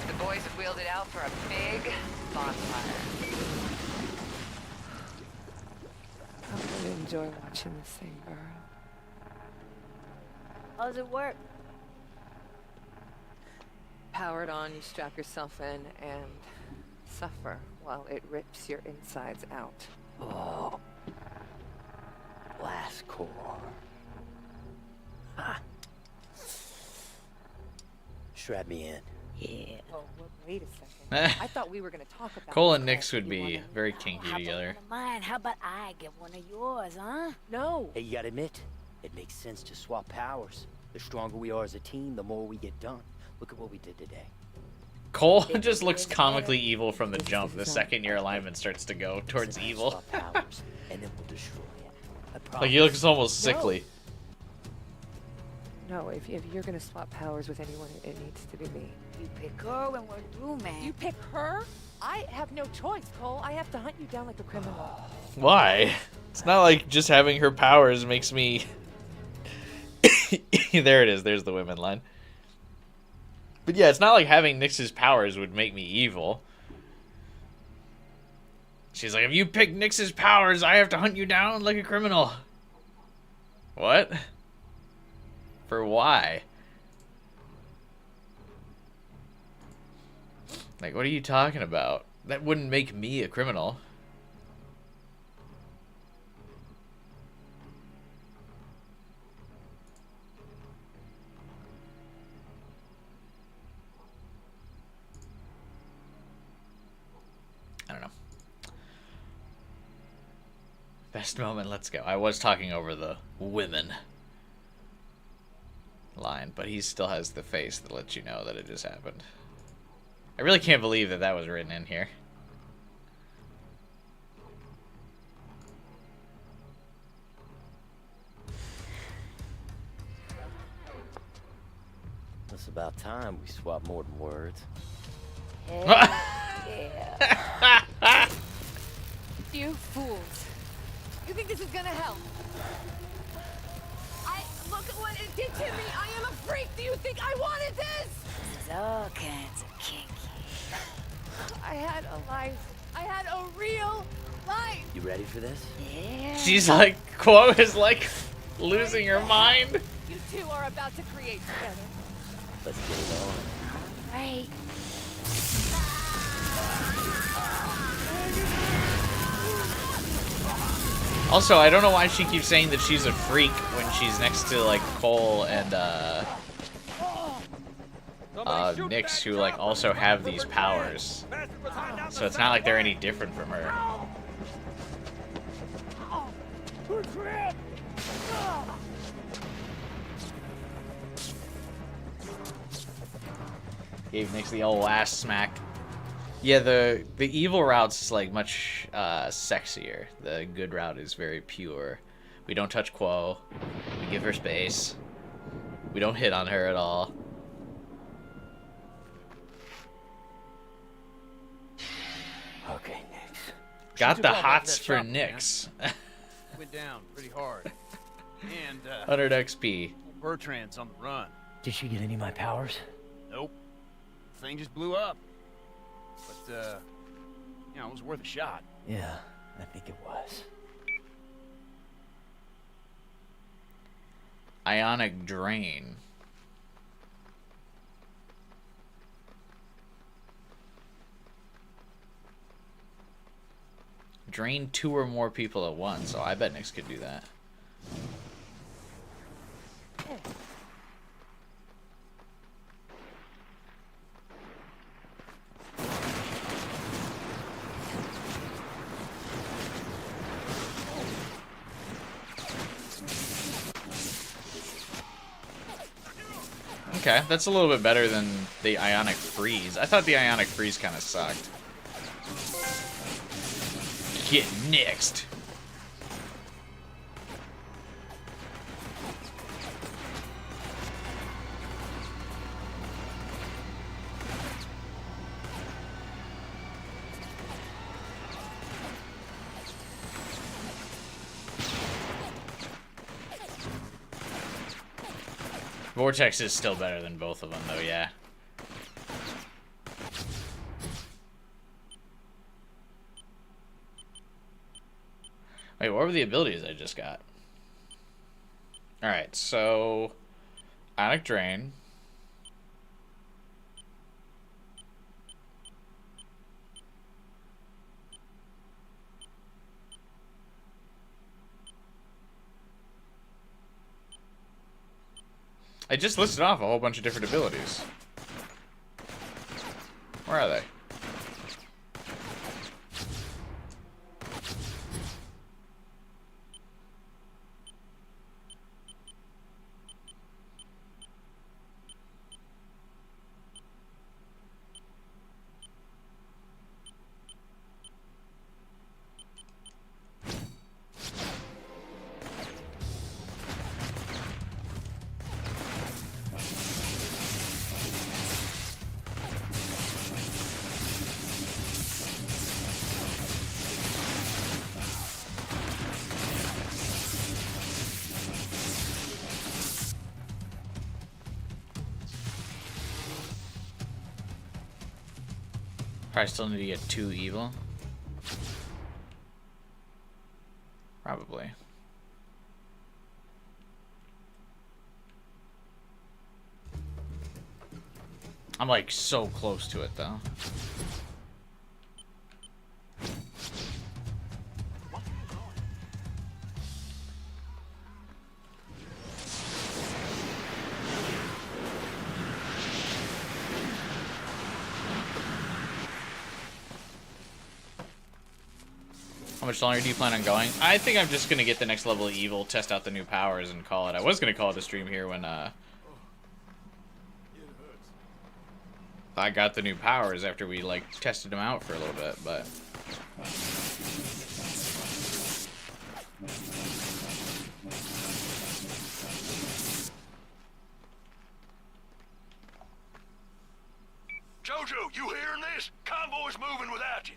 The boys have wheeled it out for a big bonfire. I'm gonna enjoy watching this thing burn. How does it work? Power it on, you strap yourself in and suffer while it rips your insides out. Oh. Blast core. Ha. Strap me in. Yeah. Oh, well, wait a second. I thought we were gonna talk about Cole this. and Nix would be very kinky How together. about one of mine? How about I get one of yours, huh? No. Hey, you gotta admit, it makes sense to swap powers. The stronger we are as a team, the more we get done. Look at what we did today. Cole just looks comically evil from the jump the second your alignment starts to go towards evil. Swap powers, and then we'll destroy it. I Like he looks almost No. sickly. No, if you're gonna swap powers with anyone, it needs to be me. You pick her when we're through, man. You pick her? I have no choice, Cole. I have to hunt you down like a criminal. Why? It's not like just having her powers makes me... There it is. There's the women line. But yeah, it's not like having Nyx's powers would make me evil. She's like, if you pick Nyx's powers, I have to hunt you down like a criminal. What? For why? Like, what are you talking about? That wouldn't make me a criminal. I don't know. Best moment, let's go. I was talking over the women line, but he still has the face that lets you know that it just happened. I really can't believe that that was written in here. It's about time we swap more than words. Yeah. You fools. You think this is gonna help? Look at what it did to me. I am a freak. Do you think I wanted this? This is all kinds of kinky. I had a life. I had a real life. You ready for this? Yeah. She's like, Quo is like losing her mind. You two are about to create together. Let's get it on. Right. Also, I don't know why she keeps saying that she's a freak when she's next to like Cole and Nyx, who like also have these powers. So it's not like they're any different from her. Gave Nyx the old ass smack. Yeah, the evil route's like much sexier. The good route is very pure. We don't touch Quo. We give her space. We don't hit on her at all. Okay, Nyx. Got the hots for Nyx. Went down pretty hard. And 100 XP. Bertrand's on the run. Did she get any of my powers? Nope. Thing just blew up. But you know, it was worth a shot. Yeah, I think it was. Ionic Drain. Drain 2 or more people at once, so I bet Nyx could do that. Okay, that's a little bit better than the Ionic Freeze. I thought the Ionic Freeze kind of sucked. Get next. Vortex is still better than both of them, though, yeah. Wait, what were the abilities I just got? Alright, so... Ionic Drain. I just listed off a whole bunch of different abilities. Where are they? Probably still need to get 2 evil. Probably. I'm like so close to it though. How much longer do you plan on going? I think I'm just gonna get the next level of evil, test out the new powers, and call it. I was gonna call it a stream here when I got the new powers after we like tested them out for a little bit, but Jojo, you hearing this? Convoy's moving without you.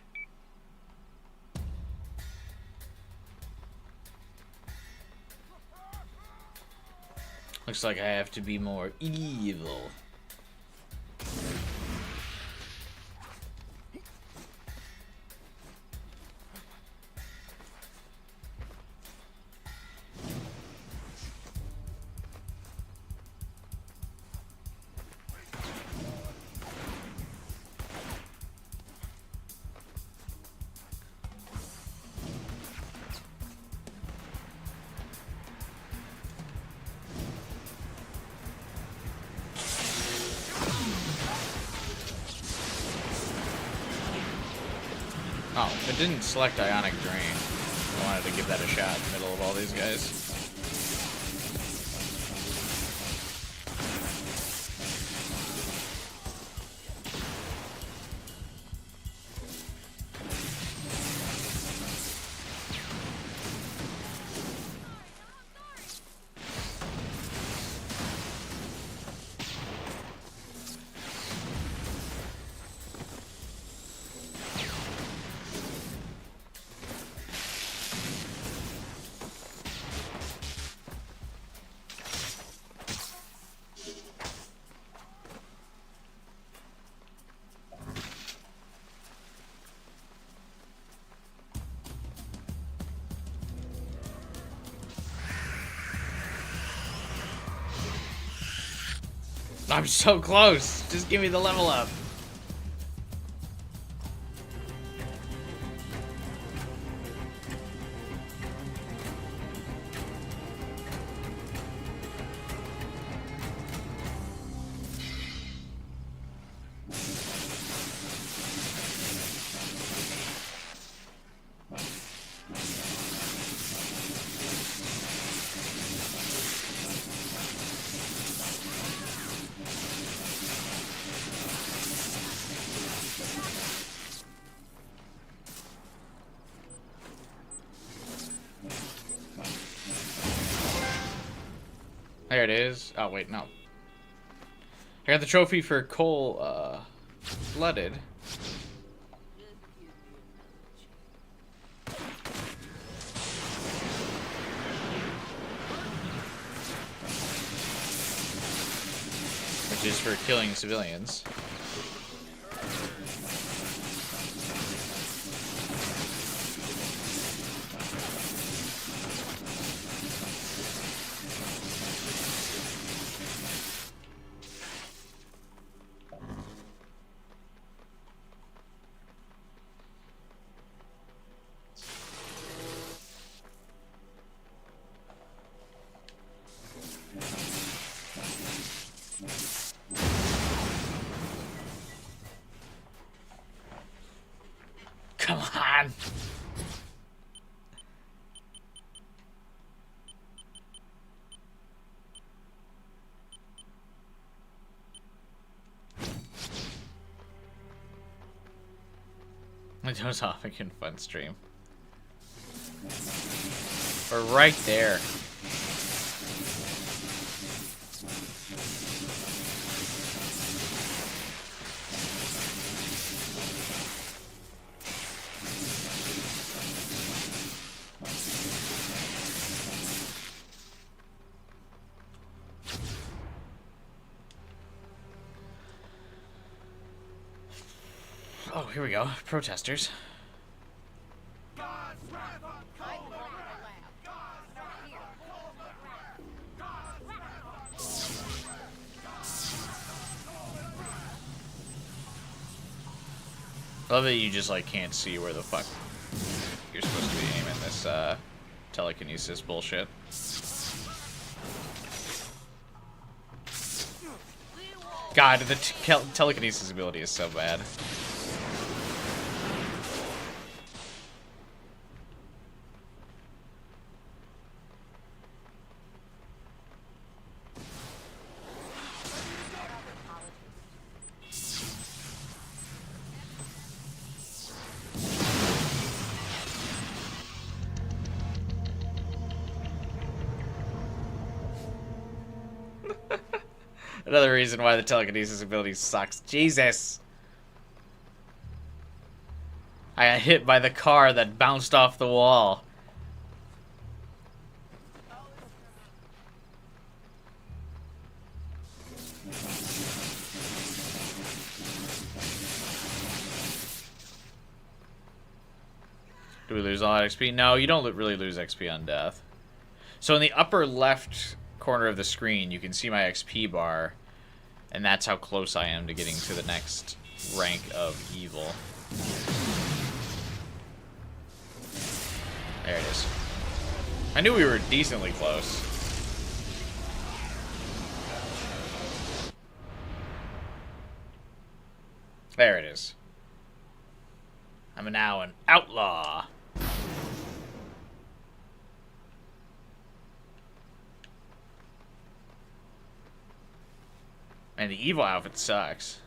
looks like I have to be more evil. Oh, it didn't select Ionic Drain. I wanted to give that a shot in the middle of all these guys. I'm so close. Just give me the level up. There it is. Oh, wait, no. I got the trophy for Cole, Flooded. Which is for killing civilians. Come on. It goes off again, fun stream. We're right there. Oh, here we go. Protesters. Love that you just like can't see where the fuck you're supposed to be aiming this telekinesis bullshit. God, the telekinesis ability is so bad. Another reason why the telekinesis ability sucks. Jesus! I got hit by the car that bounced off the wall. Do we lose a lot of XP? No, you don't really lose XP on death. So in the upper left corner of the screen, you can see my XP bar, and that's how close I am to getting to the next rank of evil. There it is. I knew we were decently close. There it is. I'm now an outlaw. And the evil outfit sucks.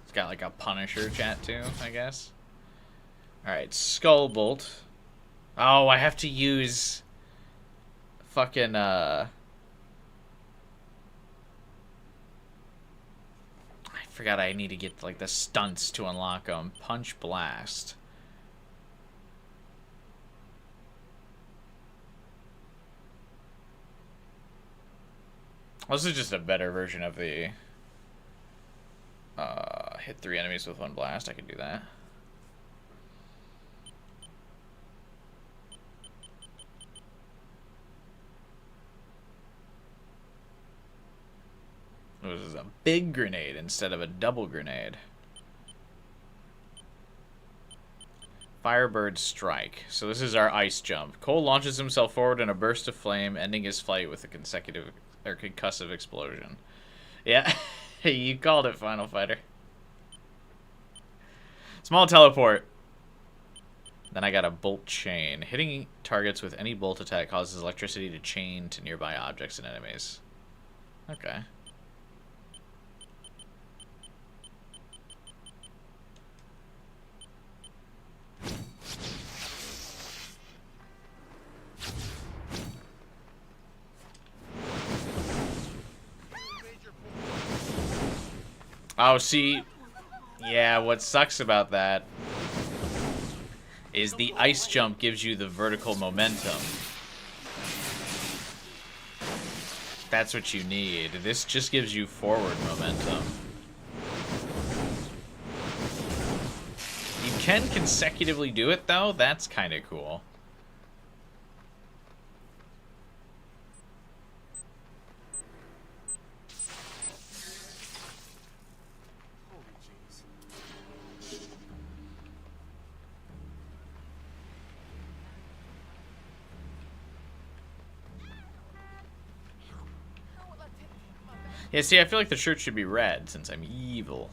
It's got like a Punisher chat too, I guess. Alright, Skull Bolt. Oh, I have to use fucking I forgot I need to get like the stunts to unlock them. Punch Blast. This is just a better version of the hit 3 enemies with 1 blast. I can do that. This is a big grenade instead of a double grenade. Firebird Strike. So this is our ice jump. Cole launches himself forward in a burst of flame, ending his flight with a concussive explosion. Yeah, you called it, Final Fighter. Small teleport. Then I got a bolt chain. Hitting targets with any bolt attack causes electricity to chain to nearby objects and enemies. Okay. Oh, see, yeah, what sucks about that is the ice jump gives you the vertical momentum. That's what you need. This just gives you forward momentum. You can consecutively do it, though. That's kind of cool. Yeah, see, I feel like the shirt should be red since I'm evil.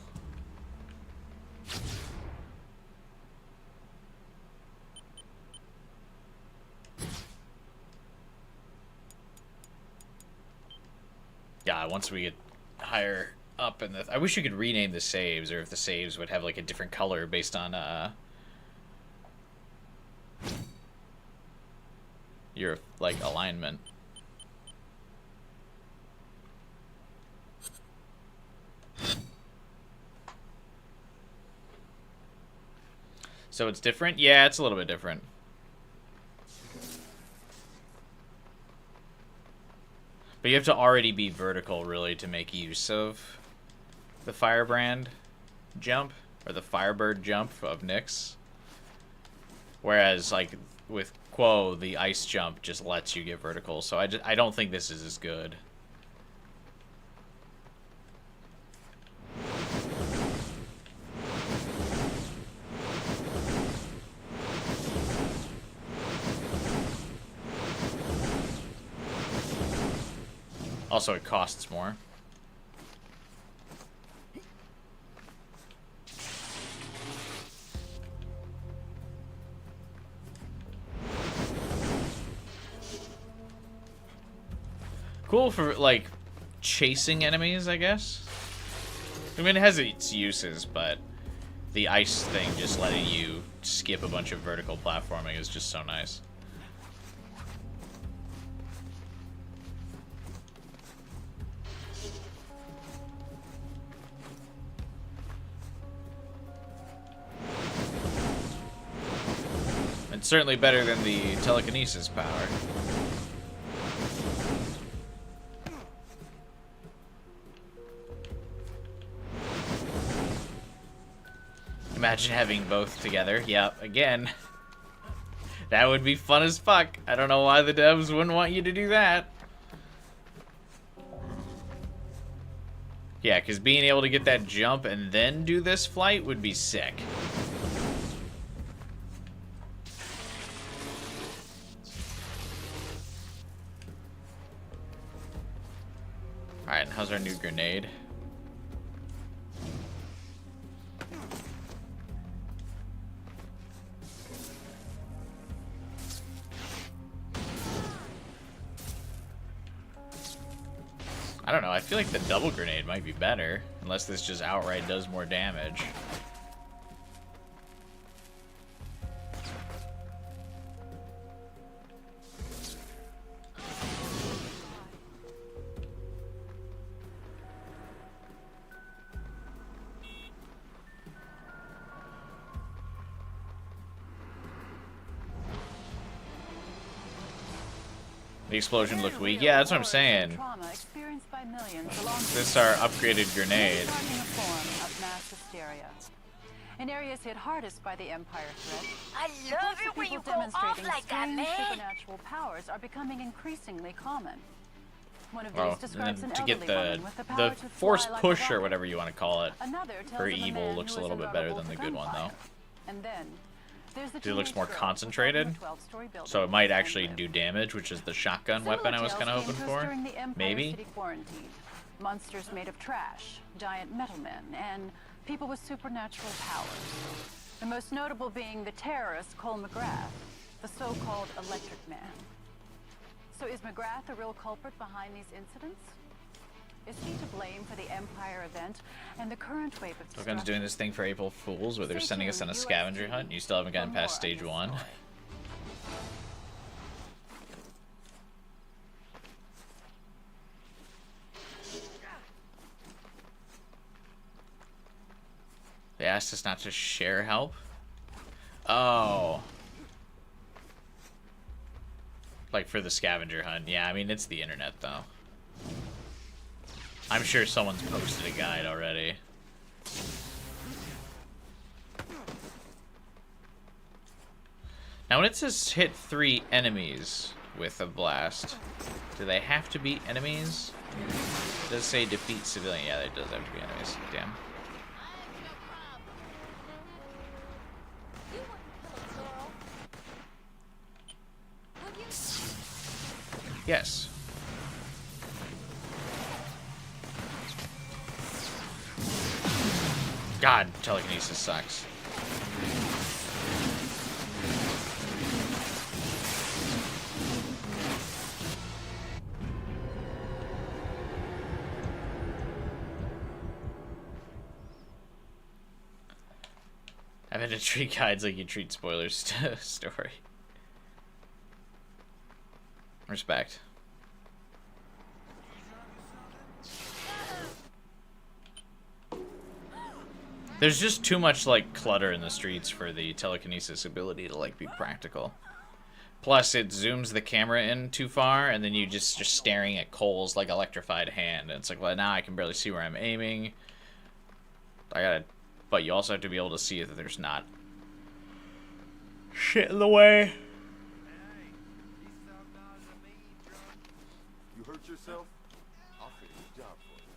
Yeah, once we get higher up in the... I wish you could rename the saves, or if the saves would have, like, a different color based on, your, like, alignment. So it's different? Yeah, it's a little bit different. But you have to already be vertical, really, to make use of the Firebrand jump, or the Firebird jump of Nyx. Whereas, like, with Quo, the ice jump just lets you get vertical, so I don't think this is as good. Also, it costs more. Cool for, like, chasing enemies, I guess. I mean, it has its uses, but the ice thing just letting you skip a bunch of vertical platforming is just so nice. It's certainly better than the telekinesis power. Imagine having both together. Yep, again. That would be fun as fuck. I don't know why the devs wouldn't want you to do that. Yeah, because being able to get that jump and then do this flight would be sick. Alright, and how's our new grenade? I don't know, I feel like the double grenade might be better, unless this just outright does more damage. The explosion looked weak. Yeah, that's what I'm saying. This is our upgraded grenade. In areas hit hardest by the Empire threat, I love it when you go off like that, man. Supernatural powers are becoming increasingly common. One of Oh, these describes and an to get elderly woman with the power the to force fly like push a or rocket. whatever you want to call it, Another tells for of a evil man looks who a is little bit better than invulnerable the to good one though. gunfire. And then there's the It looks teenage more girl concentrated, who grew up in a 12-story building so it might with actually Glenn. do damage, which is the shotgun Similar weapon I was tales kind of came hoping to us for. during the Empire Maybe. City quarantine. Monsters made of trash, giant metal men, and people with supernatural powers. The most notable being the terrorist Cole McGrath, the so-called Electric Man. So is McGrath the real culprit behind these incidents? Is he to blame for the Empire event and the current wave of destruction? Token's doing this thing for April Fools where they're Stay sending us on a tuned, scavenger hunt and you still haven't gotten for more past on stage this 1. story. They asked us not to share help? Oh. Like for the scavenger hunt. Yeah, I mean, it's the internet though. I'm sure someone's posted a guide already. Now when it says hit 3 enemies with a blast, do they have to be enemies? It does say defeat civilian. Yeah, it does have to be enemies. Damn. Yes. God, telekinesis sucks. Having to treat guides like you treat spoilers to a story. Respect. There's just too much like clutter in the streets for the telekinesis ability to like be practical. Plus, it zooms the camera in too far, and then you just staring at Cole's like electrified hand. And it's like, well, now I can barely see where I'm aiming. But you also have to be able to see that there's not shit in the way. You hurt yourself? I'll finish the job for you.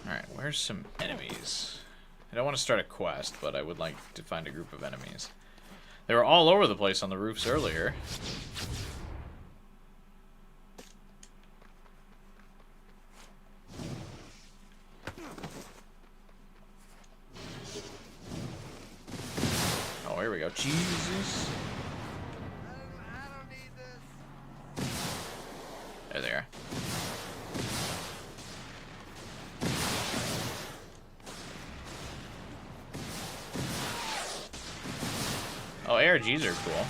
Alright, where's some enemies? I don't want to start a quest, but I would like to find a group of enemies. They were all over the place on the roofs earlier. Oh, here we go. Jesus. There they are. Oh, ARGs are cool.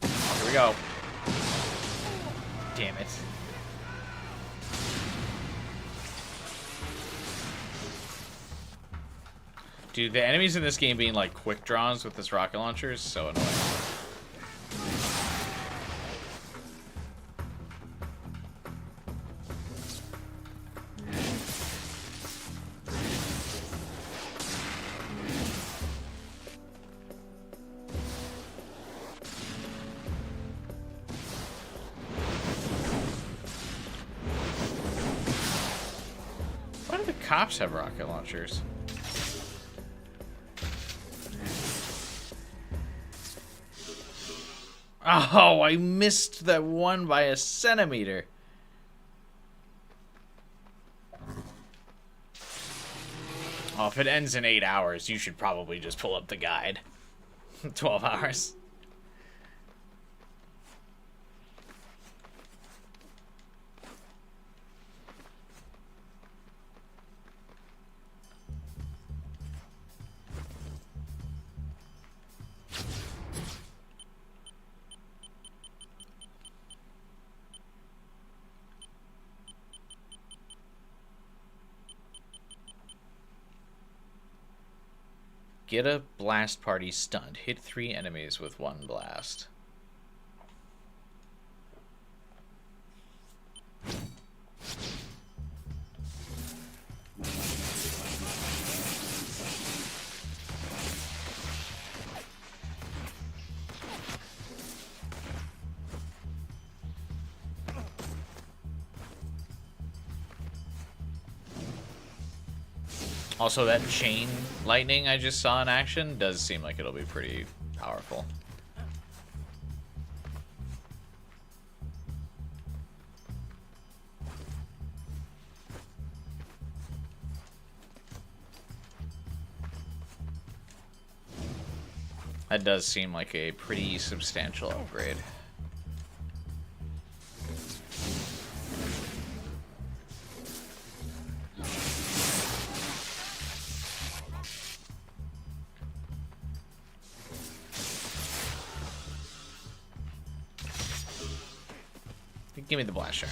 Oh, here we go. Damn it. Dude, the enemies in this game being like quick draws with this rocket launcher is so annoying. Why do the cops have rocket launchers? Oh, I missed that one by a centimeter. Oh, if it ends in 8 hours, you should probably just pull up the guide. 12 hours. Get a blast party stunned. Hit 3 enemies with 1 blast. Also, that chain lightning I just saw in action does seem like it'll be pretty powerful. That does seem like a pretty substantial upgrade. Give me the blaster.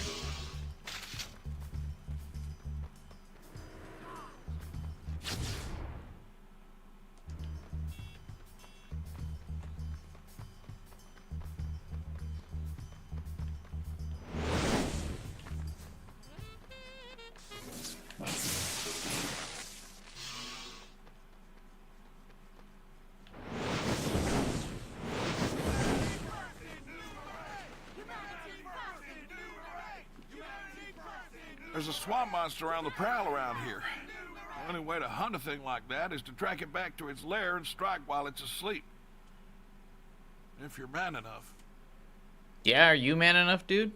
swamp monster on the prowl around here. The only way to hunt a thing like that is to track it back to its lair and strike while it's asleep. If you're man enough. Yeah, are you man enough, dude?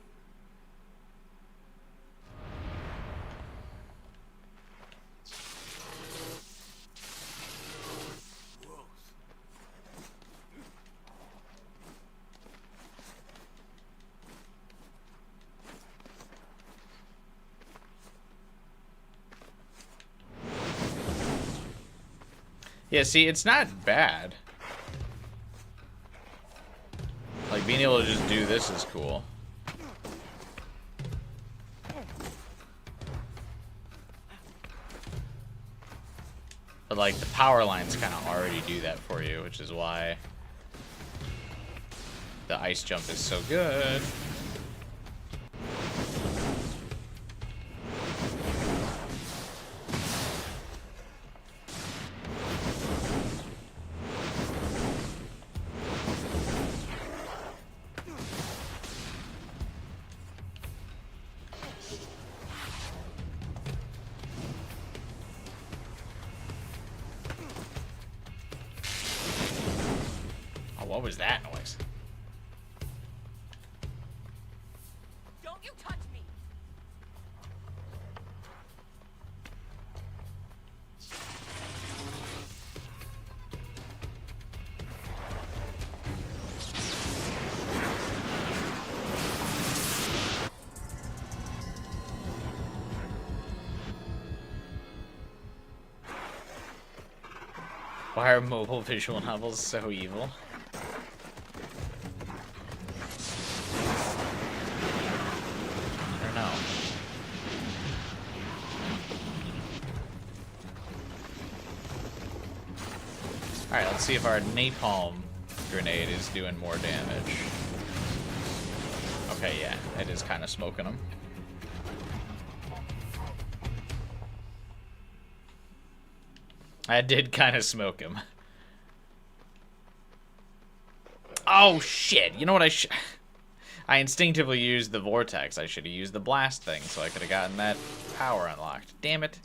Yeah, see, it's not bad. Like, being able to just do this is cool. But, like, the power lines kind of already do that for you, which is why the ice jump is so good. What was that noise? Don't you touch me! Why are mobile visual novels so evil? Alright, let's see if our napalm grenade is doing more damage. Okay, yeah, it is kind of smoking them. I did kind of smoke him. Oh, shit. You know what I instinctively used the vortex. I should have used the blast thing so I could have gotten that power unlocked. Damn it.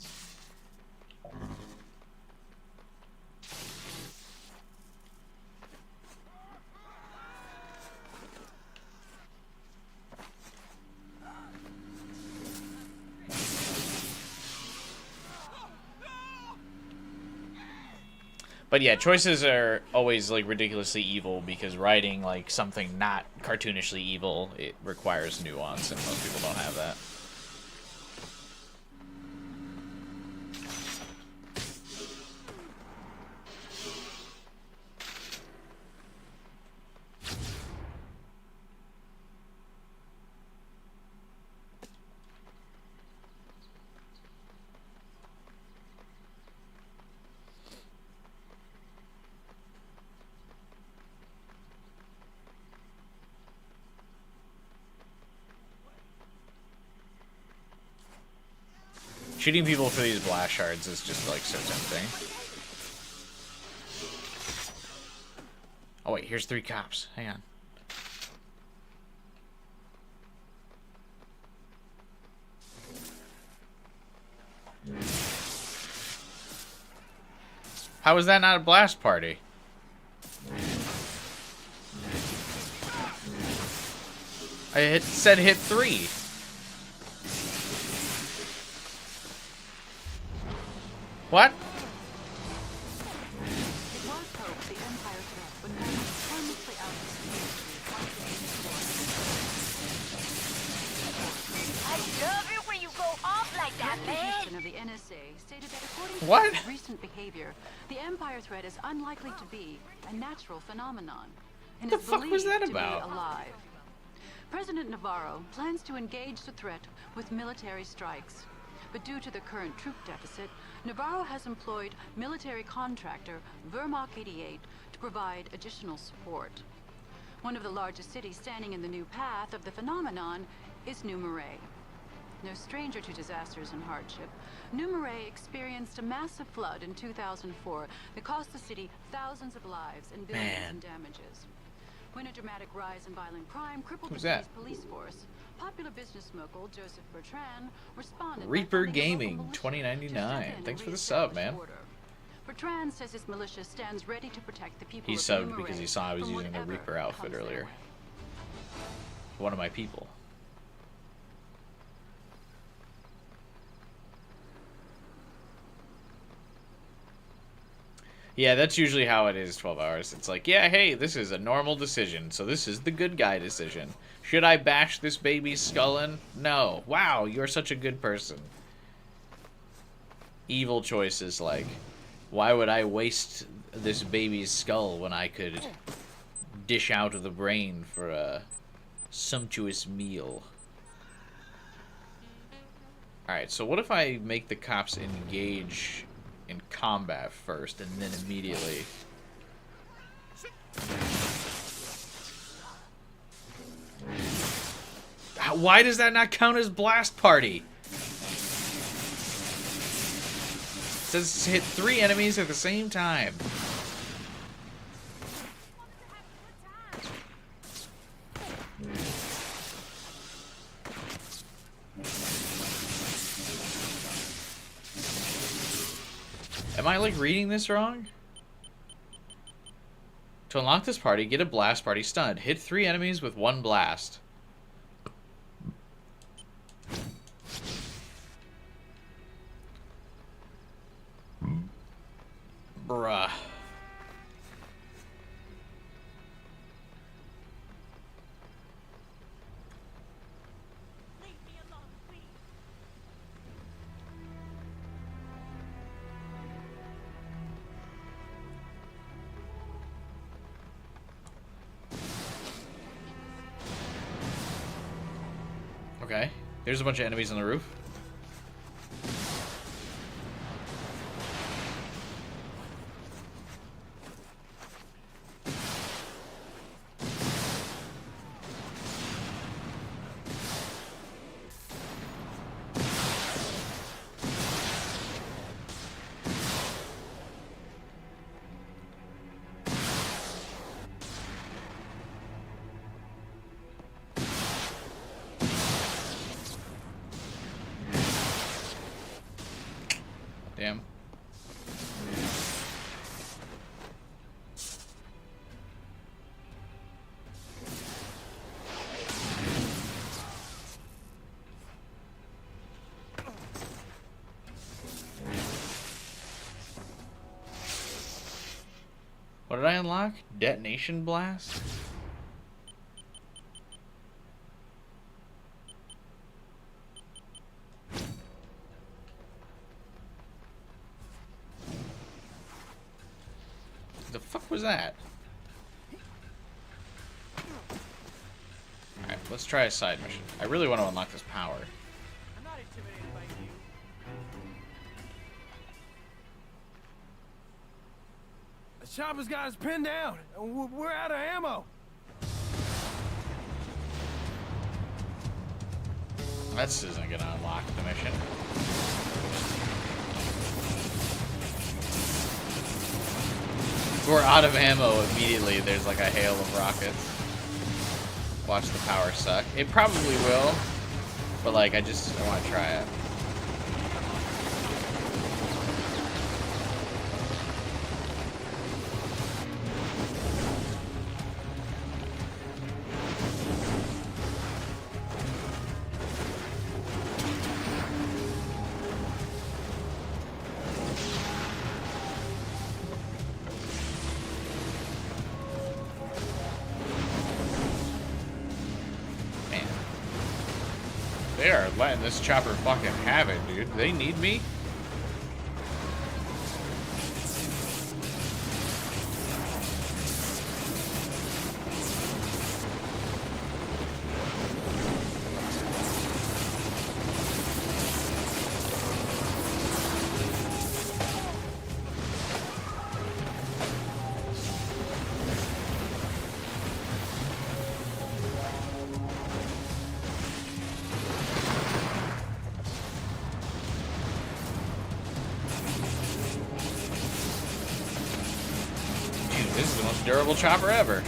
But yeah, choices are always like ridiculously evil because writing like something not cartoonishly evil, it requires nuance, and most people don't have that. Shooting people for these blast shards is just like so tempting. Oh wait, here's 3 cops. Hang on. How is that not a blast party? I said hit 3. What? I love it when you go off like that, man. Of the NSA stated that according to What? recent behavior, the Empire threat is unlikely to be a natural phenomenon, and What is the fuck was believed that to about? be alive. President Navarro plans to engage the threat with military strikes, but due to the current troop deficit, Navarro has employed military contractor Vermont 88 to provide additional support. One of the largest cities standing in the new path of the phenomenon is New Marais. No stranger to disasters and hardship, New Marais experienced a massive flood in 2004 that cost the city thousands of lives and billions in damages. When a dramatic rise in violent crime crippled the Who's city's that? police force, Popular business mogul Joseph Bertrand responded. Reaper Gaming, $20.99. Thanks for the sub, man. Bertrand says his militia stands ready to protect the people. He subbed because he saw I was using the Reaper outfit earlier. One of my people. Yeah, that's usually how it is, 12 hours. It's like, yeah, hey, this is a normal decision, so this is the good guy decision. Should I bash this baby's skull in? No. Wow, you're such a good person. Evil choices like, why would I waste this baby's skull when I could dish out the brain for a sumptuous meal? Alright, so what if I make the cops engage in combat first and then immediately... Why does that not count as blast party? It says hit 3 enemies at the same time. Am I, like, reading this wrong? To unlock this party, get a blast party stunned. Hit 3 enemies with 1 blast. Bruh. Okay, there's a bunch of enemies on the roof. Damn. What did I unlock? Detonation blast? The fuck was that? Alright, let's try a side mission. I really want to unlock this power. I'm not intimidated by you. The chopper's got us pinned down, and we're out of ammo. This isn't gonna unlock the mission. We're out of ammo immediately. There's like a hail of rockets. Watch the power suck. It probably will, but like I want to try it. They are letting this chopper fucking have it, dude. They need me. This is the most durable chopper ever.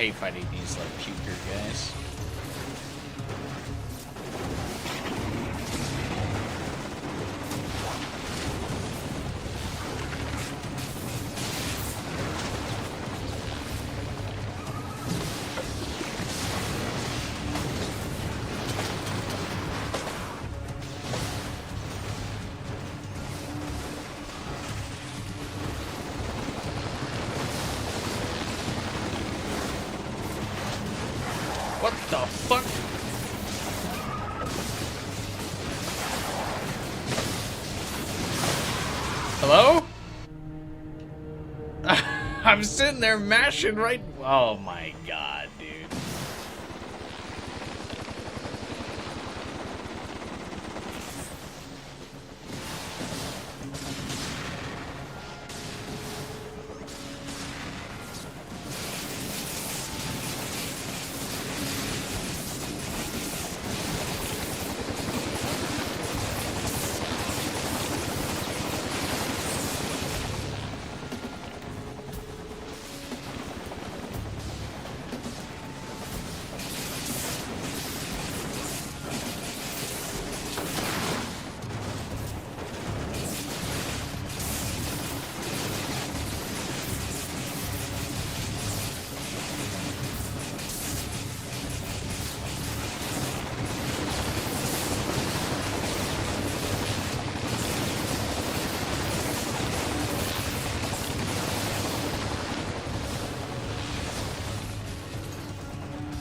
hate fighting these, like, puker guys. What the fuck? Hello? I'm sitting there mashing right. Oh my god, dude.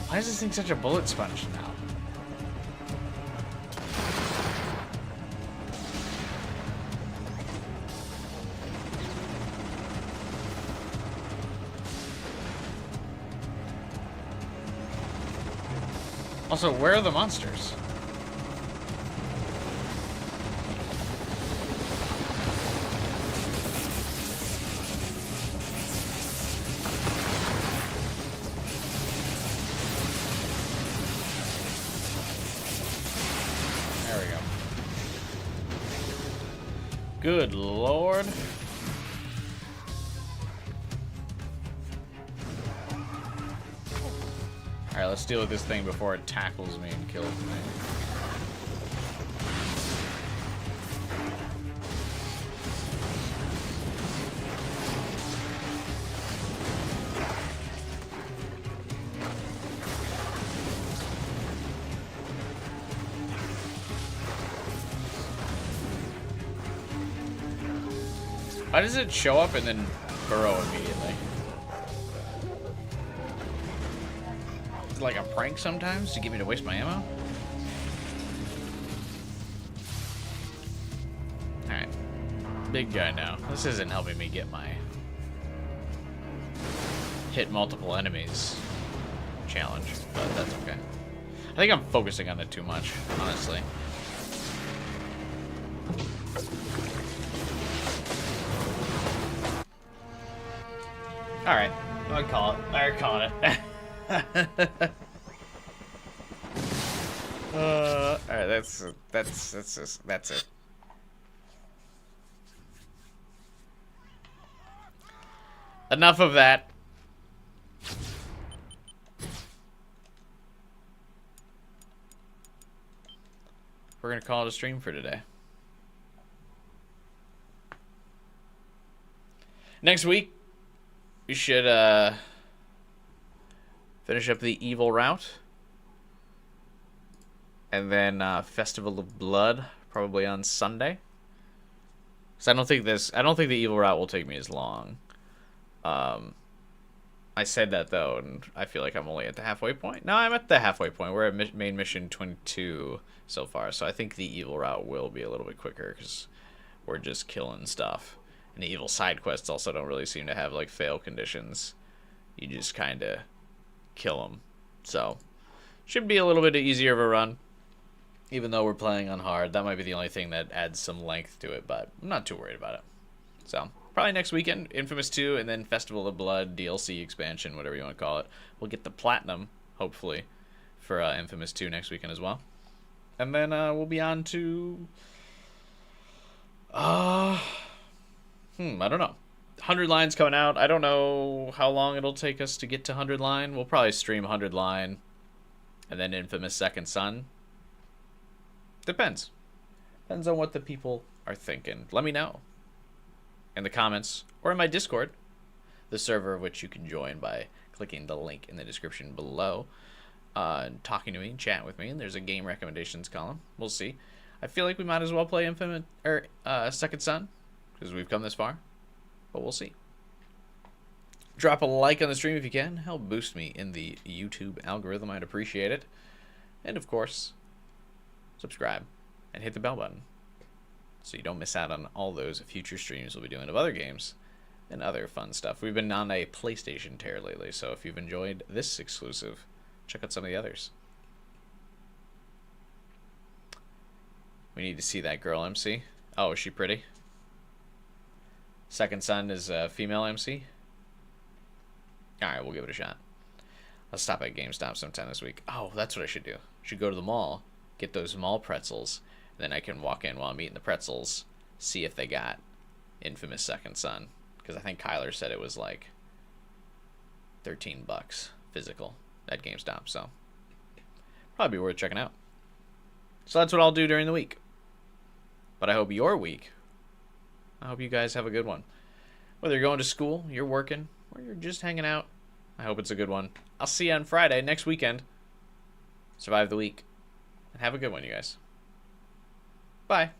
Why is this thing such a bullet sponge now? Also, where are the monsters? There we go. Good lord. Alright, let's deal with this thing before it tackles me and kills me. Why does it show up and then burrow immediately? It's like a prank sometimes to get me to waste my ammo? Alright. Big guy now. This isn't helping me get my hit multiple enemies challenge, but that's okay. I think I'm focusing on it too much, honestly. Alright, I'll call it. I'll call it. Alright, that's it. Enough of that. We're gonna call it a stream for today. Next week, we should finish up the evil route, and then Festival of Blood probably on Sunday. So I don't think the evil route will take me as long. I said that though, and I feel like I'm only at the halfway point. No, I'm at the halfway point. We're at main mission 22 so far, so I think the evil route will be a little bit quicker because we're just killing stuff. And the evil side quests also don't really seem to have like fail conditions. You just kind of kill them. So, should be a little bit easier of a run. Even though we're playing on hard, that might be the only thing that adds some length to it, but I'm not too worried about it. So, probably next weekend, Infamous 2, and then Festival of Blood, DLC expansion, whatever you want to call it. We'll get the Platinum, hopefully, for Infamous 2 next weekend as well. And then we'll be on to... I don't know. 100 Line's coming out. I don't know how long it'll take us to get to 100 Line. We'll probably stream 100 Line and then Infamous Second Son. Depends. Depends on what the people are thinking. Let me know in the comments or in my Discord, the server of which you can join by clicking the link in the description below, and talking to me and chatting with me. And there's a game recommendations column. We'll see. I feel like we might as well play Infamous or Second Son because we've come this far, but we'll see. Drop a like on the stream if you can. Help boost me in the YouTube algorithm. I'd appreciate it. And of course, subscribe and hit the bell button so you don't miss out on all those future streams we'll be doing of other games and other fun stuff. We've been on a PlayStation tear lately, so if you've enjoyed this exclusive, check out some of the others. We need to see that girl MC. Oh, is she pretty? Second Son is a female MC. Alright, we'll give it a shot. I'll stop at GameStop sometime this week. Oh, that's what I should do. I should go to the mall, get those mall pretzels, and then I can walk in while I'm eating the pretzels, see if they got Infamous Second Son. Because I think Kyler said it was like $13 physical at GameStop, so probably be worth checking out. So that's what I'll do during the week. But I hope your week, I hope you guys have a good one. Whether you're going to school, you're working, or you're just hanging out, I hope it's a good one. I'll see you on Friday, next weekend. Survive the week. And have a good one, you guys. Bye.